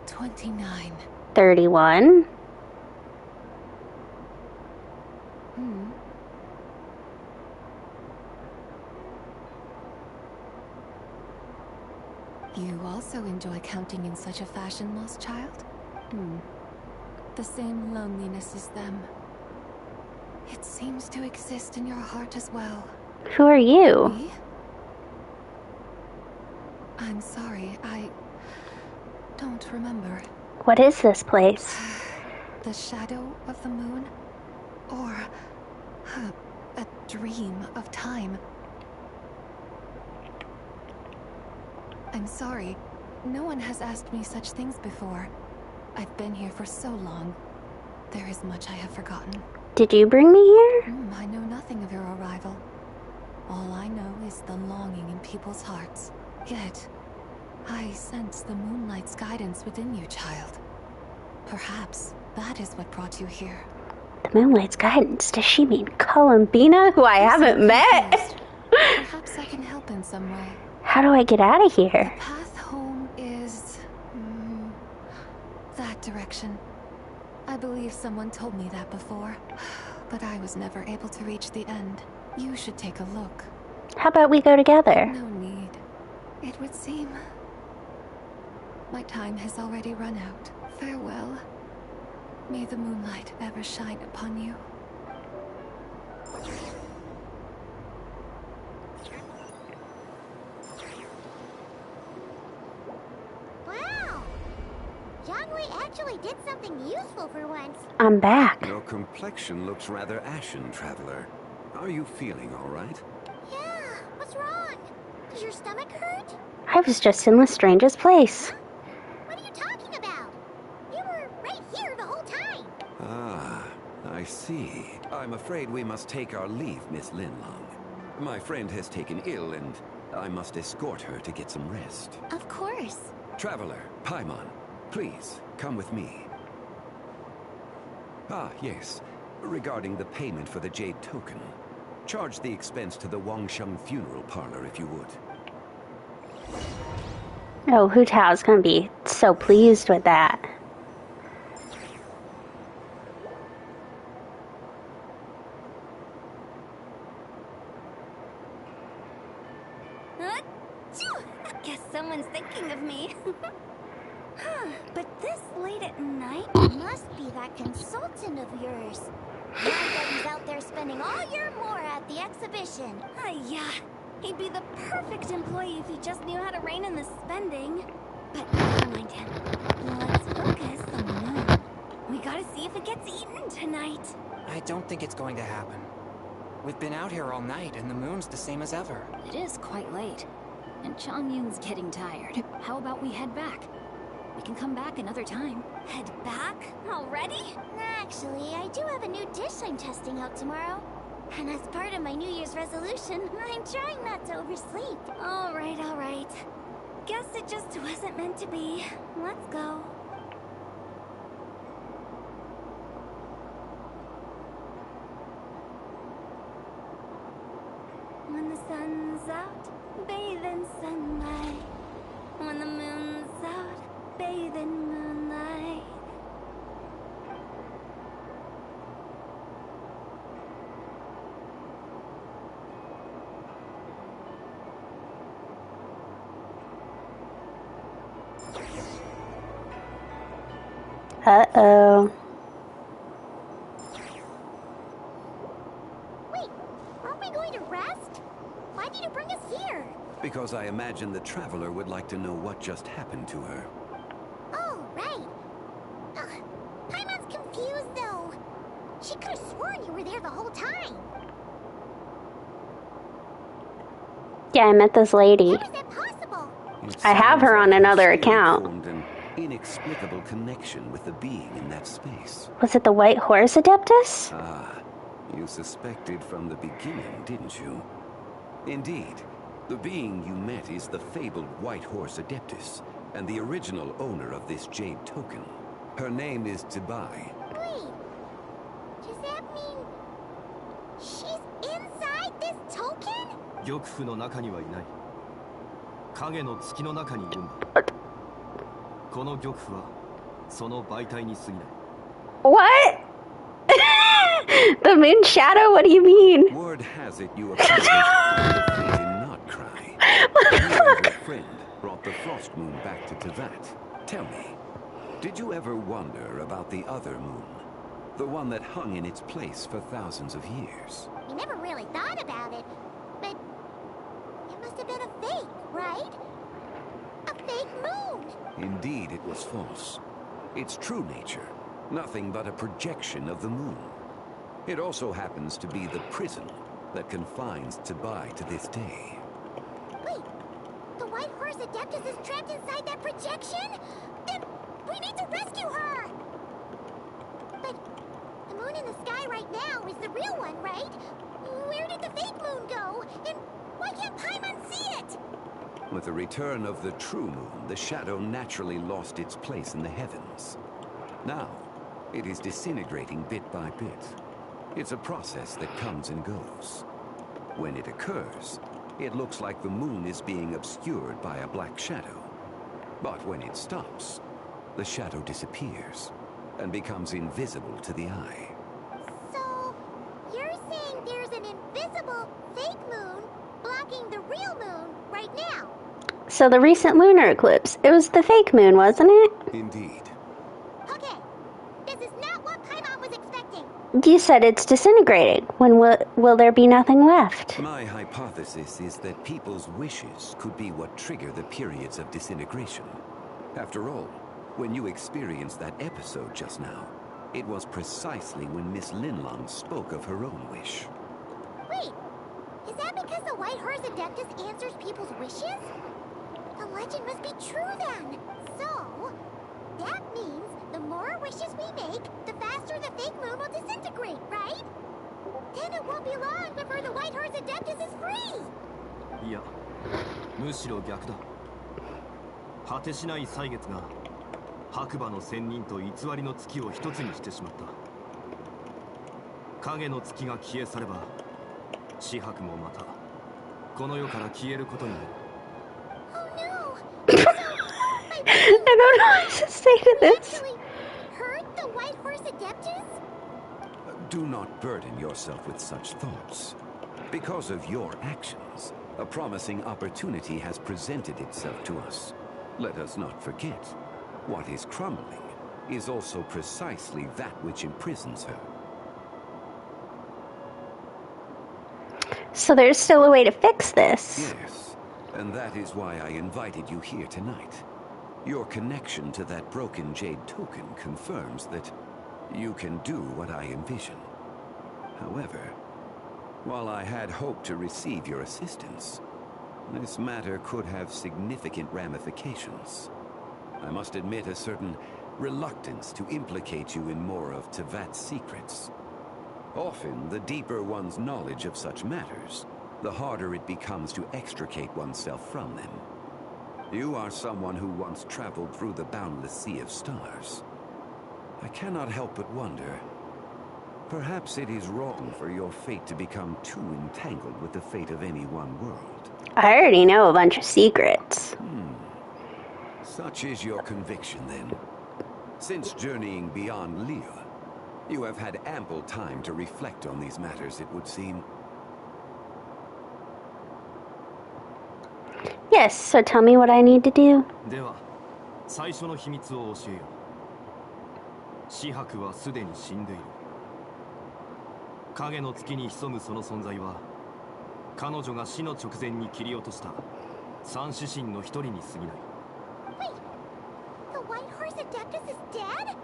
29. 31. You also enjoy counting in such a fashion, lost child? The same loneliness as them. It seems to exist in your heart as well. Who are you? Me? I'm sorry, I don't remember. What is this place? The shadow of the moon? Or a dream of time? I'm sorry. No one has asked me such things before. I've been here for so long. There is much I have forgotten. Did you bring me here? I know nothing of your arrival. All I know is the longing in people's hearts. Yet, I sense the moonlight's guidance within you, child. Perhaps that is what brought you here. The moonlight's guidance? Does she mean Columbina, who I haven't met? Perhaps I can help in some way. How do I get out of here? The path home is... that direction. I believe someone told me that before, but I was never able to reach the end. You should take a look. How about we go together? No need. It would seem... my time has already run out. Farewell. May the moonlight ever shine upon you. Wow! Jiangwei actually did something useful for once. I'm back. Your complexion looks rather ashen, Traveler. Are you feeling all right? Yeah, what's wrong? Does your stomach hurt? I was just in the strangest place. What are you talking about? You were right here the whole time. Ah, I see. I'm afraid we must take our leave, Miss Linlong. My friend has taken ill, and I must escort her to get some rest. Of course. Traveler, Paimon, please, come with me. Ah, yes. Regarding the payment for the Jade Token. Charge the expense to the Wangsheng Funeral Parlor if you would. Oh, Hu Tao's gonna be so pleased with that. Guess someone's thinking of me. But this late at night? Must be that consultant of yours. I bet he's out there spending all year more at the exhibition. Yeah, he'd be the perfect employee if he just knew how to rein in the spending. But never mind him. Let's focus on the moon. We gotta see if it gets eaten tonight. I don't think it's going to happen. We've been out here all night, and the moon's the same as ever. It is quite late, and Chongyun's getting tired. How about we head back? We can come back another time. Head back? Already? Actually, I do have a new dish I'm testing out tomorrow. And as part of my New Year's resolution, I'm trying not to oversleep. All right. Guess it just wasn't meant to be. Let's go. When the sun's out, bathe in sunlight. When the moon's out, bathe in moonlight. Uh-oh. Wait, aren't we going to rest? Why did you bring us here? Because I imagine the Traveler would like to know what just happened to her. Oh, right. Paimon's confused, though. She could have sworn you were there the whole time. Yeah, I met this lady. How is that possible? I have her on another account. Formed an inexplicable connection with the being in that space. Was it the White Horse Adeptus? Ah, you suspected from the beginning, didn't you? Indeed. The being you met is the fabled White Horse Adeptus, and the original owner of this Jade Token. Her name is Zibai. Wait, does that mean she's inside this token? 玉符の中にはいない。影の月の中にいるんだ。この玉符はその媒体に過ぎない。What? The moon shadow? What do you mean? Word has it you accomplished the fate in Notcry. You and your friend brought the Frost Moon back to Teyvat. Tell me, did you ever wonder about the other moon? The one that hung in its place for thousands of years? We never really thought about it, but it must have been a fake, right? A fake moon! Indeed, it was false. Its true nature, nothing but a projection of the moon. It also happens to be the prison that confines Zibai to this day. Wait, the White Horse Adeptus is trapped inside that projection? Then we need to rescue her! But the moon in the sky right now is the real one, right? Where did the fake moon go? And why can't Paimon see it? With the return of the true moon, the shadow naturally lost its place in the heavens. Now, it is disintegrating bit by bit. It's a process that comes and goes. When it occurs, it looks like the moon is being obscured by a black shadow. But when it stops, the shadow disappears and becomes invisible to the eye. So, you're saying there's an invisible fake moon blocking the real moon right now? So the recent lunar eclipse, it was the fake moon, wasn't it? Indeed. Okay, this is not what Paimon was expecting. You said it's disintegrating. When will there be nothing left? My hypothesis is that people's wishes could be what trigger the periods of disintegration. After all, when you experienced that episode just now, it was precisely when Miss Linlong spoke of her own wish. Wait, is that because the White Horse Adeptus answers people's wishes? The legend must be true then. So, that means the more wishes we make, the faster the fake moon will disintegrate, right? Then it won't be long before the White Horse Adeptus is free! いや、むしろ逆だ。果てしない歳月が白馬の仙人と偽りの月を一つにしてしまった。影の月が消え去れば、紫伯もまたこの世から消えることになる。I don't know what to say to this. Hurt the White Horse Adeptus? Do not burden yourself with such thoughts. Because of your actions, a promising opportunity has presented itself to us. Let us not forget, what is crumbling is also precisely that which imprisons her. So there's still a way to fix this. Yes, and that is why I invited you here tonight. Your connection to that broken jade token confirms that you can do what I envision. However, while I had hoped to receive your assistance, this matter could have significant ramifications. I must admit a certain reluctance to implicate you in more of Tevat's secrets. Often, the deeper one's knowledge of such matters, the harder it becomes to extricate oneself from them. You are someone who once traveled through the boundless sea of stars. I cannot help but wonder, perhaps it is wrong for your fate to become too entangled with the fate of any one world. I already know a bunch of secrets. Such is your conviction, then. Since journeying beyond Liyue, you have had ample time to reflect on these matters, it would seem. Yes, so tell me what I need to do. では、最初の秘密を教えよう。紫伯はすでに死んでいる。影の月に潜むその存在は、彼女が死の直前に切り落とした三指神の一人に過ぎない。Wait, the White Horse Adeptus is dead?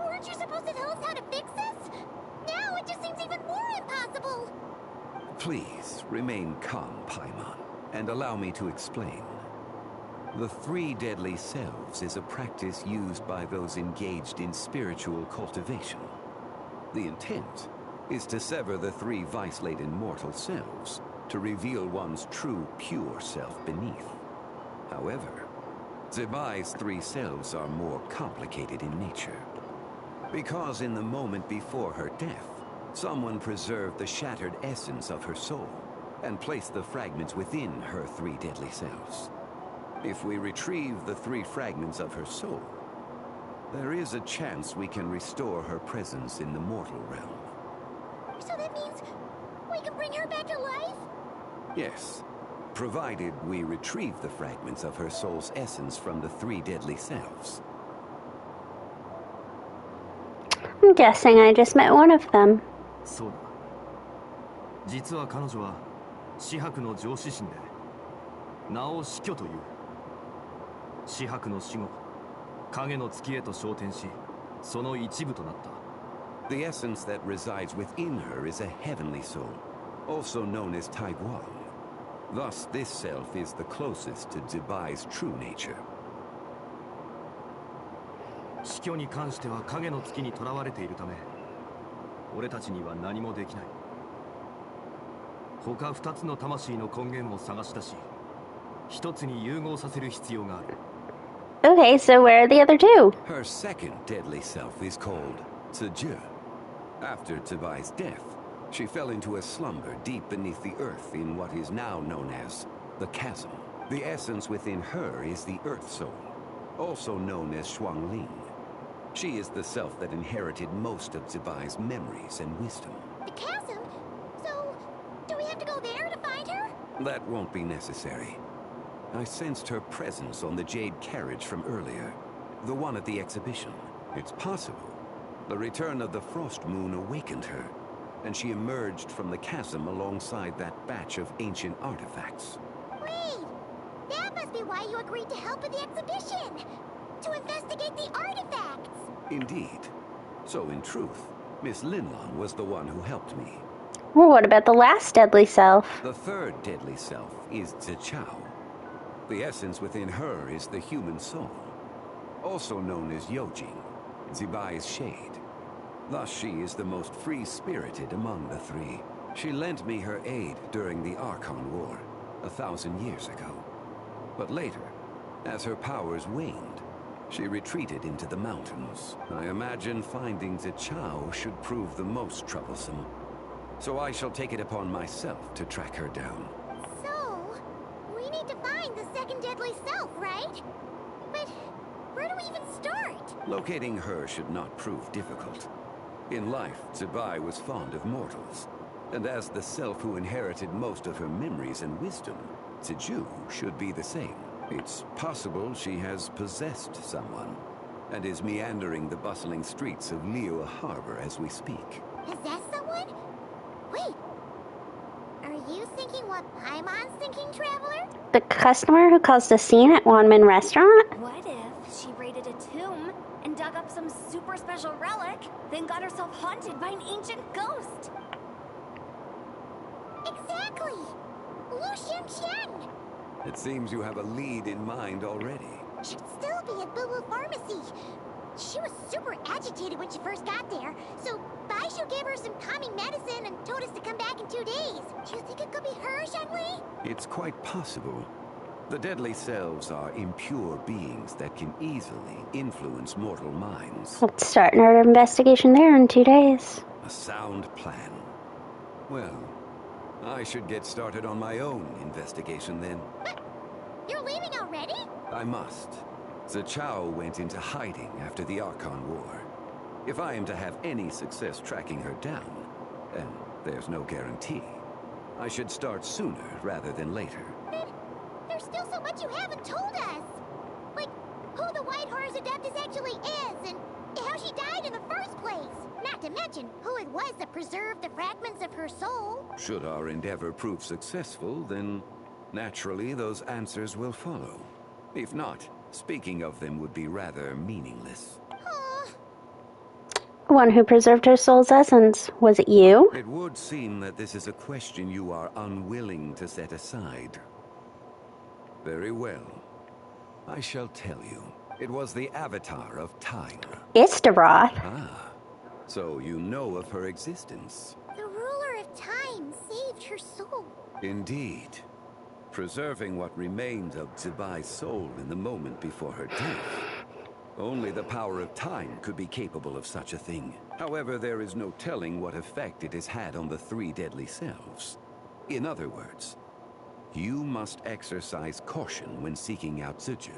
Weren't you supposed to tell us how to fix this? Now it just seems even more impossible. Please, remain calm, Paimon, and allow me to explain. The three deadly selves is a practice used by those engaged in spiritual cultivation. The intent is to sever the three vice-laden mortal selves to reveal one's true, pure self beneath. However, Zebai's three selves are more complicated in nature. Because in the moment before her death, someone preserved the shattered essence of her soul and placed the fragments within her three deadly selves. If we retrieve the three fragments of her soul, there is a chance we can restore her presence in the mortal realm. So that means we can bring her back to life? Yes, provided we retrieve the fragments of her soul's essence from the three deadly selves. I'm guessing I just met one of them. そうだ。実は彼女は紫伯の上司神で、名を死去という。紫伯の死後、影の月へと昇天し、その一部となった。The essence that resides within her is a heavenly soul, also known as Taiguang. Thus, this self is the closest to Zibai's true nature. 死去に関しては影の月に囚われているため、俺たちには何もできない。他2つの魂の根源を探し出し、1つに融合させる必要がある。Okay, so where are the other two? Her second deadly self is called Tzu. After Zibai's death, she fell into a slumber deep beneath the earth in what is now known as the Chasm. The essence within her is the Earth Soul, also known as Xuangling. She is the self that inherited most of Zibai's memories and wisdom. The chasm? So, do we have to go there to find her? That won't be necessary. I sensed her presence on the jade carriage from earlier, the one at the exhibition. It's possible the return of the Frost Moon awakened her, and she emerged from the chasm alongside that batch of ancient artifacts. Wait! That must be why you agreed to help with the exhibition! To investigate the artifacts! Indeed. So in truth, Miss Linlong was the one who helped me. Well, what about the last deadly self? The third deadly self is Zichao. The essence within her is the human soul, also known as Yojing, Zibai's shade. Thus she is the most free-spirited among the three. She lent me her aid during the Archon War, 1,000 years ago. But later, as her powers waned, she retreated into the mountains. I imagine finding Zichao should prove the most troublesome. So I shall take it upon myself to track her down. So, we need to find the second deadly self, right? But where do we even start? Locating her should not prove difficult. In life, Zibai was fond of mortals. And as the self who inherited most of her memories and wisdom, Tzu should be the same. It's possible she has possessed someone, and is meandering the bustling streets of Liyue Harbor as we speak. Possess someone? Wait. Are you thinking what Paimon's thinking, Traveler? The customer who caused a scene at Wanmin Restaurant? What if she raided a tomb and dug up some super special relic, then got herself haunted by an ancient ghost? Exactly! Lu Xianqian! It seems you have a lead in mind already. Should still be at Boo Boo Pharmacy. She was super agitated when she first got there, so Baishu gave her some calming medicine and told us to come back in 2 days. Do you think it could be her, Shenhui? It's quite possible. The deadly selves are impure beings that can easily influence mortal minds. Let's start our investigation there in 2 days. A sound plan. Well, I should get started on my own investigation then. But you're leaving already? I must. Zichao went into hiding after the Archon War. If I am to have any success tracking her down, and there's no guarantee, I should start sooner rather than later. But there's still so much you haven't told us. Like, who the White Horse Adeptus actually is, and how she died in the first place. Not to mention who it was that preserved the fragments of her soul. Should our endeavor prove successful, then naturally those answers will follow. If not, speaking of them would be rather meaningless. One who preserved her soul's essence. Was it you? It would seem that this is a question you are unwilling to set aside. Very well. I shall tell you. It was the Avatar of Time. Istaroth. Ah, so you know of her existence. The ruler of time saved her soul. Indeed. Preserving what remained of Zibai's soul in the moment before her death. Only the power of time could be capable of such a thing. However, there is no telling what effect it has had on the three deadly selves. In other words, you must exercise caution when seeking out Tzu.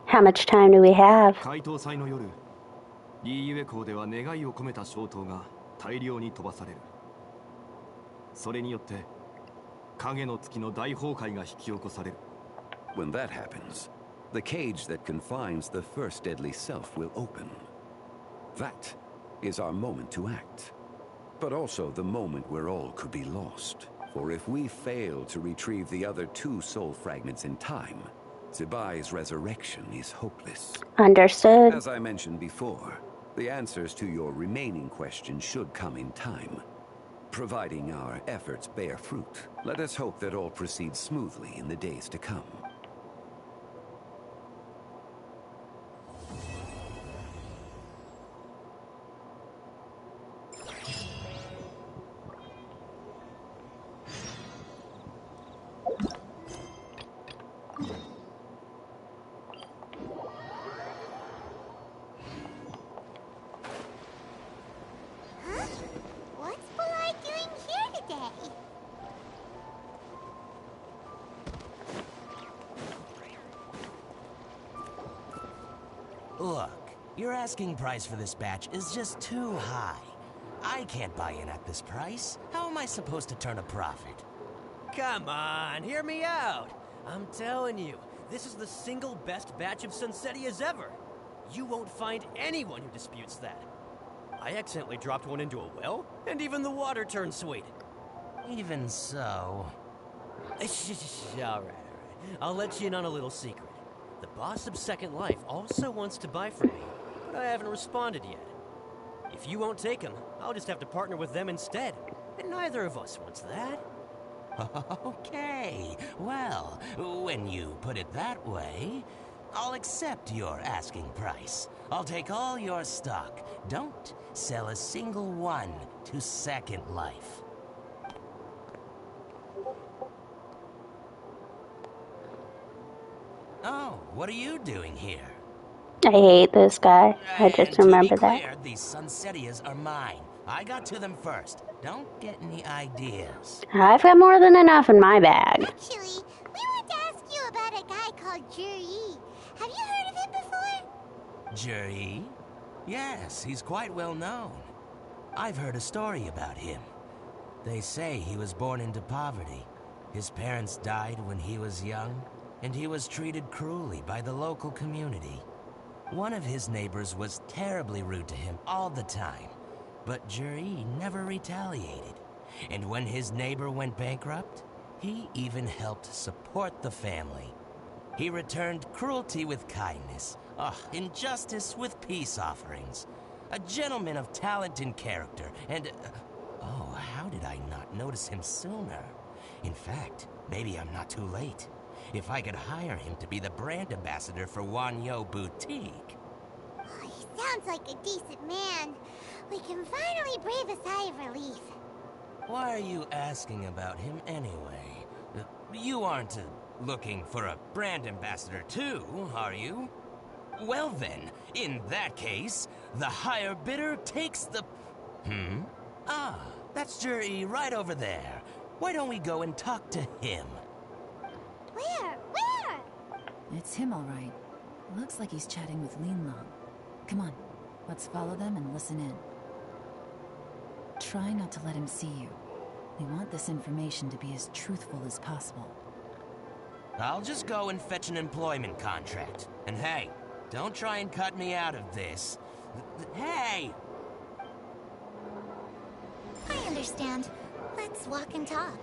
How much time do we have? 解答祭の夜、リーユエ港では願いを込めた衝灯が大量に飛ばされる。それによって影の月の大崩壊が引き起こされる。When that happens, the cage that confines the first deadly self will open. That is our moment to act. But also the moment where all could be lost. For if we fail to retrieve the other two soul fragments in time, Zibai's resurrection is hopeless. Understood. As I mentioned before, the answers to your remaining questions should come in time. providing our efforts bear fruit. Let us hope that all proceeds smoothly in the days to come. Huh? What's Polite doing here today? Look, your asking price for this batch is just too high. I can't buy in at this price. How am I supposed to turn a profit? Come on, hear me out. I'm telling you, this is the single best batch of Sunsetias ever. You won't find anyone who disputes that. I accidentally dropped one into a well, and even the water turned sweet. Even so... Alright. I'll let you in on a little secret. The boss of Second Life also wants to buy from me, but I haven't responded yet. If you won't take him, I'll just have to partner with them instead, and neither of us wants that. Okay, well, when you put it that way, I'll accept your asking price. I'll take all your stock. Don't sell a single one to Second Life. Oh, what are you doing here? I hate this guy. I just remember that. Clear, these Sunsetias are mine. I got to them first. Don't get any ideas. I've got more than enough in my bag. Actually, we want to ask you about a guy called Juri. Have you heard of him before? Juri? Yes, he's quite well known. I've heard a story about him. They say he was born into poverty. His parents died when he was young, and he was treated cruelly by the local community. One of his neighbors was terribly rude to him all the time, but Juri never retaliated. And when his neighbor went bankrupt, he even helped support the family. He returned cruelty with kindness, injustice with peace offerings. A gentleman of talent and character, and... oh, how did I not notice him sooner? In fact, maybe I'm not too late. If I could hire him to be the brand ambassador for Wanyo Boutique. Oh, he sounds like a decent man. We can finally breathe a sigh of relief. Why are you asking about him anyway? You aren't looking for a brand ambassador too, are you? Well then, in that case, the higher bidder takes the... Ah, that's Juri right over there. Why don't we go and talk to him? Where? It's him, all right. Looks like he's chatting with Linlong. Come on, let's follow them and listen in. Try not to let him see you. We want this information to be as truthful as possible. I'll just go and fetch an employment contract. And hey, don't try and cut me out of this. Hey! I understand. Let's walk and talk.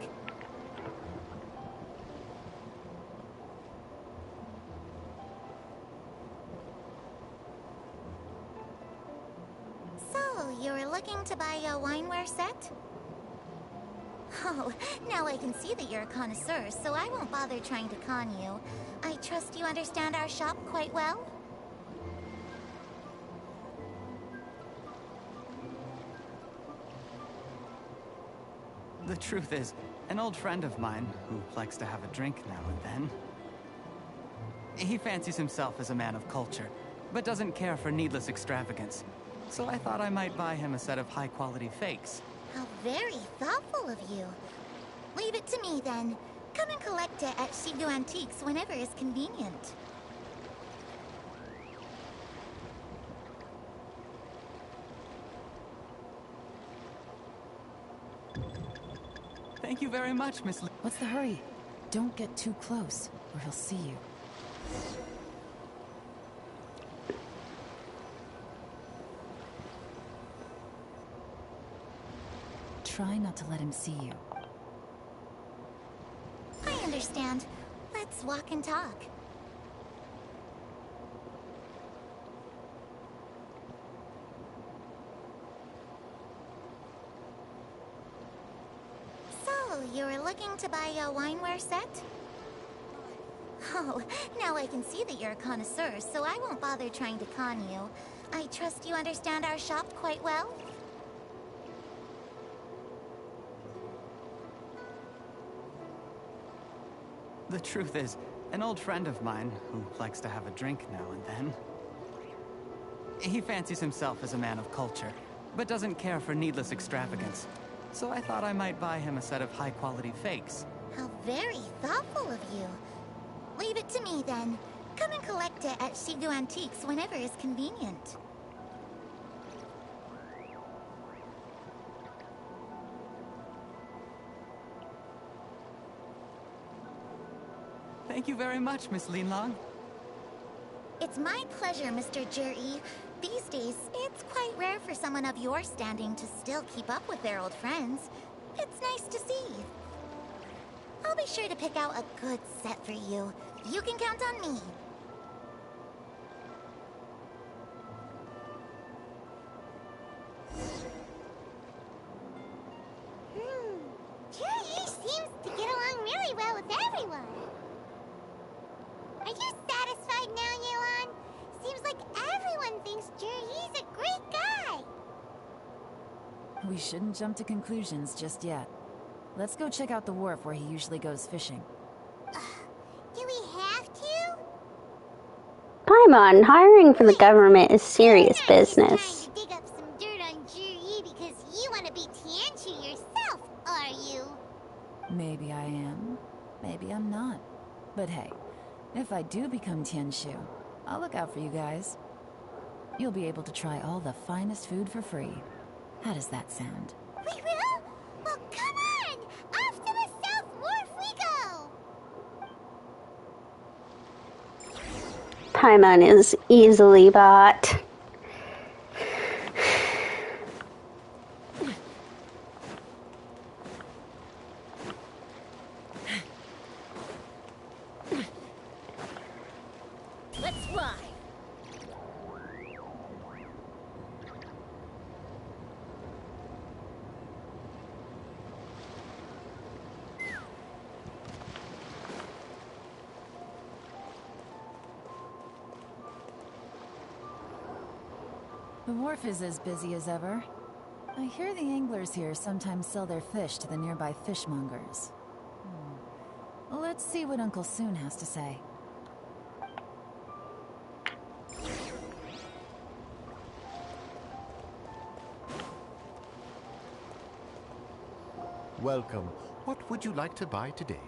So, you were looking to buy a wineware set? Oh, now I can see that you're a connoisseur, so I won't bother trying to con you. I trust you understand our shop quite well? The truth is, an old friend of mine, who likes to have a drink now and then, he fancies himself as a man of culture, but doesn't care for needless extravagance. So I thought I might buy him a set of high-quality fakes. How very thoughtful of you. Leave it to me, then. Come and collect it at Shigu Antiques whenever is convenient. Thank you very much, Miss Lee. What's the hurry? Don't get too close, or he'll see you. Try not to let him see you. I understand. Let's walk and talk. you're looking to buy a wineware set? Oh, now I can see that you're a connoisseur, so I won't bother trying to con you. I trust you understand our shop quite well? The truth is, an old friend of mine, who likes to have a drink now and then, he fancies himself as a man of culture, but doesn't care for needless extravagance. So I thought I might buy him a set of high-quality fakes. How very thoughtful of you. Leave it to me, then. Come and collect it at Shigu Antiques whenever is convenient. Thank you very much, Miss Linlong. It's my pleasure, Mr. Juri. These days, it's quite rare for someone of your standing to still keep up with their old friends. It's nice to see. I'll be sure to pick out a good set for you. You can count on me. Juri seems to get along really well with everyone. Are you satisfied now, Yelan? Seems like everyone thinks Juri's a great guy. We shouldn't jump to conclusions just yet. Let's go check out the wharf where he usually goes fishing. Do we have to? Paimon, hiring for the government is serious business. Dig up some dirt on Juri because you want to be Tianchu yourself, are you? Maybe I am, maybe I'm not. But hey, if I do become Tianshu, I'll look out for you guys. You'll be able to try all the finest food for free. How does that sound? We will? Well, come on! Off to the South Wharf we go! Paimon is easily bought. Let's fly! The wharf is as busy as ever. I hear the anglers here sometimes sell their fish to the nearby fishmongers. Let's see what Uncle Soon has to say. Welcome. What would you like to buy today?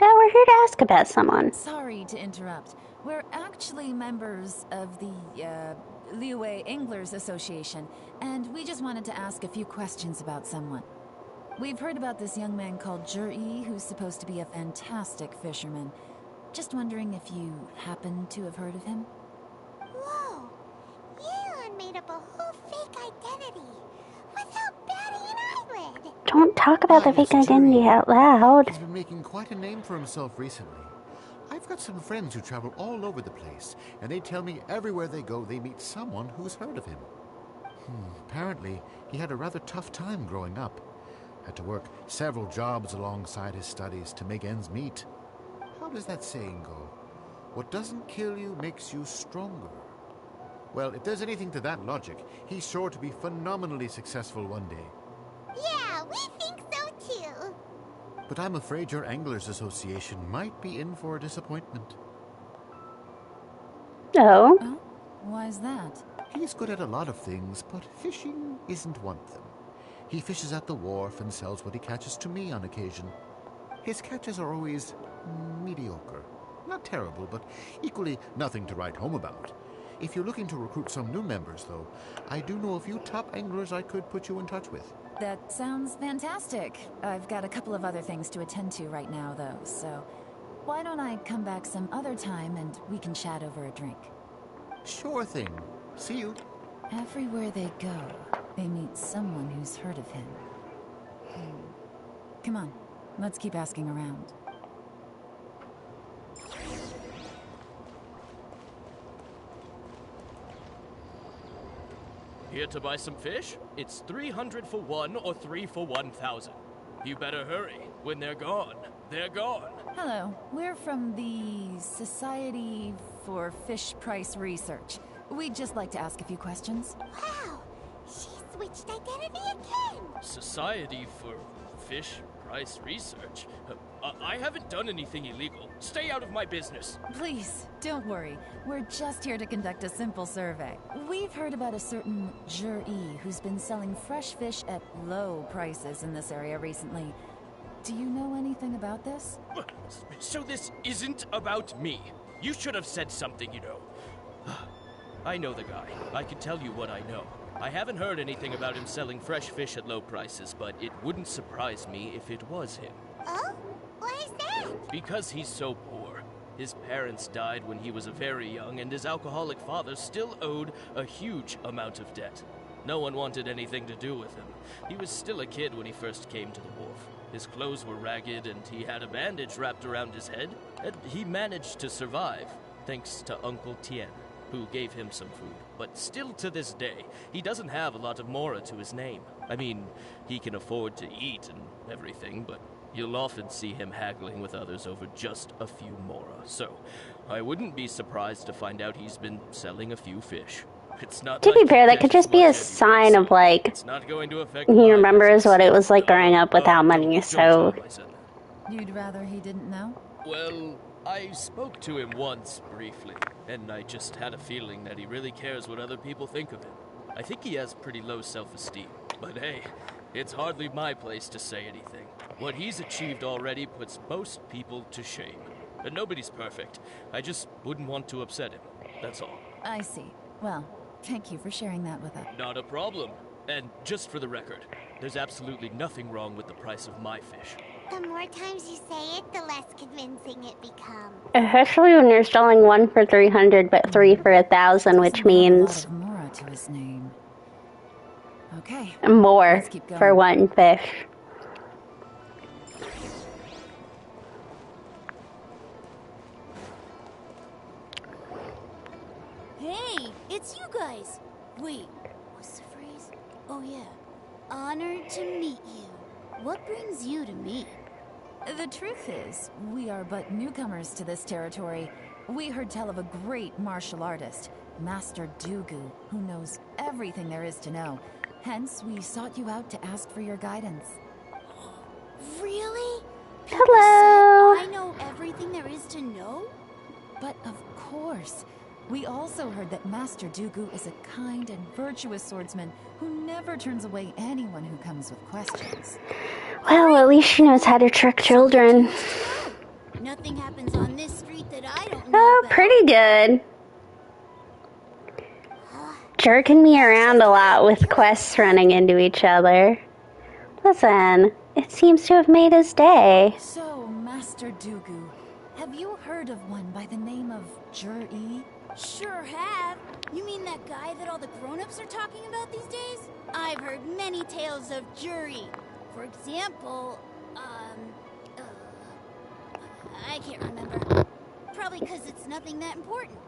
We're here to ask about someone. Sorry to interrupt. We're actually members of the, Liyue Anglers Association, and we just wanted to ask a few questions about someone. We've heard about this young man called Juri, who's supposed to be a fantastic fisherman. Just wondering if you happen to have heard of him? Whoa! Yelan made up a whole fake identity without batting an eyelid! Don't talk about the fake identity out loud. He's been making quite a name for himself recently. I've got some friends who travel all over the place, and they tell me everywhere they go they meet someone who's heard of him. Apparently, he had a rather tough time growing up. Had to work several jobs alongside his studies to make ends meet. How does that saying go? What doesn't kill you makes you stronger. Well, if there's anything to that logic, he's sure to be phenomenally successful one day. Yeah, we think so too! But I'm afraid your Anglers Association might be in for a disappointment. Oh? Why's that? He's good at a lot of things, but fishing isn't one of them. He fishes at the wharf and sells what he catches to me on occasion. His catches are always mediocre. Not terrible, but equally nothing to write home about. If you're looking to recruit some new members, though, I do know a few top anglers I could put you in touch with. That sounds fantastic. I've got a couple of other things to attend to right now, though, so why don't I come back some other time and we can chat over a drink? Sure thing. See you. Everywhere they go, they meet someone who's heard of him. Come on, let's keep asking around. Here to buy some fish? It's 300 for one or 3 for 1,000. You better hurry. When they're gone, they're gone. Hello, we're from the Society for Fish Price Research. We'd just like to ask a few questions. Wow, she switched identity again. Society for Fish Price Research? I haven't done anything illegal. Stay out of my business. Please, don't worry. We're just here to conduct a simple survey. We've heard about a certain Jur-E who's been selling fresh fish at low prices in this area recently. Do you know anything about this? So this isn't about me. You should have said something, you know. I know the guy. I can tell you what I know. I haven't heard anything about him selling fresh fish at low prices, but it wouldn't surprise me if it was him. Oh? Why is that? Because he's so poor. His parents died when he was very young, and his alcoholic father still owed a huge amount of debt. No one wanted anything to do with him. He was still a kid when he first came to the wharf. His clothes were ragged, and he had a bandage wrapped around his head. And he managed to survive, thanks to Uncle Tien, who gave him some food. But still to this day, he doesn't have a lot of mora to his name. I mean, he can afford to eat and everything, but you'll often see him haggling with others over just a few mora. So, I wouldn't be surprised to find out he's been selling a few fish. It's not To like be fair, that could just be a sign of, like, it's not going to affect he remembers what it was like growing up without money, so... You'd rather he didn't know? Well, I spoke to him once, briefly, and I just had a feeling that he really cares what other people think of him. I think he has pretty low self-esteem, but hey, it's hardly my place to say anything. What he's achieved already puts most people to shame. And nobody's perfect. I just wouldn't want to upset him, that's all. I see. Well, thank you for sharing that with us. Not a problem. And just for the record, there's absolutely nothing wrong with the price of my fish. The more times you say it, the less convincing it becomes. Especially when you're selling one for 300 but 3 for 1,000, which means... Mora to his name. Okay. More for one fish. Hey, it's you guys. Wait, what's the phrase? Oh yeah. Honored to meet you. What brings you to me? The truth is, we are but newcomers to this territory. We heard tell of a great martial artist, Master Dugu, who knows everything there is to know. Hence, we sought you out to ask for your guidance. Really? Hello! I know everything there is to know? But of course. We also heard that Master Dugu is a kind and virtuous swordsman who never turns away anyone who comes with questions. Well, at least she knows how to trick children. Nothing happens on this street that I don't know Oh, about. pretty good. Jerking me around a lot with quests running into each other. Listen, it seems to have made his day. So, Master Dugu, have you heard of one by the name of Jur-E? Sure have. You mean that guy that all the grown-ups are talking about these days? I've heard many tales of Jur-E. For example, I can't remember. Probably because it's nothing that important.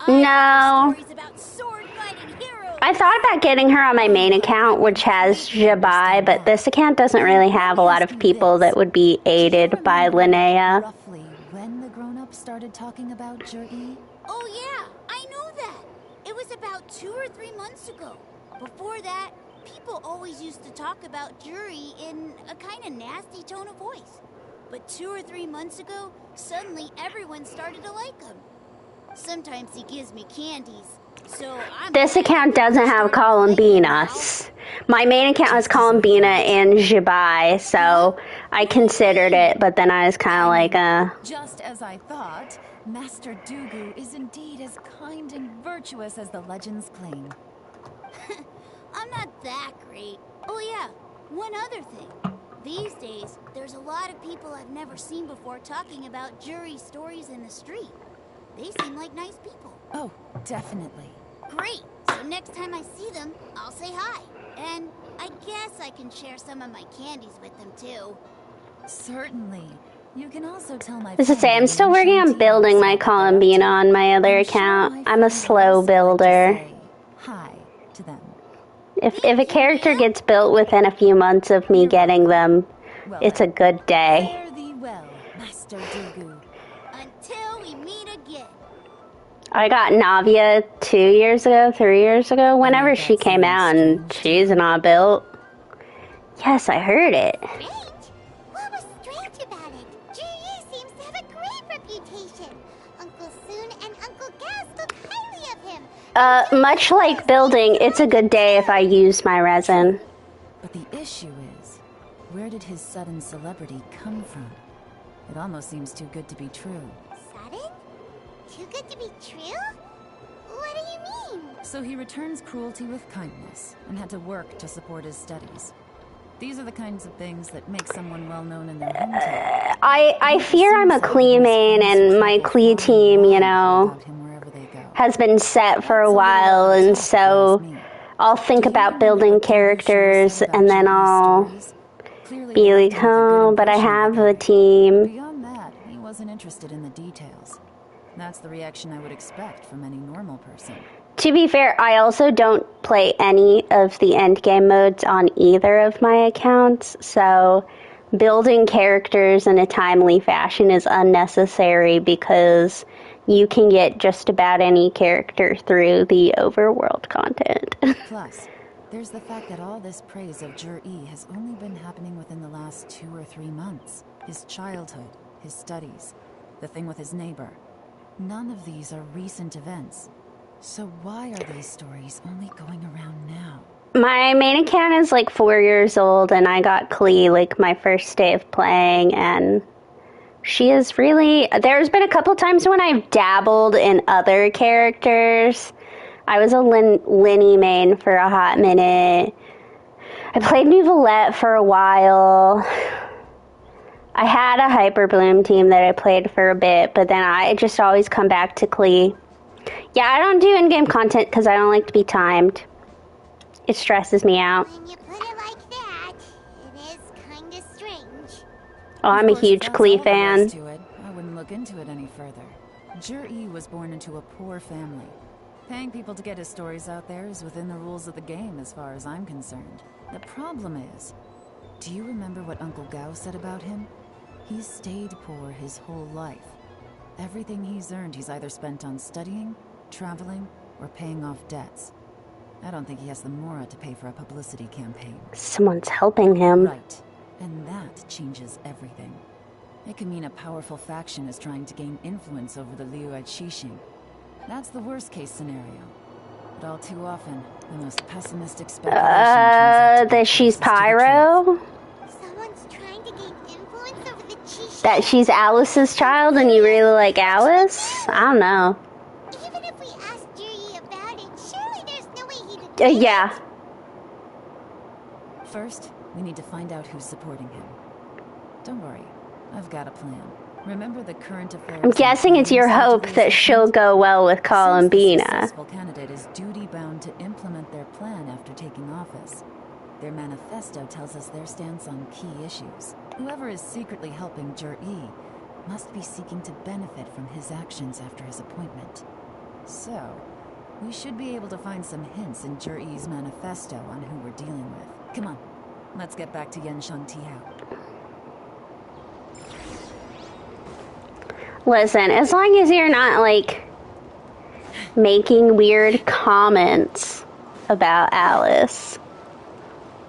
No. Stories about sword-fighting heroes. I thought about getting her on my main account, which has Jabai, but this account doesn't really have a lot of people that would be aided by Linnea. Roughly when the grown-ups started talking about Jur-E? Oh yeah, I know that. It was about 2 or 3 months ago. Before that, people always used to talk about Jur-E in a kind of nasty tone of voice. But 2 or 3 months ago, suddenly everyone started to like him. Sometimes he gives me candies, so I'm... This account doesn't have Columbinas. My main account has Columbina and Jabai, so I considered it, but then I was kind of like, Just as I thought, Master Dugu is indeed as kind and virtuous as the legends claim. I'm not that great. Oh yeah, one other thing. These days, there's a lot of people I've never seen before talking about Jur-E stories in the street. They seem like nice people. Oh, definitely. Great! So next time I see them, I'll say hi. And I guess I can share some of my candies with them too. Certainly. You can also tell my As I say, I'm still working on building my Columbina on my other account. I'm a slow builder. Hi to them. If a character gets built within a few months of me getting them, it's a good day. Fare thee well, Master Dugu. Until we meet again. I got Navia 2 years ago, 3 years ago, whenever she came out, and she's not built. Yes, I heard it. Strange? What was strange about it? Juri seems to have a great reputation. Uncle Soon and Uncle Gao spoke highly of him. Much like building, it's a good day if I use my resin. But the issue is, where did his sudden celebrity come from? It almost seems too good to be true. Sudden? Too good to be true? What do you mean? So he returns cruelty with kindness, and had to work to support his studies. These are the kinds of things that make someone well known in their hometown. I fear I'm a Klee main, and my Klee team, you know, has been set for a while, and so I'll think about building characters, and then I'll be like, oh, but I have a team. Beyond that, he wasn't interested in the details. That's the reaction I would expect from any normal person. To be fair, I also don't play any of the endgame modes on either of my accounts, so building characters in a timely fashion is unnecessary because you can get just about any character through the overworld content. Plus, there's the fact that all this praise of Jur-E has only been happening within the last 2 or 3 months. His childhood, his studies, the thing with his neighbor. None of these are recent events. So why are these stories only going around now? My main account is like 4 years old, and I got Klee like my first day of playing, and she is really... There's been a couple times when I've dabbled in other characters. I was a Linny main for a hot minute. I played Neuvillette for a while. I had a Hyper Bloom team that I played for a bit, but then I just always come back to Klee. Yeah, I don't do in-game content because I don't like to be timed. It stresses me out. When you put it like that, it is kinda strange. Oh, I'm a huge Klee fan. I wouldn't look into it any further. Jur-E was born into a poor family. Paying people to get his stories out there is within the rules of the game as far as I'm concerned. The problem is, do you remember what Uncle Gao said about him? He's stayed poor his whole life. Everything he's earned he's either spent on studying, traveling, or paying off debts. I don't think he has the mora to pay for a publicity campaign. Someone's helping him. Right. And that changes everything. It can mean a powerful faction is trying to gain influence over the Liu Qixing. That's the worst case scenario. But all too often, the most pessimistic speculation that she's Pyro? Someone's trying to gain influence over the Qixing? That she's Alice's child and you really like Alice? I don't know. Even if we asked Juri about it, surely there's no way he could yeah. First, we need to find out who's supporting him. Don't worry, I've got a plan. Remember the current affairs... I'm guessing it's your hope that she'll go well with Columbina. The successful candidate is duty-bound to implement their plan after taking office. Their manifesto tells us their stance on key issues. Whoever is secretly helping Jur-E must be seeking to benefit from his actions after his appointment. So, we should be able to find some hints in Jur-E's manifesto on who we're dealing with. Come on, let's get back to Yansheng Tihao. Listen, as long as you're not, like, making weird comments about Alice,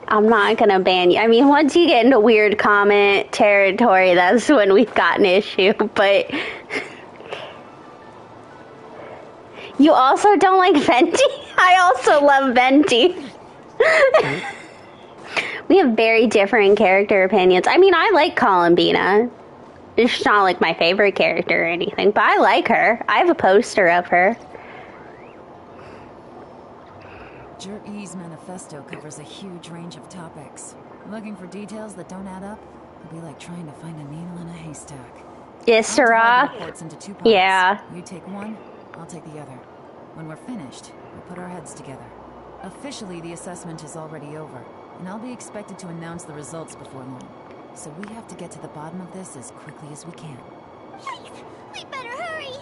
I'm not gonna ban you. I mean, once you get into weird comment territory, that's when we've got an issue, but... You also don't like Venti? I also love Venti. We have very different character opinions. I mean, I like Columbina. She's not like my favorite character or anything, but I like her. I have a poster of her. Jur-E's manifesto covers a huge range of topics. Looking for details that don't add up would be like trying to find a needle in a haystack. Isra? Yeah. You take one, I'll take the other. When we're finished, we'll put our heads together. Officially, the assessment is already over, and I'll be expected to announce the results before long. So we have to get to the bottom of this as quickly as we can. Yikes! We better hurry!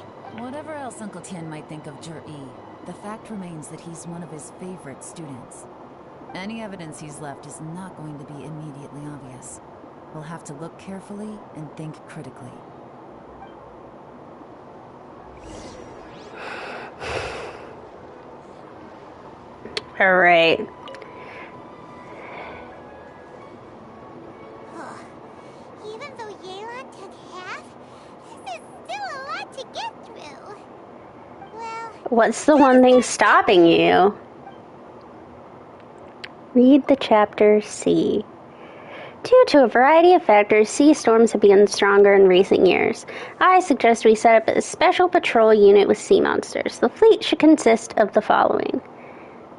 Whatever else Uncle Tian might think of Jur-E, the fact remains that he's one of his favorite students. Any evidence he's left is not going to be immediately obvious. We'll have to look carefully and think critically. All right. Even though Yelan took half, this is still a lot to get through. Well, What's the one thing stopping you? Read the chapter C. Due to a variety of factors, sea storms have become stronger in recent years. I suggest we set up a special patrol unit with sea monsters. The fleet should consist of the following.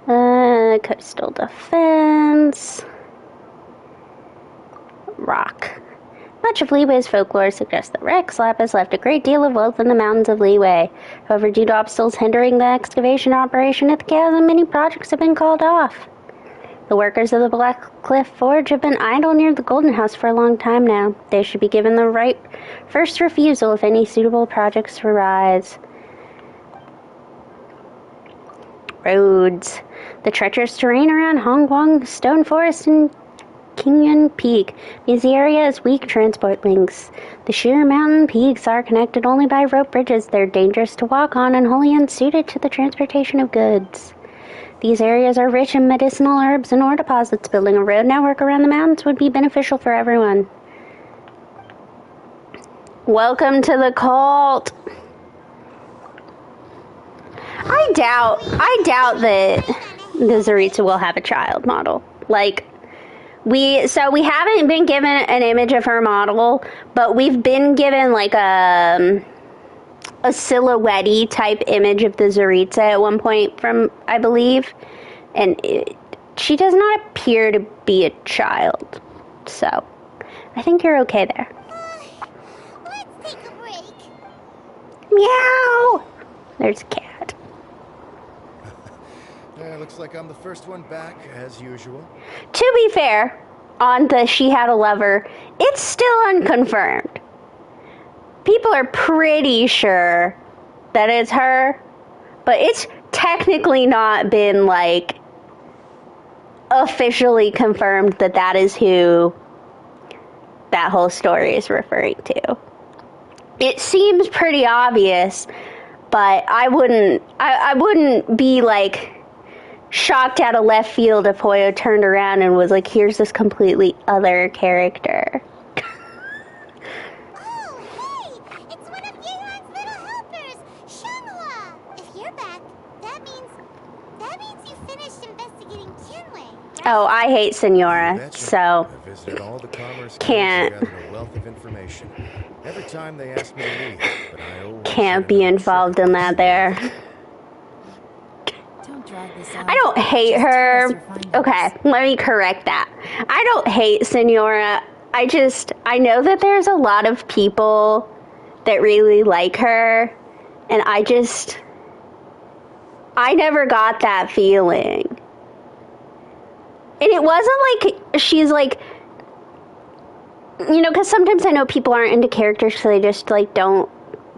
Coastal defense. Rock. Much of Leeway's folklore suggests that Rex Lapis left a great deal of wealth in the mountains of Leeway. However, due to obstacles hindering the excavation operation at the chasm, many projects have been called off. The workers of the Black Cliff Forge have been idle near the Golden House for a long time now. They should be given the right first refusal if any suitable projects arise. Roads. The treacherous terrain around Hongguang Stone Forest and Qingyun Peak means the area has weak transport links. The sheer mountain peaks are connected only by rope bridges. They're dangerous to walk on and wholly unsuited to the transportation of goods. These areas are rich in medicinal herbs and ore deposits. Building a road network around the mountains would be beneficial for everyone. Welcome to the cult. I doubt that the Tsaritsa will have a child model. Like, we haven't been given an image of her model, but we've been given like a silhouette-y type image of the Tsaritsa at one point from, I believe, and she does not appear to be a child. So, I think you're okay there. let's take a break. Meow! There's a cat. Looks like I'm the first one back, as usual. To be fair, on the She Had a Lover, it's still unconfirmed. People are pretty sure that it's her, but it's technically not been, like, officially confirmed that that is who that whole story is referring to. It seems pretty obvious, but I wouldn't be, like, shocked out of left field if Hoyo turned around and was like, here's this completely other character. Oh, hey! It's one of Yelan's little helpers, Shanghua! If you're back, that means you finished investigating Tianwei, right? Oh, I hate Senora, so I visited all the commerce can't gathered a wealth of information. Every time they asked me to leave, but I always can't be involved in that there. I don't hate her. Okay, let me correct that. I don't hate Senora. I know that there's a lot of people that really like her, and I never got that feeling. And it wasn't like she's like, you know, because sometimes I know people aren't into characters so they just like don't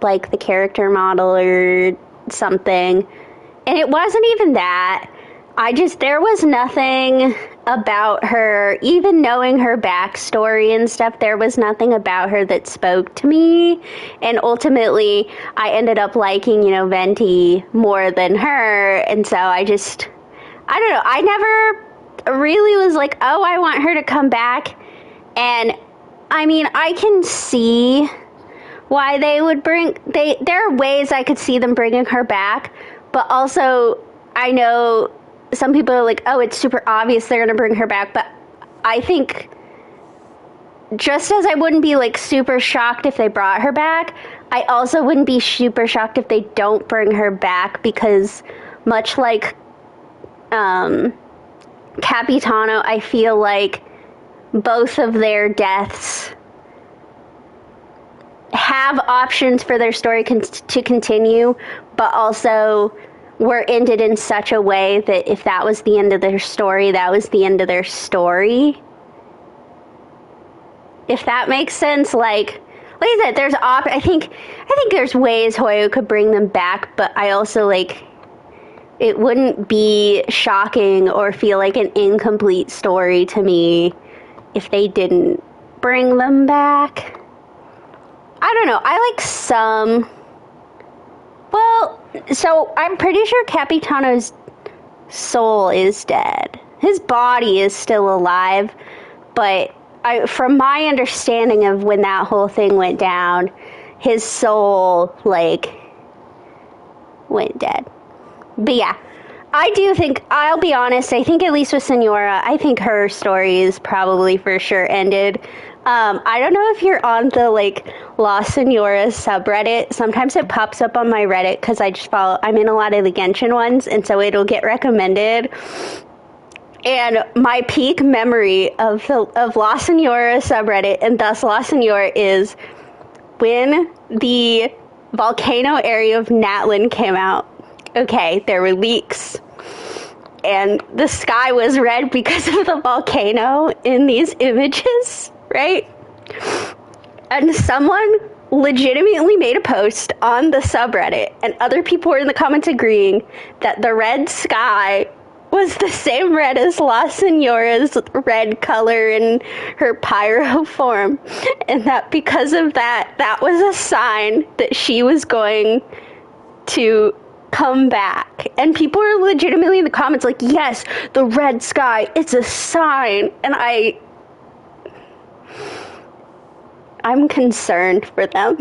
like the character model or something. And it wasn't even that. There was nothing about her, even knowing her backstory and stuff, there was nothing about her that spoke to me. And ultimately, I ended up liking, you know, Venti more than her. And so I don't know. I never really was like, oh, I want her to come back. And, I mean, I can see why they would there are ways I could see them bringing her back. But also, I know some people are like, oh, it's super obvious they're going to bring her back. But I think just as I wouldn't be, like, super shocked if they brought her back, I also wouldn't be super shocked if they don't bring her back. Because much like Capitano, I feel like both of their deaths have options for their story to continue, but also were ended in such a way that if that was the end of their story, that was the end of their story. If that makes sense, like I said, there's I think there's ways Hoyo could bring them back, but I also like it wouldn't be shocking or feel like an incomplete story to me if they didn't bring them back. I don't know. I like some... Well, so I'm pretty sure Capitano's soul is dead. His body is still alive, but from my understanding of when that whole thing went down, his soul, like, went dead. But yeah, I do think, I'll be honest, I think at least with Senora, I think her story is probably for sure ended. I don't know if you're on the, like, La Senora subreddit. Sometimes it pops up on my Reddit because I'm in a lot of the Genshin ones, and so it'll get recommended. And my peak memory of La Senora subreddit, and thus La Senora, is when the volcano area of Natlan came out. Okay, there were leaks, and the sky was red because of the volcano in these images, right? And someone legitimately made a post on the subreddit, and other people were in the comments agreeing that the red sky was the same red as La Senora's red color in her pyro form, and that because of that, that was a sign that she was going to come back. And people are legitimately in the comments like, yes, the red sky, it's a sign. And I'm concerned for them.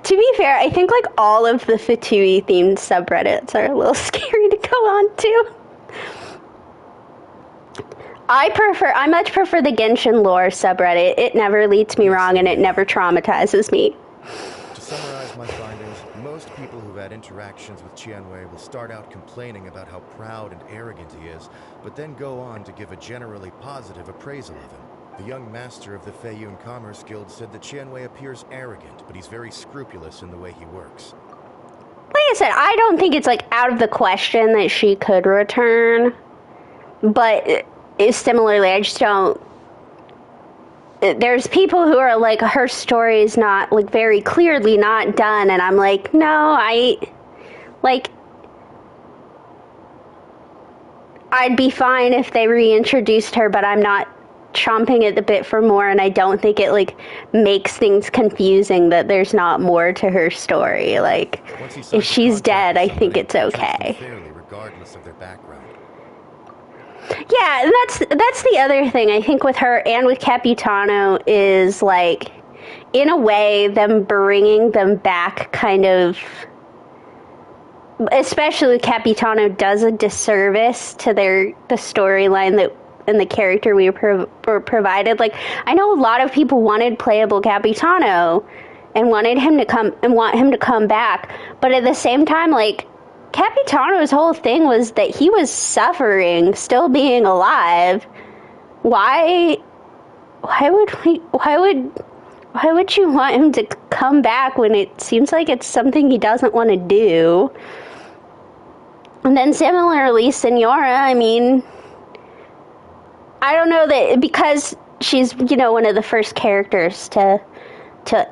To be fair, I think like all of the Fatui themed subreddits are a little scary to go on to. I much prefer the Genshin lore subreddit. It never leads me wrong and it never traumatizes me. To summarize my findings, most people who've had interactions with Qianwei will start out complaining about how proud and arrogant he is, but then go on to give a generally positive appraisal of him. The young master of the Feiyun Commerce Guild said that Qianwei appears arrogant, but he's very scrupulous in the way he works. Like I said, I don't think it's like out of the question that she could return, but similarly, I just don't... There's people who are like, her story is not, like, very clearly not done, and I'm like, no, I'd be fine if they reintroduced her, but I'm not chomping at the bit for more, and I don't think it, like, makes things confusing that there's not more to her story. Like, if she's dead, I think it's okay. Fairly, regardless of their background. Yeah, and that's the other thing, I think, with her and with Capitano is, like, in a way, them bringing them back kind of, especially Capitano, does a disservice to the storyline that and the character we were provided. Like, I know a lot of people wanted playable Capitano and want him to come back, but at the same time, like, Capitano's whole thing was that he was suffering, still being alive. Why would you want him to come back when it seems like it's something he doesn't want to do? And then similarly, Senora, I mean, I don't know that because she's, one of the first characters to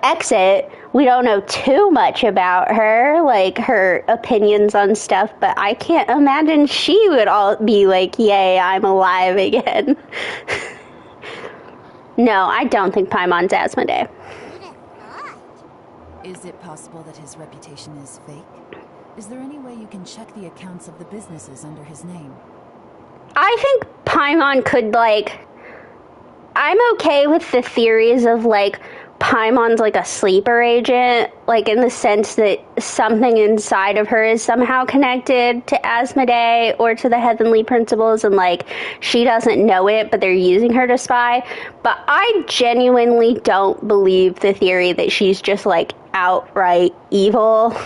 exit, we don't know too much about her, like her opinions on stuff, but I can't imagine she would all be like, yay, I'm alive again. No, I don't think Paimon's Asmodee. Is it possible that his reputation is fake? Is there any way you can check the accounts of the businesses under his name? I think Paimon could, like... I'm okay with the theories of, like, Paimon's, like, a sleeper agent, like, in the sense that something inside of her is somehow connected to Asmodee or to the Heavenly Principles, and, like, she doesn't know it, but they're using her to spy. But I genuinely don't believe the theory that she's just, like, outright evil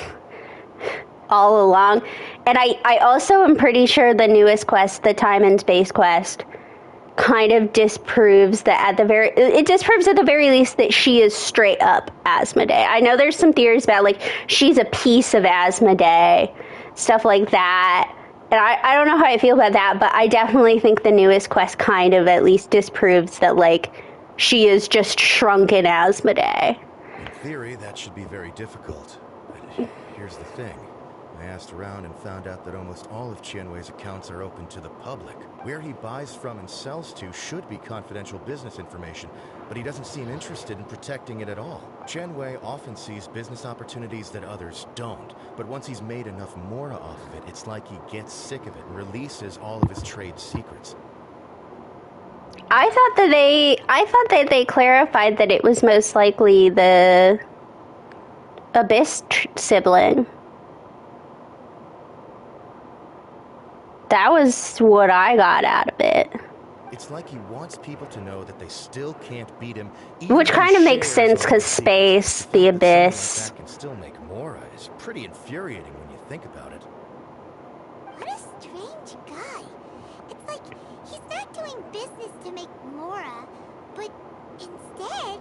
all along. And I also am pretty sure the newest quest, the Time and Space quest, kind of disproves that it disproves at the very least that she is straight up Asmodee. I know there's some theories about, like, she's a piece of Asmodee, stuff like that. And I don't know how I feel about that, but I definitely think the newest quest kind of at least disproves that, like, she is just shrunken Asmodee. In theory, that should be very difficult. But here's the thing. I asked around and found out that almost all of Qianwei's accounts are open to the public. Where he buys from and sells to should be confidential business information, but he doesn't seem interested in protecting it at all. Qianwei often sees business opportunities that others don't, but once he's made enough Mora off of it, it's like he gets sick of it and releases all of his trade secrets. I thought that they clarified that it was most likely the Abyss sibling. That was what I got out of it. It's like he wants people to know that they still can't beat him. Which kind of makes sense because space, the Abyss. That can still make Mora is pretty infuriating when you think about it. What a strange guy. It's like he's not doing business to make Mora, but instead...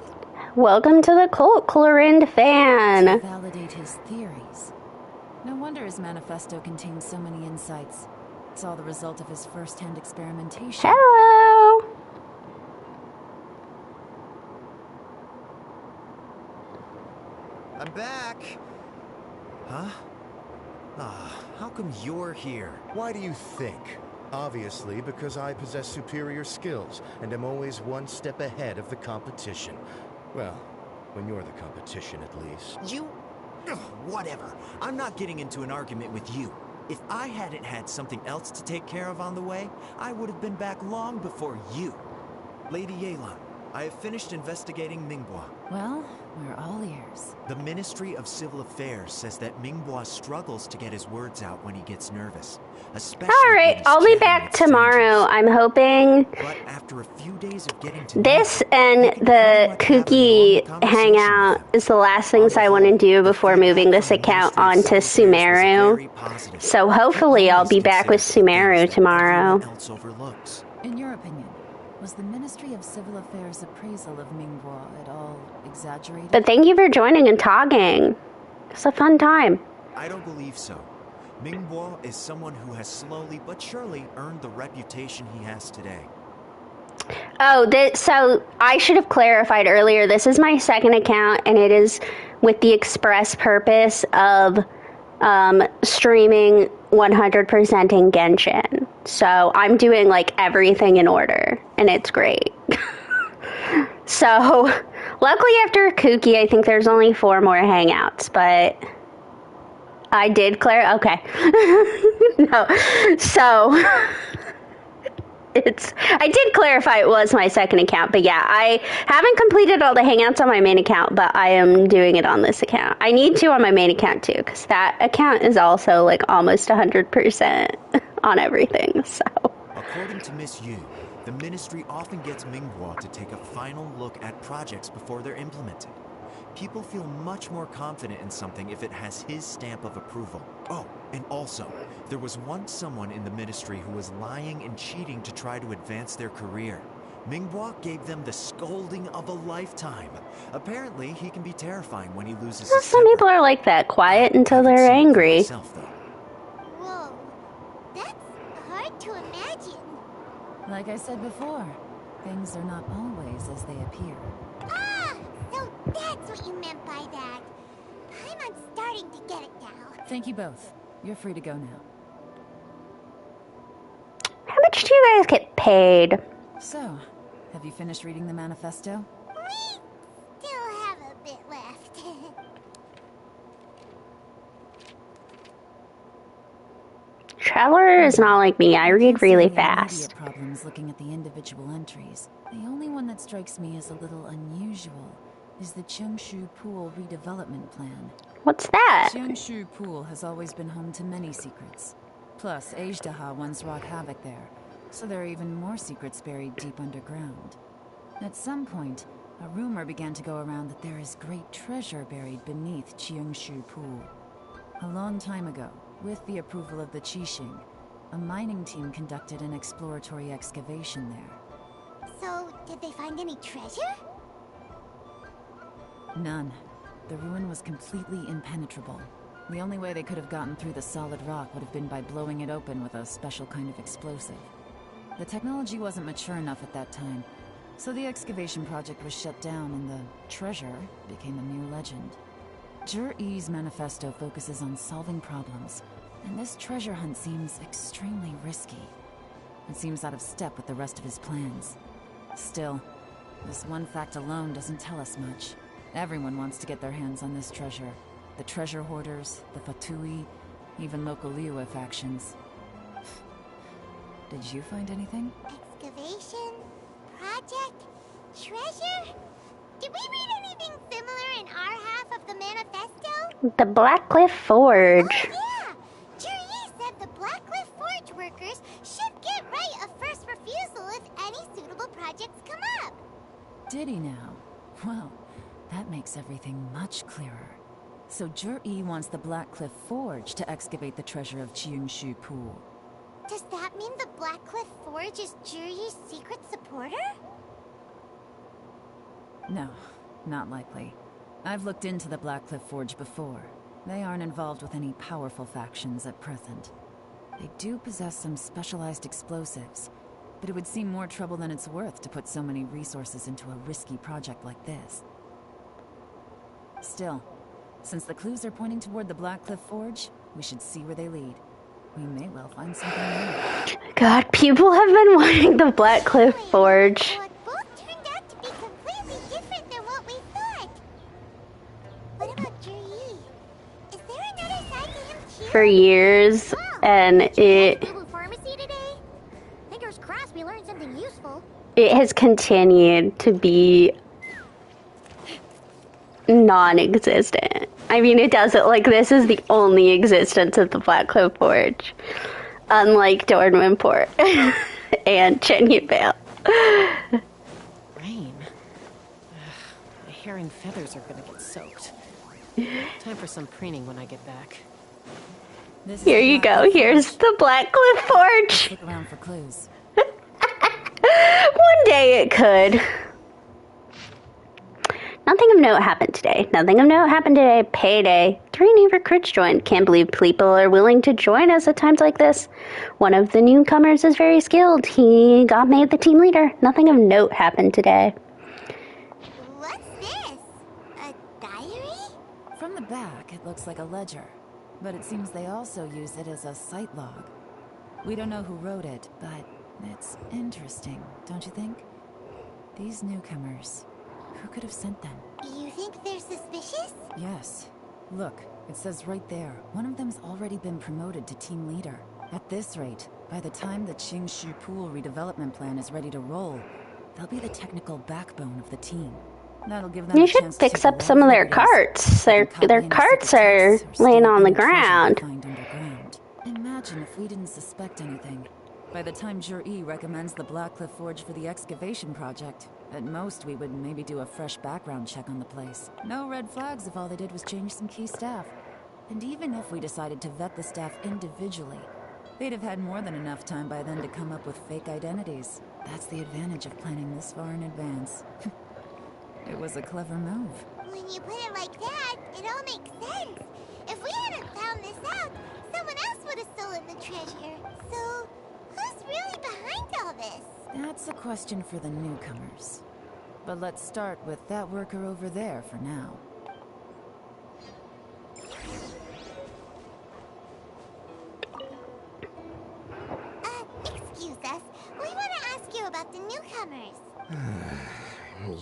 Welcome to the cult, Clorind fan. To validate his theories. No wonder his manifesto contains so many insights. It's all the result of his first-hand experimentation. Hello! I'm back! Huh? How come you're here? Why do you think? Obviously, because I possess superior skills, and am always one step ahead of the competition. Well, when you're the competition, at least. You... Ugh, whatever. I'm not getting into an argument with you. If I hadn't had something else to take care of on the way, I would have been back long before you. Lady Yelan, I have finished investigating Mingbois. Well, we're all ears. The Ministry of Civil Affairs says that Mingbois struggles to get his words out when he gets nervous. Alright, I'll be back tomorrow. I'm hoping but after a few days of getting to this and the Kooky hangout is the last things I want to do before moving this account onto Sumeru. So hopefully I'll be back with Sumeru tomorrow. In your opinion, was the Ministry of Civil Affairs' appraisal of Mingbois at all exaggerated? But thank you for joining and talking. It's a fun time. I don't believe so. Mingbois is someone who has slowly but surely earned the reputation he has today. Oh, so I should have clarified earlier. This is my second account, and it is with the express purpose of streaming 100% in Genshin. So I'm doing like everything in order, and it's great. So luckily after Kooky, I think there's only 4 more hangouts, but I did okay. No. So I did clarify it was my second account, but yeah, I haven't completed all the hangouts on my main account, but I am doing it on this account. I need to on my main account too, because that account is also like almost 100% on everything, so. According to Miss Yu, the Ministry often gets Mingbois to take a final look at projects before they're implemented. People feel much more confident in something if it has his stamp of approval. Oh, and also, there was once someone in the Ministry who was lying and cheating to try to advance their career. Mingbois gave them the scolding of a lifetime. Apparently, he can be terrifying when he loses his Some people are like that, quiet until they're angry. Whoa, that's hard to imagine. Like I said before, things are not always as they appear. Ah, so that's what you meant by that. I'm starting to get it now. Thank you both. You're free to go now. How much do you guys get paid? So, have you finished reading the manifesto? We still have a bit left. Traveler is not like me. I read really fast. Problems looking at the individual entries. The only one that strikes me as a little unusual is the Qiangshu Pool redevelopment plan. What's that? Qiangshu Pool has always been home to many secrets. Plus, Ajdaha once wrought havoc there, so there are even more secrets buried deep underground. At some point, a rumor began to go around that there is great treasure buried beneath Qiangshu Pool. A long time ago, with the approval of the Qixing, a mining team conducted an exploratory excavation there. So, did they find any treasure? None. The ruin was completely impenetrable. The only way they could have gotten through the solid rock would have been by blowing it open with a special kind of explosive. The technology wasn't mature enough at that time, so the excavation project was shut down and the treasure became a mere legend. Jur-E's manifesto focuses on solving problems, and this treasure hunt seems extremely risky. It seems out of step with the rest of his plans. Still, this one fact alone doesn't tell us much. Everyone wants to get their hands on this treasure. The treasure hoarders, the Fatui, even local Liyue factions. Did you find anything? Excavation? Project? Treasure? Did we read anything similar in our half of the manifesto? The Blackcliff Forge. Oh, yeah! Jur-E said the Blackcliff Forge workers should get right of first refusal if any suitable projects come up. Did he now? Well, that makes everything much clearer. So Jur-E wants the Blackcliff Forge to excavate the treasure of Qiangshu Pool. Does that mean the Blackcliff Forge is Jur-E's secret supporter? No, not likely. I've looked into the Blackcliff Forge before. They aren't involved with any powerful factions at present. They do possess some specialized explosives, but it would seem more trouble than it's worth to put so many resources into a risky project like this. Still, since the clues are pointing toward the Blackcliff Forge, we should see where they lead. We may well find something new. God, people have been wanting the Blackcliff Forge Both turned out to be completely different than what we thought. What about Jur-E? Is there another side to him too? for years, and it Pharmacy today? Fingers crossed we learned something useful. has continued to be non-existent. I mean, it doesn't, like, this is the only existence of the Blackcliff Forge, unlike Dornmanport and Chenyu Vale. Rain. My hair and feathers are gonna get soaked. Time for some preening when I get back. Here you go. Here's the Blackcliff Forge. Look around for clues. One day it could. Nothing of note happened today. Nothing of note happened today. Payday. 3 new recruits joined. Can't believe people are willing to join us at times like this. One of the newcomers is very skilled. He got made the team leader. Nothing of note happened today. What's this? A diary? From the back, it looks like a ledger, but it seems they also use it as a site log. We don't know who wrote it, but it's interesting, don't you think? These newcomers, who could have sent them? You think they're suspicious? Yes. Look, it says right there, one of them's already been promoted to team leader. At this rate, by the time the Qiangshu Pool redevelopment plan is ready to roll, they'll be the technical backbone of the team. That'll give them You a should chance to fix take up a some of lot their evidence carts. they can Their copy into carts secret are texts or laying steal on the any treasure they ground. find underground. Imagine if we didn't suspect anything. By the time Jur-E recommends the Blackcliff Forge for the excavation project, at most we would maybe do a fresh background check on the place. No red flags if all they did was change some key staff. And even if we decided to vet the staff individually, they'd have had more than enough time by then to come up with fake identities. That's the advantage of planning this far in advance. It was a clever move. When you put it like that, it all makes sense. If we hadn't found this out, someone else would have stolen the treasure. So, who's really behind all this? That's a question for the newcomers. But let's start with that worker over there for now. Excuse us. We want to ask you about the newcomers.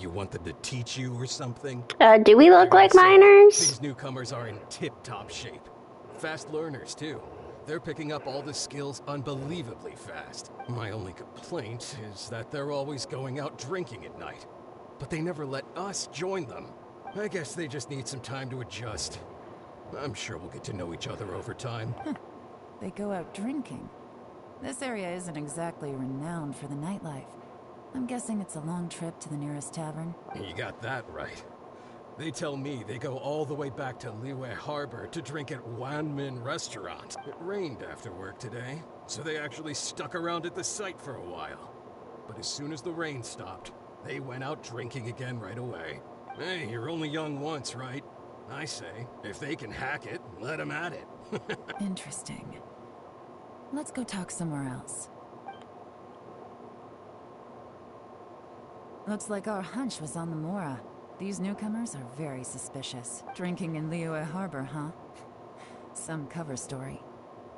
You want them to teach you or something? Do we look like minors? These newcomers are in tip-top shape. Fast learners, too. They're picking up all the skills unbelievably fast. My only complaint is that they're always going out drinking at night. But they never let us join them. I guess they just need some time to adjust. I'm sure we'll get to know each other over time. They go out drinking. This area isn't exactly renowned for the nightlife. I'm guessing it's a long trip to the nearest tavern. You got that right. They tell me they go all the way back to Liyue Harbor to drink at Wanmin Restaurant. It rained after work today, so they actually stuck around at the site for a while. But as soon as the rain stopped, they went out drinking again right away. Hey, you're only young once, right? I say, if they can hack it, let them at it. Interesting. Let's go talk somewhere else. Looks like our hunch was on the Mora. These newcomers are very suspicious. Drinking in Liyue Harbor, huh? Some cover story.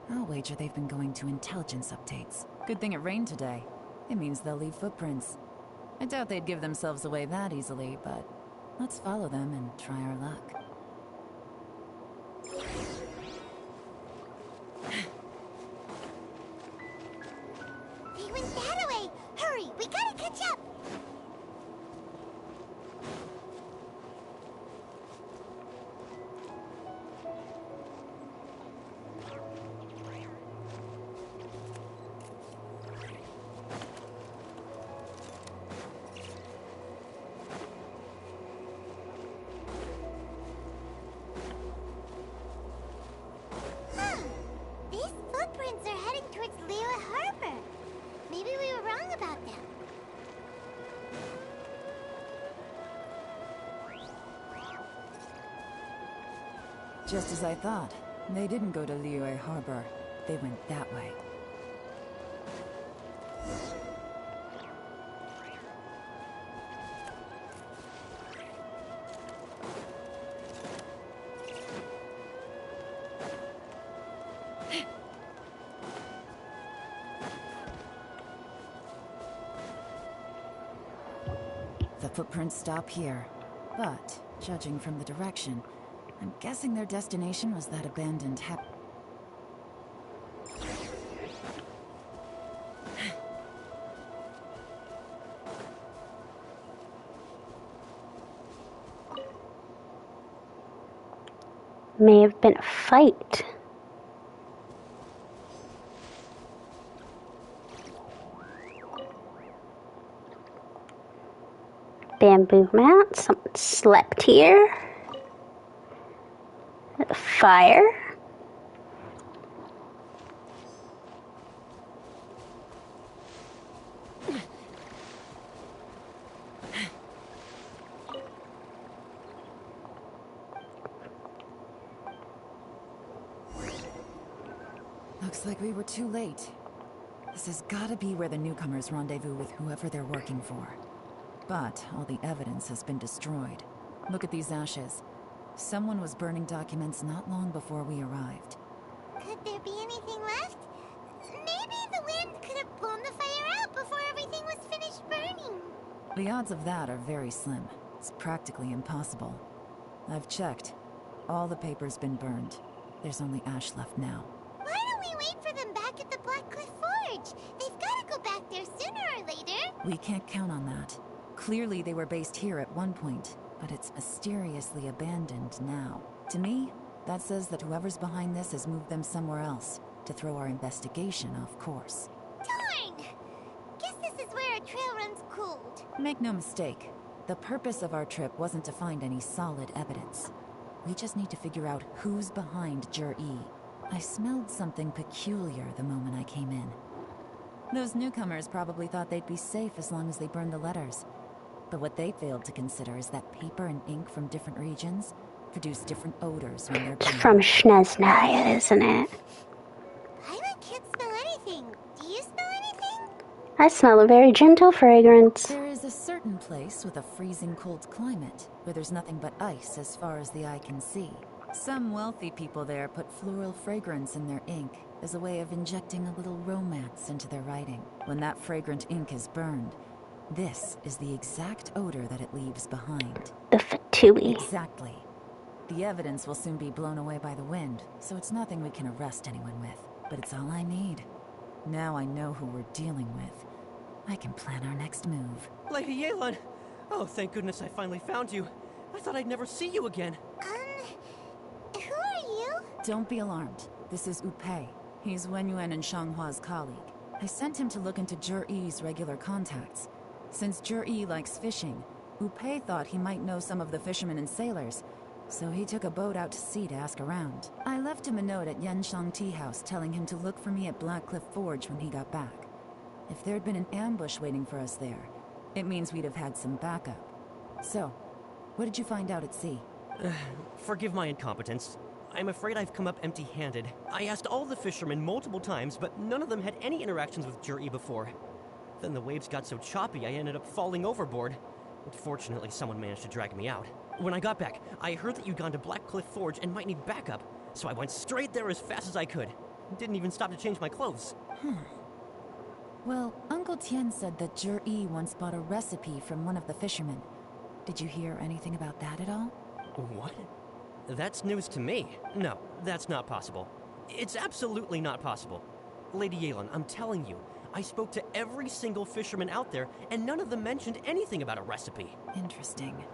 I'll wager they've been going to intelligence updates. Good thing it rained today. It means they'll leave footprints. I doubt they'd give themselves away that easily, but let's follow them and try our luck. They went that way! Hurry, we gotta catch up! These footprints are heading towards Liyue Harbor. Maybe we were wrong about them. Just as I thought. They didn't go to Liyue Harbor. They went that way. The footprints stop here, but judging from the direction, I'm guessing their destination was that abandoned May have been a fight. Bamboo mat. Someone slept here. Fire. Looks like we were too late. This has gotta be where the newcomers rendezvous with whoever they're working for. But all the evidence has been destroyed. Look at these ashes. Someone was burning documents not long before we arrived. Could there be anything left? Maybe the wind could have blown the fire out before everything was finished burning. The odds of that are very slim. It's practically impossible. I've checked. All the paper's been burned. There's only ash left now. Why don't we wait for them back at the Blackcliff Forge? They've got to go back there sooner or later. We can't count on that. Clearly they were based here at one point, but it's mysteriously abandoned now. To me, that says that whoever's behind this has moved them somewhere else to throw our investigation off course. Darn! Guess this is where our trail runs cold. Make no mistake, the purpose of our trip wasn't to find any solid evidence. We just need to figure out who's behind Jur-E. I smelled something peculiar the moment I came in. Those newcomers probably thought they'd be safe as long as they burned the letters. But what they failed to consider is that paper and ink from different regions produce different odors when they're burned. From Snezhnaya, isn't it? Paimon can't smell anything. Do you smell anything? I smell a very gentle fragrance. There is a certain place with a freezing cold climate where there's nothing but ice as far as the eye can see. Some wealthy people there put floral fragrance in their ink as a way of injecting a little romance into their writing. When that fragrant ink is burned, this is the exact odor that it leaves behind. The Fatui. Exactly. The evidence will soon be blown away by the wind, so it's nothing we can arrest anyone with. But it's all I need. Now I know who we're dealing with. I can plan our next move. Lady Yelan! Oh, thank goodness I finally found you. I thought I'd never see you again. Who are you? Don't be alarmed. This is Upei. He's Wenyuan and Shanghua's colleague. I sent him to look into Jur-E's regular contacts. Since Jur-E likes fishing, Upei thought he might know some of the fishermen and sailors, so he took a boat out to sea to ask around. I left him a note at Yanshang Tea House telling him to look for me at Blackcliff Forge when he got back. If there'd been an ambush waiting for us there, it means we'd have had some backup. So, what did you find out at sea? Forgive my incompetence. I'm afraid I've come up empty-handed. I asked all the fishermen multiple times, but none of them had any interactions with Jur-E before. Then the waves got so choppy I ended up falling overboard. Fortunately, someone managed to drag me out. When I got back, I heard that you'd gone to Blackcliff Forge and might need backup, so I went straight there as fast as I could. Didn't even stop to change my clothes. Well, Uncle Tien said that Jur-E once bought a recipe from one of the fishermen. Did you hear anything about that at all? What? That's news to me. No, that's not possible. It's absolutely not possible. Lady Yelan, I'm telling you, I spoke to every single fisherman out there, and none of them mentioned anything about a recipe. Interesting.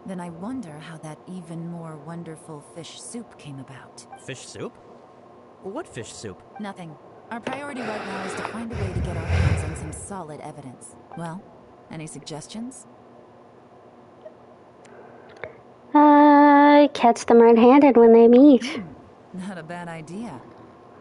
Then I wonder how that even more wonderful fish soup came about. Fish soup? What fish soup? Nothing. Our priority right now is to find a way to get our hands on some solid evidence. Well, any suggestions? Catch them red-handed when they meet. Not a bad idea.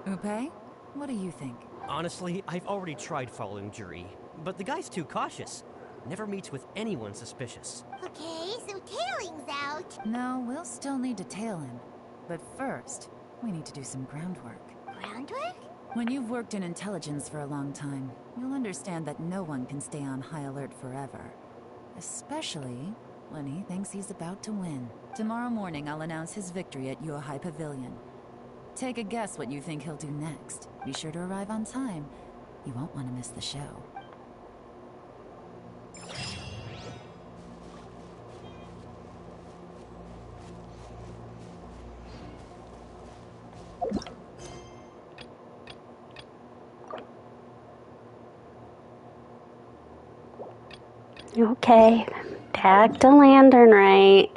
Upe, what do you think? Honestly, I've already tried following Jur-E, but the guy's too cautious. Never meets with anyone suspicious. Okay, so tailing's out. No, we'll still need to tail him. But first, we need to do some groundwork. Groundwork? When you've worked in intelligence for a long time, you'll understand that no one can stay on high alert forever. Especially when he thinks he's about to win. Tomorrow morning, I'll announce his victory at Yuehai Pavilion. Take a guess what you think he'll do next. Be sure to arrive on time. You won't want to miss the show. Okay, back to Lantern Right.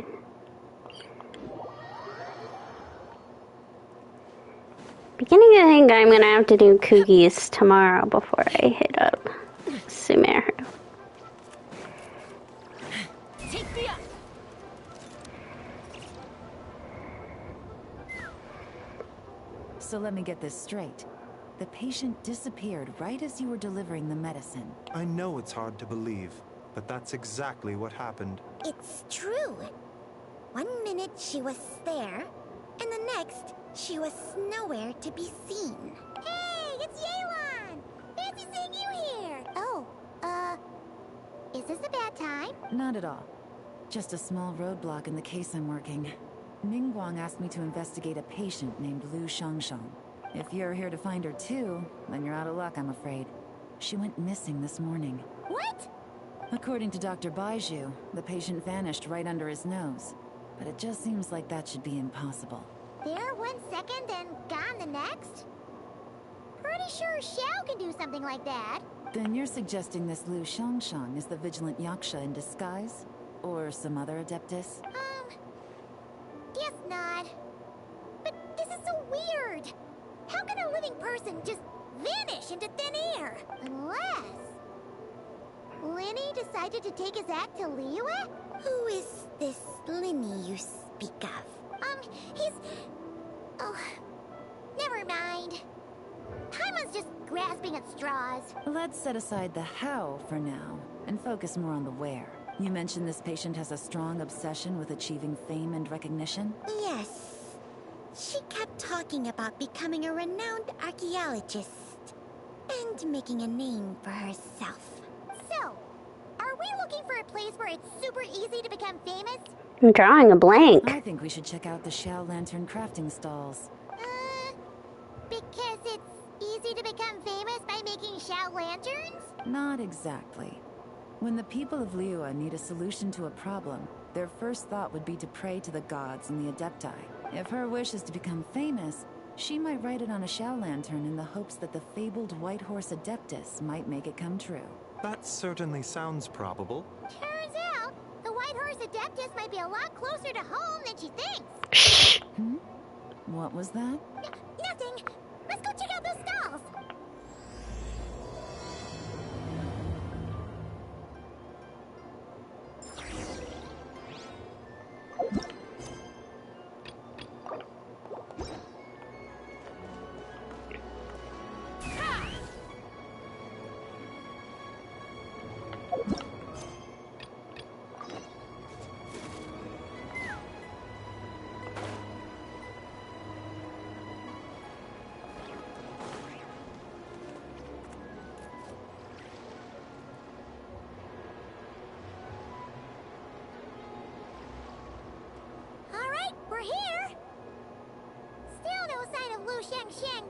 Beginning to think I'm gonna have to do cookies tomorrow before I hit up Sumeru. Take me up. So let me get this straight. The patient disappeared right as you were delivering the medicine. I know it's hard to believe, but that's exactly what happened. It's true. 1 minute she was there, and the next she was nowhere to be seen. Hey, it's Yelan! Fancy seeing you here! Oh, is this a bad time? Not at all. Just a small roadblock in the case I'm working. Mingguang asked me to investigate a patient named Lu Shangshang. If you're here to find her too, then you're out of luck, I'm afraid. She went missing this morning. What? According to Dr. Baiju, the patient vanished right under his nose. But it just seems like that should be impossible. There 1 second and gone the next? Pretty sure Xiao can do something like that. Then you're suggesting this Lu Shangshang is the vigilant Yaksha in disguise? Or some other Adeptus? Guess not. But this is so weird. How can a living person just vanish into thin air? Unless Linny decided to take his act to Liyue? Who is this Linny you speak of? He's... Oh, never mind. Paimon's just grasping at straws. Let's set aside the how for now, and focus more on the where. You mentioned this patient has a strong obsession with achieving fame and recognition? Yes. She kept talking about becoming a renowned archaeologist and making a name for herself. So, are we looking for a place where it's super easy to become famous? I'm drawing a blank. I think we should check out the Xiao Lantern crafting stalls. Because it's easy to become famous by making Xiao lanterns? Not exactly. When the people of Liyue need a solution to a problem, their first thought would be to pray to the gods and the Adepti. If her wish is to become famous, she might write it on a Xiao lantern in the hopes that the fabled White Horse Adeptus might make it come true. That certainly sounds probable. Turns out, the White Horse Adeptus might be a lot closer to home than she thinks. What was that? Nothing. Let's go check out those stalls.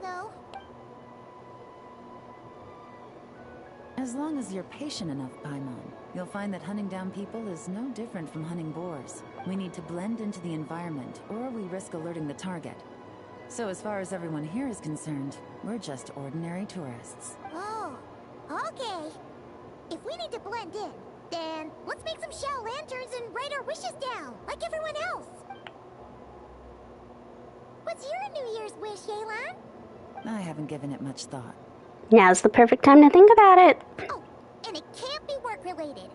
though. As long as you're patient enough, Paimon, you'll find that hunting down people is no different from hunting boars. We need to blend into the environment, or we risk alerting the target. So as far as everyone here is concerned, we're just ordinary tourists. Oh, okay. If we need to blend in, then let's make some shell lanterns and write our wishes down, like everyone else. What's your New Year's wish, Yelan? I haven't given it much thought. Now's the perfect time to think about it. Oh, and it can't be work-related.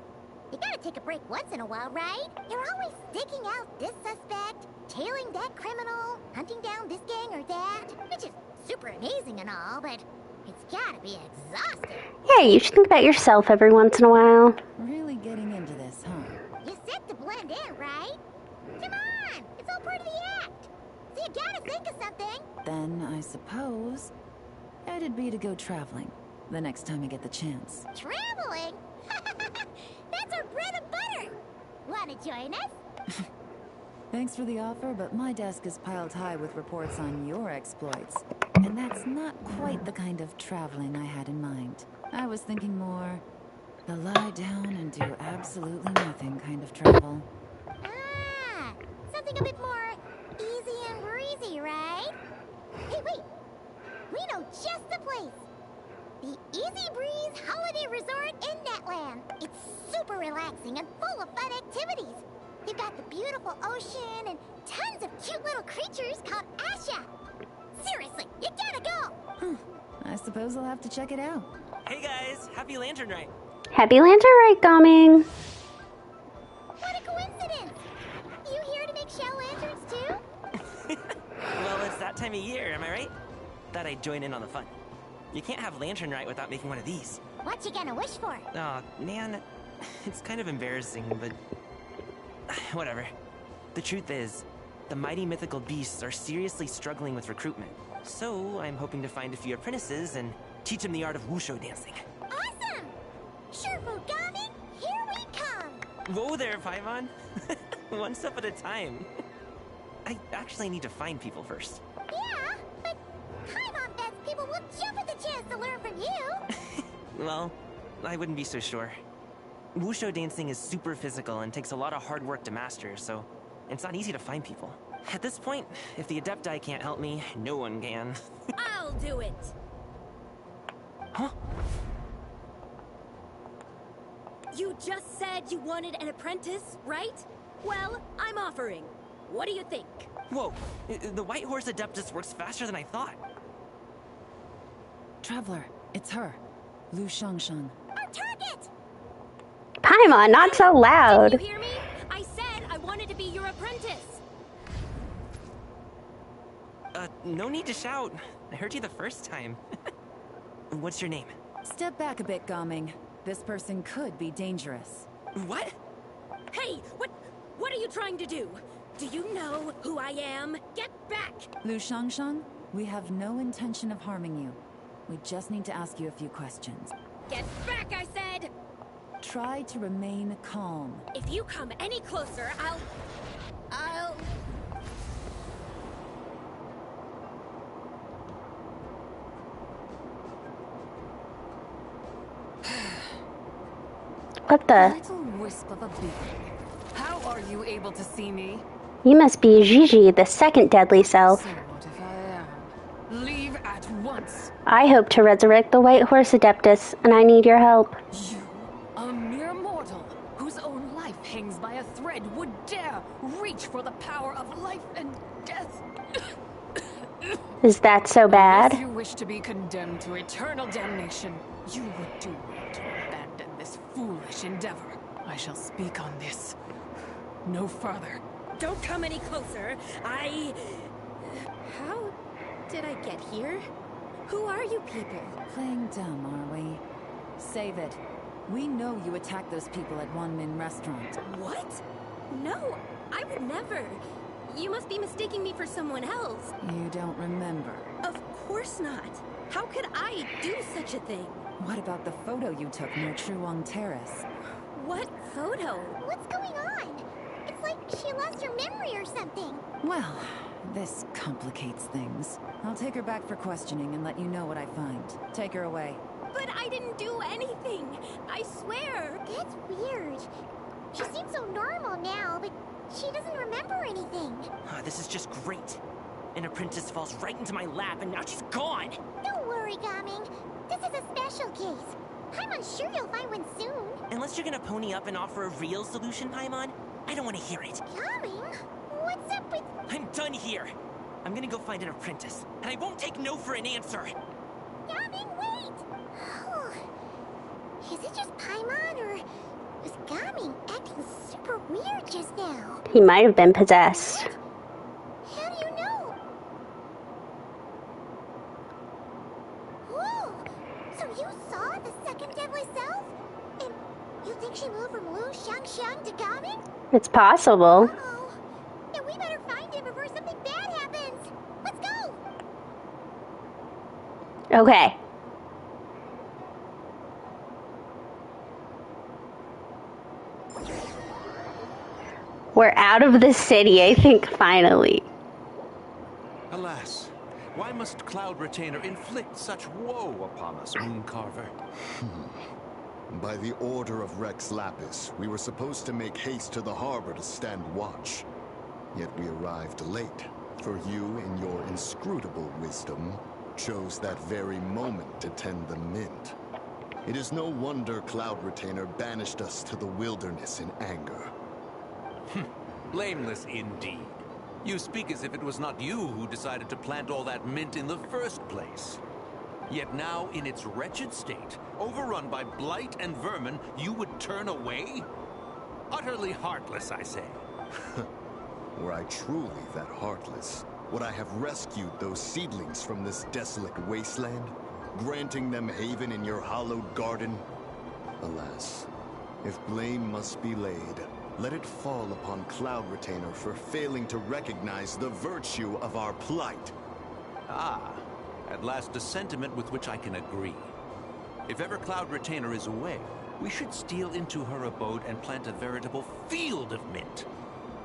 You gotta take a break once in a while, right? You're always digging out this suspect, tailing that criminal, hunting down this gang or that, which is super amazing and all, but it's gotta be exhausting. Yeah, you should think about yourself every once in a while. Really getting into this, huh? You said to blend in, right? Come on! It's all part of the act! So you gotta think of something! Then I suppose it'd be to go traveling the next time I get the chance. Traveling? That's our bread and butter! Wanna join us? Thanks for the offer, but my desk is piled high with reports on your exploits. And that's not quite the kind of traveling I had in mind. I was thinking more the lie down and do absolutely nothing kind of travel. Ah! Something a bit more easy and breezy, right? Hey, wait! We know just the place! The Easy Breeze Holiday Resort in Netland. It's super relaxing and full of fun activities. You've got the beautiful ocean and tons of cute little creatures called Asha. Seriously, you gotta go! I suppose I'll have to check it out. Hey guys, happy Lantern Night. Happy Lantern Right, Gaming. What a coincidence! You here to make shell lanterns too? Well, it's that time of year, am I right? Thought I'd join in on the fun. You can't have Lantern Night without making one of these. What you gonna wish for? Aw, man, it's kind of embarrassing, but whatever. The truth is, the mighty mythical beasts are seriously struggling with recruitment. So I'm hoping to find a few apprentices and teach them the art of wushu dancing. Awesome! Shurfugami, here we come! Whoa there, Paimon. One step at a time. I actually need to find people first. Yeah, but Paimon bets people will jump at the chance to learn from you! Well, I wouldn't be so sure. Wushu dancing is super physical and takes a lot of hard work to master, so it's not easy to find people. At this point, if the Adepti can't help me, no one can. I'll do it! Huh? You just said you wanted an apprentice, right? Well, I'm offering. What do you think? Whoa, the White Horse Adeptus works faster than I thought. Traveler, it's her. Lu Shangshan. Our target! Paimon, not so loud. Did you hear me? I said I wanted to be your apprentice. No need to shout. I heard you the first time. What's your name? Step back a bit, Gaming. This person could be dangerous. What? Hey, what are you trying to do? Do you know who I am? Get back! Lu Shangshan, we have no intention of harming you. We just need to ask you a few questions. Get back, I said! Try to remain calm. If you come any closer, I'll... What the? Little wisp of a being. How are you able to see me? You must be Gigi, the second deadly self. So what if I am? Leave at once. I hope to resurrect the White Horse Adeptus, and I need your help. You, a mere mortal, whose own life hangs by a thread, would dare reach for the power of life and death. Is that so bad? If you wish to be condemned to eternal damnation, you would do well to abandon this foolish endeavor. I shall speak on this. No further. Don't come any closer. How did I get here? Who are you people? Playing dumb, are we? Save it. We know you attacked those people at Wanmin Restaurant. What? No, I would never. You must be mistaking me for someone else. You don't remember. Of course not. How could I do such a thing? What about the photo you took near Truong Terrace? What photo? What's going on? It's like she lost her memory or something. Well, This complicates things. I'll take her back for questioning and let you know what I find. Take her away. But I didn't do anything. I swear. That's weird. She seems so normal now, but she doesn't remember anything. This is just great. An apprentice falls right into my lap and now she's gone. Don't worry, Gaming. This is a special case. I'm sure you'll find one soon. Unless you're gonna pony up and offer a real solution, Paimon, I don't want to hear it. Gaming? What's up with... I'm done here. I'm gonna go find an apprentice, and I won't take no for an answer. Gaming, wait! Is it just Paimon, or was Gaming acting super weird just now? He might have been possessed. How do you know? Whoa! So you saw the second deadly self? And you think she moved from Lu Xiangxiang to Gaming? It's possible. Uh-oh. And we better find him before something bad happens. Let's go! Okay. We're out of the city, I think, finally. Alas, why must Cloud Retainer inflict such woe upon us, Mooncarver? By the order of Rex Lapis, we were supposed to make haste to the harbor to stand watch. Yet we arrived late, for you, in your inscrutable wisdom, chose that very moment to tend the mint. It is no wonder Cloud Retainer banished us to the wilderness in anger. Blameless indeed. You speak as if it was not you who decided to plant all that mint in the first place. Yet now, in its wretched state, overrun by blight and vermin, you would turn away? Utterly heartless, I say. Were I truly that heartless, would I have rescued those seedlings from this desolate wasteland, granting them haven in your hallowed garden? Alas, if blame must be laid, let it fall upon Cloud Retainer for failing to recognize the virtue of our plight. Ah, at last a sentiment with which I can agree. If ever Cloud Retainer is away, we should steal into her abode and plant a veritable field of mint.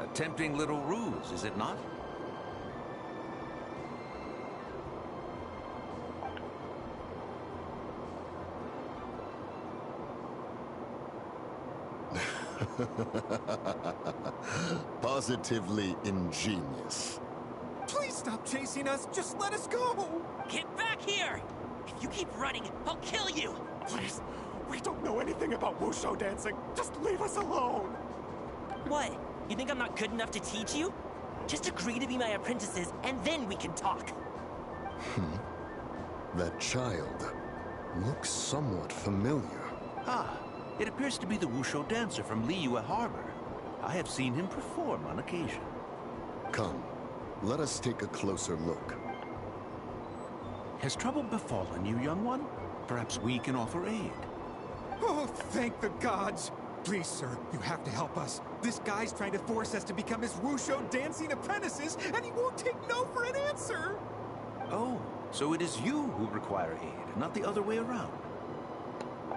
A tempting little ruse, is it not? Positively ingenious. Please stop chasing us. Just let us go. Get back here! If you keep running, I'll kill you! Please. We don't know anything about wushu dancing. Just leave us alone. What? You think I'm not good enough to teach you? Just agree to be my apprentices, and then we can talk. That child looks somewhat familiar. Ah, it appears to be the wushu dancer from Liyue Harbor. I have seen him perform on occasion. Come, let us take a closer look. Has trouble befallen you, young one? Perhaps we can offer aid. Oh, thank the gods! Please, sir, you have to help us. This guy's trying to force us to become his wushu dancing apprentices, and he won't take no for an answer! Oh, so it is you who require aid, not the other way around.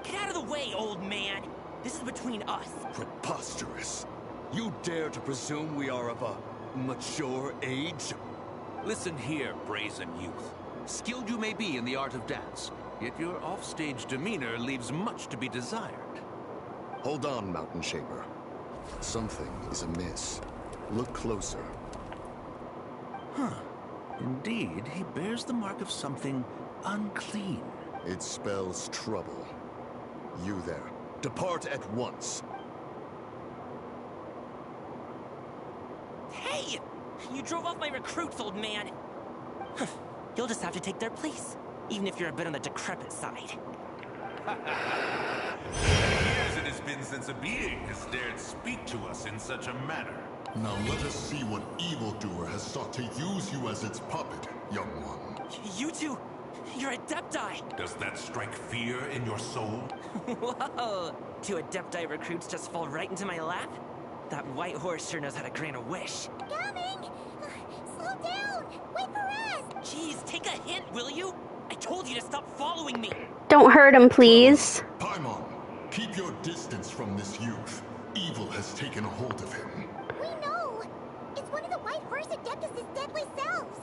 Get out of the way, old man! This is between us. Preposterous! You dare to presume we are of a mature age? Listen here, brazen youth. Skilled you may be in the art of dance, yet your offstage demeanor leaves much to be desired. Hold on, Mountain Shaper. Something is amiss. Look closer. Huh. Indeed, he bears the mark of something unclean. It spells trouble. You there, depart at once. Hey! You drove off my recruits, old man! You'll just have to take their place, even if you're a bit on the decrepit side. Years it has been since a being has dared speak to us in such a manner. Now let us see what evildoer has sought to use you as its puppet, young one. You two, you're Adepti! Does that strike fear in your soul? Whoa! Two Adepti recruits just fall right into my lap? That white horse sure knows how to grant a wish. Coming! Slow down! Wait for us! Jeez, take a hint, will you? I told you to stop following me! Don't hurt him, please. Paimon, keep your distance from this youth. Evil has taken a hold of him. We know! It's one of the white First Adeptus' deadly selves.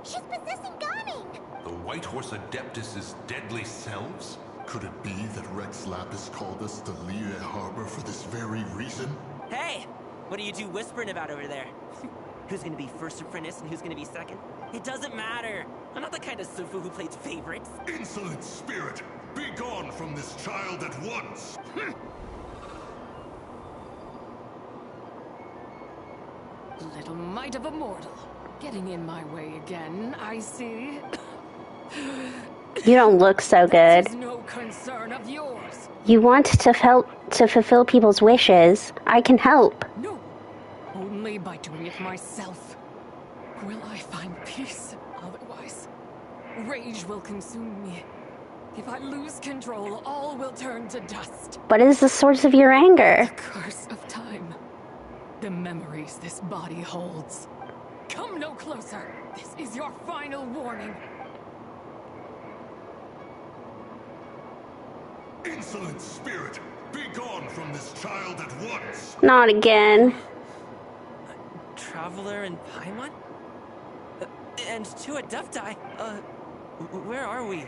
She's possessing Gaming. The White Horse Adeptus' deadly selves? Could it be that Rex Lapis called us to Liyue Harbor for this very reason? Hey! What are you two whispering about over there? Who's gonna be first apprentice and who's gonna be second? It doesn't matter. I'm not the kind of Sufu who plays favorites. Insolent spirit! Be gone from this child at once! Little mite of a mortal. Getting in my way again, I see. You don't look so good. This is no concern of yours. You want to fulfill people's wishes. I can help. No. Only by doing it myself. Will I find peace? Otherwise, rage will consume me. If I lose control, all will turn to dust. What is the source of your anger? The curse of time. The memories this body holds. Come no closer. This is your final warning. Insolent spirit! Be gone from this child at once! Not again. Traveler and Paimon? And two Adepti? Where are we?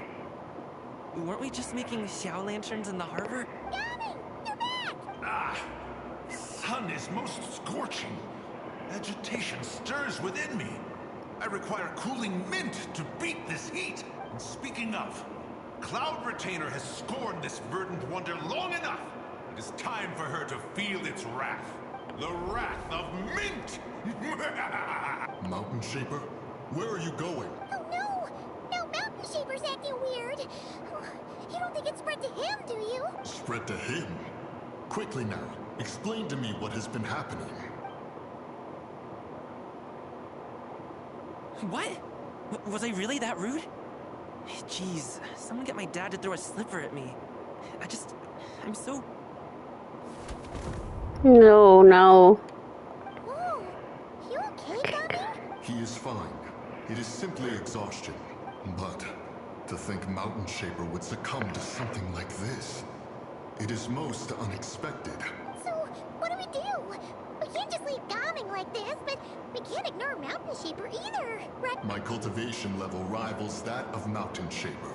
Weren't we just making Xiao lanterns in the harbor? Gaming! You're back! Ah! Sun is most scorching. Agitation stirs within me. I require cooling mint to beat this heat. And speaking of, Cloud Retainer has scorned this verdant wonder long enough. It is time for her to feel its wrath. The wrath of mint! Mountain Shaper, where are you going? Oh no! Now Mountain Shaper's acting weird. You don't think it spread to him, do you? Spread to him? Quickly now, explain to me what has been happening. What? Was I really that rude? Jeez, someone get my dad to throw a slipper at me. I'm so... No. Whoa! You okay, Gaming? He is fine. It is simply exhaustion. But to think Mountain Shaper would succumb to something like this, it is most unexpected. So, what do we do? We can't just leave Gaming like this, but we can't ignore Mountain Shaper either, right? My cultivation level rivals that of Mountain Shaper.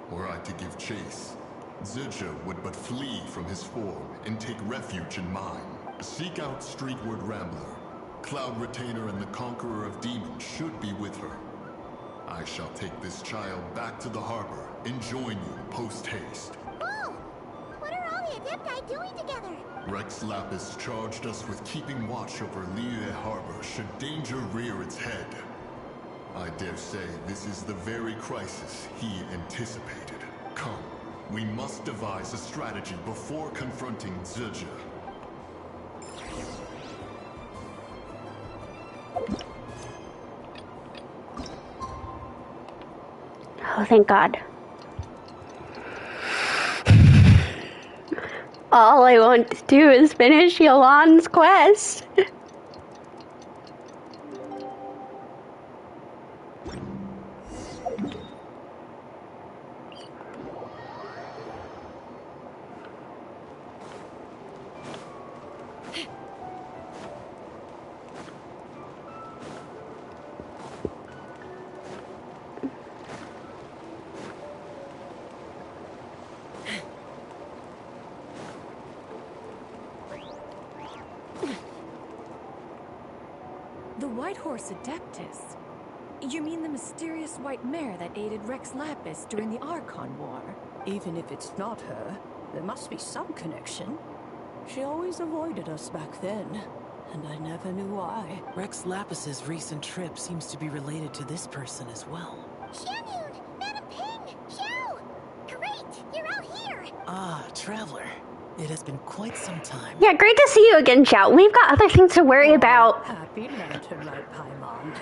Were I to give chase, Zizha would but flee from his form and take refuge in mine. Seek out Streetward Rambler. Cloud Retainer and the Conqueror of Demons should be with her. I shall take this child back to the harbor and join you post-haste. Whoa! What are all the Adepti doing together? Rex Lapis charged us with keeping watch over Liyue Harbor should danger rear its head. I dare say this is the very crisis he anticipated. Come, we must devise a strategy before confronting Zizha. Oh, thank God. All I want to do is finish Yolan's quest. The White Horse Adeptus? You mean the mysterious white mare that aided Rex Lapis during the Archon War? Even if it's not her, there must be some connection. She always avoided us back then, and I never knew why. Rex Lapis's recent trip seems to be related to this person as well. Xianyun! Madam Ping! Xiao! Great! You're out here! Ah, Traveler. It has been quite some time. Yeah, great to see you again, Xiao. We've got other things to worry about. Happy lantern-light, Paimon.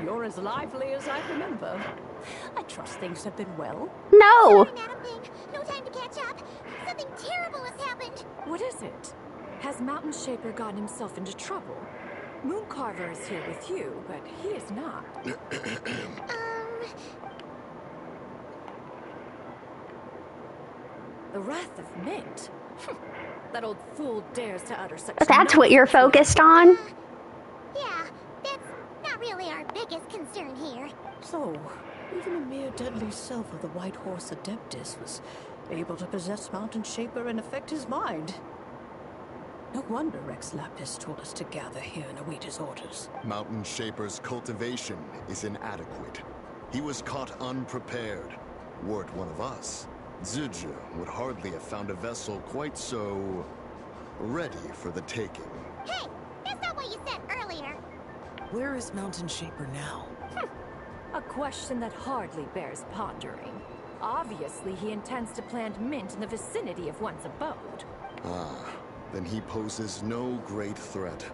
You're as lively as I remember. I trust things have been well. No! Sorry, Madam Ping. No time to catch up. Something terrible has happened. What is it? Has Mountain Shaper gotten himself into trouble? Mooncarver is here with you, but he is not. The Wrath of Mint? That old fool dares to utter such... That's what you're focused on? Yeah, really our biggest concern here. So, even a mere deadly self of the White Horse Adeptus was able to possess Mountain Shaper and affect his mind. No wonder Rex Lapis told us to gather here and await his orders. Mountain Shaper's cultivation is inadequate. He was caught unprepared. Were it one of us, Zizha would hardly have found a vessel quite so ready for the taking. Hey, that's not what you said earlier. Where is Mountain Shaper now? A question that hardly bears pondering. Obviously, he intends to plant mint in the vicinity of one's abode. Ah, then he poses no great threat.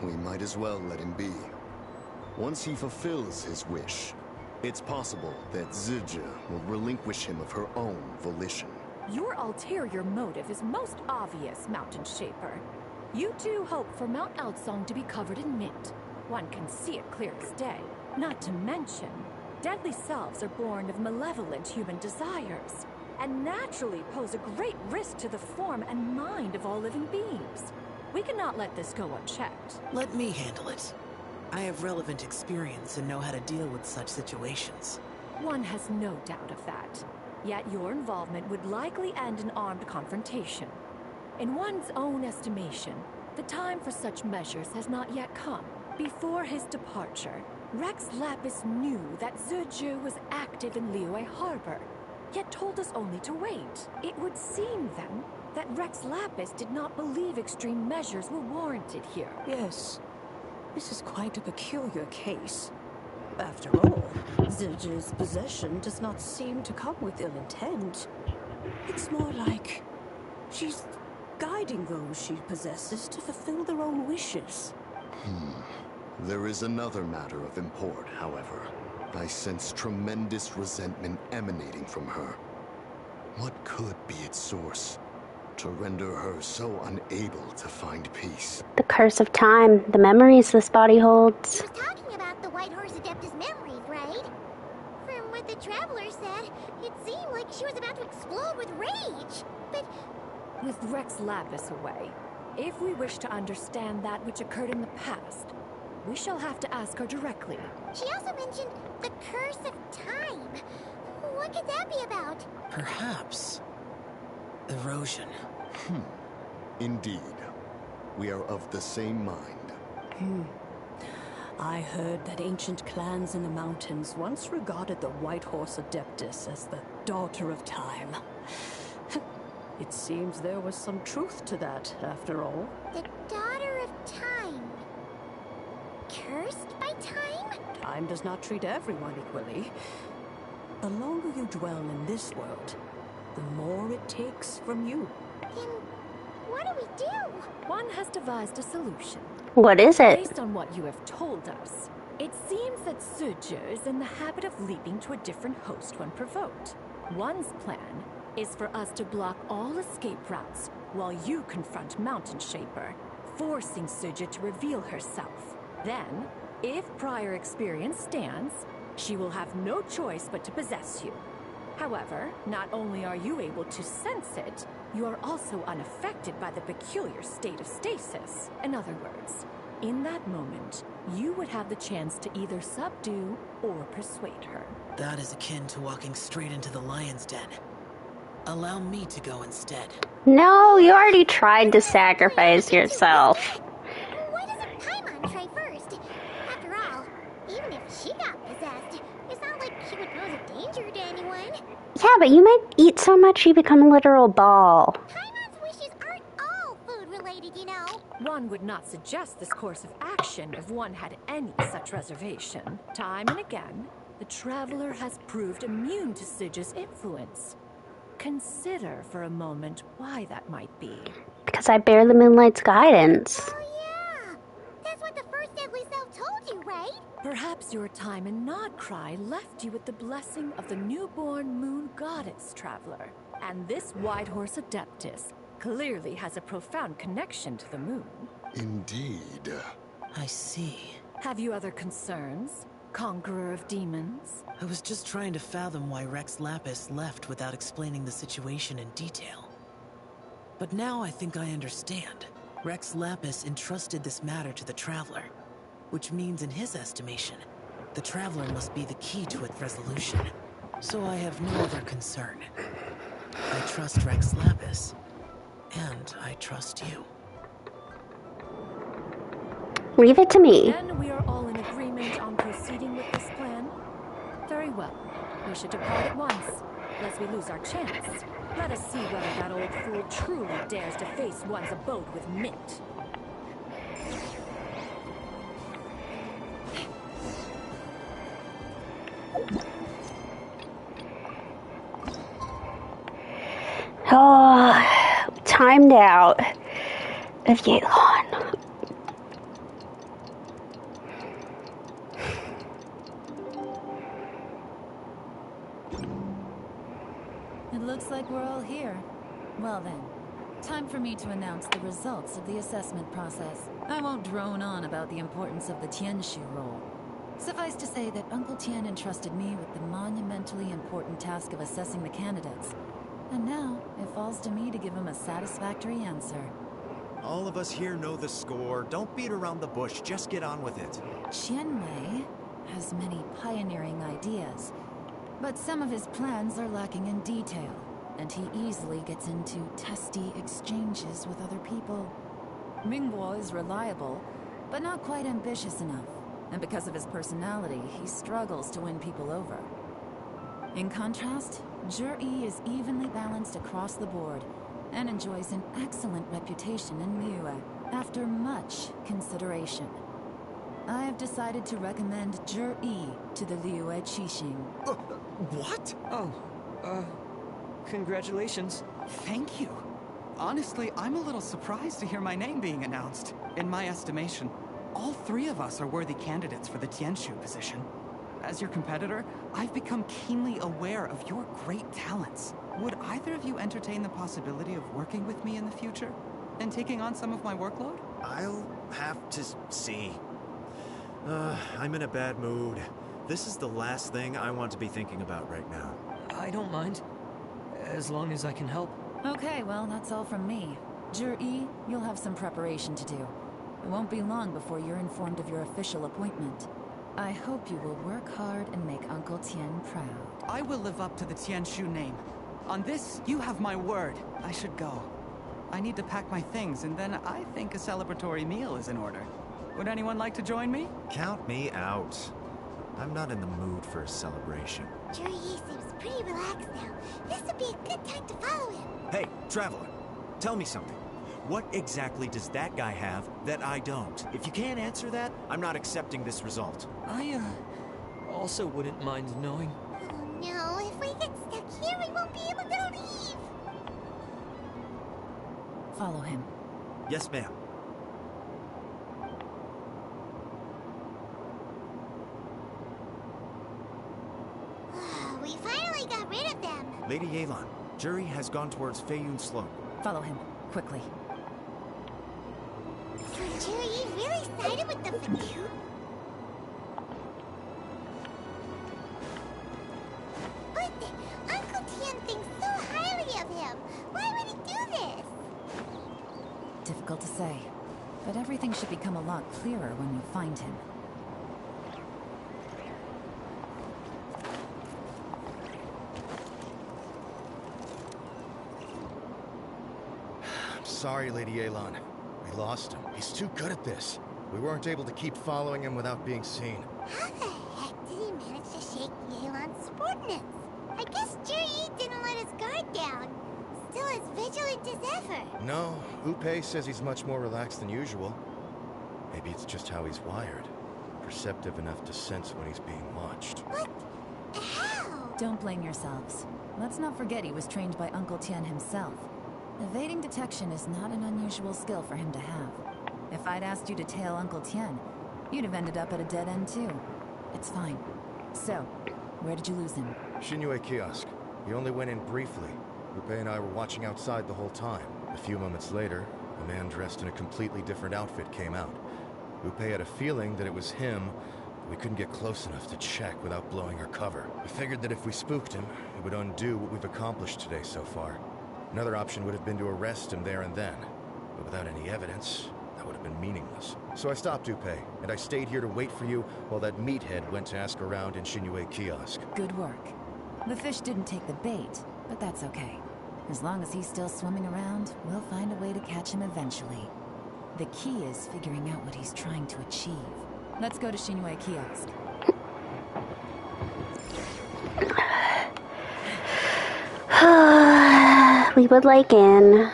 We might as well let him be. Once he fulfills his wish, it's possible that Zizha will relinquish him of her own volition. Your ulterior motive is most obvious, Mountain Shaper. You two hope for Mount Outsong to be covered in mint. One can see it clear as day. Not to mention, deadly selves are born of malevolent human desires, and naturally pose a great risk to the form and mind of all living beings. We cannot let this go unchecked. Let me handle it. I have relevant experience and know how to deal with such situations. One has no doubt of that. Yet your involvement would likely end in armed confrontation. In one's own estimation, the time for such measures has not yet come. Before his departure, Rex Lapis knew that Zizha was active in Liyue Harbor, yet told us only to wait. It would seem, then, that Rex Lapis did not believe extreme measures were warranted here. Yes, this is quite a peculiar case. After all, Zizha's possession does not seem to come with ill intent. It's more like she's guiding those she possesses to fulfill their own wishes. There is another matter of import, however. I sense tremendous resentment emanating from her. What could be its source to render her so unable to find peace? The curse of time, the memories this body holds. She was talking about the White Horse Adeptus memories, right? From what the Traveler said, it seemed like she was about to explode with rage. But with Rex Lapis away, if we wish to understand that which occurred in the past, we shall have to ask her directly. She also mentioned the curse of time. What could that be about? Perhaps erosion. Indeed. We are of the same mind. I heard that ancient clans in the mountains once regarded the White Horse Adeptus as the daughter of time. It seems there was some truth to that, after all. The daughter of time. Cursed by time? Time does not treat everyone equally. The longer you dwell in this world, the more it takes from you. Then what do we do? One has devised a solution. What is it? Based on what you have told us, it seems that Zizha is in the habit of leaping to a different host when provoked. One's plan is for us to block all escape routes while you confront Mountain Shaper, forcing Zizha to reveal herself. Then, if prior experience stands, she will have no choice but to possess you. However, not only are you able to sense it, you are also unaffected by the peculiar state of stasis. In other words, in that moment, you would have the chance to either subdue or persuade her. That is akin to walking straight into the lion's den. Allow me to go instead. No, you already tried to sacrifice yourself. Why doesn't Paimon try first? After all, even if she got possessed, it's not like she would pose a danger to anyone. Yeah, but you might eat so much you become a literal ball. Paimon's wishes aren't all food-related, you know. One would not suggest this course of action if one had any such reservation. Time and again, the Traveler has proved immune to Zizha's influence. Consider for a moment why that might be. Because I bear the Moonlight's guidance. Oh yeah! That's what the first deadly self told you, right? Perhaps your time in Nodcry left you with the blessing of the newborn Moon Goddess, Traveler. And this White Horse Adeptus clearly has a profound connection to the moon. Indeed. I see. Have you other concerns, Conqueror of Demons? I was just trying to fathom why Rex Lapis left without explaining the situation in detail. But now I think I understand. Rex Lapis entrusted this matter to the Traveler, which means in his estimation, the Traveler must be the key to its resolution. So I have no other concern. I trust Rex Lapis, and I trust you. Leave it to me. Then we are all in agreement on proceeding with this plan? Very well. We should depart at once, lest we lose our chance. Let us see whether that old fool truly dares to face one's abode with Mint. Oh, timed out of Yelan. It looks like we're all here. Well then, time for me to announce the results of the assessment process. I won't drone on about the importance of the Tianshu role. Suffice to say that Uncle Tian entrusted me with the monumentally important task of assessing the candidates. And now, it falls to me to give him a satisfactory answer. All of us here know the score. Don't beat around the bush, just get on with it. Qianwei has many pioneering ideas, but some of his plans are lacking in detail, and he easily gets into testy exchanges with other people. Mingguo is reliable, but not quite ambitious enough, and because of his personality, he struggles to win people over. In contrast, Zhi is evenly balanced across the board, and enjoys an excellent reputation in Liyue, after much consideration. I have decided to recommend Zhi to the Liyue Qixing. What? Oh, congratulations. Thank you. Honestly, I'm a little surprised to hear my name being announced. In my estimation, all three of us are worthy candidates for the Tianshu position. As your competitor, I've become keenly aware of your great talents. Would either of you entertain the possibility of working with me in the future? And taking on some of my workload? I'll have to see. I'm in a bad mood. This is the last thing I want to be thinking about right now. I don't mind, as long as I can help. Okay, well, that's all from me. Zhi, you'll have some preparation to do. It won't be long before you're informed of your official appointment. I hope you will work hard and make Uncle Tian proud. I will live up to the Tianshu name. On this, you have my word. I should go. I need to pack my things, and then I think a celebratory meal is in order. Would anyone like to join me? Count me out. I'm not in the mood for a celebration. Zhi seems pretty relaxed now. This would be a good time to follow him. Hey, Traveler, tell me something. What exactly does that guy have that I don't? If you can't answer that, I'm not accepting this result. I, also wouldn't mind knowing. Oh no, if we get stuck here, we won't be able to leave. Follow him. Yes, ma'am. We finally got rid of them. Lady Yelan, Zhi has gone towards Feiyun Slope. Follow him, quickly. So Zhi really sided with the Fatum? But Uncle Tian thinks so highly of him. Why would he do this? Difficult to say, but everything should become a lot clearer when we find him. Sorry, Lady Yelan. We lost him. He's too good at this. We weren't able to keep following him without being seen. How the heck did he manage to shake Yelan's subordinates? I guess Zhi didn't let his guard down. Still as vigilant as ever. No, Upei says he's much more relaxed than usual. Maybe it's just how he's wired. Perceptive enough to sense when he's being watched. What? How? Don't blame yourselves. Let's not forget he was trained by Uncle Tian himself. Evading detection is not an unusual skill for him to have. If I'd asked you to tail Uncle Tian, you'd have ended up at a dead end too. It's fine. So, where did you lose him? Xinyue kiosk. He only went in briefly. Upei and I were watching outside the whole time. A few moments later, a man dressed in a completely different outfit came out. Upei had a feeling that it was him, but we couldn't get close enough to check without blowing our cover. We figured that if we spooked him, it would undo what we've accomplished today so far. Another option would have been to arrest him there and then, but without any evidence, that That would have been meaningless. So I stopped Dupé, and I stayed here to wait for you while that meathead went to ask around in Shinue Kiosk. Good work. The fish didn't take the bait, but that's okay. As long as he's still swimming around, we'll find a way to catch him eventually. The key is figuring out what he's trying to achieve. Let's go to Shinue Kiosk. We would like in.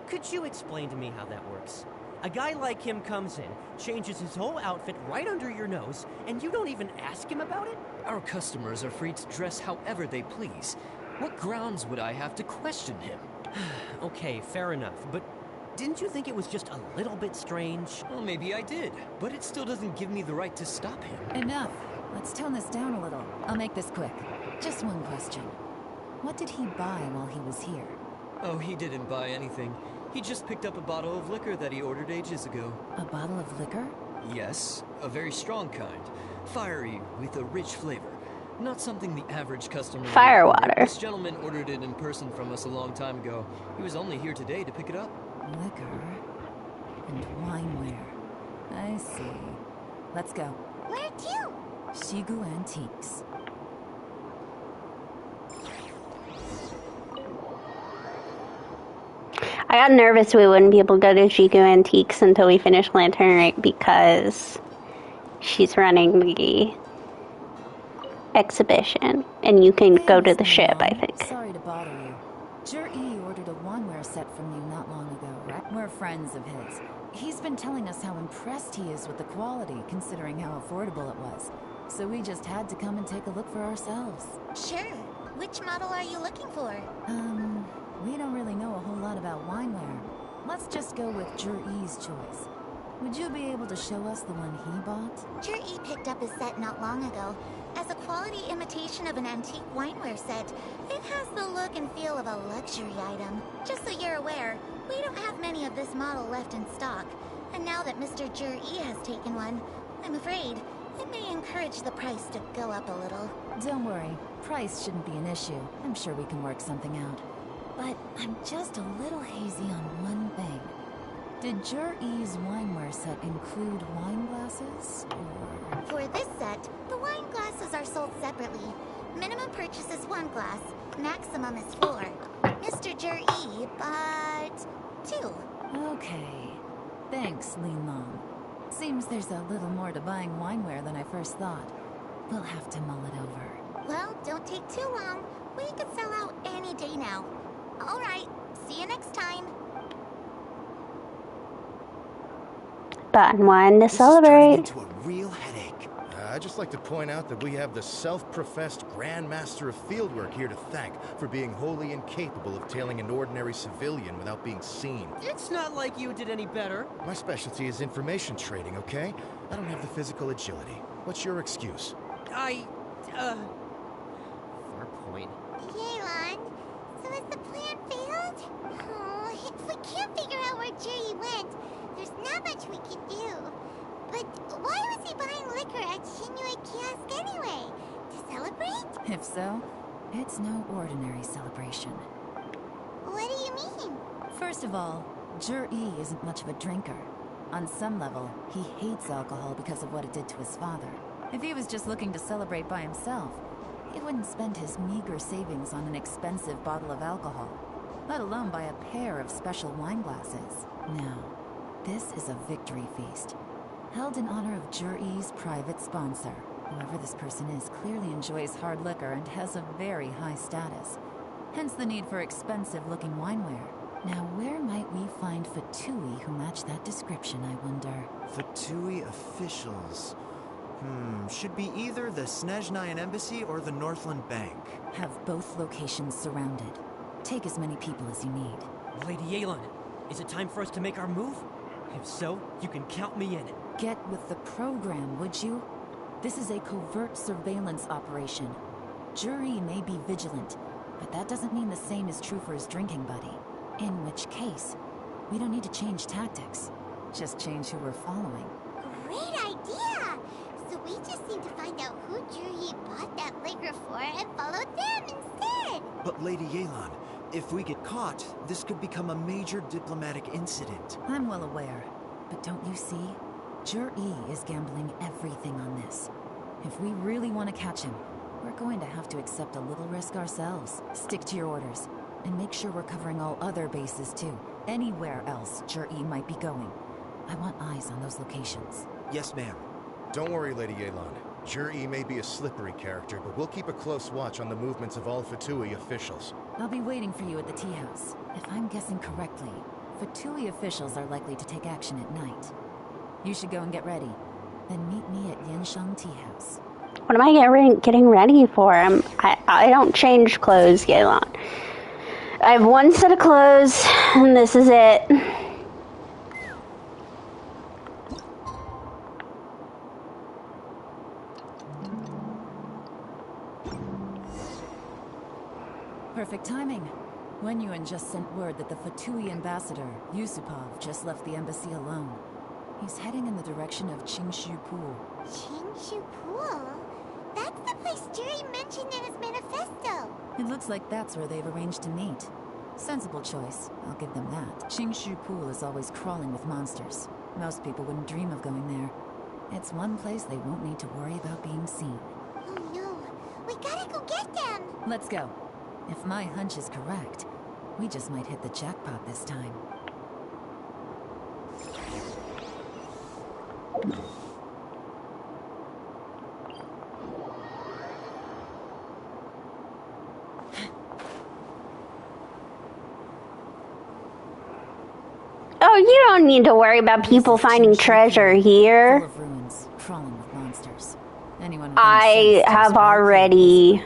Could you explain to me how that works? A guy like him comes in, changes his whole outfit right under your nose, and you don't even ask him about it? Our customers are free to dress however they please. What grounds would I have to question him? Okay, fair enough, but didn't you think it was just a little bit strange? Well, maybe I did, but it still doesn't give me the right to stop him. Enough. Let's tone this down a little. I'll make this quick. Just one question. What did he buy while he was here? Oh, he didn't buy anything. He just picked up a bottle of liquor that he ordered ages ago. A bottle of liquor? Yes, a very strong kind. Fiery, with a rich flavor. Not something the average customer would Firewater. order. This gentleman ordered it in person from us a long time ago. He was only here today to pick it up. Liquor and wineware. I see. Let's go. Where to? Shigu Antiques. I got nervous we wouldn't be able to go to Shigu Antiques until we finish Lantern Night because she's running the exhibition, and you can go to the ship, I think. Sorry to bother you. Jur-E ordered a wanware set from you not long ago, right? We're friends of his. He's been telling us how impressed he is with the quality, considering how affordable it was. So we just had to come and take a look for ourselves. Sure. Which model are you looking for? We don't really know a whole lot about wineware. Let's just go with Jur-E's choice. Would you be able to show us the one he bought? Jur-E picked up his set not long ago. As a quality imitation of an antique wineware set, it has the look and feel of a luxury item. Just so you're aware, we don't have many of this model left in stock. And now that Mr. Jur-E has taken one, I'm afraid it may encourage the price to go up a little. Don't worry. Price shouldn't be an issue. I'm sure we can work something out. But I'm just a little hazy on one thing. Did Jur-E's wineware set include wine glasses, or...? For this set, the wine glasses are sold separately. Minimum purchase is 1 glass, maximum is 4. Mr. Jur-E bought 2. Okay. Thanks, Lin Long. Seems there's a little more to buying wineware than I first thought. We'll have to mull it over. Well, don't take too long. We could sell out any day now. All right, see you next time. Button one to celebrate. Into a real headache. I'd just like to point out that we have the self-professed Grand Master of Fieldwork here to thank for being wholly incapable of tailing an ordinary civilian without being seen. It's not like you did any better. My specialty is information trading, okay? I don't have the physical agility. What's your excuse? Fair point. Yelan, so has the plan failed? Oh, if we can't figure out where Jur-E went, there's not much we can do. But why was he buying liquor at Shinue Kiosk anyway? To celebrate? If so, it's no ordinary celebration. What do you mean? First of all, Jur-E isn't much of a drinker. On some level, he hates alcohol because of what it did to his father. If he was just looking to celebrate by himself, he wouldn't spend his meager savings on an expensive bottle of alcohol, let alone buy a pair of special wine glasses. Now, this is a victory feast, held in honor of Jur-E's private sponsor. Whoever this person is clearly enjoys hard liquor and has a very high status, hence the need for expensive-looking wineware. Now, where might we find Fatui who match that description, I wonder? Fatui officials. Should be either the Snezhnayan Embassy or the Northland Bank. Have both locations surrounded. Take as many people as you need. Lady Yelan, is it time for us to make our move? If so, you can count me in. Get with the program, would you? This is a covert surveillance operation. Jur-E may be vigilant, but that doesn't mean the same is true for his drinking buddy. In which case, we don't need to change tactics. Just change who we're following. Great idea! So we just need to find out who Jur-E bought that liquor for and follow them instead! But Lady Yelan, If we get caught, this could become a major diplomatic incident. I'm well aware. But don't you see? Jur-E is gambling everything on this. If we really want to catch him, we're going to have to accept a little risk ourselves. Stick to your orders. And make sure we're covering all other bases too. Anywhere else Jur-E might be going. I want eyes on those locations. Yes, ma'am. Don't worry, Lady Yelan. Jur-E may be a slippery character, but we'll keep a close watch on the movements of all Fatui officials. I'll be waiting for you at the tea house. If I'm guessing correctly, Fatui officials are likely to take action at night. You should go and get ready. Then meet me at Yansheng Tea House. What am I getting ready for? I don't change clothes, Yelan. I have one set of clothes, and this is it. Perfect timing. Wenyuan just sent word that the Fatui ambassador, Yusupov, just left the embassy alone. He's heading in the direction of Qingshu Pool. Qingshu Pool? That's the place Jerry mentioned in his manifesto. It looks like that's where they've arranged to meet. Sensible choice, I'll give them that. Qingshu Pool is always crawling with monsters. Most people wouldn't dream of going there. It's one place they won't need to worry about being seen. Oh no, we gotta go get them! Let's go. If my hunch is correct, we just might hit the jackpot this time. Oh, you don't need to worry about people finding treasure here. Full of ruins, crawling with monsters. Anyone with I have already...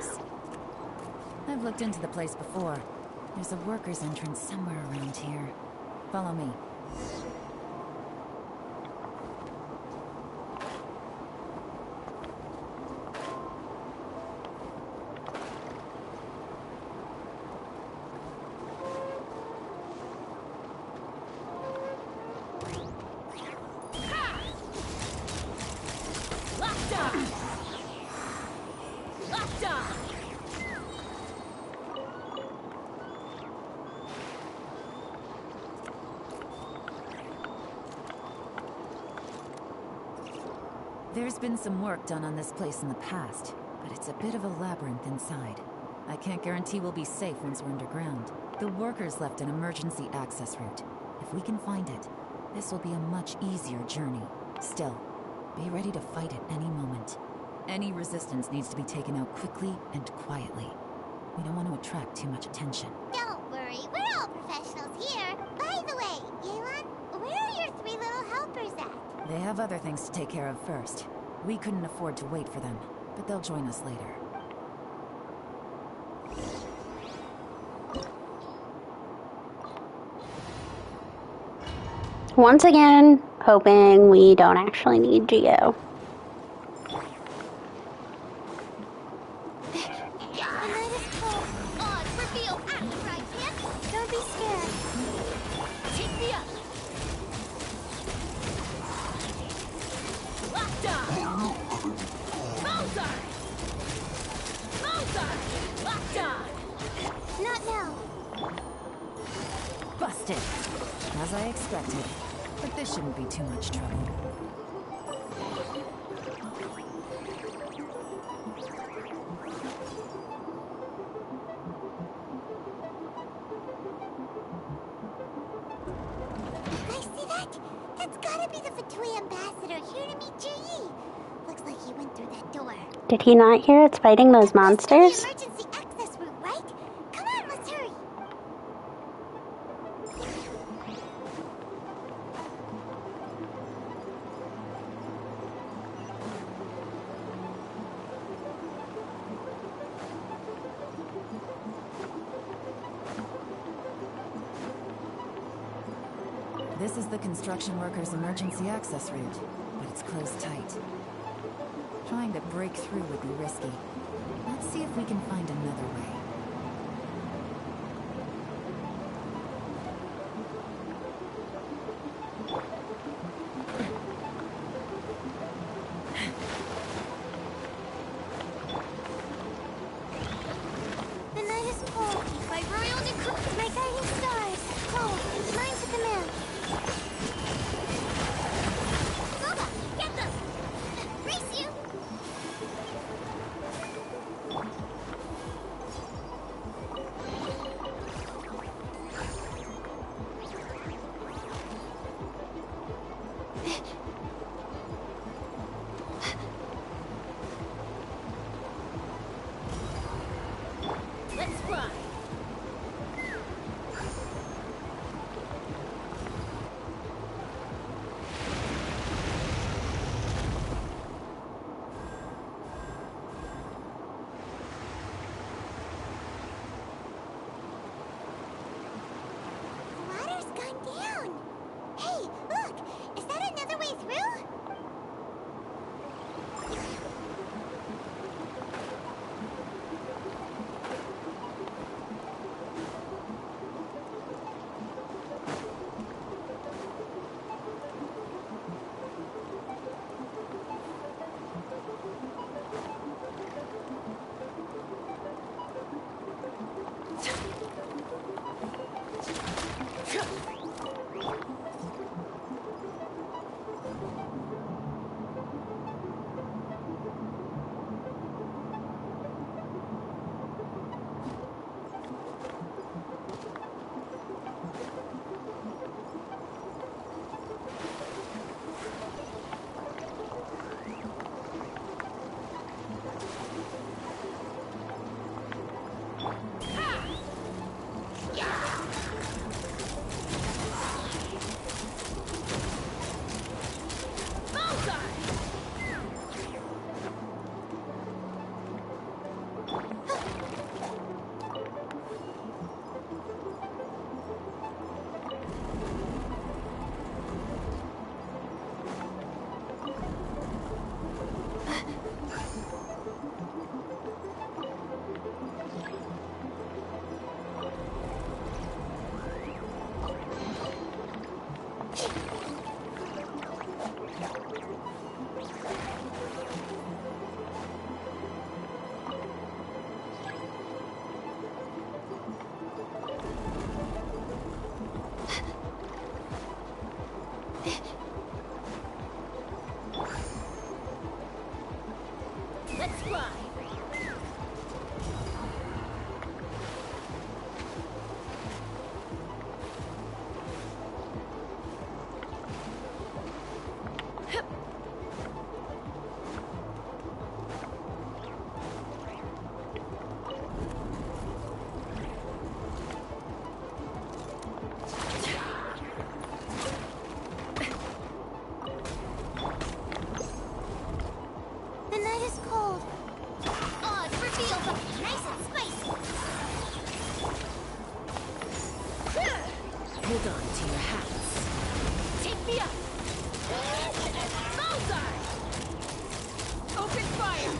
I've looked into the place before. There's a worker's entrance somewhere around here. Follow me. There's been some work done on this place in the past, but it's a bit of a labyrinth inside. I can't guarantee we'll be safe once we're underground. The workers left an emergency access route. If we can find it, this will be a much easier journey. Still, be ready to fight at any moment. Any resistance needs to be taken out quickly and quietly. We don't want to attract too much attention. Don't worry, we're all professionals here. By the way, Yelan, where are your 3 little helpers at? They have other things to take care of first. We couldn't afford to wait for them, but they'll join us later. Once again, hoping we don't actually need Geo. Don't be scared. Take me up. Lockdown. Mozart. Mozart. Lockdown. Not now. Busted! As I expected. But this shouldn't be too much trouble. I see that? That's gotta be the Fatui ambassador here to meet Ji. Looks like he went through that door. Did he not hear it's fighting those monsters? Emergency access route, right? Come on, let's hurry. This is the construction workers' emergency access route, but it's closed tight. Trying to break through would be risky. Let's see if we can find another way. The night is cold by royal decree. Let's fly! Water's gone down. Hey, look! Is that another way through? Let's fly! The night is cold. Oz reveals something nice and spicy. Hold on to your hats. Take me up! Bullseye! Open fire!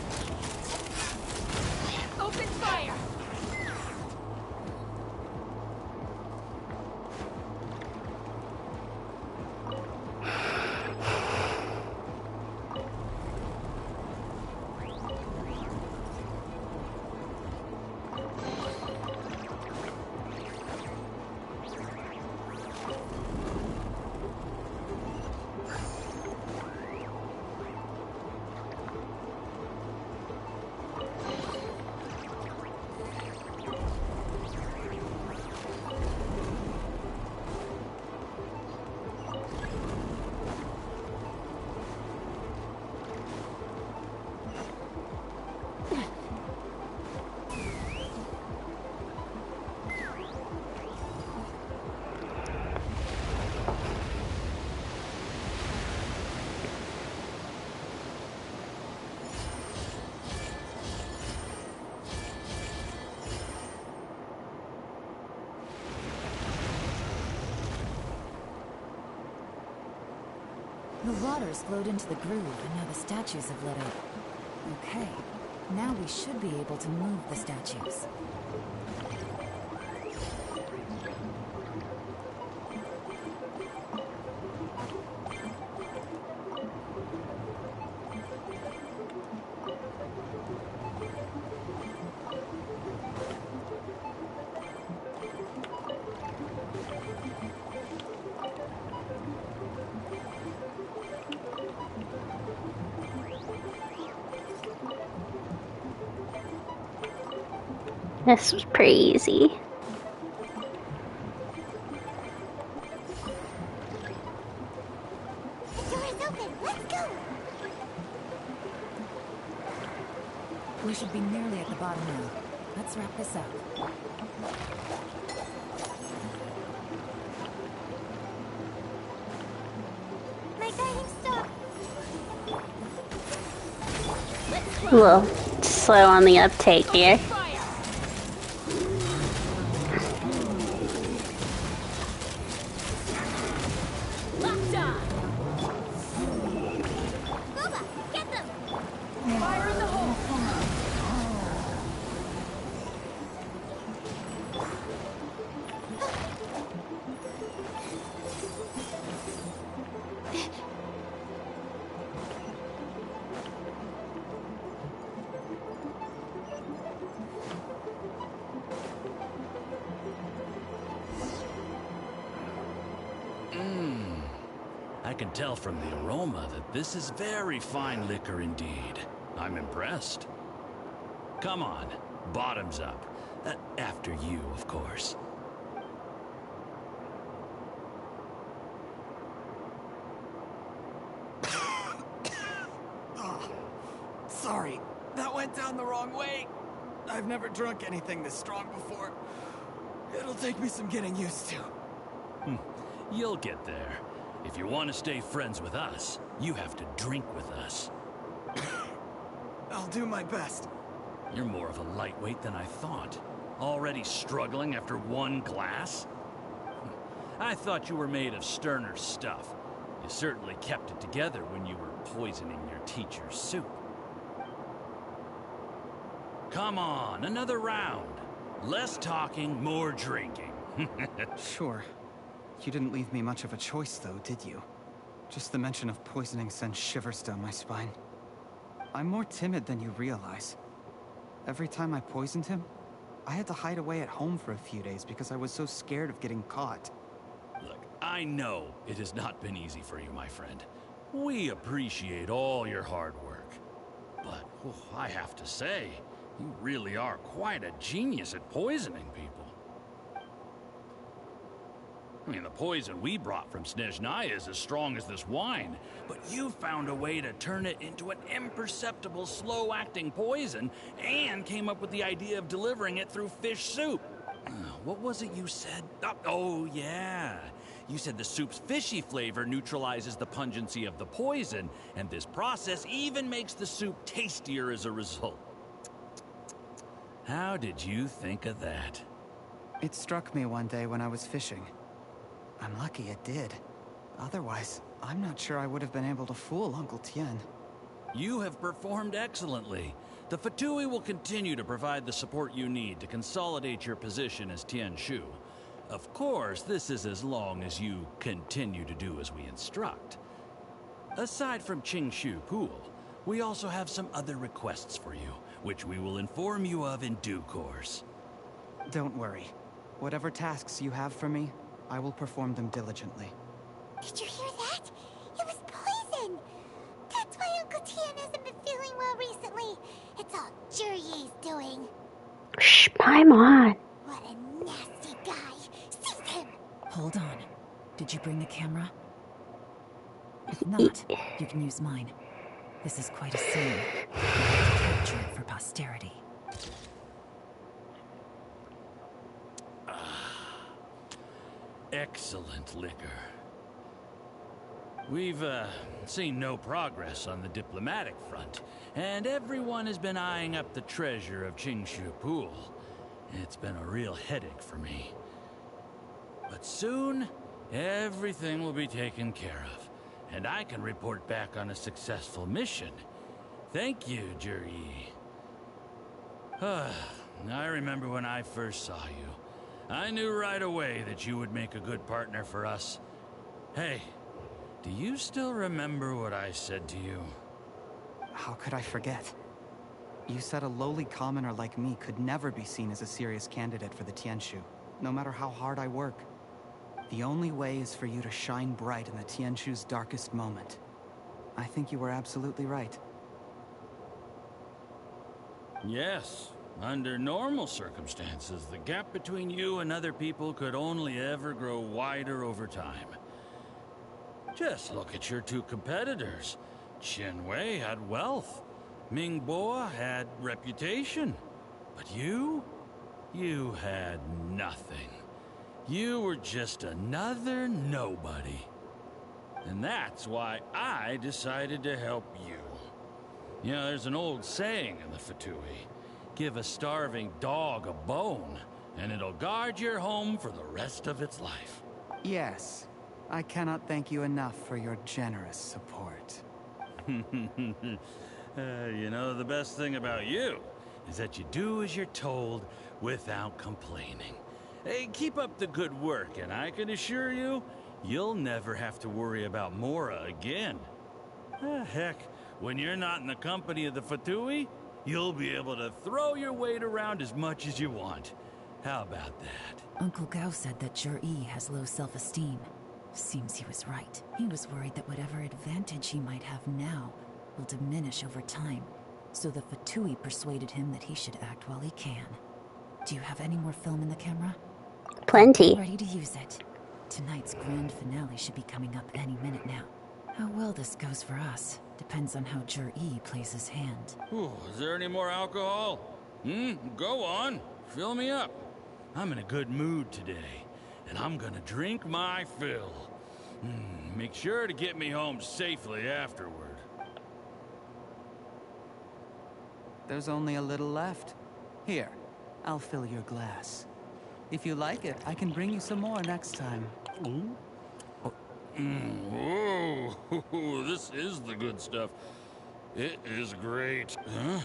Open fire! The water's flowed into the groove, and now the statues have lit up. Okay, now we should be able to move the statues. This was pretty easy. The door is open. Let's go. We should be nearly at the bottom now. Let's wrap this up. My guiding star. A little slow on the uptake here. I can tell from the aroma that this is very fine liquor indeed. I'm impressed. Come on, bottoms up. After you, of course. Oh, sorry, that went down the wrong way. I've never drunk anything this strong before. It'll take me some getting used to. You'll get there. If you want to stay friends with us, you have to drink with us. I'll do my best. You're more of a lightweight than I thought. Already struggling after one glass? I thought you were made of sterner stuff. You certainly kept it together when you were poisoning your teacher's soup. Come on, another round. Less talking, more drinking. Sure. You didn't leave me much of a choice, though, did you? Just the mention of poisoning sends shivers down my spine. I'm more timid than you realize. Every time I poisoned him, I had to hide away at home for a few days because I was so scared of getting caught. Look, I know it has not been easy for you, my friend. We appreciate all your hard work. But I have to say, you really are quite a genius at poisoning people. I mean, the poison we brought from Snezhnaya is as strong as this wine, but you found a way to turn it into an imperceptible, slow-acting poison, and came up with the idea of delivering it through fish soup. What was it you said? Oh, yeah. You said the soup's fishy flavor neutralizes the pungency of the poison, and this process even makes the soup tastier as a result. How did you think of that? It struck me one day when I was fishing. I'm lucky it did. Otherwise, I'm not sure I would have been able to fool Uncle Tien. You have performed excellently. The Fatui will continue to provide the support you need to consolidate your position as Tien Shu. Of course, this is as long as you continue to do as we instruct. Aside from Qingshu Pool, we also have some other requests for you, which we will inform you of in due course. Don't worry. Whatever tasks you have for me, I will perform them diligently. Did you hear that? It was poison! That's why Uncle Tien hasn't been feeling well recently. It's all Juryi's doing. Shh, Paimon. What a nasty guy. Seize him! Hold on. Did you bring the camera? If not, you can use mine. This is quite a scene. I have to capture it for posterity. Excellent liquor. We've, seen no progress on the diplomatic front, and everyone has been eyeing up the treasure of Qingshu Pool. It's been a real headache for me. But soon, everything will be taken care of, and I can report back on a successful mission. Thank you, Juryi. I remember when I first saw you. I knew right away that you would make a good partner for us. Hey, do you still remember what I said to you? How could I forget? You said a lowly commoner like me could never be seen as a serious candidate for the Tianshu, no matter how hard I work. The only way is for you to shine bright in the Tianshu's darkest moment. I think you were absolutely right. Yes. Under normal circumstances, the gap between you and other people could only ever grow wider over time. Just look at your two competitors. Qian Wei had wealth. Ming Boa had reputation. But you had nothing. You were just another nobody. And that's why I decided to help you. You know, there's an old saying in the Fatui. Give a starving dog a bone, and it'll guard your home for the rest of its life. Yes. I cannot thank you enough for your generous support. You know, the best thing about you is that you do as you're told without complaining. Hey, keep up the good work, and I can assure you, you'll never have to worry about Mora again. Heck, when you're not in the company of the Fatui, you'll be able to throw your weight around as much as you want. How about that? Uncle Gao said that Jur-E has low self-esteem. Seems he was right. He was worried that whatever advantage he might have now will diminish over time. So the Fatui persuaded him that he should act while he can. Do you have any more film in the camera? Plenty. Ready to use it. Tonight's grand finale should be coming up any minute now. How well this goes for us depends on how Jur-E plays his hand. Ooh, is there any more alcohol? Go on. Fill me up. I'm in a good mood today, and I'm gonna drink my fill. Make sure to get me home safely afterward. There's only a little left. Here, I'll fill your glass. If you like it, I can bring you some more next time. Whoa, this is the good stuff. It is great. Huh?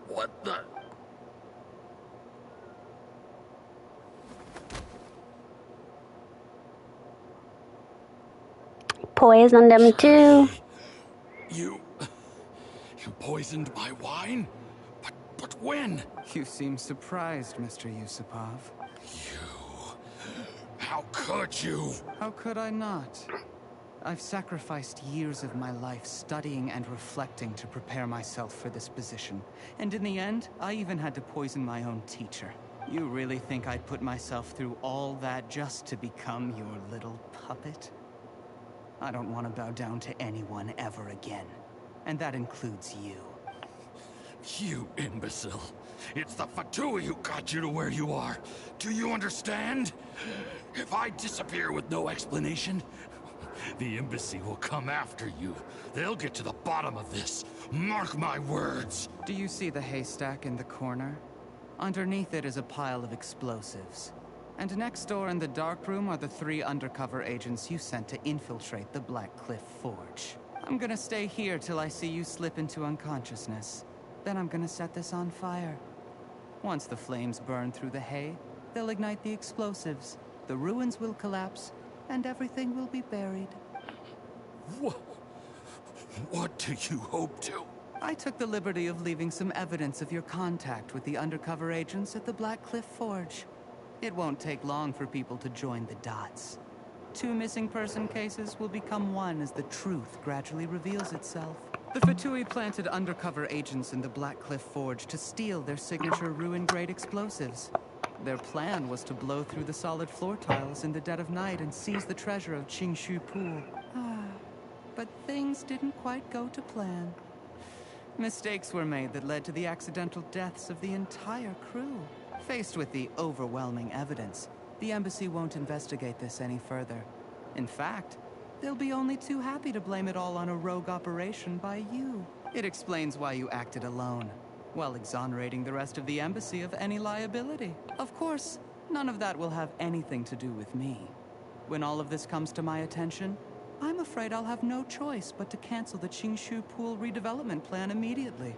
What the? Poisoned him too. You poisoned my wine? But when? You seem surprised, Mr. Yusupov. How could you? How could I not? I've sacrificed years of my life studying and reflecting to prepare myself for this position. And in the end, I even had to poison my own teacher. You really think I'd put myself through all that just to become your little puppet? I don't want to bow down to anyone ever again. And that includes you. You imbecile. It's the Fatui who got you to where you are. Do you understand? If I disappear with no explanation, the embassy will come after you. They'll get to the bottom of this. Mark my words. Do you see the haystack in the corner? Underneath it is a pile of explosives. And next door in the dark room are the 3 undercover agents you sent to infiltrate the Black Cliff Forge. I'm gonna stay here till I see you slip into unconsciousness. Then I'm gonna set this on fire. Once the flames burn through the hay, they'll ignite the explosives. The ruins will collapse, and everything will be buried. What do you hope to? I took the liberty of leaving some evidence of your contact with the undercover agents at the Black Cliff Forge. It won't take long for people to join the dots. 2 missing person cases will become one as the truth gradually reveals itself. The Fatui planted undercover agents in the Black Cliff Forge to steal their signature ruin-grade explosives. Their plan was to blow through the solid floor tiles in the dead of night and seize the treasure of Qingshu Pool. But things didn't quite go to plan. Mistakes were made that led to the accidental deaths of the entire crew. Faced with the overwhelming evidence, the embassy won't investigate this any further. In fact, they'll be only too happy to blame it all on a rogue operation by you. It explains why you acted alone, while exonerating the rest of the embassy of any liability. Of course, none of that will have anything to do with me. When all of this comes to my attention, I'm afraid I'll have no choice but to cancel the Qingshu Pool redevelopment plan immediately.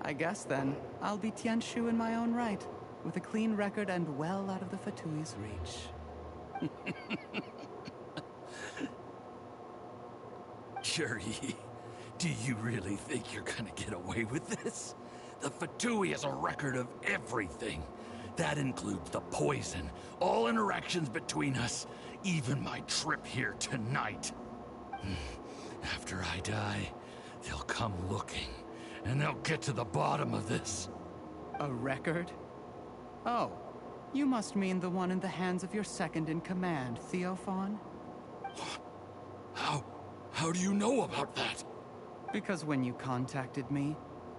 I guess then, I'll be Tianshu in my own right, with a clean record and well out of the Fatui's reach. Jur-E, do you really think you're gonna get away with this? The Fatui has a record of everything. That includes the poison, all interactions between us, even my trip here tonight. After I die, they'll come looking, and they'll get to the bottom of this. A record? Oh, you must mean the one in the hands of your second-in-command, Theophon? How do you know about that? Because when you contacted me,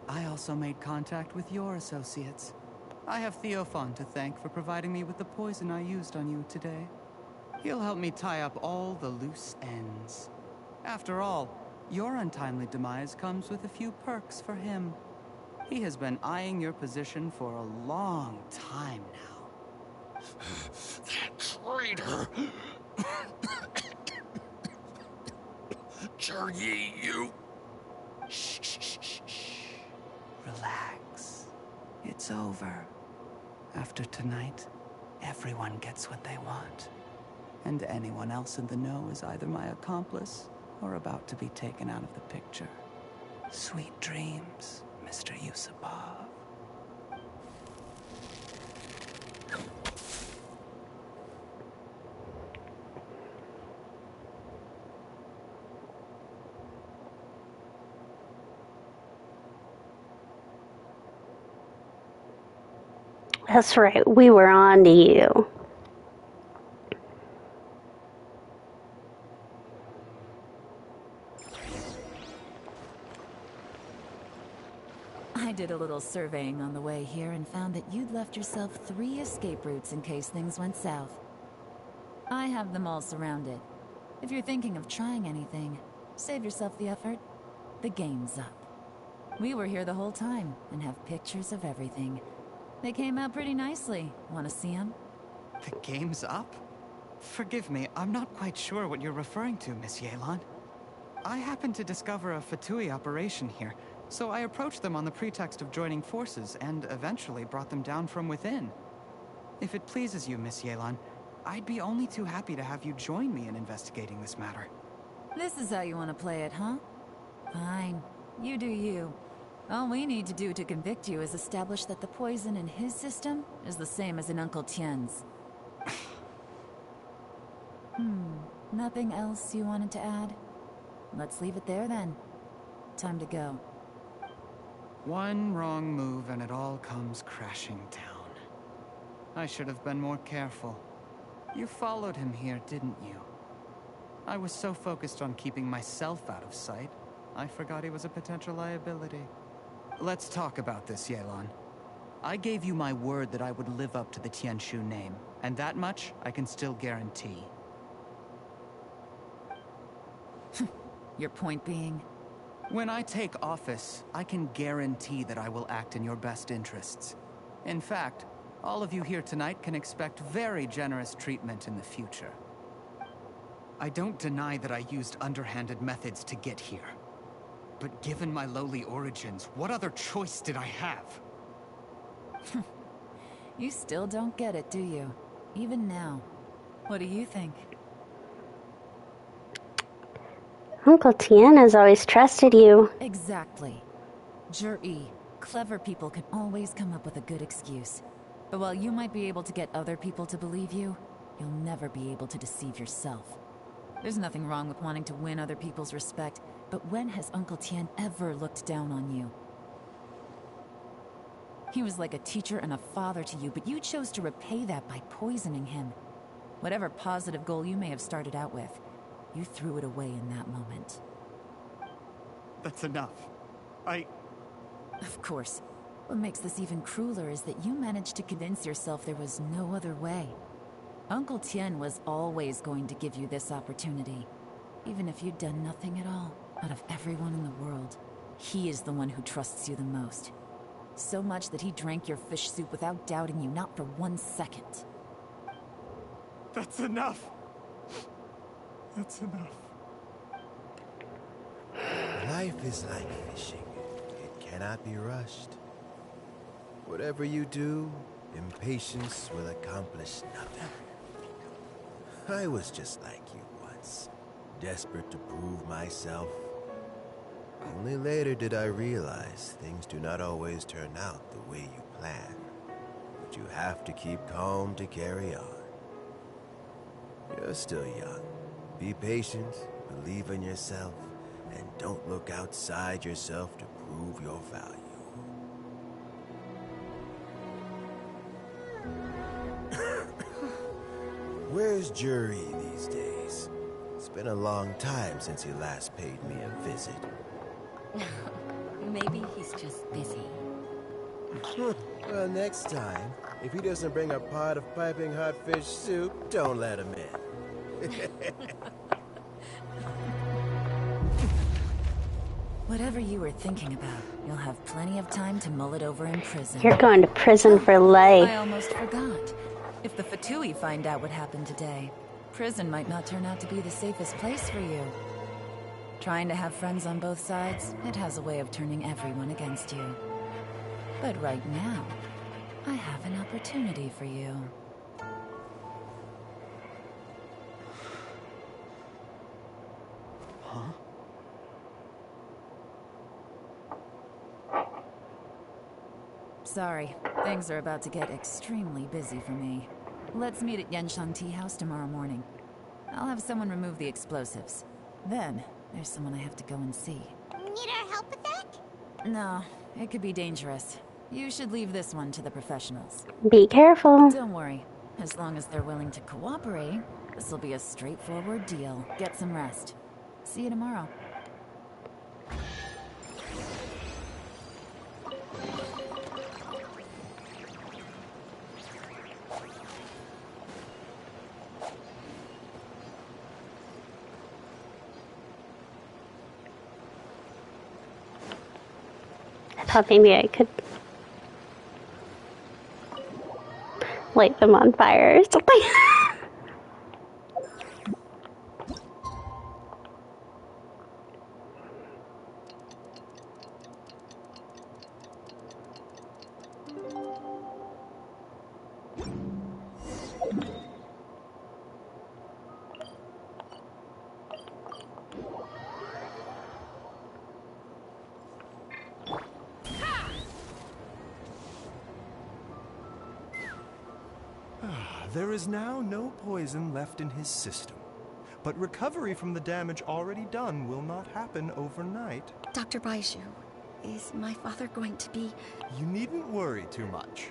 I also made contact with your associates. I have Theophon to thank for providing me with the poison I used on you today. He'll help me tie up all the loose ends. After all, your untimely demise comes with a few perks for him. He has been eyeing your position for a long time now. That traitor! Jur-Yi, you... Shh, shh, shh, shh, shh. Relax. It's over. After tonight, everyone gets what they want. And anyone else in the know is either my accomplice or about to be taken out of the picture. Sweet dreams, Mr. Yusupov. That's right, we were on to you. I did a little surveying on the way here and found that you'd left yourself 3 escape routes in case things went south. I have them all surrounded. If you're thinking of trying anything, save yourself the effort. The game's up. We were here the whole time and have pictures of everything. They came out pretty nicely. Want to see them? The game's up? Forgive me, I'm not quite sure what you're referring to, Miss Yelan. I happened to discover a Fatui operation here, so I approached them on the pretext of joining forces and eventually brought them down from within. If it pleases you, Miss Yelan, I'd be only too happy to have you join me in investigating this matter. This is how you want to play it, huh? Fine. You do you. All we need to do to convict you is establish that the poison in his system is the same as in Uncle Tien's. Nothing else you wanted to add? Let's leave it there then. Time to go. One wrong move and it all comes crashing down. I should have been more careful. You followed him here, didn't you? I was so focused on keeping myself out of sight, I forgot he was a potential liability. Let's talk about this, Yelan. I gave you my word that I would live up to the Tianshu name, and that much I can still guarantee. Your point being? When I take office, I can guarantee that I will act in your best interests. In fact, all of you here tonight can expect very generous treatment in the future. I don't deny that I used underhanded methods to get here. But given my lowly origins, what other choice did I have? You still don't get it, do you? Even now. What do you think? Uncle Tien has always trusted you. Exactly. Jur-E, clever people can always come up with a good excuse. But while you might be able to get other people to believe you, you'll never be able to deceive yourself. There's nothing wrong with wanting to win other people's respect, but when has Uncle Tien ever looked down on you? He was like a teacher and a father to you, but you chose to repay that by poisoning him. Whatever positive goal you may have started out with, you threw it away in that moment. That's enough. Of course. What makes this even crueler is that you managed to convince yourself there was no other way. Uncle Tien was always going to give you this opportunity. Even if you'd done nothing at all. Out of everyone in the world, he is the one who trusts you the most. So much that he drank your fish soup without doubting you, not for 1 second. That's enough. That's enough. Life is like fishing. It cannot be rushed. Whatever you do, impatience will accomplish nothing. I was just like you once, desperate to prove myself. Only later did I realize things do not always turn out the way you plan. But you have to keep calm to carry on. You're still young. Be patient, believe in yourself, and don't look outside yourself to prove your value. Where's Jur-E these days? It's been a long time since he last paid me a visit. Maybe he's just busy. Well, next time, if he doesn't bring a pot of piping hot fish soup, don't let him in. Whatever you were thinking about, you'll have plenty of time to mull it over in prison. You're going to prison for life. I almost forgot. If the Fatui find out what happened today, prison might not turn out to be the safest place for you. Trying to have friends on both sides, it has a way of turning everyone against you. But right now, I have an opportunity for you. Huh? Sorry, things are about to get extremely busy for me. Let's meet at Yanshan Tea House tomorrow morning. I'll have someone remove the explosives. Then, there's someone I have to go and see. Need our help with that? No, it could be dangerous. You should leave this one to the professionals. Be careful. Don't worry. As long as they're willing to cooperate, this will be a straightforward deal. Get some rest. See you tomorrow. I thought maybe I could light them on fire or something. There is now no poison left in his system. But recovery from the damage already done will not happen overnight. Dr. Baizhu, is my father going to be... You needn't worry too much.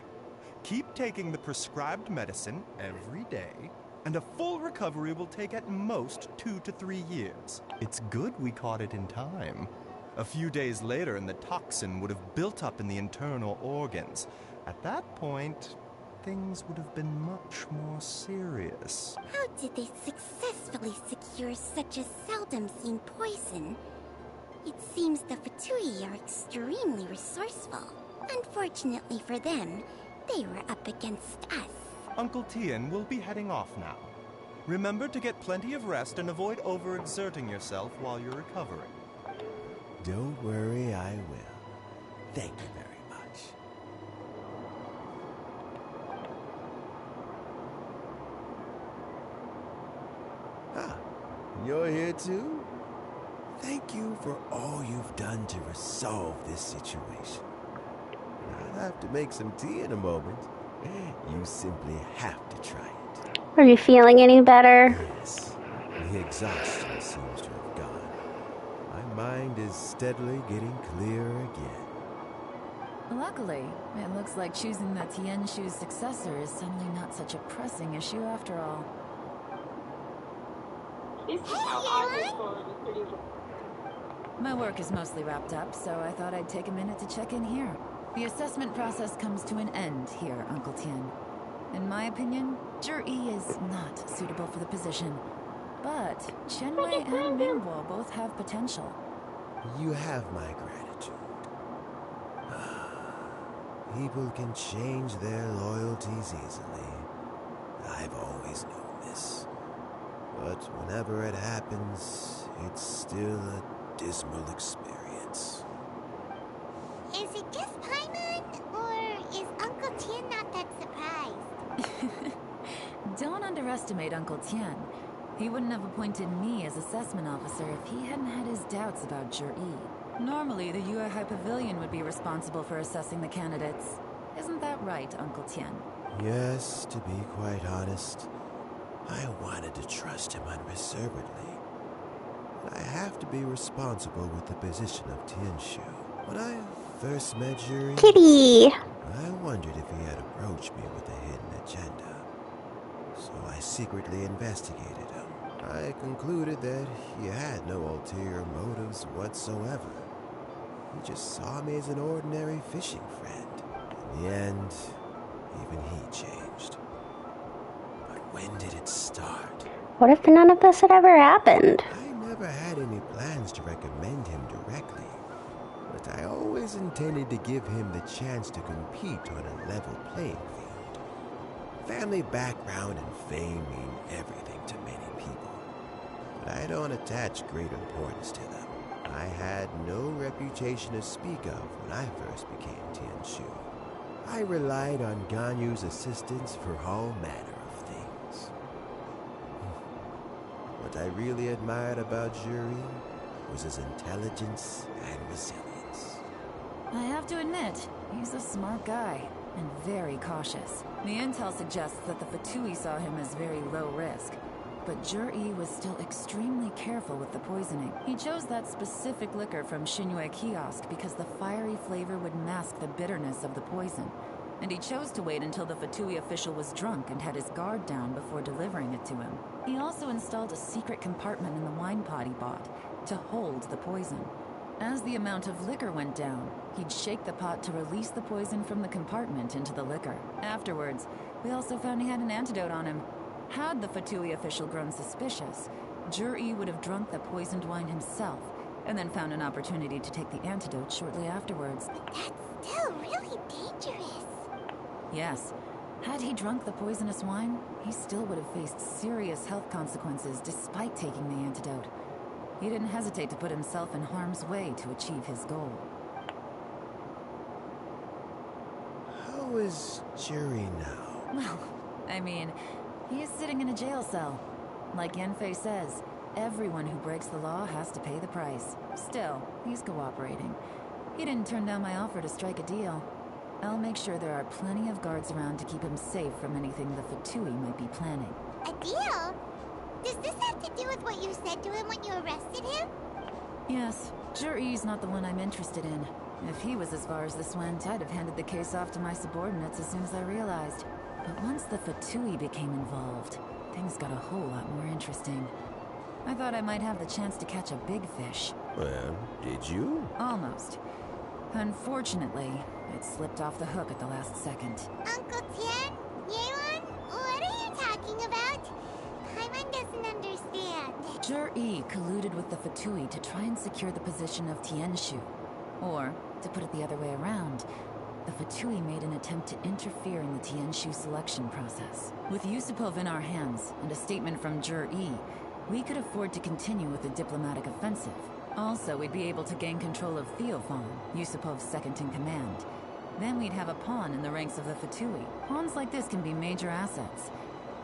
Keep taking the prescribed medicine every day, and a full recovery will take at most 2 to 3 years. It's good we caught it in time. A few days later, and the toxin would have built up in the internal organs. At that point, things would have been much more serious. How did they successfully secure such a seldom seen poison? It seems the Fatui are extremely resourceful. Unfortunately for them, they were up against us. Uncle Tian will be heading off now. Remember to get plenty of rest and avoid overexerting yourself while you're recovering. Don't worry, I will. Thank you very much. Ah, you're here too? Thank you for all you've done to resolve this situation. I'll have to make some tea in a moment. You simply have to try it. Are you feeling any better? Yes, the exhaustion seems to have gone. My mind is steadily getting clearer again. Luckily, it looks like choosing the Tianshu's successor is suddenly not such a pressing issue after all. My work is mostly wrapped up, so I thought I'd take a minute to check in here. The assessment process comes to an end here, Uncle Tian. In my opinion, Zhi is not suitable for the position. But Chen Wei and Ningguo both have potential. You have my gratitude. People can change their loyalties easily. I've always known this. But whenever it happens, it's still a dismal experience. Is it just Paimon, or is Uncle Tian not that surprised? Don't underestimate Uncle Tian. He wouldn't have appointed me as assessment officer if he hadn't had his doubts about Zhi. Normally, the Yue Hai Pavilion would be responsible for assessing the candidates. Isn't that right, Uncle Tian? Yes, to be quite honest, I wanted to trust him unreservedly. But I have to be responsible with the position of Tianshu. When I first met Zhi, Kitty! I wondered if he had approached me with a hidden agenda. So I secretly investigated him. I concluded that he had no ulterior motives whatsoever. He just saw me as an ordinary fishing friend. In the end, even he changed. But when did it start? What if none of this had ever happened? I never had any plans to recommend him directly, but I always intended to give him the chance to compete on a level playing field. Family background and fame mean everything to many people, but I don't attach great importance to them. I had no reputation to speak of when I first became Tianshu. I relied on Ganyu's assistance for all manner of things. What I really admired about Juri was his intelligence and resilience. I have to admit, he's a smart guy, and very cautious. The intel suggests that the Fatui saw him as very low risk, but Jur-E was still extremely careful with the poisoning. He chose that specific liquor from Shinue Kiosk because the fiery flavor would mask the bitterness of the poison, and he chose to wait until the Fatui official was drunk and had his guard down before delivering it to him. He also installed a secret compartment in the wine pot he bought to hold the poison. As the amount of liquor went down, he'd shake the pot to release the poison from the compartment into the liquor. Afterwards, we also found he had an antidote on him. Had the Fatui official grown suspicious, Jur-E would have drunk the poisoned wine himself, and then found an opportunity to take the antidote shortly afterwards. That's still really dangerous. Yes. Had he drunk the poisonous wine, he still would have faced serious health consequences despite taking the antidote. He didn't hesitate to put himself in harm's way to achieve his goal. How is Juri now? Well, I mean, he is sitting in a jail cell. Like Yanfei says, everyone who breaks the law has to pay the price. Still, he's cooperating. He didn't turn down my offer to strike a deal. I'll make sure there are plenty of guards around to keep him safe from anything the Fatui might be planning. A deal? Does this have to do with what you said to him when you arrested him? Yes, Jur-E's not the one I'm interested in. If he was as far as this went, I'd have handed the case off to my subordinates as soon as I realized. But once the Fatui became involved, things got a whole lot more interesting. I thought I might have the chance to catch a big fish. Well, did you? Almost. Unfortunately, it slipped off the hook at the last second. Uncle Tian? Yeon? What are you talking about? Paimon doesn't understand. Jur-E colluded with the Fatui to try and secure the position of Tianshu. Or, to put it the other way around, the Fatui made an attempt to interfere in the Tianshu selection process. With Yusupov in our hands, and a statement from Jur-E, we could afford to continue with the diplomatic offensive. Also, we'd be able to gain control of Theophan, Yusupov's second-in-command. Then we'd have a pawn in the ranks of the Fatui. Pawns like this can be major assets.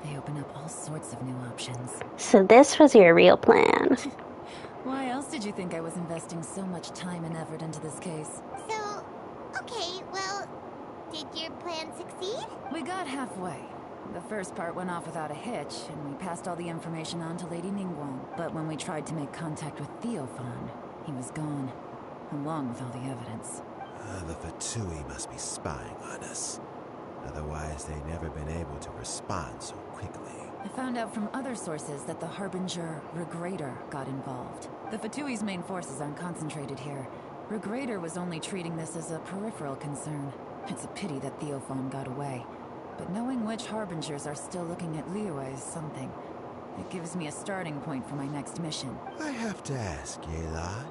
They open up all sorts of new options. So this was your real plan. Why else did you think I was investing so much time and effort into this case? So, okay, well, did your plan succeed? We got halfway. The first part went off without a hitch, and we passed all the information on to Lady Ningguang. But when we tried to make contact with Theophan, he was gone, along with all the evidence. The Fatui must be spying on us. Otherwise, they'd never been able to respond so quickly. I found out from other sources that the Harbinger, Regrator, got involved. The Fatui's main forces aren't concentrated here. Regrator was only treating this as a peripheral concern. It's a pity that Theophan got away. But knowing which Harbingers are still looking at Liyue is something. It gives me a starting point for my next mission. I have to ask, Yelan,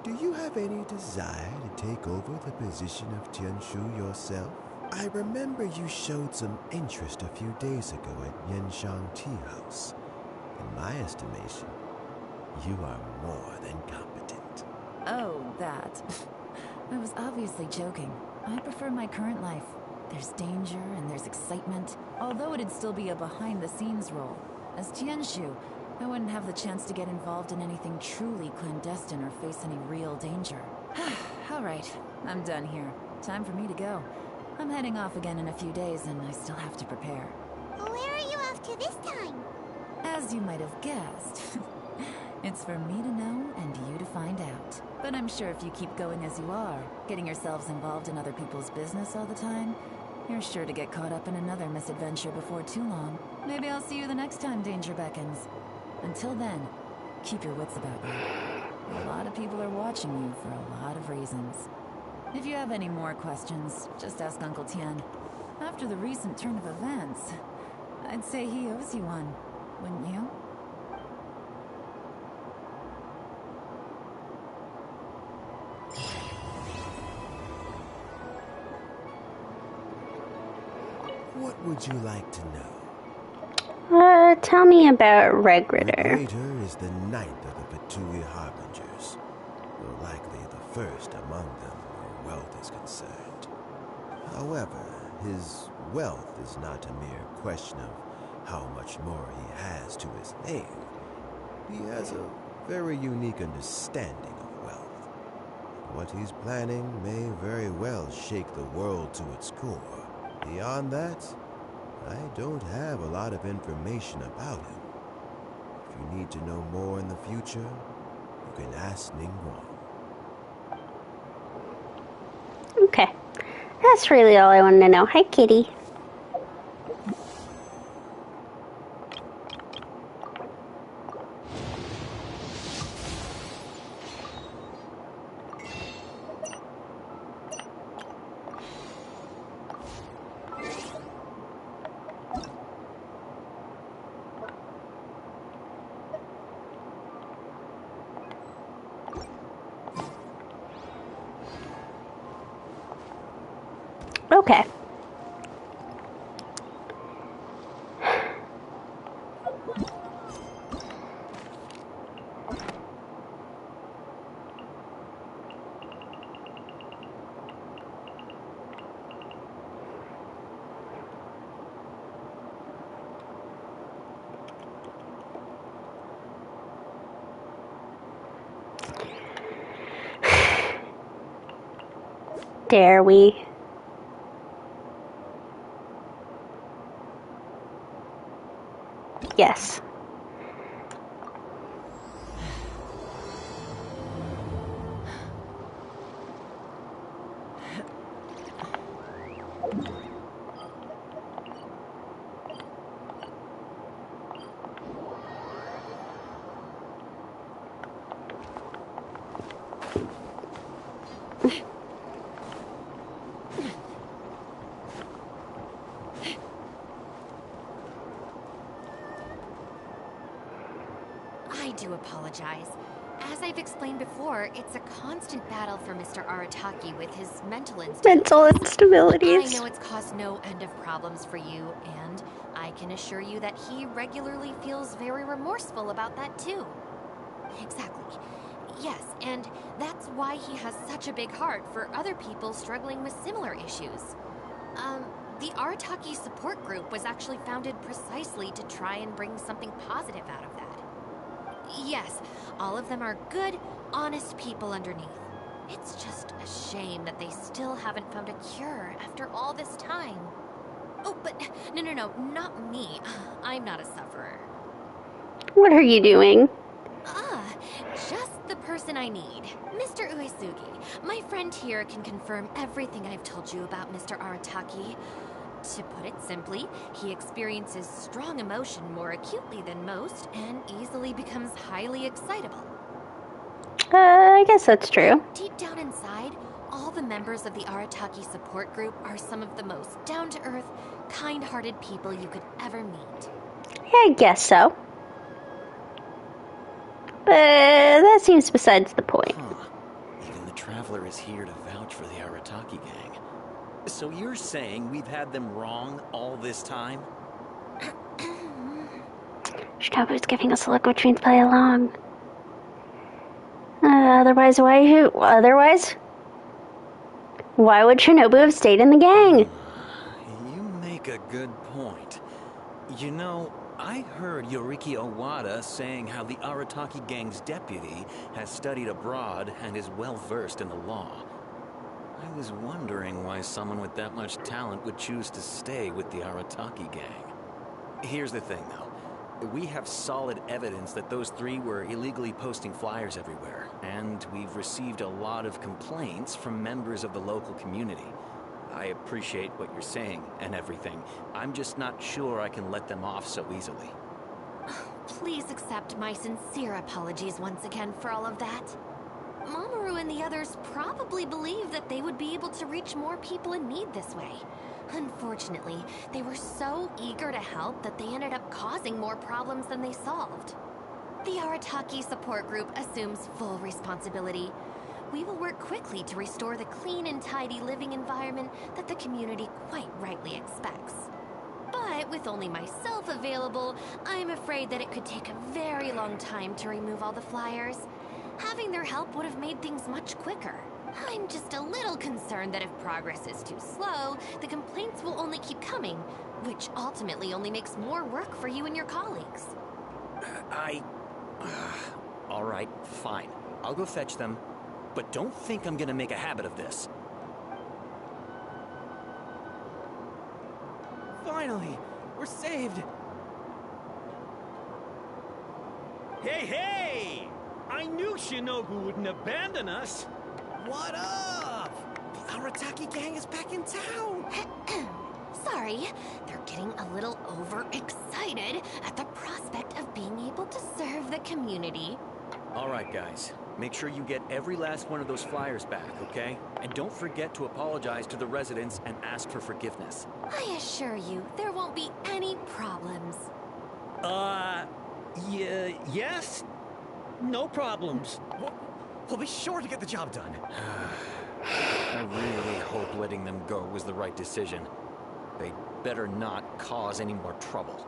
do you have any desire to take over the position of Tianshu yourself? I remember you showed some interest a few days ago at Yenshang Tea House. In my estimation, you are more than competent. Oh, that. I was obviously joking. I prefer my current life. There's danger and there's excitement, although it'd still be a behind-the-scenes role. As Tianshu, I wouldn't have the chance to get involved in anything truly clandestine or face any real danger. All right, I'm done here. Time for me to go. I'm heading off again in a few days, and I still have to prepare. Where are you off to this time? As you might have guessed, it's for me to know and you to find out. But I'm sure if you keep going as you are, getting yourselves involved in other people's business all the time, you're sure to get caught up in another misadventure before too long. Maybe I'll see you the next time danger beckons. Until then, keep your wits about you. A lot of people are watching you for a lot of reasons. If you have any more questions, just ask Uncle Tian. After the recent turn of events, I'd say he owes you one, wouldn't you? What would you like to know? Tell me about Regritter. Regritter is the ninth of the Fatui Harbingers, though likely the first among them where wealth is concerned. However, his wealth is not a mere question of how much more he has to his name. He has a very unique understanding of wealth. What he's planning may very well shake the world to its core. Beyond that, I don't have a lot of information about him. If you need to know more in the future, you can ask Ningguang. Okay. That's really all I wanted to know. Hi, kitty. Okay. Dare we? Yes. I do apologize. As I've explained before, it's a constant battle for Mr. Arataki with his mental instabilities. Mental instabilities. I know it's caused no end of problems for you, and I can assure you that he regularly feels very remorseful about that too. Exactly. Yes, and that's why he has such a big heart for other people struggling with similar issues. The Arataki support group was actually founded precisely to try and bring something positive out of that. Yes, all of them are good, honest people underneath. It's just a shame that they still haven't found a cure after all this time. Oh, but no, not me. I'm not a sufferer. What are you doing? Just the person I need. Mr. Uesugi, my friend here can confirm everything I've told you about Mr. Arataki. To put it simply, he experiences strong emotion more acutely than most and easily becomes highly excitable. I guess that's true. Deep down inside, all the members of the Arataki support group are some of the most down-to-earth, kind-hearted people you could ever meet. Yeah, I guess so. But that seems besides the point. Even the Traveler is here to vouch for the Arataki gang. So you're saying we've had them wrong all this time? Shinobu's giving us a look which means play along. Otherwise, why would Shinobu have stayed in the gang? You make a good point. You know, I heard Yoriki Owada saying how the Arataki gang's deputy has studied abroad and is well versed in the law. I was wondering why someone with that much talent would choose to stay with the Arataki gang. Here's the thing, though. We have solid evidence that those three were illegally posting flyers everywhere, and we've received a lot of complaints from members of the local community. I appreciate what you're saying and everything. I'm just not sure I can let them off so easily. Please accept my sincere apologies once again for all of that. Mamoru and the others probably believed that they would be able to reach more people in need this way. Unfortunately, they were so eager to help that they ended up causing more problems than they solved. The Arataki support group assumes full responsibility. We will work quickly to restore the clean and tidy living environment that the community quite rightly expects. But with only myself available, I'm afraid that it could take a very long time to remove all the flyers. Having their help would have made things much quicker. I'm just a little concerned that if progress is too slow, the complaints will only keep coming, which ultimately only makes more work for you and your colleagues. All right, fine. I'll go fetch them. But don't think I'm gonna make a habit of this. Finally! We're saved! Hey, hey! I knew Shinobu wouldn't abandon us! What up? The Arataki gang is back in town! Sorry, they're getting a little overexcited at the prospect of being able to serve the community. All right, guys. Make sure you get every last one of those flyers back, okay? And don't forget to apologize to the residents and ask for forgiveness. I assure you, there won't be any problems. Yes? No problems. We'll be sure to get the job done. I really hope letting them go was the right decision. They better not cause any more trouble.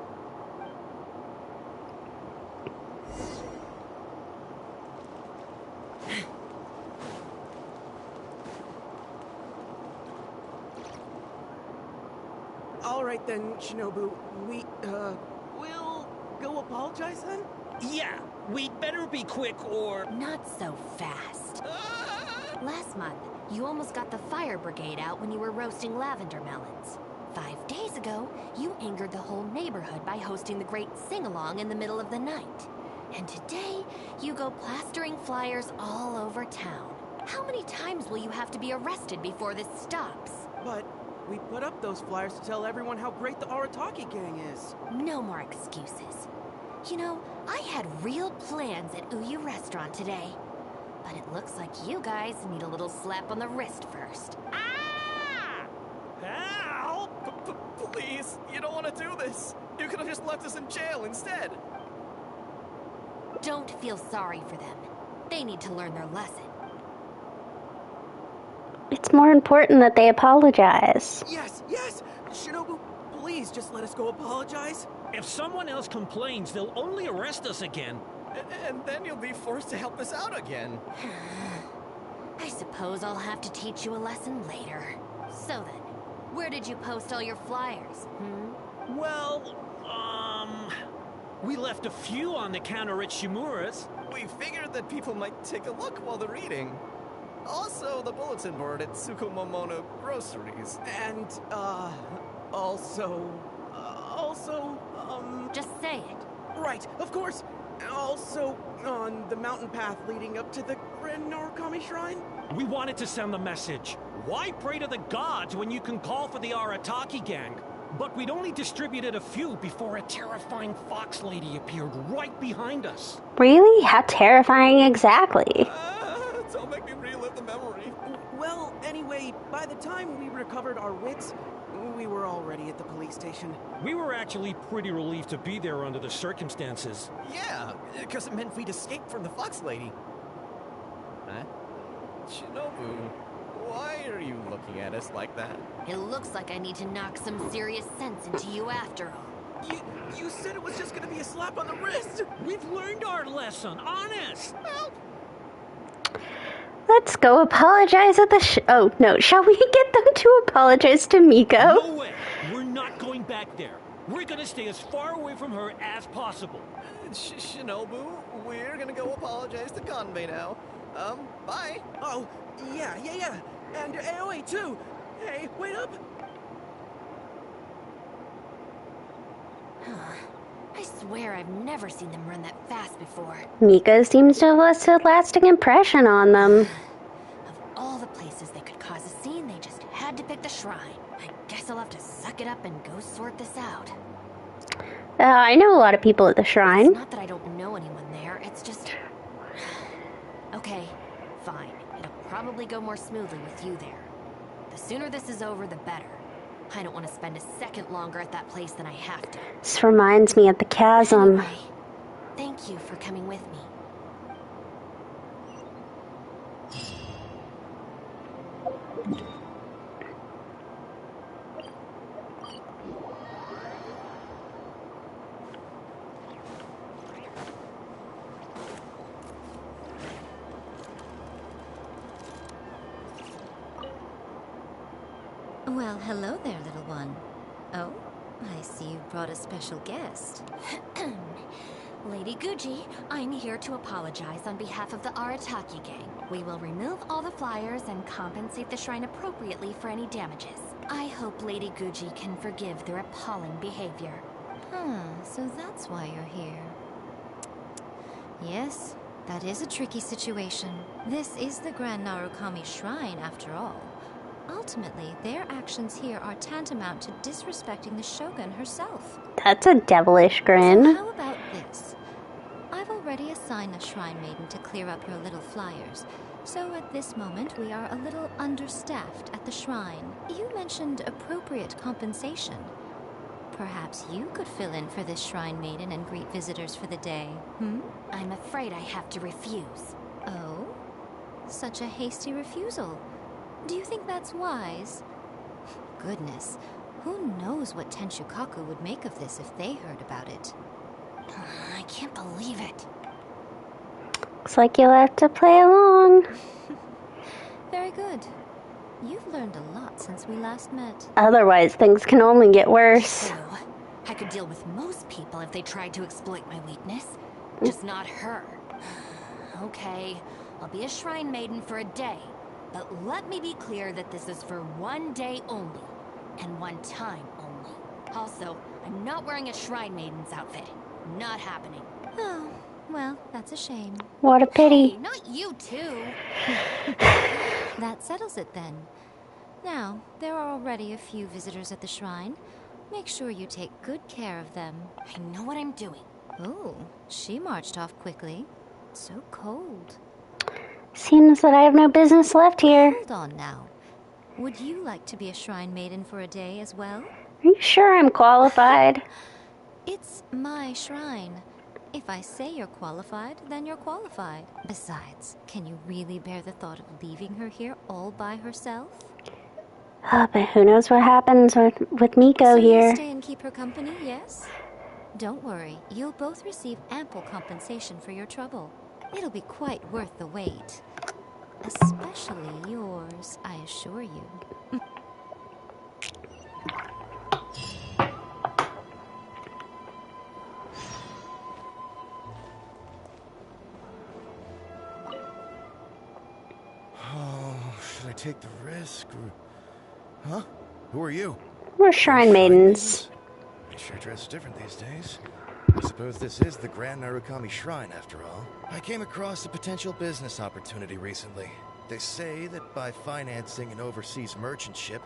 All right then, Shinobu. We'll go apologize then? Yeah, we'd better be quick or... Not so fast. Last month, you almost got the fire brigade out when you were roasting lavender melons. 5 days ago, you angered the whole neighborhood by hosting the great sing-along in the middle of the night. And today, you go plastering flyers all over town. How many times will you have to be arrested before this stops? But we put up those flyers to tell everyone how great the Arataki gang is. No more excuses. You know, I had real plans at Uyu Restaurant today. But it looks like you guys need a little slap on the wrist first. Help! Please, you don't want to do this. You could have just left us in jail instead. Don't feel sorry for them. They need to learn their lesson. It's more important that they apologize. Yes, yes! Shinobu, please just let us go apologize. If someone else complains, they'll only arrest us again. And then you'll be forced to help us out again. I suppose I'll have to teach you a lesson later. So then, where did you post all your flyers, Well, we left a few on the counter at Shimura's. We figured that people might take a look while they're eating. Also, the bulletin board at Tsukumomono Groceries. And, Just say it. Right, of course. Also, on the mountain path leading up to the Grand Narukami Shrine. We wanted to send the message. Why pray to the gods when you can call for the Arataki gang? But we'd only distributed a few before a terrifying fox lady appeared right behind us. Really? How terrifying exactly? Don't make me relive the memory. Well, anyway, by the time we recovered our wits, we were already at the police station. We were actually pretty relieved to be there under the circumstances. Yeah, because it meant we'd escape from the fox lady. Huh? Shinobu, why are you looking at us like that? It looks like I need to knock some serious sense into you after all. You said it was just gonna be a slap on the wrist! We've learned our lesson, honest! Help! Let's go apologize at the oh, no. Shall we get them to apologize to Miko? No way! We're not going back there. We're gonna stay as far away from her as possible. Shinobu, we're gonna go apologize to Kanbei now. Bye. Oh, yeah. And AOA too. Hey, wait up. I swear I've never seen them run that fast before. Miko seems to have left a lasting impression on them. Of all the places they could cause a scene, they just had to pick the shrine. I guess I'll have to suck it up and go sort this out. I know a lot of people at the shrine. It's not that I don't know anyone there, it's just... Okay, fine. It'll probably go more smoothly with you there. The sooner this is over, the better. I don't want to spend a second longer at that place than I have to. This reminds me of the chasm. Anyway, thank you for coming with me. Well, hello there, little one. Oh, I see you brought a special guest. Lady Guji, I'm here to apologize on behalf of the Arataki gang. We will remove all the flyers and compensate the shrine appropriately for any damages. I hope Lady Guji can forgive their appalling behavior. So that's why you're here. Yes, that is a tricky situation. This is the Grand Narukami Shrine, after all. Ultimately, their actions here are tantamount to disrespecting the Shogun herself. That's a devilish grin. So how about this? I've already assigned a shrine maiden to clear up your little flyers. So at this moment, we are a little understaffed at the shrine. You mentioned appropriate compensation. Perhaps you could fill in for this shrine maiden and greet visitors for the day, I'm afraid I have to refuse. Oh? Such a hasty refusal. Do you think that's wise? Goodness, who knows what Tenshukaku would make of this if they heard about it? I can't believe it. Looks like you'll have to play along. Very good. You've learned a lot since we last met. Otherwise, things can only get worse. So, I could deal with most people if they tried to exploit my weakness. Just not her. Okay, I'll be a shrine maiden for a day. But let me be clear that this is for one day only, and one time only. Also, I'm not wearing a shrine maiden's outfit. Not happening. Oh, well, that's a shame. What a pity. Hey, not you too. That settles it then. Now, there are already a few visitors at the shrine. Make sure you take good care of them. I know what I'm doing. Oh, she marched off quickly. So cold. Seems that I have no business left here. Hold on now. Would you like to be a shrine maiden for a day as well? Are you sure I'm qualified? It's my shrine. If I say you're qualified, then you're qualified. Besides, can you really bear the thought of leaving her here all by herself? But who knows what happens with Miko So here. you stay and keep her company, yes? Don't worry, you'll both receive ample compensation for your trouble. It'll be quite worth the wait. Especially yours, I assure you. Oh, should I take the risk or... Huh? Who are you? We're shrine maidens. I sure dress different these days. I suppose this is the Grand Narukami Shrine, after all. I came across a potential business opportunity recently. They say that by financing an overseas merchant ship,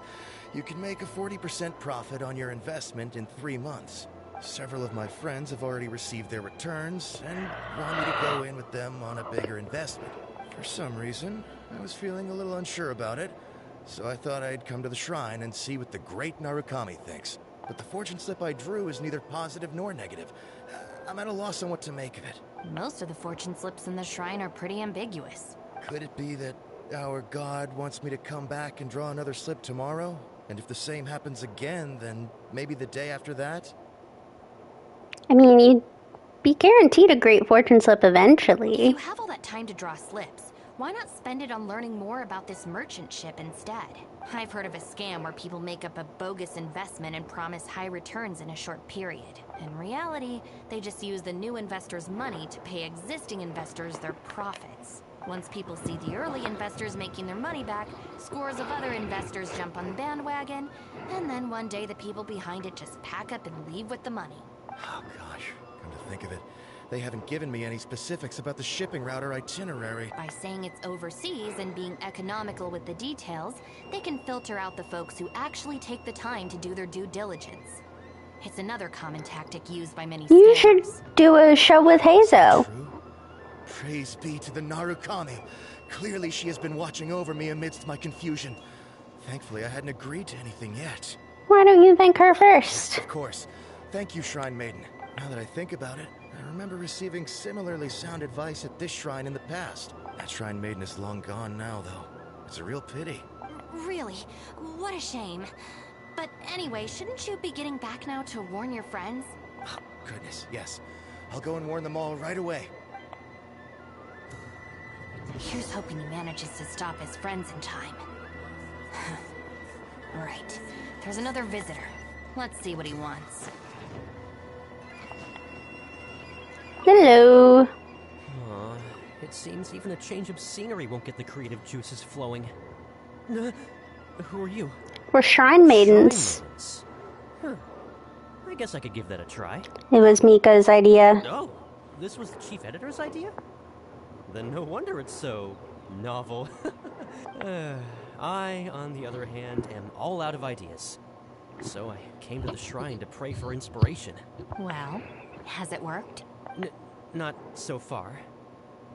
you can make a 40% profit on your investment in 3 months. Several of my friends have already received their returns and want me to go in with them on a bigger investment. For some reason, I was feeling a little unsure about it, so I thought I'd come to the shrine and see what the great Narukami thinks. But the fortune slip I drew is neither positive nor negative. I'm at a loss on what to make of it. Most of the fortune slips in the shrine are pretty ambiguous. Could it be that our god wants me to come back and draw another slip tomorrow? And if the same happens again, then maybe the day after that? I mean, you'd be guaranteed a great fortune slip eventually. If you have all that time to draw slips, why not spend it on learning more about this merchant ship instead? I've heard of a scam where people make up a bogus investment and promise high returns in a short period. In reality, they just use the new investors' money to pay existing investors their profits. Once people see the early investors making their money back, scores of other investors jump on the bandwagon, and then one day the people behind it just pack up and leave with the money. Oh gosh, come to think of it, they haven't given me any specifics about the shipping route or itinerary. By saying it's overseas and being economical with the details, they can filter out the folks who actually take the time to do their due diligence. It's another common tactic used by many You scammers. should do a show with Hazo. Praise be to the Narukami. Clearly she has been watching over me amidst my confusion. Thankfully, I hadn't agreed to anything yet. Why don't you thank her first? Of course. Thank you, Shrine Maiden. Now that I think about it, I remember receiving similarly sound advice at this shrine in the past. That Shrine Maiden is long gone now, though. It's a real pity. Really? What a shame. But anyway, shouldn't you be getting back now to warn your friends? Oh, goodness, yes. I'll go and warn them all right away. Here's hoping he manages to stop his friends in time. Right. There's another visitor. Let's see what he wants. Hello. Aw, it seems even a change of scenery won't get the creative juices flowing. Who are you? We're Shrine Maidens. Huh. I guess I could give that a try. It was Mika's idea. Oh, this was the chief editor's idea? Then no wonder it's so novel. I, on the other hand, am all out of ideas. So I came to the shrine to pray for inspiration. Well, has it worked? Not so far.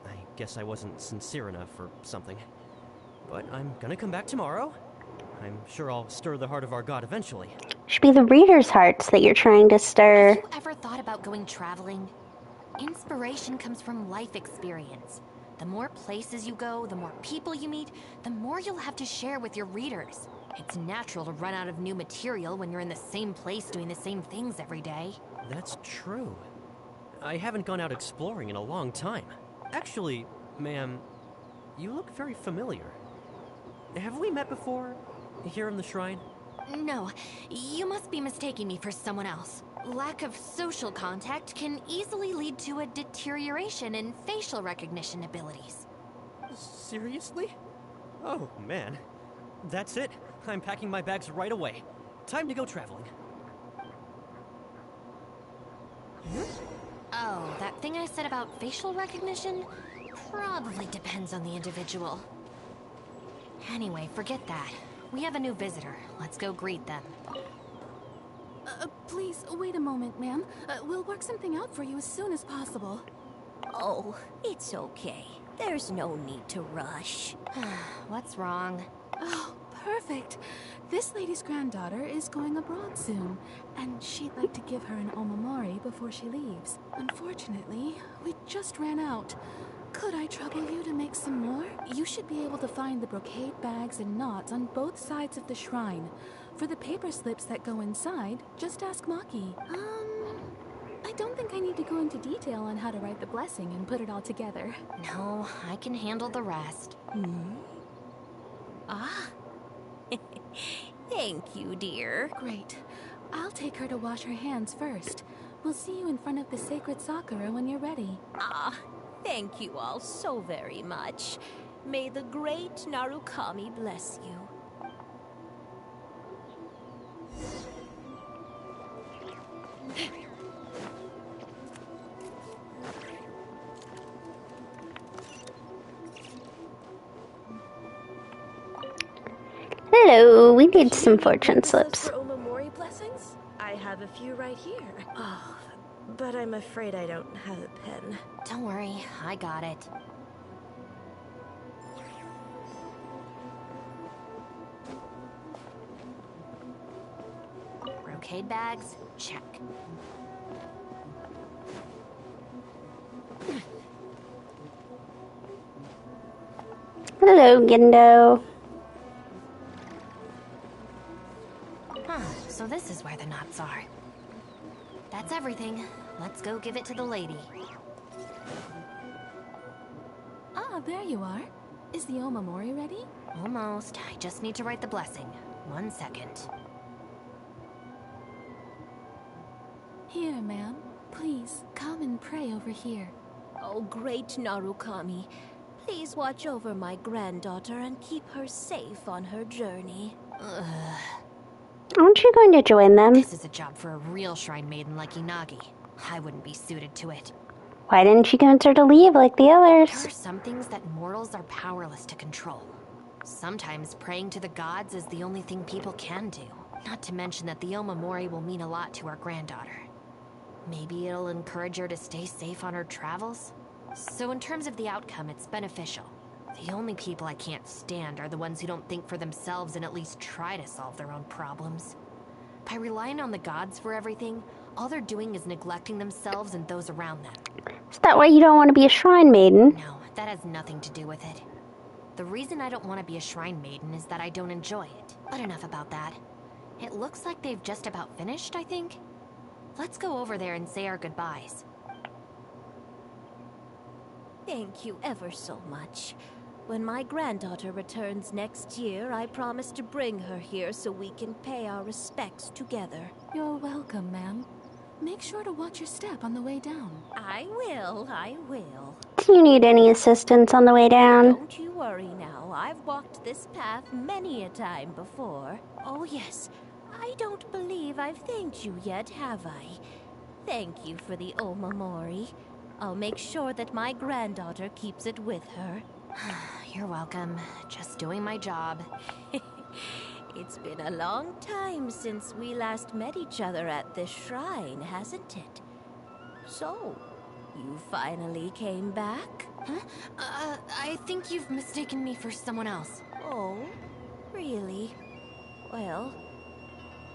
I guess I wasn't sincere enough or something. But I'm gonna come back tomorrow. I'm sure I'll stir the heart of our god eventually. Should be the readers' hearts that you're trying to stir. Have you ever thought about going traveling? Inspiration comes from life experience. The more places you go, the more people you meet, the more you'll have to share with your readers. It's natural to run out of new material when you're in the same place doing the same things every day. That's true. I haven't gone out exploring in a long time. Actually, ma'am, you look very familiar. Have we met before? Here in the shrine? No, you must be mistaking me for someone else. Lack of social contact can easily lead to a deterioration in facial recognition abilities. Seriously? Oh, man. That's it. I'm packing my bags right away. Time to go traveling. Oh, that thing I said about facial recognition? Probably depends on the individual. Anyway, forget that. We have a new visitor. Let's go greet them. Please, wait a moment, ma'am. We'll work something out for you as soon as possible. Oh, it's okay. There's no need to rush. What's wrong? Oh, perfect. This lady's granddaughter is going abroad soon, and she'd like to give her an omamori before she leaves. Unfortunately, we just ran out. Could I trouble you to make some more? You should be able to find the brocade bags and knots on both sides of the shrine. For the paper slips that go inside, just ask Maki. I don't think I need to go into detail on how to write the blessing and put it all together. No, I can handle the rest. Ah. Thank you, dear. Great. I'll take her to wash her hands first. We'll see you in front of the sacred Sakura when you're ready. Ah, thank you all so very much. May the great Narukami bless you. Hello, we need some fortune slips. For Omamori blessings? I have a few right here. Oh, but I'm afraid I don't have a pen. Don't worry, I got it. Brocade bags? Check. Hello, Gendo. So this is where the knots are. That's everything. Let's go give it to the lady. Ah, there you are. Is the omamori ready? Almost. I just need to write the blessing. 1 second. Here, ma'am. Please, come and pray over here. Oh, great Narukami. Please watch over my granddaughter and keep her safe on her journey. Aren't you going to join them? This is a job for a real shrine maiden like Inagi. I wouldn't be suited to it. Why didn't you convince her to leave like the others? There are some things that mortals are powerless to control. Sometimes praying to the gods is the only thing people can do. Not to mention that the Omamori will mean a lot to our granddaughter. Maybe it'll encourage her to stay safe on her travels? So in terms of the outcome, it's beneficial. The only people I can't stand are the ones who don't think for themselves and at least try to solve their own problems. By relying on the gods for everything, all they're doing is neglecting themselves and those around them. Is that why you don't want to be a shrine maiden? No, that has nothing to do with it. The reason I don't want to be a shrine maiden is that I don't enjoy it. But enough about that. It looks like they've just about finished, I think. Let's go over there and say our goodbyes. Thank you ever so much. When my granddaughter returns next year, I promise to bring her here so we can pay our respects together. You're welcome, ma'am. Make sure to watch your step on the way down. I will. Do you need any assistance on the way down? Don't you worry now. I've walked this path many a time before. Oh yes, I don't believe I've thanked you yet, have I? Thank you for the Omamori. I'll make sure that my granddaughter keeps it with her. You're welcome. Just doing my job. It's been a long time since we last met each other at this shrine, hasn't it? So, you finally came back? Huh? I think you've mistaken me for someone else. Oh, really? Well,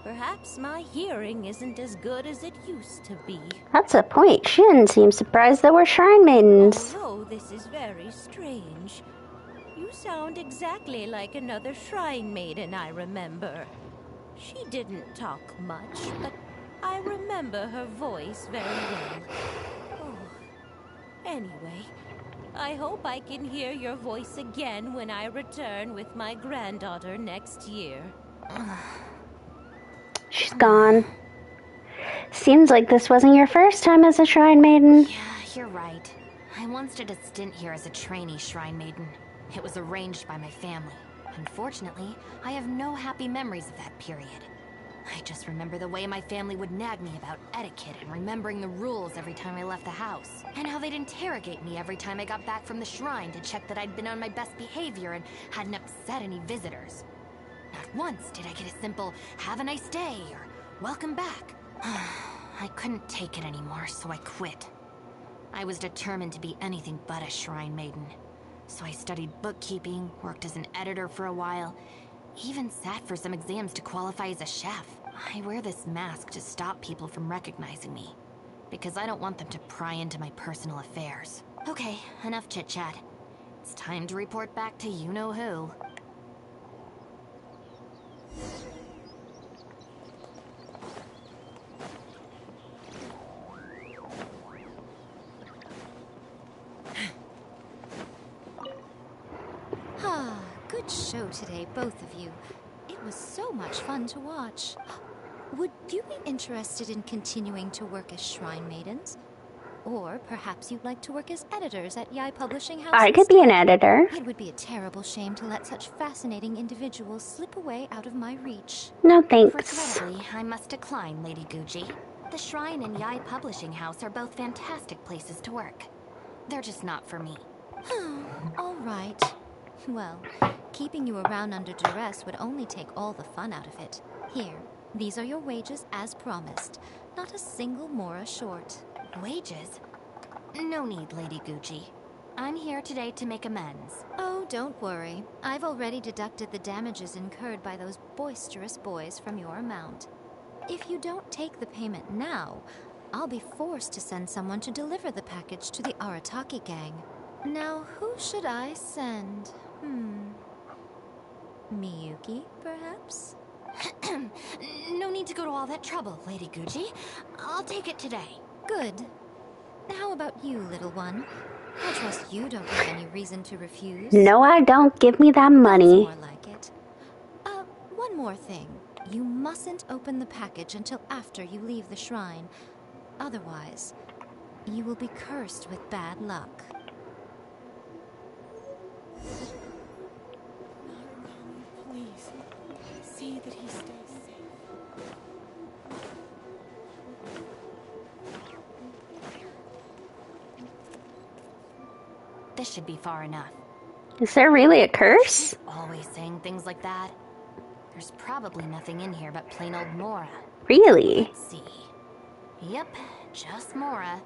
perhaps my hearing isn't as good as it used to be. That's a point. She didn't seem surprised that we're shrine maidens. Although this is very strange. You sound exactly like another shrine maiden I remember. She didn't talk much, but I remember her voice very well. Oh. Anyway, I hope I can hear your voice again when I return with my granddaughter next year. She's gone. Seems like this wasn't your first time as a shrine maiden. Yeah, you're right. I once did a stint here as a trainee shrine maiden. It was arranged by my family. Unfortunately, I have no happy memories of that period. I just remember the way my family would nag me about etiquette and remembering the rules every time I left the house. And how they'd interrogate me every time I got back from the shrine to check that I'd been on my best behavior and hadn't upset any visitors. Not once did I get a simple, "Have a nice day," or "Welcome back." I couldn't take it anymore, so I quit. I was determined to be anything but a shrine maiden. So I studied bookkeeping, worked as an editor for a while, even sat for some exams to qualify as a chef. I wear this mask to stop people from recognizing me, because I don't want them to pry into my personal affairs. Okay, enough chit-chat. It's time to report back to you-know-who. Good show today, both of you. It was so much fun to watch. Would you be interested in continuing to work as shrine maidens? Or perhaps you'd like to work as editors at Yai Publishing House? I could be an editor. It would be a terrible shame to let such fascinating individuals slip away out of my reach. No thanks. Regrettably, I must decline, Lady Gucci. The Shrine and Yai Publishing House are both fantastic places to work. They're just not for me. All right. Well, keeping you around under duress would only take all the fun out of it. Here, these are your wages as promised. Not a single mora short. Wages? No need, Lady Gucci. I'm here today to make amends. Oh, don't worry. I've already deducted the damages incurred by those boisterous boys from your amount. If you don't take the payment now, I'll be forced to send someone to deliver the package to the Arataki gang. Now, who should I send? Miyuki, perhaps? No need to go to all that trouble, Lady Gucci. I'll take it today. Good. How about you, little one? I trust you don't have any reason to refuse. No, I don't. Give me that money. That's more like it. One more thing. You mustn't open the package until after you leave the shrine. Otherwise, you will be cursed with bad luck. Please, see that he stays safe. This should be far enough. Is there really a curse? Always saying things like that. There's probably nothing in here but plain old Mora. Really? Let's see. Yep, just Mora.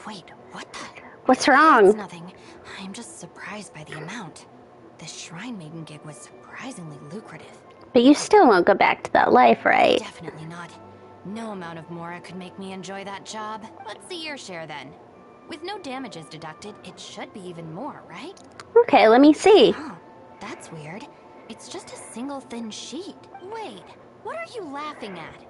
Wait, what the? What's wrong? It's nothing. I'm just surprised by the amount. This Shrine Maiden gig was surprisingly lucrative. But you still won't go back to that life, right? Definitely not. No amount of Mora could make me enjoy that job. Let's see your share then. With no damages deducted, it should be even more, right? Okay, let me see. Huh, that's weird. It's just a single thin sheet. Wait, what are you laughing at?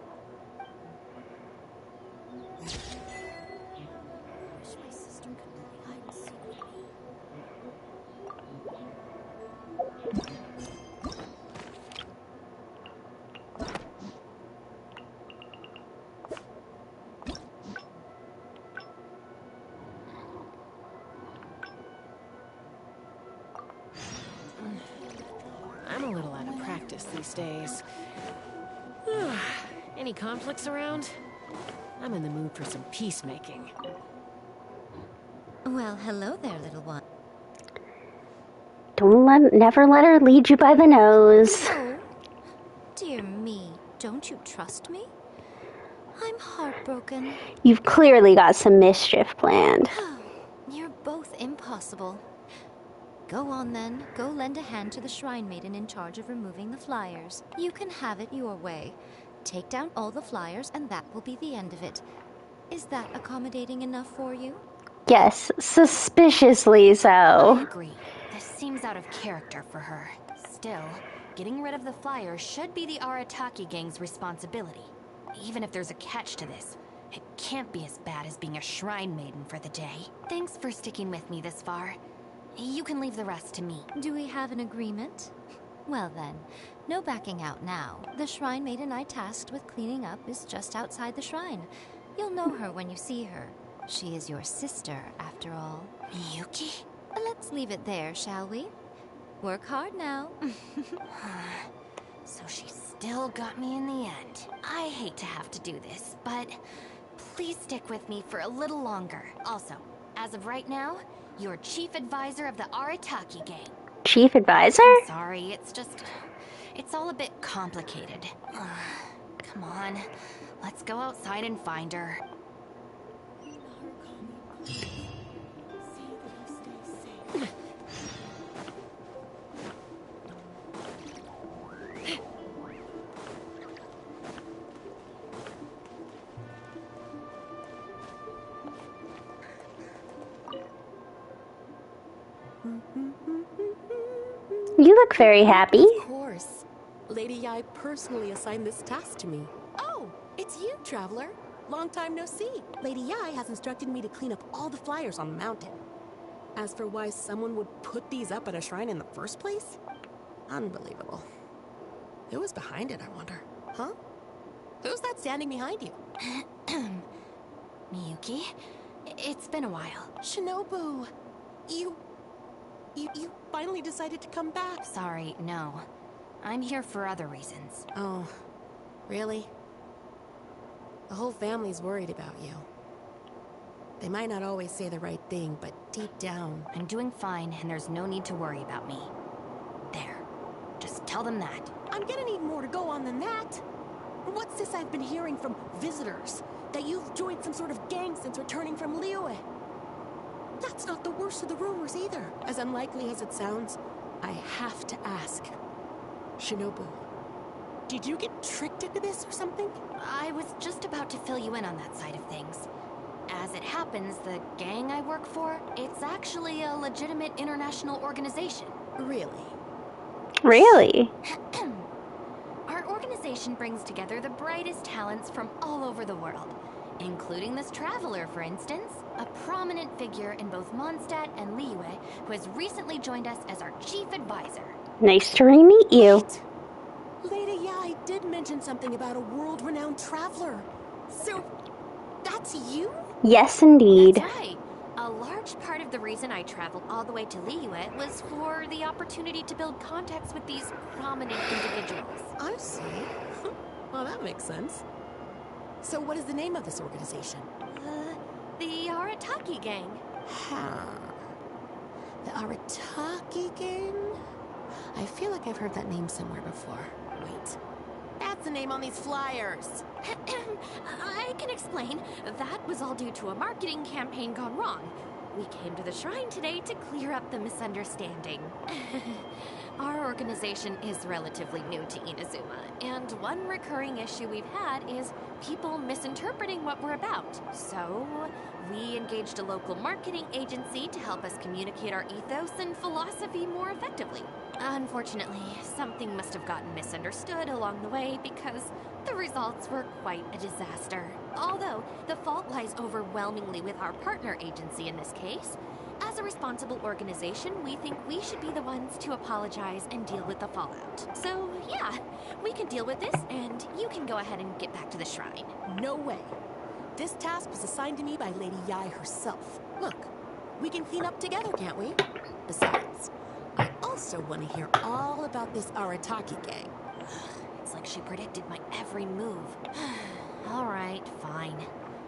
I'm a little out of practice these days. Any conflicts around? I'm in the mood for some peacemaking. Well, hello there, little one. Never let her lead you by the nose. Oh, dear me, don't you trust me? I'm heartbroken. You've clearly got some mischief planned. You're both impossible. Go on then, go lend a hand to the Shrine Maiden in charge of removing the flyers. You can have it your way. Take down all the flyers and that will be the end of it. Is that accommodating enough for you? Yes, suspiciously so. I agree. This seems out of character for her. Still, getting rid of the flyers should be the Arataki gang's responsibility. Even if there's a catch to this, it can't be as bad as being a Shrine Maiden for the day. Thanks for sticking with me this far. You can leave the rest to me. Do we have an agreement? Well then, no backing out now. The Shrine Maiden I tasked with cleaning up is just outside the shrine. You'll know her when you see her. She is your sister, after all. Miyuki? Let's leave it there, shall we? Work hard now. So she still got me in the end. I hate to have to do this, but please stick with me for a little longer. Also, as of right now, you're chief advisor of the Arataki gang. Chief advisor? I'm sorry, it's all a bit complicated. Come on, let's go outside and find her. You look very happy. Of course. Lady Yai personally assigned this task to me. Oh, it's you, Traveler. Long time no see. Lady Yai has instructed me to clean up all the flyers on the mountain. As for why someone would put these up at a shrine in the first place? Unbelievable. Who was behind it, I wonder? Huh? Who's that standing behind you? Miyuki, it's been a while. Shinobu, you finally decided to come back. Sorry, no. I'm here for other reasons. Oh, really? The whole family's worried about you. They might not always say the right thing, but deep down... I'm doing fine, and there's no need to worry about me. There. Just tell them that. I'm gonna need more to go on than that. What's this I've been hearing from visitors? That you've joined some sort of gang since returning from Liyue? That's not the worst of the rumors either. As unlikely as it sounds, I have to ask. Shinobu, did you get tricked into this or something? I was just about to fill you in on that side of things. As it happens, the gang I work for, it's actually a legitimate international organization. Really? Really? Our organization brings together the brightest talents from all over the world, including this traveler, for instance, a prominent figure in both Mondstadt and Liyue, who has recently joined us as our chief advisor. Nice to re-meet you. Lady Yai did mention something about a world-renowned traveler. So, that's you? Yes, indeed. That's right. A large part of the reason I traveled all the way to Liyue was for the opportunity to build contacts with these prominent individuals. I see. Well, that makes sense. So what is the name of this organization? The Arataki gang. Huh. The Arataki gang? I feel like I've heard that name somewhere before. Wait. That's the name on these flyers. I can explain. That was all due to a marketing campaign gone wrong. We came to the shrine today to clear up the misunderstanding. Our organization is relatively new to Inazuma, and one recurring issue we've had is people misinterpreting what we're about. So, we engaged a local marketing agency to help us communicate our ethos and philosophy more effectively. Unfortunately, something must have gotten misunderstood along the way because the results were quite a disaster. Although, the fault lies overwhelmingly with our partner agency in this case. As a responsible organization, we think we should be the ones to apologize and deal with the fallout. So, yeah, we can deal with this, and you can go ahead and get back to the shrine. No way. This task was assigned to me by Lady Yae herself. Look, we can clean up together, can't we? Besides, I also want to hear all about this Arataki gang. It's like she predicted my every move. All right, fine.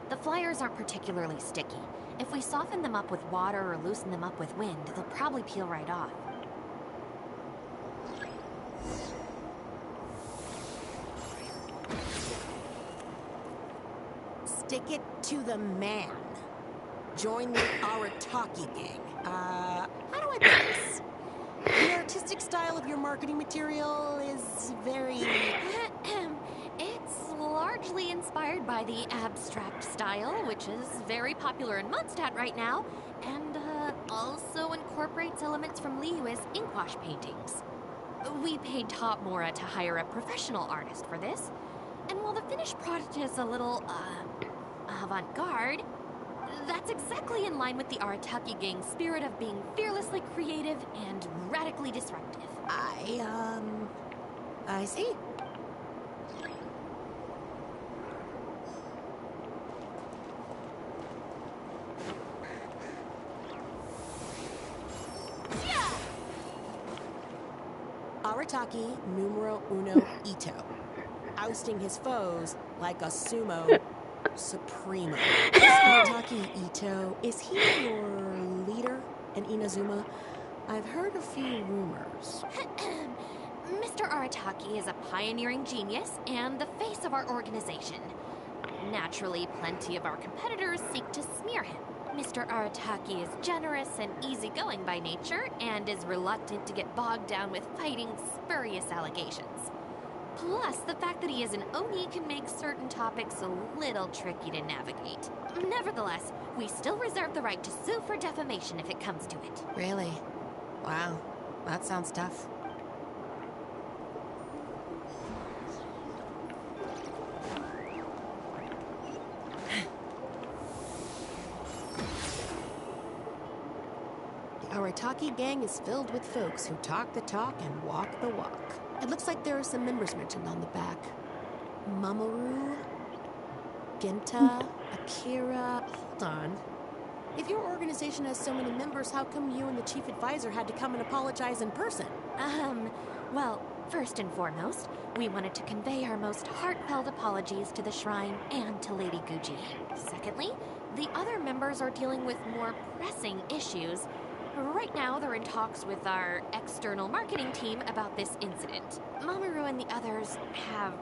The flyers aren't particularly sticky. If we soften them up with water or loosen them up with wind, they'll probably peel right off. Stick it to the man. Join the Arataki gang. How do I put this? The artistic style of your marketing material is very... It's largely inspired by the abstract style, which is very popular in Mondstadt right now, and also incorporates elements from Liyue's inkwash paintings. We paid Top Mora to hire a professional artist for this, and while the finished product is a little, avant-garde, that's exactly in line with the Arataki gang's spirit of being fearlessly creative and radically disruptive. I see. Arataki numero uno Ito, ousting his foes like a sumo supremo. This Arataki Ito, is he your leader in Inazuma? I've heard a few rumors. Mr. Arataki is a pioneering genius and the face of our organization. Naturally, plenty of our competitors seek to smear him. Mr. Arataki is generous and easygoing by nature and is reluctant to get bogged down with fighting spurious allegations. Plus, the fact that he is an Oni can make certain topics a little tricky to navigate. Nevertheless, we still reserve the right to sue for defamation if it comes to it. Really? Wow, that sounds tough. The Arataki gang is filled with folks who talk the talk and walk the walk. It looks like there are some members mentioned on the back. Mamoru, Genta, Akira... Hold on. If your organization has so many members, how come you and the chief advisor had to come and apologize in person? Well, first and foremost, we wanted to convey our most heartfelt apologies to the shrine and to Lady Guji. Secondly, the other members are dealing with more pressing issues. Right now, they're in talks with our external marketing team about this incident. Mamoru and the others have,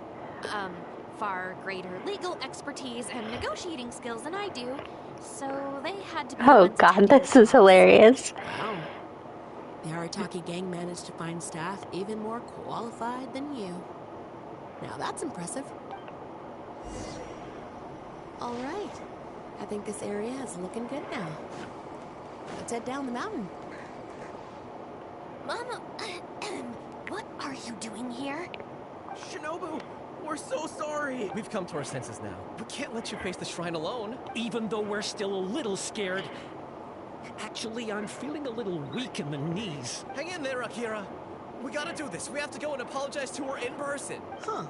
far greater legal expertise and negotiating skills than I do, so they had to be... Oh god, this is hilarious. Wow. The Arataki gang managed to find staff even more qualified than you. Now that's impressive. All right. I think this area is looking good now. Let's head down the mountain. Mama, what are you doing here? Shinobu, we're so sorry. We've come to our senses now. We can't let you face the shrine alone. Even though we're still a little scared. Actually, I'm feeling a little weak in the knees. Hang in there, Akira. We gotta do this. We have to go and apologize to her in person. Huh.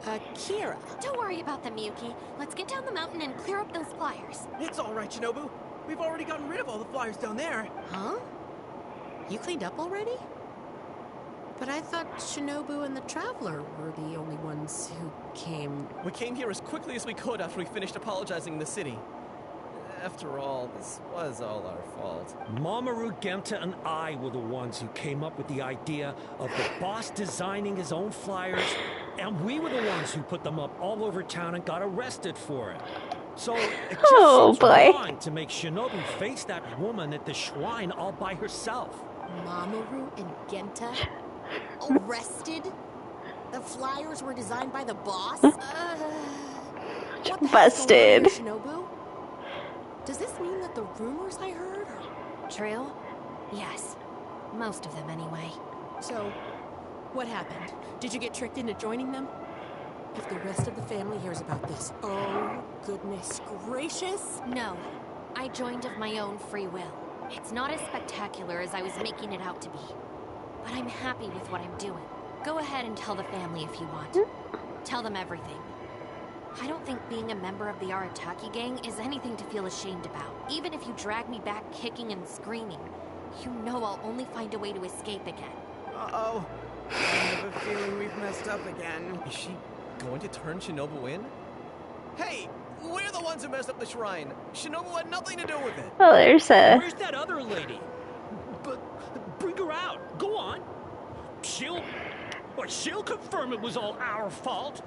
Akira. Don't worry about them, Yuki. Let's get down the mountain and clear up those flyers. It's all right, Shinobu. We've already gotten rid of all the flyers down there. Huh? You cleaned up already? But I thought Shinobu and the Traveler were the only ones who came... We came here as quickly as we could after we finished apologizing in the city. After all, this was all our fault. Mamoru Genta and I were the ones who came up with the idea of the boss designing his own flyers, and we were the ones who put them up all over town and got arrested for it. So it just seems wrong to make Shinobu face that woman at the shrine all by herself. Mamoru and Genta? Arrested? The flyers were designed by the boss? What the hell's Busted. going on here, Shinobu? Does this mean that the rumors I heard are true? Yes. Most of them, anyway. So, what happened? Did you get tricked into joining them? If the rest of the family hears about this, oh, goodness gracious. No. I joined of my own free will. It's not as spectacular as I was making it out to be. But I'm happy with what I'm doing. Go ahead and tell the family if you want. Tell them everything. I don't think being a member of the Arataki gang is anything to feel ashamed about. Even if you drag me back kicking and screaming, you know I'll only find a way to escape again. Uh-oh. I have a feeling we've messed up again. Is she going to turn Shinobu in? Hey! We're the ones who messed up the shrine. Shinobu had nothing to do with it. Oh, there's a... Where's that other lady? But bring her out. Go on. She'll confirm it was all our fault.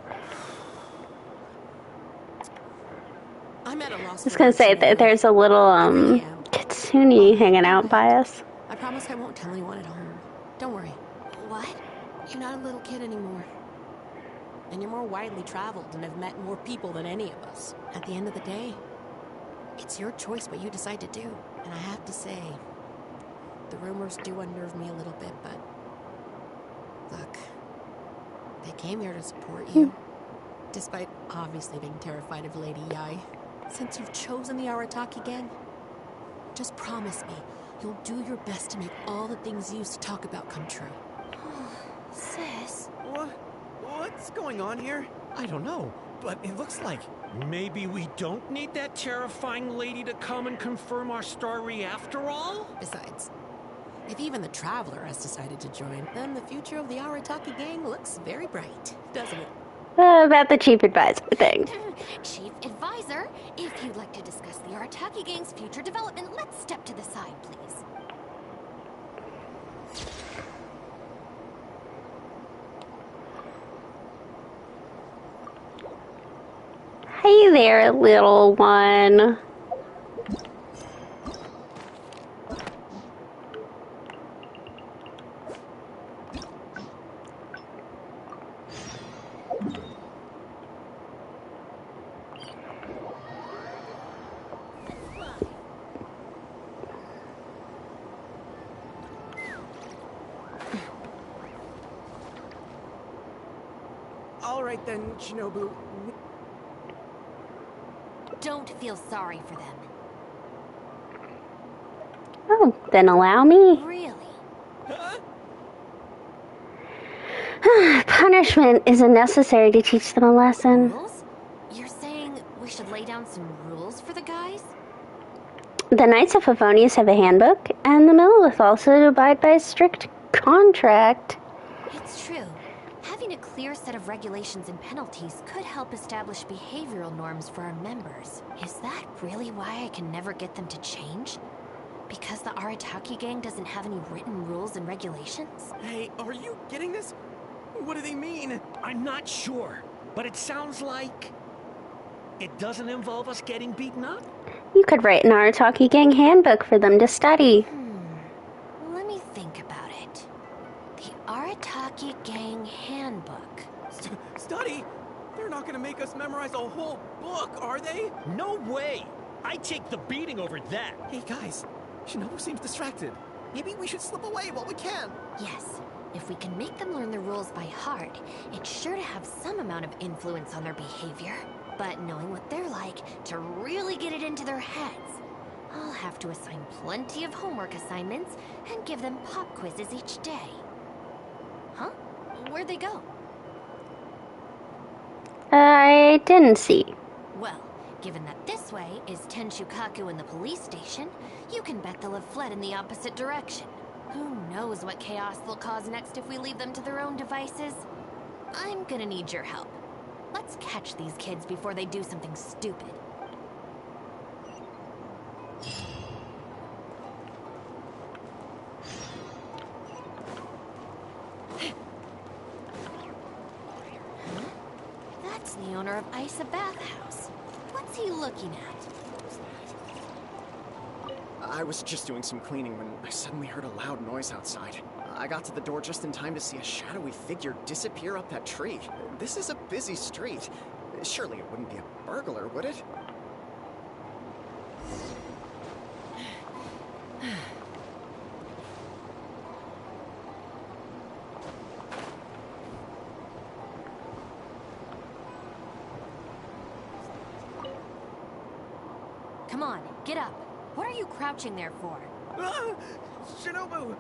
I'm at a loss. I was gonna say that there's a little Kitsune hanging out by us. I promise I won't tell anyone at home. Don't worry. What? You're not a little kid anymore. And you're more widely traveled and have met more people than any of us. At the end of the day, it's your choice what you decide to do. And I have to say, the rumors do unnerve me a little bit, but look, they came here to support you, despite obviously being terrified of Lady Yai. Since you've chosen the Arataki gang, just promise me you'll do your best to make all the things you used to talk about come true. Sis. What's going on here? I don't know, but it looks like... Maybe we don't need that terrifying lady to come and confirm our story after all? Besides, if even the Traveler has decided to join, then the future of the Arataki gang looks very bright, doesn't it? About the chief advisor thing. Chief Advisor, if you'd like to discuss the Arataki gang's future development, let's step to the side, please. Hey there, little one. All right then, Shinobu. Don't feel sorry for them. Oh, then allow me. Really? Punishment isn't necessary to teach them a lesson. Rules? You're saying we should lay down some rules for the guys? The Knights of Favonius have a handbook, and the Millelith also abide by a strict contract. It's true. Having a clear set of regulations and penalties could help establish behavioral norms for our members. Is that really why I can never get them to change? Because the Arataki gang doesn't have any written rules and regulations? Hey, are you getting this? What do they mean? I'm not sure, but it sounds like it doesn't involve us getting beaten up. You could write an Arataki gang handbook for them to study. Let me think about it. The Arataki gang handbook. Study? They're not gonna make us memorize a whole book, are they? No way! I take the beating over that. Hey guys, Shinobu seems distracted. Maybe we should slip away while we can. Yes. If we can make them learn the rules by heart, it's sure to have some amount of influence on their behavior. But knowing what they're like, to really get it into their heads, I'll have to assign plenty of homework assignments and give them pop quizzes each day. Huh? Where'd they go? I didn't see. Well, given that this way is Tenshukaku and the police station, you can bet they'll have fled in the opposite direction. Who knows what chaos they'll cause next if we leave them to their own devices? I'm gonna need your help. Let's catch these kids before they do something stupid. That's the owner of Isa Bathhouse. What's he looking at? I was just doing some cleaning when I suddenly heard a loud noise outside. I got to the door just in time to see a shadowy figure disappear up that tree. This is a busy street. Surely it wouldn't be a burglar, would it? Come on, get up. What are you crouching there for? Ah! Shinobu!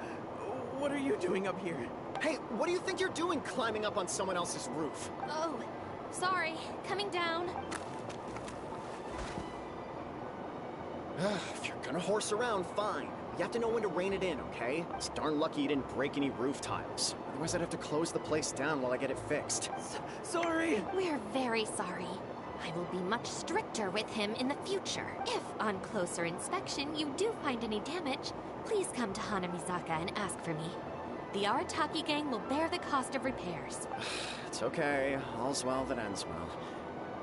What are you doing up here? Hey, what do you think you're doing climbing up on someone else's roof? Oh, sorry. Coming down. If you're gonna horse around, fine. You have to know when to rein it in, okay? It's darn lucky you didn't break any roof tiles. Otherwise I'd have to close the place down while I get it fixed. Sorry! We're very sorry. I will be much stricter with him in the future. If, on closer inspection, you do find any damage, please come to Hanamizaka and ask for me. The Arataki gang will bear the cost of repairs. It's okay. All's well that ends well.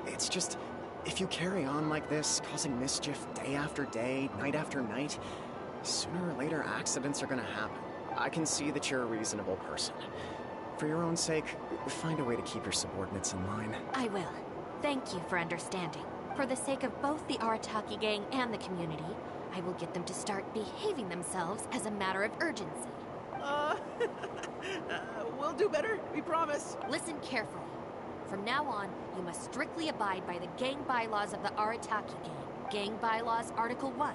It's just, if you carry on like this, causing mischief day after day, night after night, sooner or later accidents are gonna happen. I can see that you're a reasonable person. For your own sake, find a way to keep your subordinates in line. I will. Thank you for understanding. For the sake of both the Arataki gang and the community, I will get them to start behaving themselves as a matter of urgency. We'll do better, we promise. Listen carefully. From now on, you must strictly abide by the gang bylaws of the Arataki gang. Gang bylaws Article 1.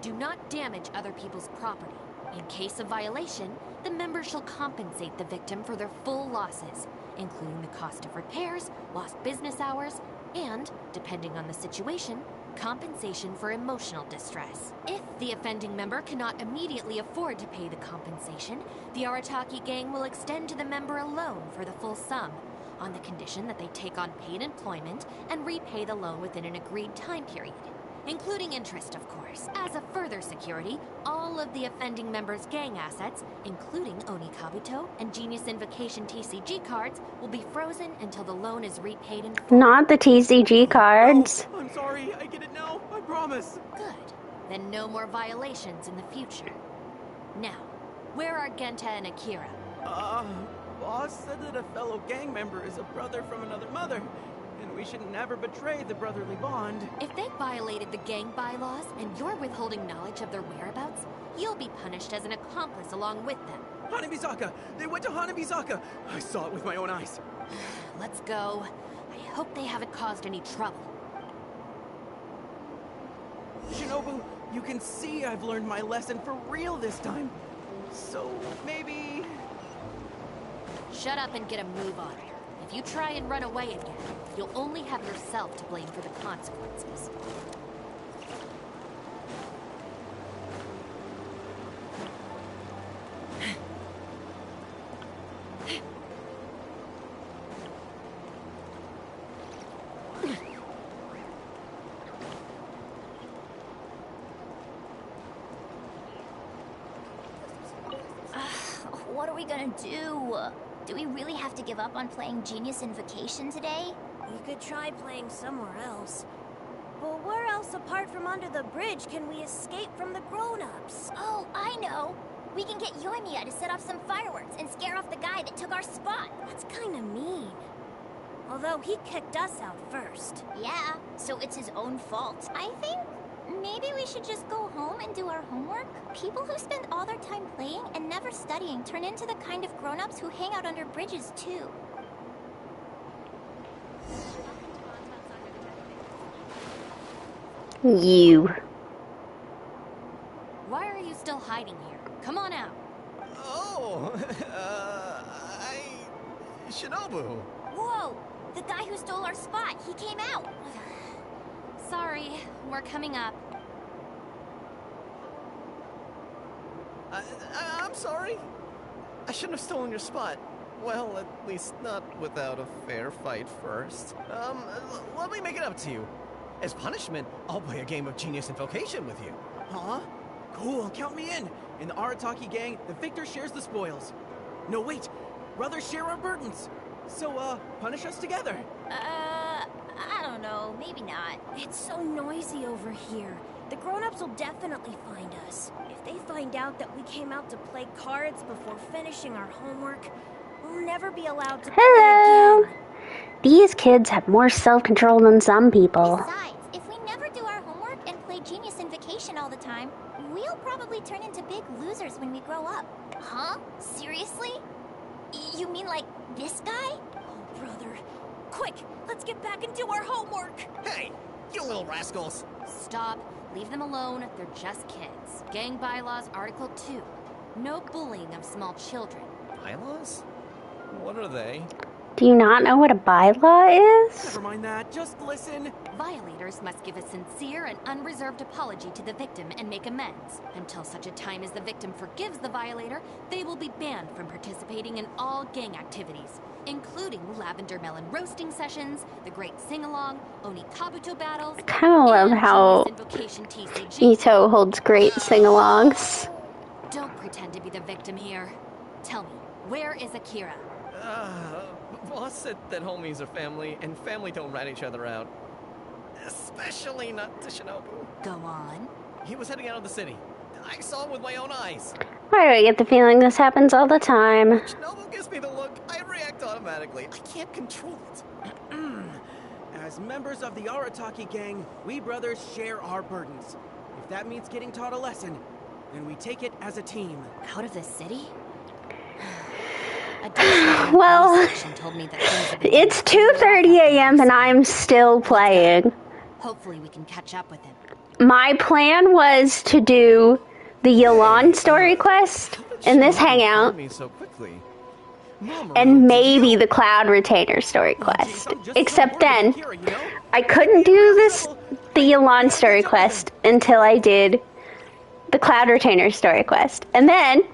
Do not damage other people's property. In case of violation, the member shall compensate the victim for their full losses, including the cost of repairs, lost business hours, and, depending on the situation, compensation for emotional distress. If the offending member cannot immediately afford to pay the compensation, the Arataki gang will extend to the member a loan for the full sum, on the condition that they take on paid employment and repay the loan within an agreed time period, including interest, of course. As a further security, all of the offending member's gang assets, including Oni Kabuto and Genius Invocation TCG cards, will be frozen until the loan is repaid in full. Not the TCG cards. Oh, I'm sorry, I get it now, I promise. Good. Then no more violations in the future. Now, where are Genta and Akira? Boss said that a fellow gang member is a brother from another mother, and we should never betray the brotherly bond. If they violated the gang bylaws and you're withholding knowledge of their whereabouts, you'll be punished as an accomplice along with them. Hanamizaka! They went to Hanamizaka! I saw it with my own eyes. Let's go. I hope they haven't caused any trouble. Shinobu, you can see I've learned my lesson for real this time. So, maybe... Shut up and get a move on. If you try and run away again, you'll only have yourself to blame for the consequences. What are we gonna do? Do we really have to give up on playing Genius Invocation today? We could try playing somewhere else. But where else apart from under the bridge can we escape from the grown-ups? Oh, I know! We can get Yoimiya to set off some fireworks and scare off the guy that took our spot. That's kinda mean. Although he kicked us out first. Yeah, so it's his own fault. I think maybe we should just go home and do our homework. People who spend all their time playing and never studying turn into the kind of grown-ups who hang out under bridges too. You. Why are you still hiding here? Come on out. Oh, Shinobu. Whoa! The guy who stole our spot, he came out. Sorry, we're coming up. I'm sorry. I shouldn't have stolen your spot. Well, at least not without a fair fight first. Let me make it up to you. As punishment, I'll play a game of Genius Invocation with you. Huh? Cool, count me in. In the Arataki gang, the victor shares the spoils. No, wait. Brothers share our burdens. So, punish us together. I don't know. Maybe not. It's so noisy over here. The grown-ups will definitely find us. If they find out that we came out to play cards before finishing our homework, we'll never be allowed to Hello. play again. These kids have more self-control than some people. Besides, if we never do our homework and play Genius Invocation all the time, we'll probably turn into big losers when we grow up. Huh? Seriously? You mean like this guy? Oh, brother. Quick, let's get back and do our homework. Hey, you little rascals. Stop. Leave them alone. They're just kids. Gang bylaws, Article 2. No bullying of small children. Bylaws? What are they? Do you not know what a bylaw is? Never mind that, just listen. Violators must give a sincere and unreserved apology to the victim and make amends. Until such a time as the victim forgives the violator, they will be banned from participating in all gang activities, including lavender melon roasting sessions, the great sing-along, Oni Kabuto battles, I kind of love how Invocation TCG. Ito holds great sing-alongs. Don't pretend to be the victim here. Tell me, where is Akira? Boss said that homies are family, and family don't rat each other out. Especially not to Shinobu. Go on. He was heading out of the city. I saw him with my own eyes. Why do I get the feeling this happens all the time? Shinobu gives me the look. I react automatically. I can't control it. As members of the Arataki gang, we brothers share our burdens. If that means getting taught a lesson, then we take it as a team. Out of the city? Well, it's 2:30 a.m. and I'm still playing. Hopefully we can catch up with him. My plan was to do the Yelan story quest in this hangout, and maybe the Cloud Retainer story quest. Except then, I couldn't do the Yelan story quest until I did the Cloud Retainer story quest. And then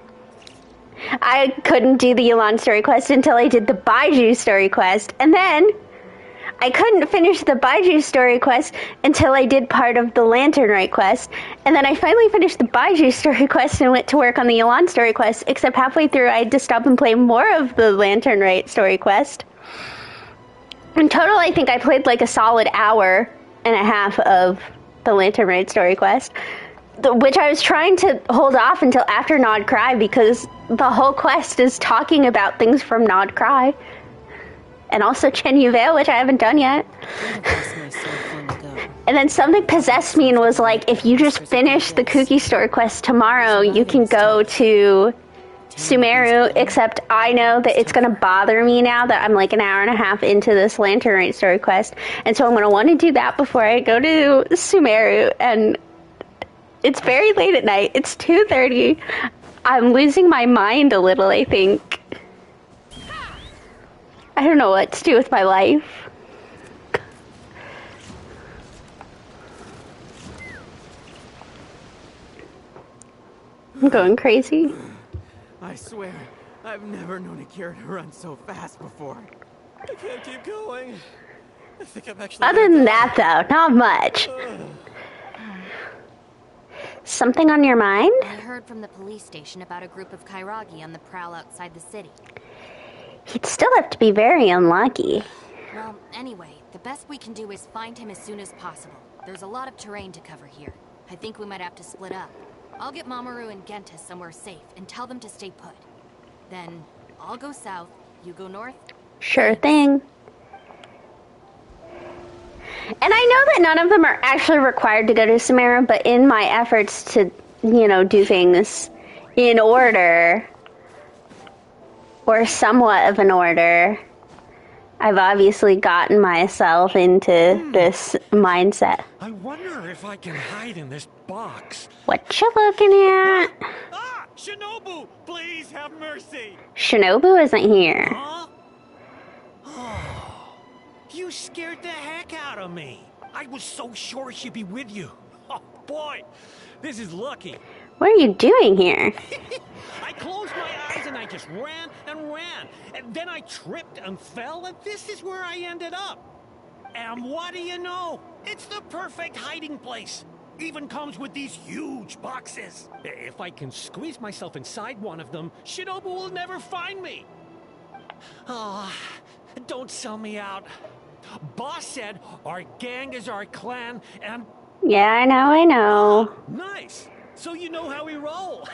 I couldn't do the Yelan story quest until I did the Baiju story quest. And then I couldn't finish the Baiju story quest until I did part of the Lantern Rite quest. And then I finally finished the Baiju story quest and went to work on the Yelan story quest, except halfway through I had to stop and play more of the Lantern Rite story quest. In total, I think I played like a solid hour and a half of the Lantern Rite story quest, which I was trying to hold off until after Nod Cry, because the whole quest is talking about things from Nod Cry. And also Chen Yu Vale, which I haven't done yet. And then something possessed me and was like, if you just finish the Kuki story quest tomorrow, you can go to Sumeru, except I know that it's going to bother me now that I'm like an hour and a half into this Lantern Rite story quest. And so I'm going to want to do that before I go to Sumeru. And it's very late at night. It's 2:30. I'm losing my mind a little, I think. I don't know what to do with my life. I'm going crazy. I swear, I've never known Akira to run so fast before. I can't keep going. I think I'm actually... Other than that, though, not much. Something on your mind? I heard from the police station about a group of Kairagi on the prowl outside the city. He'd still have to be very unlucky. Well, anyway, the best we can do is find him as soon as possible. There's a lot of terrain to cover here. I think we might have to split up. I'll get Mamoru and Genta somewhere safe and tell them to stay put. Then, I'll go south, you go north. Sure thing. And I know that none of them are actually required to go to Sumeru, but in my efforts to, you know, do things in order, or somewhat of an order, I've obviously gotten myself into this mindset. I wonder if I can hide in this box. What you looking at? Ah! Shinobu! Please have mercy! Shinobu isn't here. Huh? Oh, you scared the heck out of me. I was so sure she'd be with you. Oh, boy. This is lucky. What are you doing here? I closed my eyes and I just ran and ran. And then I tripped and fell, and this is where I ended up. And what do you know? It's the perfect hiding place. Even comes with these huge boxes. If I can squeeze myself inside one of them, Shinobu will never find me. Ah, don't sell me out. Boss said our gang is our clan, and... Yeah, I know. Nice. So you know how we roll.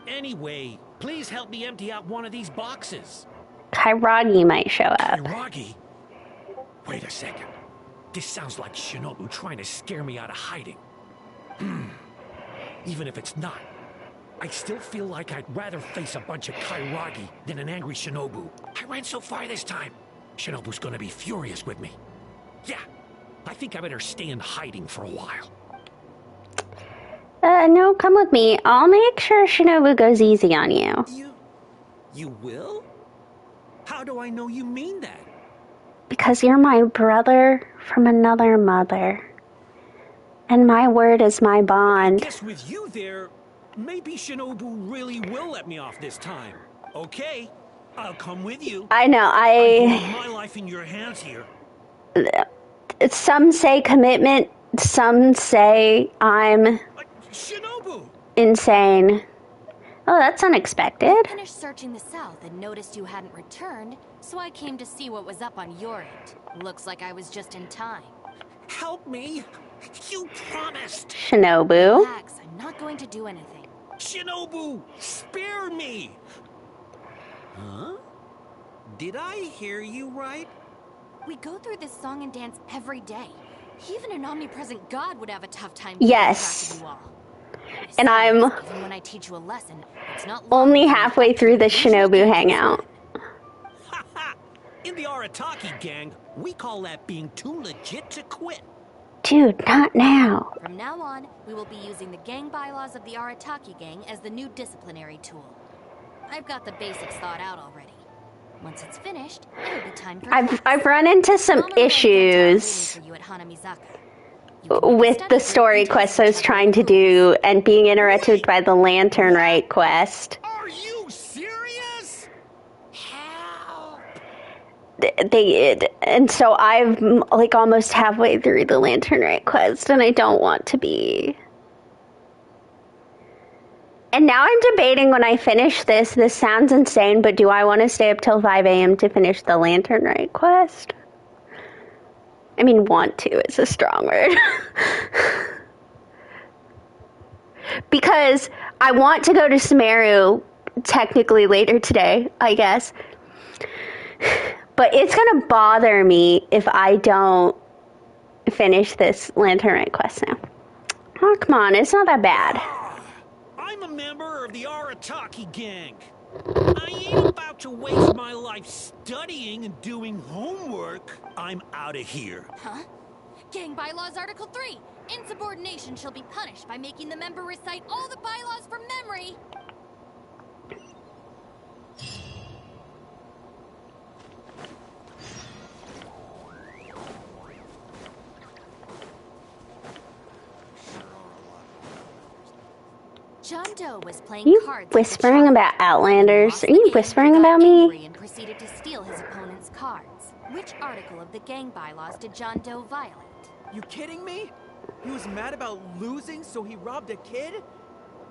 Anyway, please help me empty out one of these boxes. Kairagi might show up. Kairagi? Wait a second. This sounds like Shinobu trying to scare me out of hiding. Even if it's not, I still feel like I'd rather face a bunch of Kairagi than an angry Shinobu. I ran so far this time. Shinobu's gonna be furious with me. Yeah, I think I better stay in hiding for a while. No, come with me. I'll make sure Shinobu goes easy on you. You will? How do I know you mean that? Because you're my brother from another mother. And my word is my bond. I guess with you there, maybe Shinobu really will let me off this time. Okay, I'll come with you. I know, I'm putting my life in your hands here. Some say commitment, some say I'm... Shinobu! Insane. Oh, that's unexpected. I finished searching the south and noticed you hadn't returned, so I came to see what was up on your end. Looks like I was just in time. Help me! You promised! Shinobu. Relax, I'm not going to do anything. Shinobu, spare me! Huh? Did I hear you right? We go through this song and dance every day. Even an omnipresent god would have a tough time yes. keeping track of you all. And I'm even when I teach you a lesson, it's not only halfway through the Shinobu hangout. In the Arataki gang, we call that being too legit to quit. Dude, not now. From now on, we will be using the gang bylaws of the Arataki gang as the new disciplinary tool. I've got the basics thought out already. Once it's finished, it'll be time for I've run into some issues for you at Hanamizaka. with the story quest I was trying to do and being interrupted by the Lantern Rite quest. Are you serious? Help! And so I'm like almost halfway through the Lantern Rite quest and I don't want to be. And now I'm debating when I finish this sounds insane, but do I want to stay up till 5 a.m. to finish the Lantern Rite quest? I mean, want to is a strong word. Because I want to go to Sumeru technically later today, I guess. But it's going to bother me if I don't finish this Lantern Rite quest now. Oh, come on, it's not that bad. I'm a member of the Arataki gang. I ain't about to waste my life studying and doing homework. I'm out of here. Huh? Gang Bylaws Article 3. Insubordination shall be punished by making the member recite all the bylaws from memory. John Doe was playing You cards whispering about Outlanders? Are you whispering about me? and proceeded to steal his opponent's cards. Which article of the gang bylaws did John Doe violate? You kidding me? He was mad about losing, so he robbed a kid?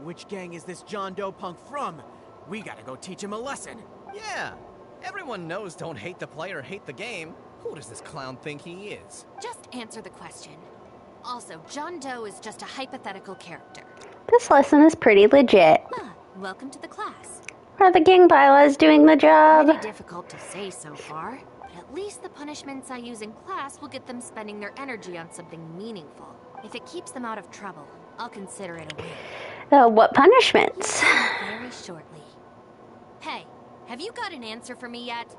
Which gang is this John Doe punk from? We gotta go teach him a lesson. Yeah, everyone knows don't hate the player, hate the game. Who does this clown think he is? Just answer the question. Also, John Doe is just a hypothetical character. This lesson is pretty legit. Welcome to the class. Are the gang bylaws doing the job? Pretty difficult to say so far, but at least the punishments I use in class will get them spending their energy on something meaningful. If it keeps them out of trouble, I'll consider it a win. What punishments? Very shortly. Hey, have you got an answer for me yet?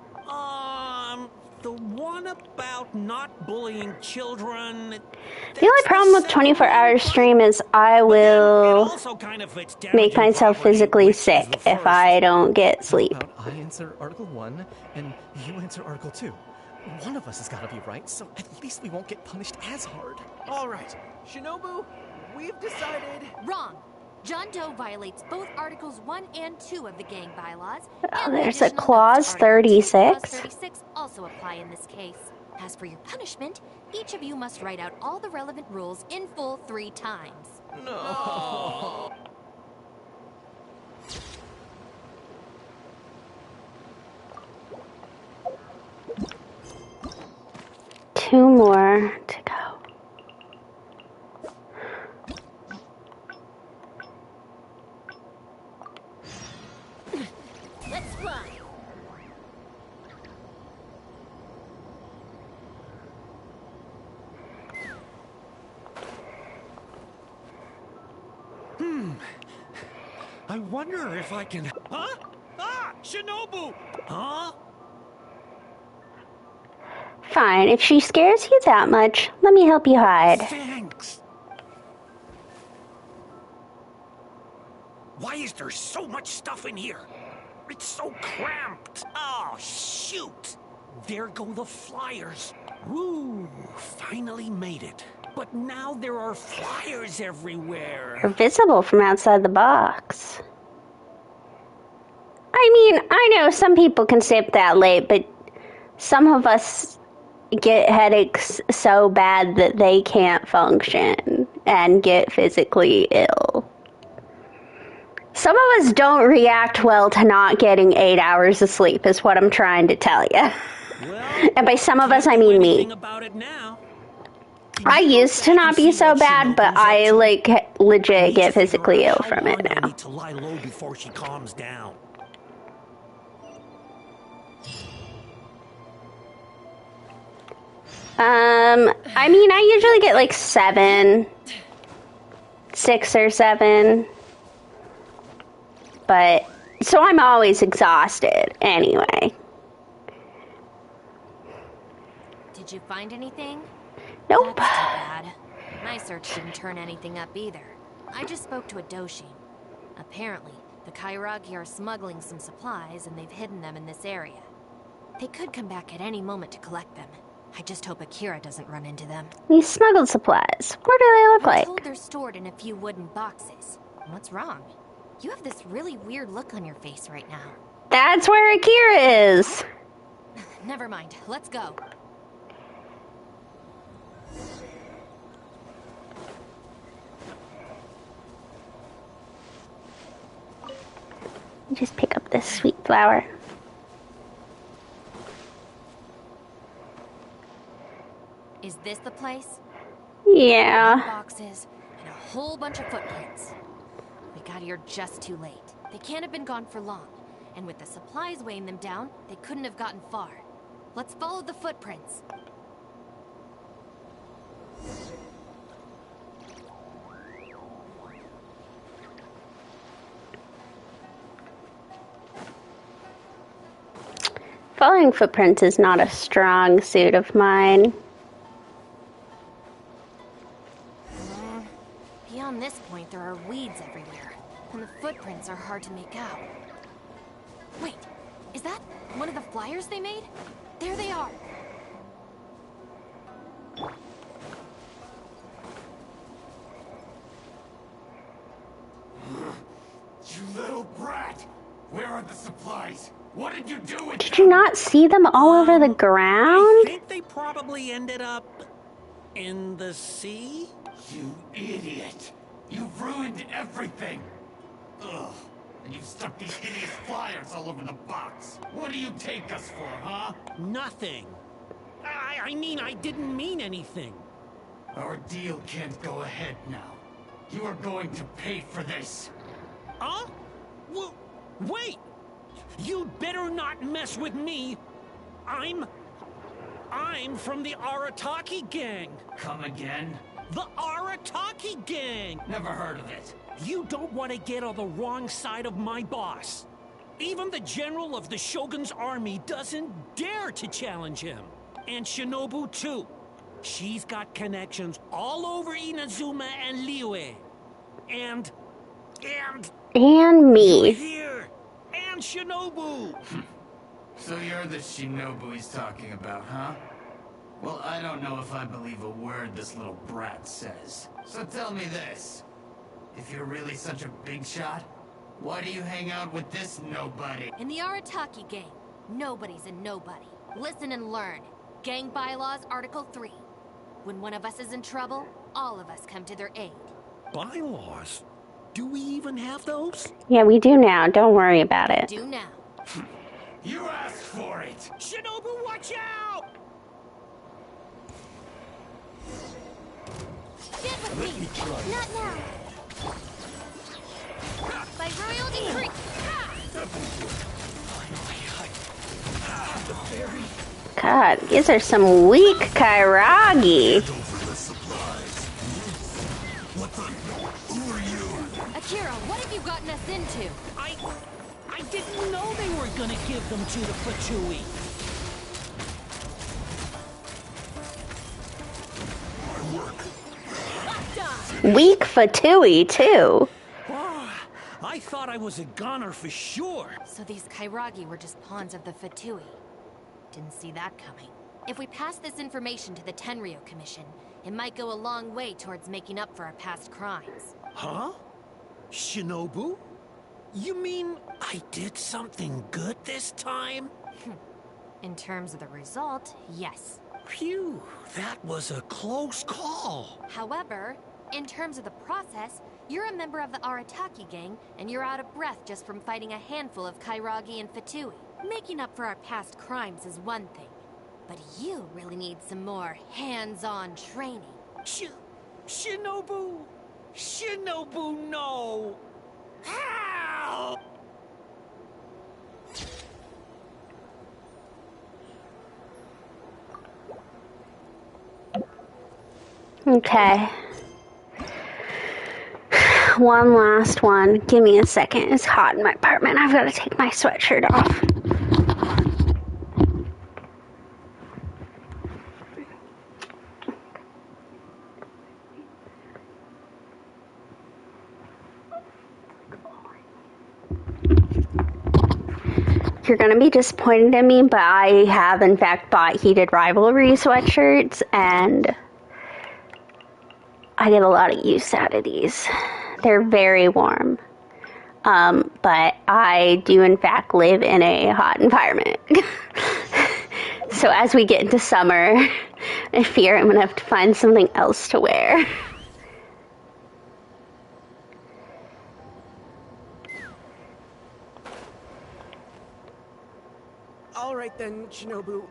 The one about not bullying children. The only problem with 24-hour stream is I will make myself physically sick if I don't get sleep. I answer Article 1, and you answer Article 2. One of us has got to be right, so at least we won't get punished as hard. All right, Shinobu, we've decided... Wrong. John Doe violates both Articles 1 and 2 of the gang bylaws. Oh, there's a Clause 36. Clause 36 also apply in this case. As for your punishment, each of you must write out all the relevant rules in full 3 times. No. Two more to go. Let's fly. I wonder if I can... Huh? Ah! Shinobu! Huh? Fine, if she scares you that much, let me help you hide. Thanks. Why is there so much stuff in here? It's so cramped. Oh, shoot. There go the flyers. Woo, finally made it. But now there are flyers everywhere. They're visible from outside the box. I mean, I know some people can stay up that late, but some of us get headaches so bad that they can't function and get physically ill. Some of us don't react well to not getting 8 hours of sleep, is what I'm trying to tell you. Well, and by some of us, I mean me. About it now. I used to not be so bad, but I, like, legit get physically ill from it now. I need to lie low before she calms down. I mean, I usually get like 6 or 7. But, so I'm always exhausted anyway. Did you find anything? Nope. That's too bad. My search didn't turn anything up either. I just spoke to a Doshin. Apparently, the Kairagi are smuggling some supplies and they've hidden them in this area. They could come back at any moment to collect them. I just hope Akira doesn't run into them. These smuggled supplies. What do they look like? I'm told they're stored in a few wooden boxes. What's wrong? You have this really weird look on your face right now. That's where Akira is. Never mind. Let's go. Just pick up this sweet flower. Is this the place? Yeah. Boxes and a whole bunch of footprints. We got here just too late. They can't have been gone for long. And with the supplies weighing them down, they couldn't have gotten far. Let's follow the footprints. Following footprints is not a strong suit of mine. Beyond this point, there are weeds everywhere, and the footprints are hard to make out. Wait, is that one of the flyers they made? There they are. You little brat! Where are the supplies? What did you do with them? Did you not see them all over the ground? I think they probably ended up in the sea? You idiot! You've ruined everything! Ugh. And you've stuck these hideous flyers all over the box. What do you take us for, huh? Nothing. I mean, I didn't mean anything. Our deal can't go ahead now. You are going to pay for this. Huh? Wait! You'd better not mess with me. I'm from the Arataki gang. Come again? The Arataki gang! Never heard of it. You don't want to get on the wrong side of my boss. Even the general of the Shogun's army doesn't dare to challenge him. And Shinobu too. She's got connections all over Inazuma and Liyue. And me. Here. And Shinobu. So you're the Shinobu he's talking about, huh? Well, I don't know if I believe a word this little brat says. So tell me this. If you're really such a big shot, why do you hang out with this nobody? In the Arataki gang, nobody's a nobody. Listen and learn. Gang Bylaws, Article 3. When one of us is in trouble, all of us come to their aid. Bylaws? Do we even have those? Yeah, we do now. Don't worry about it. Do now. You asked for it! Shinobu, watch out! Get with me! Not now! By royal decree! God, these are some weak Kairagi. Akira, what have you gotten us into? I didn't know they were gonna give them to the Fatui. Weak Fatui, too. Oh, I thought I was a goner for sure. So these Kairagi were just pawns of the Fatui. Didn't see that coming. If we pass this information to the Tenryo Commission, it might go a long way towards making up for our past crimes. Huh? Shinobu? You mean I did something good this time? In terms of the result, yes. Phew, that was a close call. However, in terms of the process, you're a member of the Arataki gang, and you're out of breath just from fighting a handful of Kairagi and Fatui. Making up for our past crimes is one thing, but you really need some more hands-on training. Shinobu! Shinobu, no! Help! Okay. One last one. Give me a second. It's hot in my apartment. I've got to take my sweatshirt off. You're going to be disappointed in me, but I have in fact bought Heated Rivalry sweatshirts, and I get a lot of use out of these. They're very warm. But I do in fact live in a hot environment. So as we get into summer, I fear I'm going to have to find something else to wear. Alright then, Shinobu.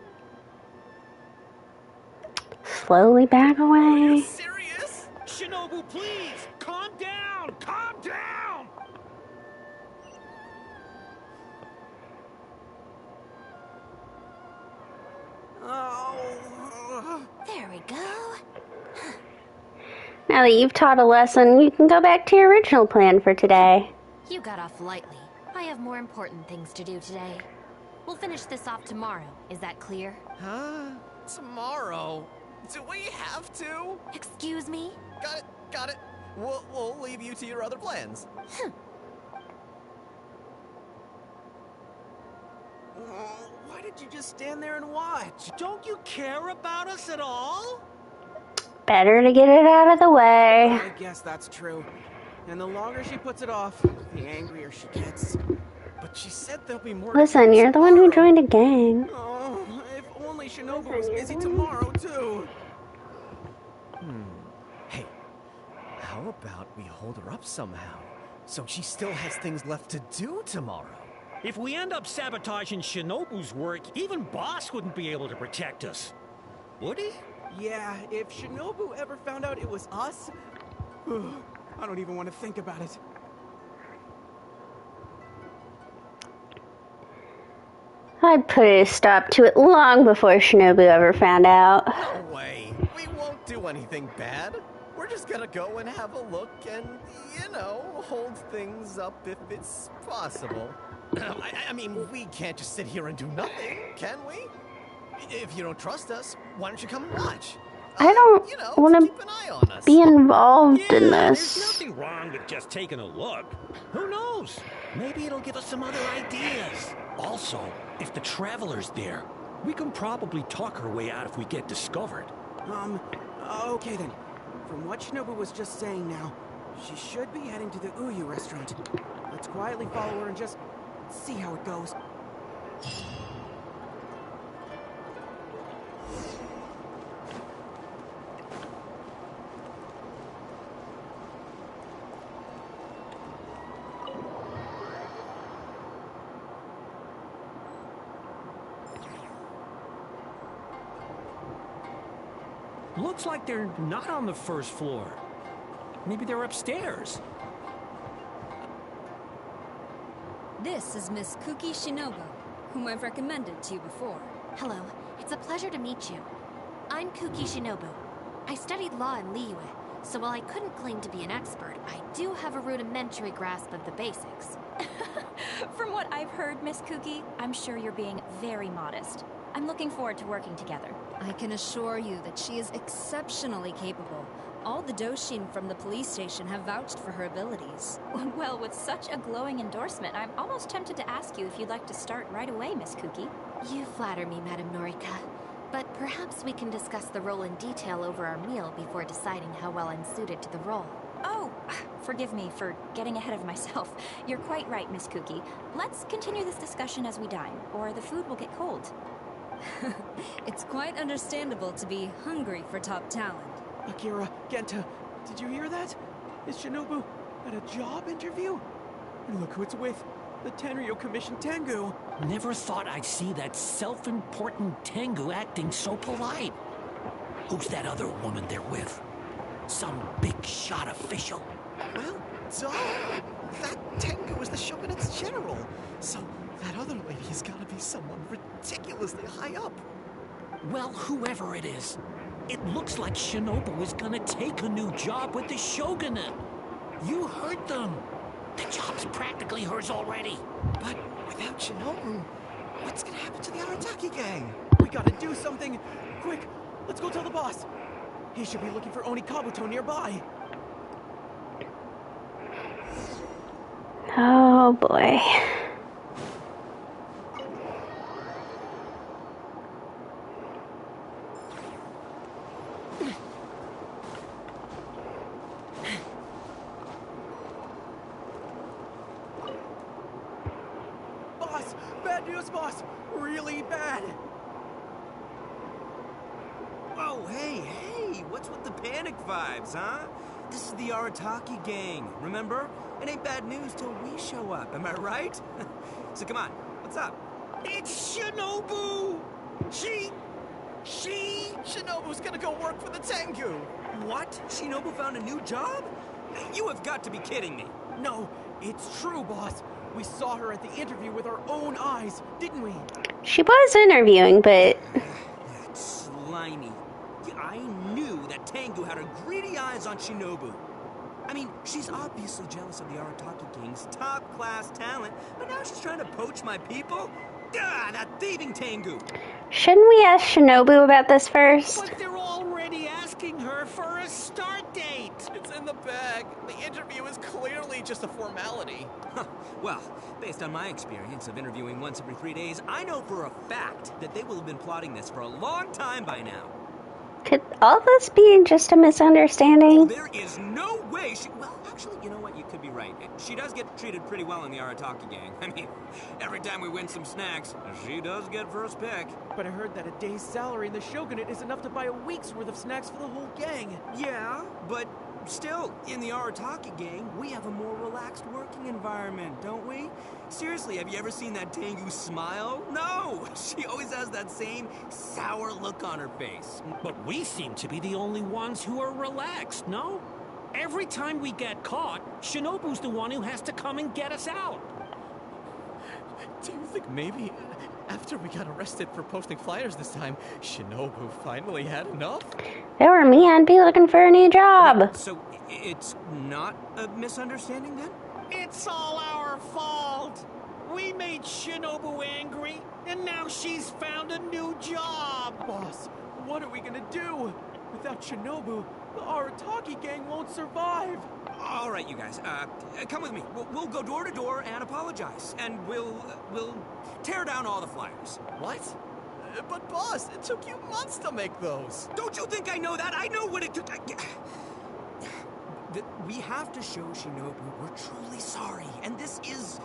Slowly back away. Serious? Shinobu, please! Calm down! Calm down! Oh. There we go. Now that you've taught a lesson, you can go back to your original plan for today. You got off lightly. I have more important things to do today. We'll finish this off tomorrow. Is that clear? Huh? Tomorrow? Do we have to? Excuse me? Got it. We'll leave you to your other plans. Why did you just stand there and watch? Don't you care about us at all? Better to get it out of the way. I guess that's true. And the longer she puts it off, the angrier she gets. But she said there'll be more. Listen, you're the one who joined a gang. Oh, if only Shinobu was busy tomorrow, too. Hey, how about we hold her up somehow, so she still has things left to do tomorrow? If we end up sabotaging Shinobu's work, even Boss wouldn't be able to protect us. Would he? Yeah, if Shinobu ever found out it was us, I don't even want to think about it. I'd put a stop to it long before Shinobu ever found out. No way. We won't do anything bad. We're just gonna go and have a look and, hold things up if it's possible. I mean, we can't just sit here and do nothing, can we? If you don't trust us, why don't you come and watch? I don't want to be involved in this. There's nothing wrong with just taking a look. Who knows? Maybe it'll give us some other ideas. Also, if the Traveler's there, we can probably talk our way out if we get discovered. Okay then. From what Shinobu was just saying now, she should be heading to the Uyu restaurant. Let's quietly follow her and just see how it goes. Looks like they're not on the first floor. Maybe they're upstairs. This is Miss Kuki Shinobu, whom I've recommended to you before. Hello, it's a pleasure to meet you. I'm Kuki Shinobu. I studied law in Liyue, so while I couldn't claim to be an expert, I do have a rudimentary grasp of the basics. From what I've heard, Miss Kuki, I'm sure you're being very modest. I'm looking forward to working together. I can assure you that she is exceptionally capable. All the Doshin from the police station have vouched for her abilities. Well, with such a glowing endorsement, I'm almost tempted to ask you if you'd like to start right away, Miss Kuki. You flatter me, Madame Norika. But perhaps we can discuss the role in detail over our meal before deciding how well I'm suited to the role. Oh, forgive me for getting ahead of myself. You're quite right, Miss Kuki. Let's continue this discussion as we dine, or the food will get cold. It's quite understandable to be hungry for top talent. Akira, Genta, did you hear that? Is Shinobu at a job interview? And look who it's with. The Tenryo Commission Tengu. Never thought I'd see that self-important Tengu acting so polite. Who's that other woman they're with? Some big shot official? Well, duh. That Tengu is the Shogunate's general. So that other lady's gotta be someone ridiculously high up. Well, whoever it is, it looks like Shinobu is gonna take a new job with the Shogunate. You heard them. The job's practically hers already. But without Shinobu, what's gonna happen to the Arataki gang? We gotta do something. Quick, let's go tell the boss. He should be looking for Oni Kabuto nearby. Oh boy. Boss! Bad news, boss! Really bad! Oh, hey! What's with the panic vibes, huh? This is the Arataki gang, remember? It ain't bad news till we show up, am I right? So come on, what's up? It's Shinobu! Shinobu's gonna go work for the Tengu! What? Shinobu found a new job? You have got to be kidding me. No, it's true, boss. We saw her at the interview with our own eyes, didn't we? She was interviewing, but... That's slimy. I knew that Tengu had her greedy eyes on Shinobu. I mean, she's obviously jealous of the Arataki gang's top-class talent, but now she's trying to poach my people? Gah, that thieving Tengu! Shouldn't we ask Shinobu about this first? But they're already asking her for a start date! It's in the bag. The interview is clearly just a formality. Well, based on my experience of interviewing once every 3 days, I know for a fact that they will have been plotting this for a long time by now. Could all this be just a misunderstanding? There is no way she... Well, actually, you know what? You could be right. She does get treated pretty well in the Arataki gang. I mean, every time we win some snacks, she does get first pick. But I heard that a day's salary in the Shogunate is enough to buy a week's worth of snacks for the whole gang. Yeah, but still, in the Arataki gang, we have a more relaxed working environment, don't we? Seriously, have you ever seen that Tengu smile? No! She always has that same sour look on her face. But we seem to be the only ones who are relaxed, no? Every time we get caught, Shinobu's the one who has to come and get us out. Do you think maybe after we got arrested for posting flyers this time, Shinobu finally had enough? If it were me, I'd be looking for a new job. So, it's not a misunderstanding then? It's all our fault! We made Shinobu angry, and now she's found a new job! Boss, what are we gonna do? Without Shinobu, the Arataki gang won't survive! All right, you guys, come with me. We'll go door to door and apologize, and we'll tear down all the flyers. What? But boss, it took you months to make those. Don't you think I know that? I know what it took. We have to show Shinobu we're truly sorry, and this is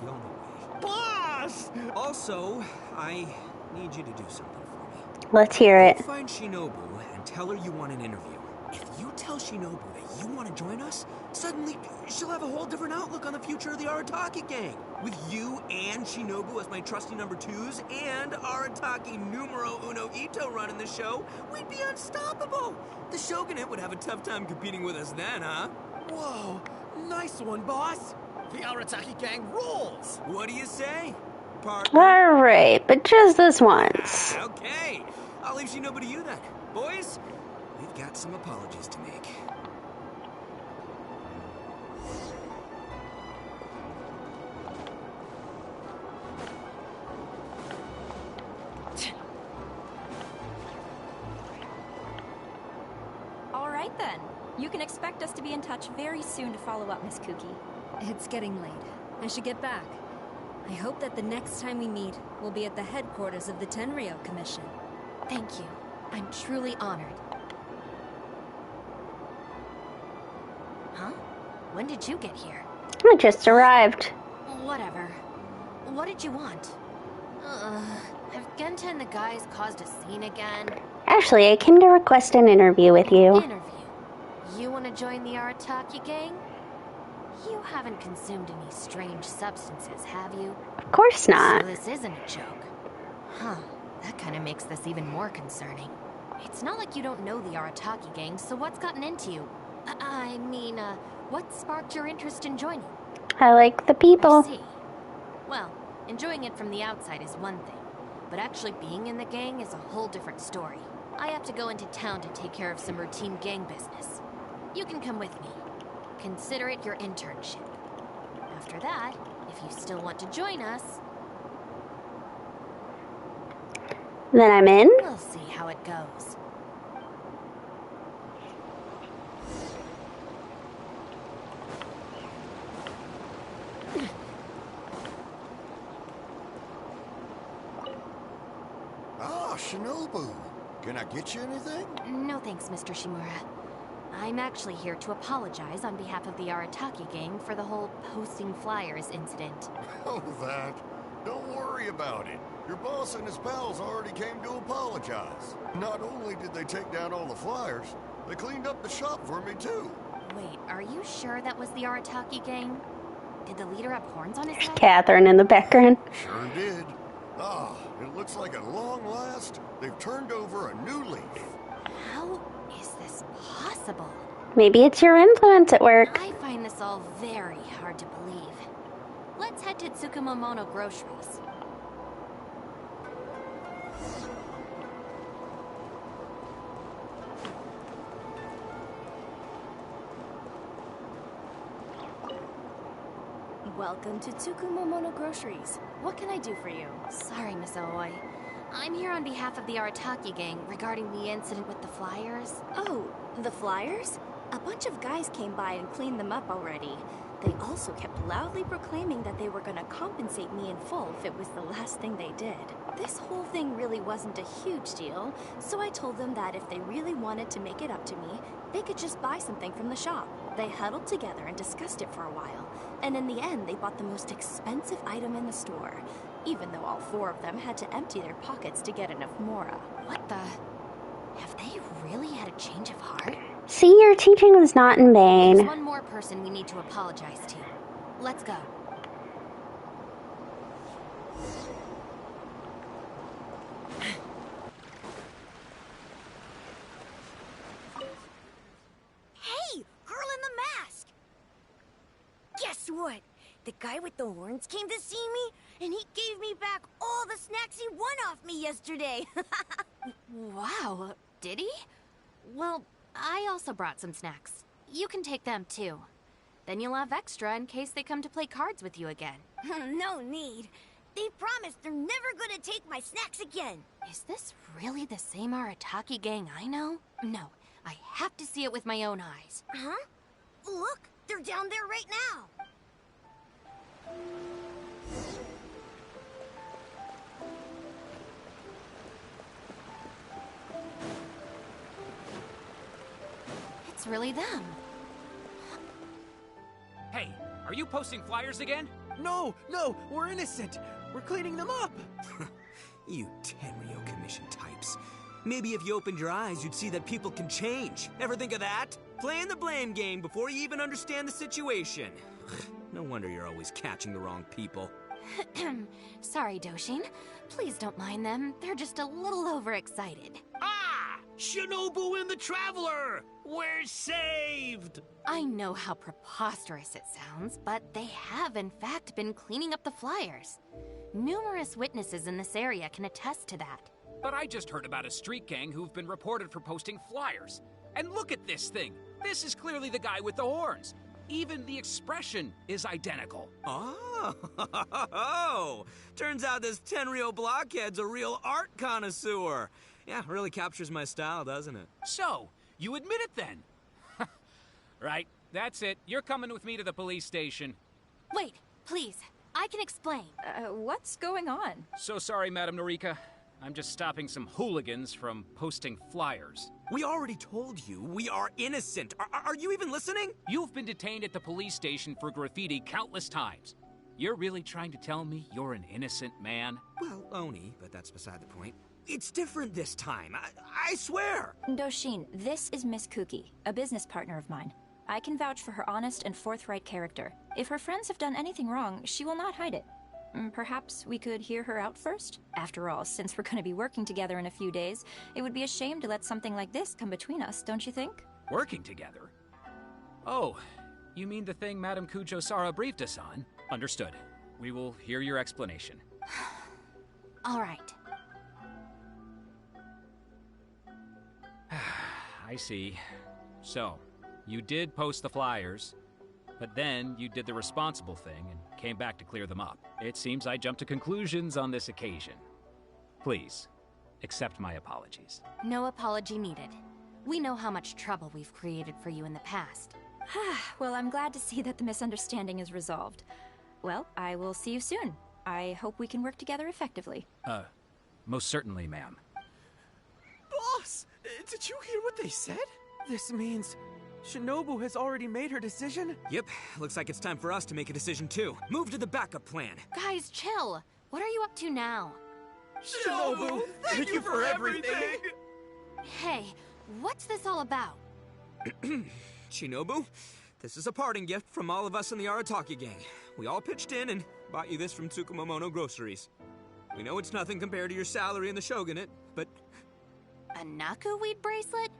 the only way. Boss! Also, I need you to do something for me. Let's hear it. Find Shinobu and tell her you want an interview. If you tell Shinobu that you want to join us, suddenly she'll have a whole different outlook on the future of the Arataki gang. With you and Shinobu as my trusty number twos, and Arataki numero uno Ito running the show, we'd be unstoppable. The Shogunate would have a tough time competing with us then, huh? Whoa, nice one, boss. The Arataki gang rules. What do you say? Alright, but just this once. Okay, I'll leave Shinobu to you then. Boys, we've got some apologies to make. All right then. You can expect us to be in touch very soon to follow up, Miss Kuki. It's getting late. I should get back. I hope that the next time we meet, we'll be at the headquarters of the Tenryou Commission. Thank you. I'm truly honored. Huh? When did you get here? I just arrived. Whatever. What did you want? Have Genta and the guys caused a scene again? Actually, I came to request an interview with you. Interview? You want to join the Arataki gang? You haven't consumed any strange substances, have you? Of course not. So this isn't a joke. Huh. That kind of makes this even more concerning. It's not like you don't know the Arataki gang, so what's gotten into you? I mean, what sparked your interest in joining? I like the people. I see. Well, enjoying it from the outside is one thing, but actually being in the gang is a whole different story. I have to go into town to take care of some routine gang business. You can come with me. Consider it your internship. After that, if you still want to join us... Then I'm in? We'll see how it goes. Ah, Shinobu. Can I get you anything? No thanks, Mr. Shimura. I'm actually here to apologize on behalf of the Arataki gang for the whole posting flyers incident. Oh, that. Don't worry about it. Your boss and his pals already came to apologize. Not only did they take down all the flyers, they cleaned up the shop for me too. Wait, are you sure that was the Arataki gang? Did the leader have horns on his head? Catherine in the background. Sure did. Ah, it looks like at long last, they've turned over a new leaf. How is this possible? Maybe it's your influence at work. I find this all very hard to believe. Let's head to Tsukumomono Groceries. Welcome to Tsukumomono Groceries. What can I do for you? Sorry, Miss Aoi. I'm here on behalf of the Arataki gang regarding the incident with the flyers. Oh, the flyers? A bunch of guys came by and cleaned them up already. They also kept loudly proclaiming that they were going to compensate me in full if it was the last thing they did. This whole thing really wasn't a huge deal, so I told them that if they really wanted to make it up to me, they could just buy something from the shop. They huddled together and discussed it for a while, and in the end they bought the most expensive item in the store, even though all four of them had to empty their pockets to get enough mora. What the? Have they really had a change of heart? See, your teaching was not in vain. There's one more person we need to apologize to. Let's go. Hey, girl in the mask! Guess what? The guy with the horns came to see me, and he gave me back all the snacks he won off me yesterday. Wow, did he? Well, I also brought some snacks. You can take them too. Then you'll have extra in case they come to play cards with you again. No need. They promised they're never gonna take my snacks again. Is this really the same Arataki gang I know? No, I have to see it with my own eyes. Huh? Look, they're down there right now. It's really them. Hey, are you posting flyers again? No, we're innocent. We're cleaning them up. You Tenryou Commission types. Maybe if you opened your eyes, you'd see that people can change. Ever think of that? Playing the blame game before you even understand the situation. No wonder you're always catching the wrong people. Sorry, Doshin. Please don't mind them. They're just a little overexcited. Ah! Shinobu and the Traveler! We're saved! I know how preposterous it sounds, but they have in fact been cleaning up the flyers. Numerous witnesses in this area can attest to that. But I just heard about a street gang who've been reported for posting flyers. And look at this thing. This is clearly the guy with the horns. Even the expression is identical. Oh, turns out this Tenryo blockhead's a real art connoisseur. Yeah, really captures my style, doesn't it? So, you admit it then? Right, that's it. You're coming with me to the police station. Wait, please. I can explain. What's going on? So sorry, Madam Norika. I'm just stopping some hooligans from posting flyers. We already told you we are innocent. Are you even listening? You've been detained at the police station for graffiti countless times. You're really trying to tell me you're an innocent man? Well, Oni, but that's beside the point. It's different this time. I swear. Doshin, this is Miss Kuki, a business partner of mine. I can vouch for her honest and forthright character. If her friends have done anything wrong, she will not hide it. Perhaps we could hear her out first? After all, since we're going to be working together in a few days, it would be a shame to let something like this come between us, don't you think? Working together? Oh, you mean the thing Madam Kujo-Sara briefed us on? Understood. We will hear your explanation. All right. I see. So, you did post the flyers, but then you did the responsible thing and came back to clear them up. It seems I jumped to conclusions on this occasion. Please, accept my apologies. No apology needed. We know how much trouble we've created for you in the past. Well, I'm glad to see that the misunderstanding is resolved. Well, I will see you soon. I hope we can work together effectively. Most certainly, ma'am. Boss, did you hear what they said? This means Shinobu has already made her decision? Yep, looks like it's time for us to make a decision too. Move to the backup plan. Guys, chill. What are you up to now? Shinobu, thank you for everything! Hey, what's this all about? Shinobu, this is a parting gift from all of us in the Arataki gang. We all pitched in and bought you this from Tsukumomono Groceries. We know it's nothing compared to your salary in the Shogunate, but... A Naku weed bracelet?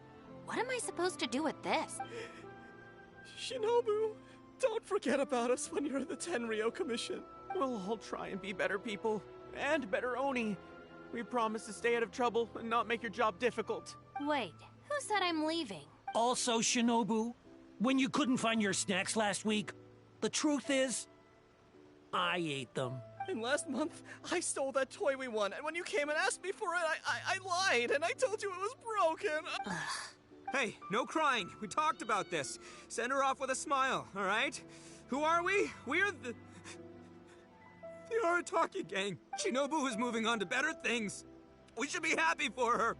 What am I supposed to do with this? Shinobu, don't forget about us when you're in the Tenryo Commission. We'll all try and be better people, and better Oni. We promise to stay out of trouble and not make your job difficult. Wait, who said I'm leaving? Also, Shinobu, when you couldn't find your snacks last week, the truth is, I ate them. And last month, I stole that toy we won, and when you came and asked me for it, I lied, and I told you it was broken. Hey, no crying. We talked about this. Send her off with a smile, all right? Who are we? We're the Arataki gang. Shinobu is moving on to better things. We should be happy for her.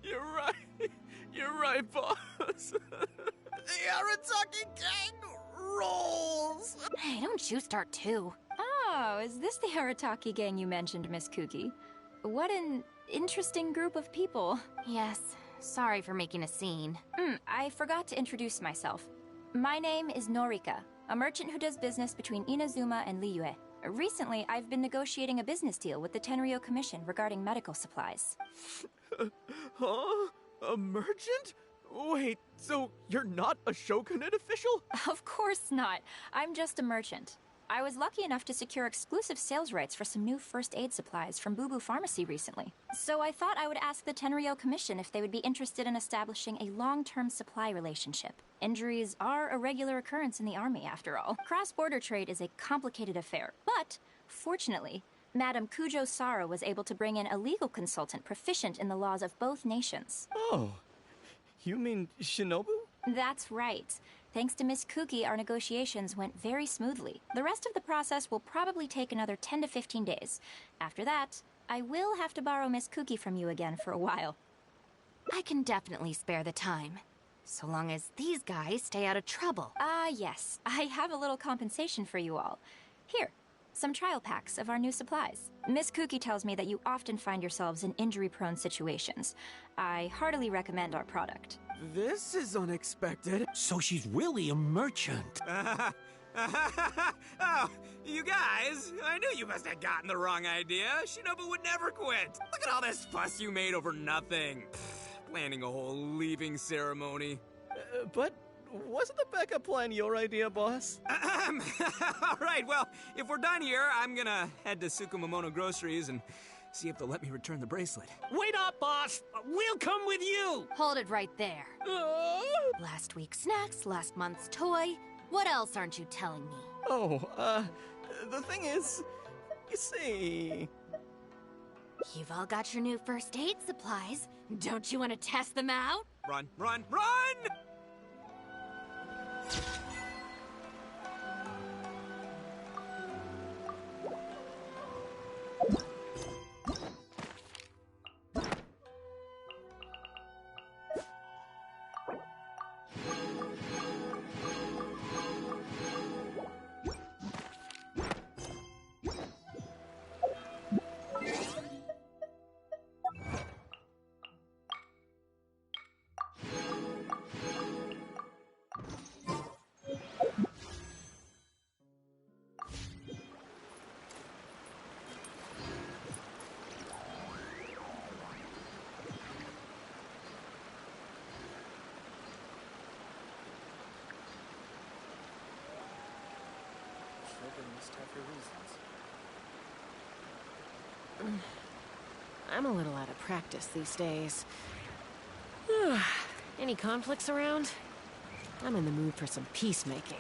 You're right. You're right, boss. The Arataki gang rolls. Hey, don't you start too. Oh, is this the Arataki gang you mentioned, Miss Kuki? What an interesting group of people. Yes, sorry for making a scene. I forgot to introduce myself. My name is Norika, a merchant who does business between Inazuma and Liyue. Recently, I've been negotiating a business deal with the Tenryo Commission regarding medical supplies. Huh? A merchant? Wait, so you're not a Shogunate official? Of course not. I'm just a merchant. I was lucky enough to secure exclusive sales rights for some new first aid supplies from Boo Boo Pharmacy recently. So I thought I would ask the Tenryo Commission if they would be interested in establishing a long-term supply relationship. Injuries are a regular occurrence in the army, after all. Cross-border trade is a complicated affair, but fortunately, Madam Kujo-Sara was able to bring in a legal consultant proficient in the laws of both nations. Oh, you mean Shinobu? That's right. Thanks to Miss Kuki, our negotiations went very smoothly. The rest of the process will probably take another 10 to 15 days. After that, I will have to borrow Miss Kuki from you again for a while. I can definitely spare the time, so long as these guys stay out of trouble. Yes. I have a little compensation for you all. Here, Some trial packs of our new supplies. Miss Kuki tells me that you often find yourselves in injury-prone situations. I heartily recommend our product. This is unexpected. So she's really a merchant. Oh, you guys, I knew you must have gotten the wrong idea. Shinobu would never quit. Look at all this fuss you made over nothing. Planning a whole leaving ceremony. But wasn't the backup plan your idea, boss? All right, well, if we're done here, I'm gonna head to Tsukumomono Groceries and see if they'll let me return the bracelet. Wait up, boss! We'll come with you! Hold it right there. Last week's snacks, last month's toy. What else aren't you telling me? Oh, the thing is, you see... You've all got your new first aid supplies. Don't you want to test them out? Run, run, run! I'm a little out of practice these days. Any conflicts around? I'm in the mood for some peacemaking.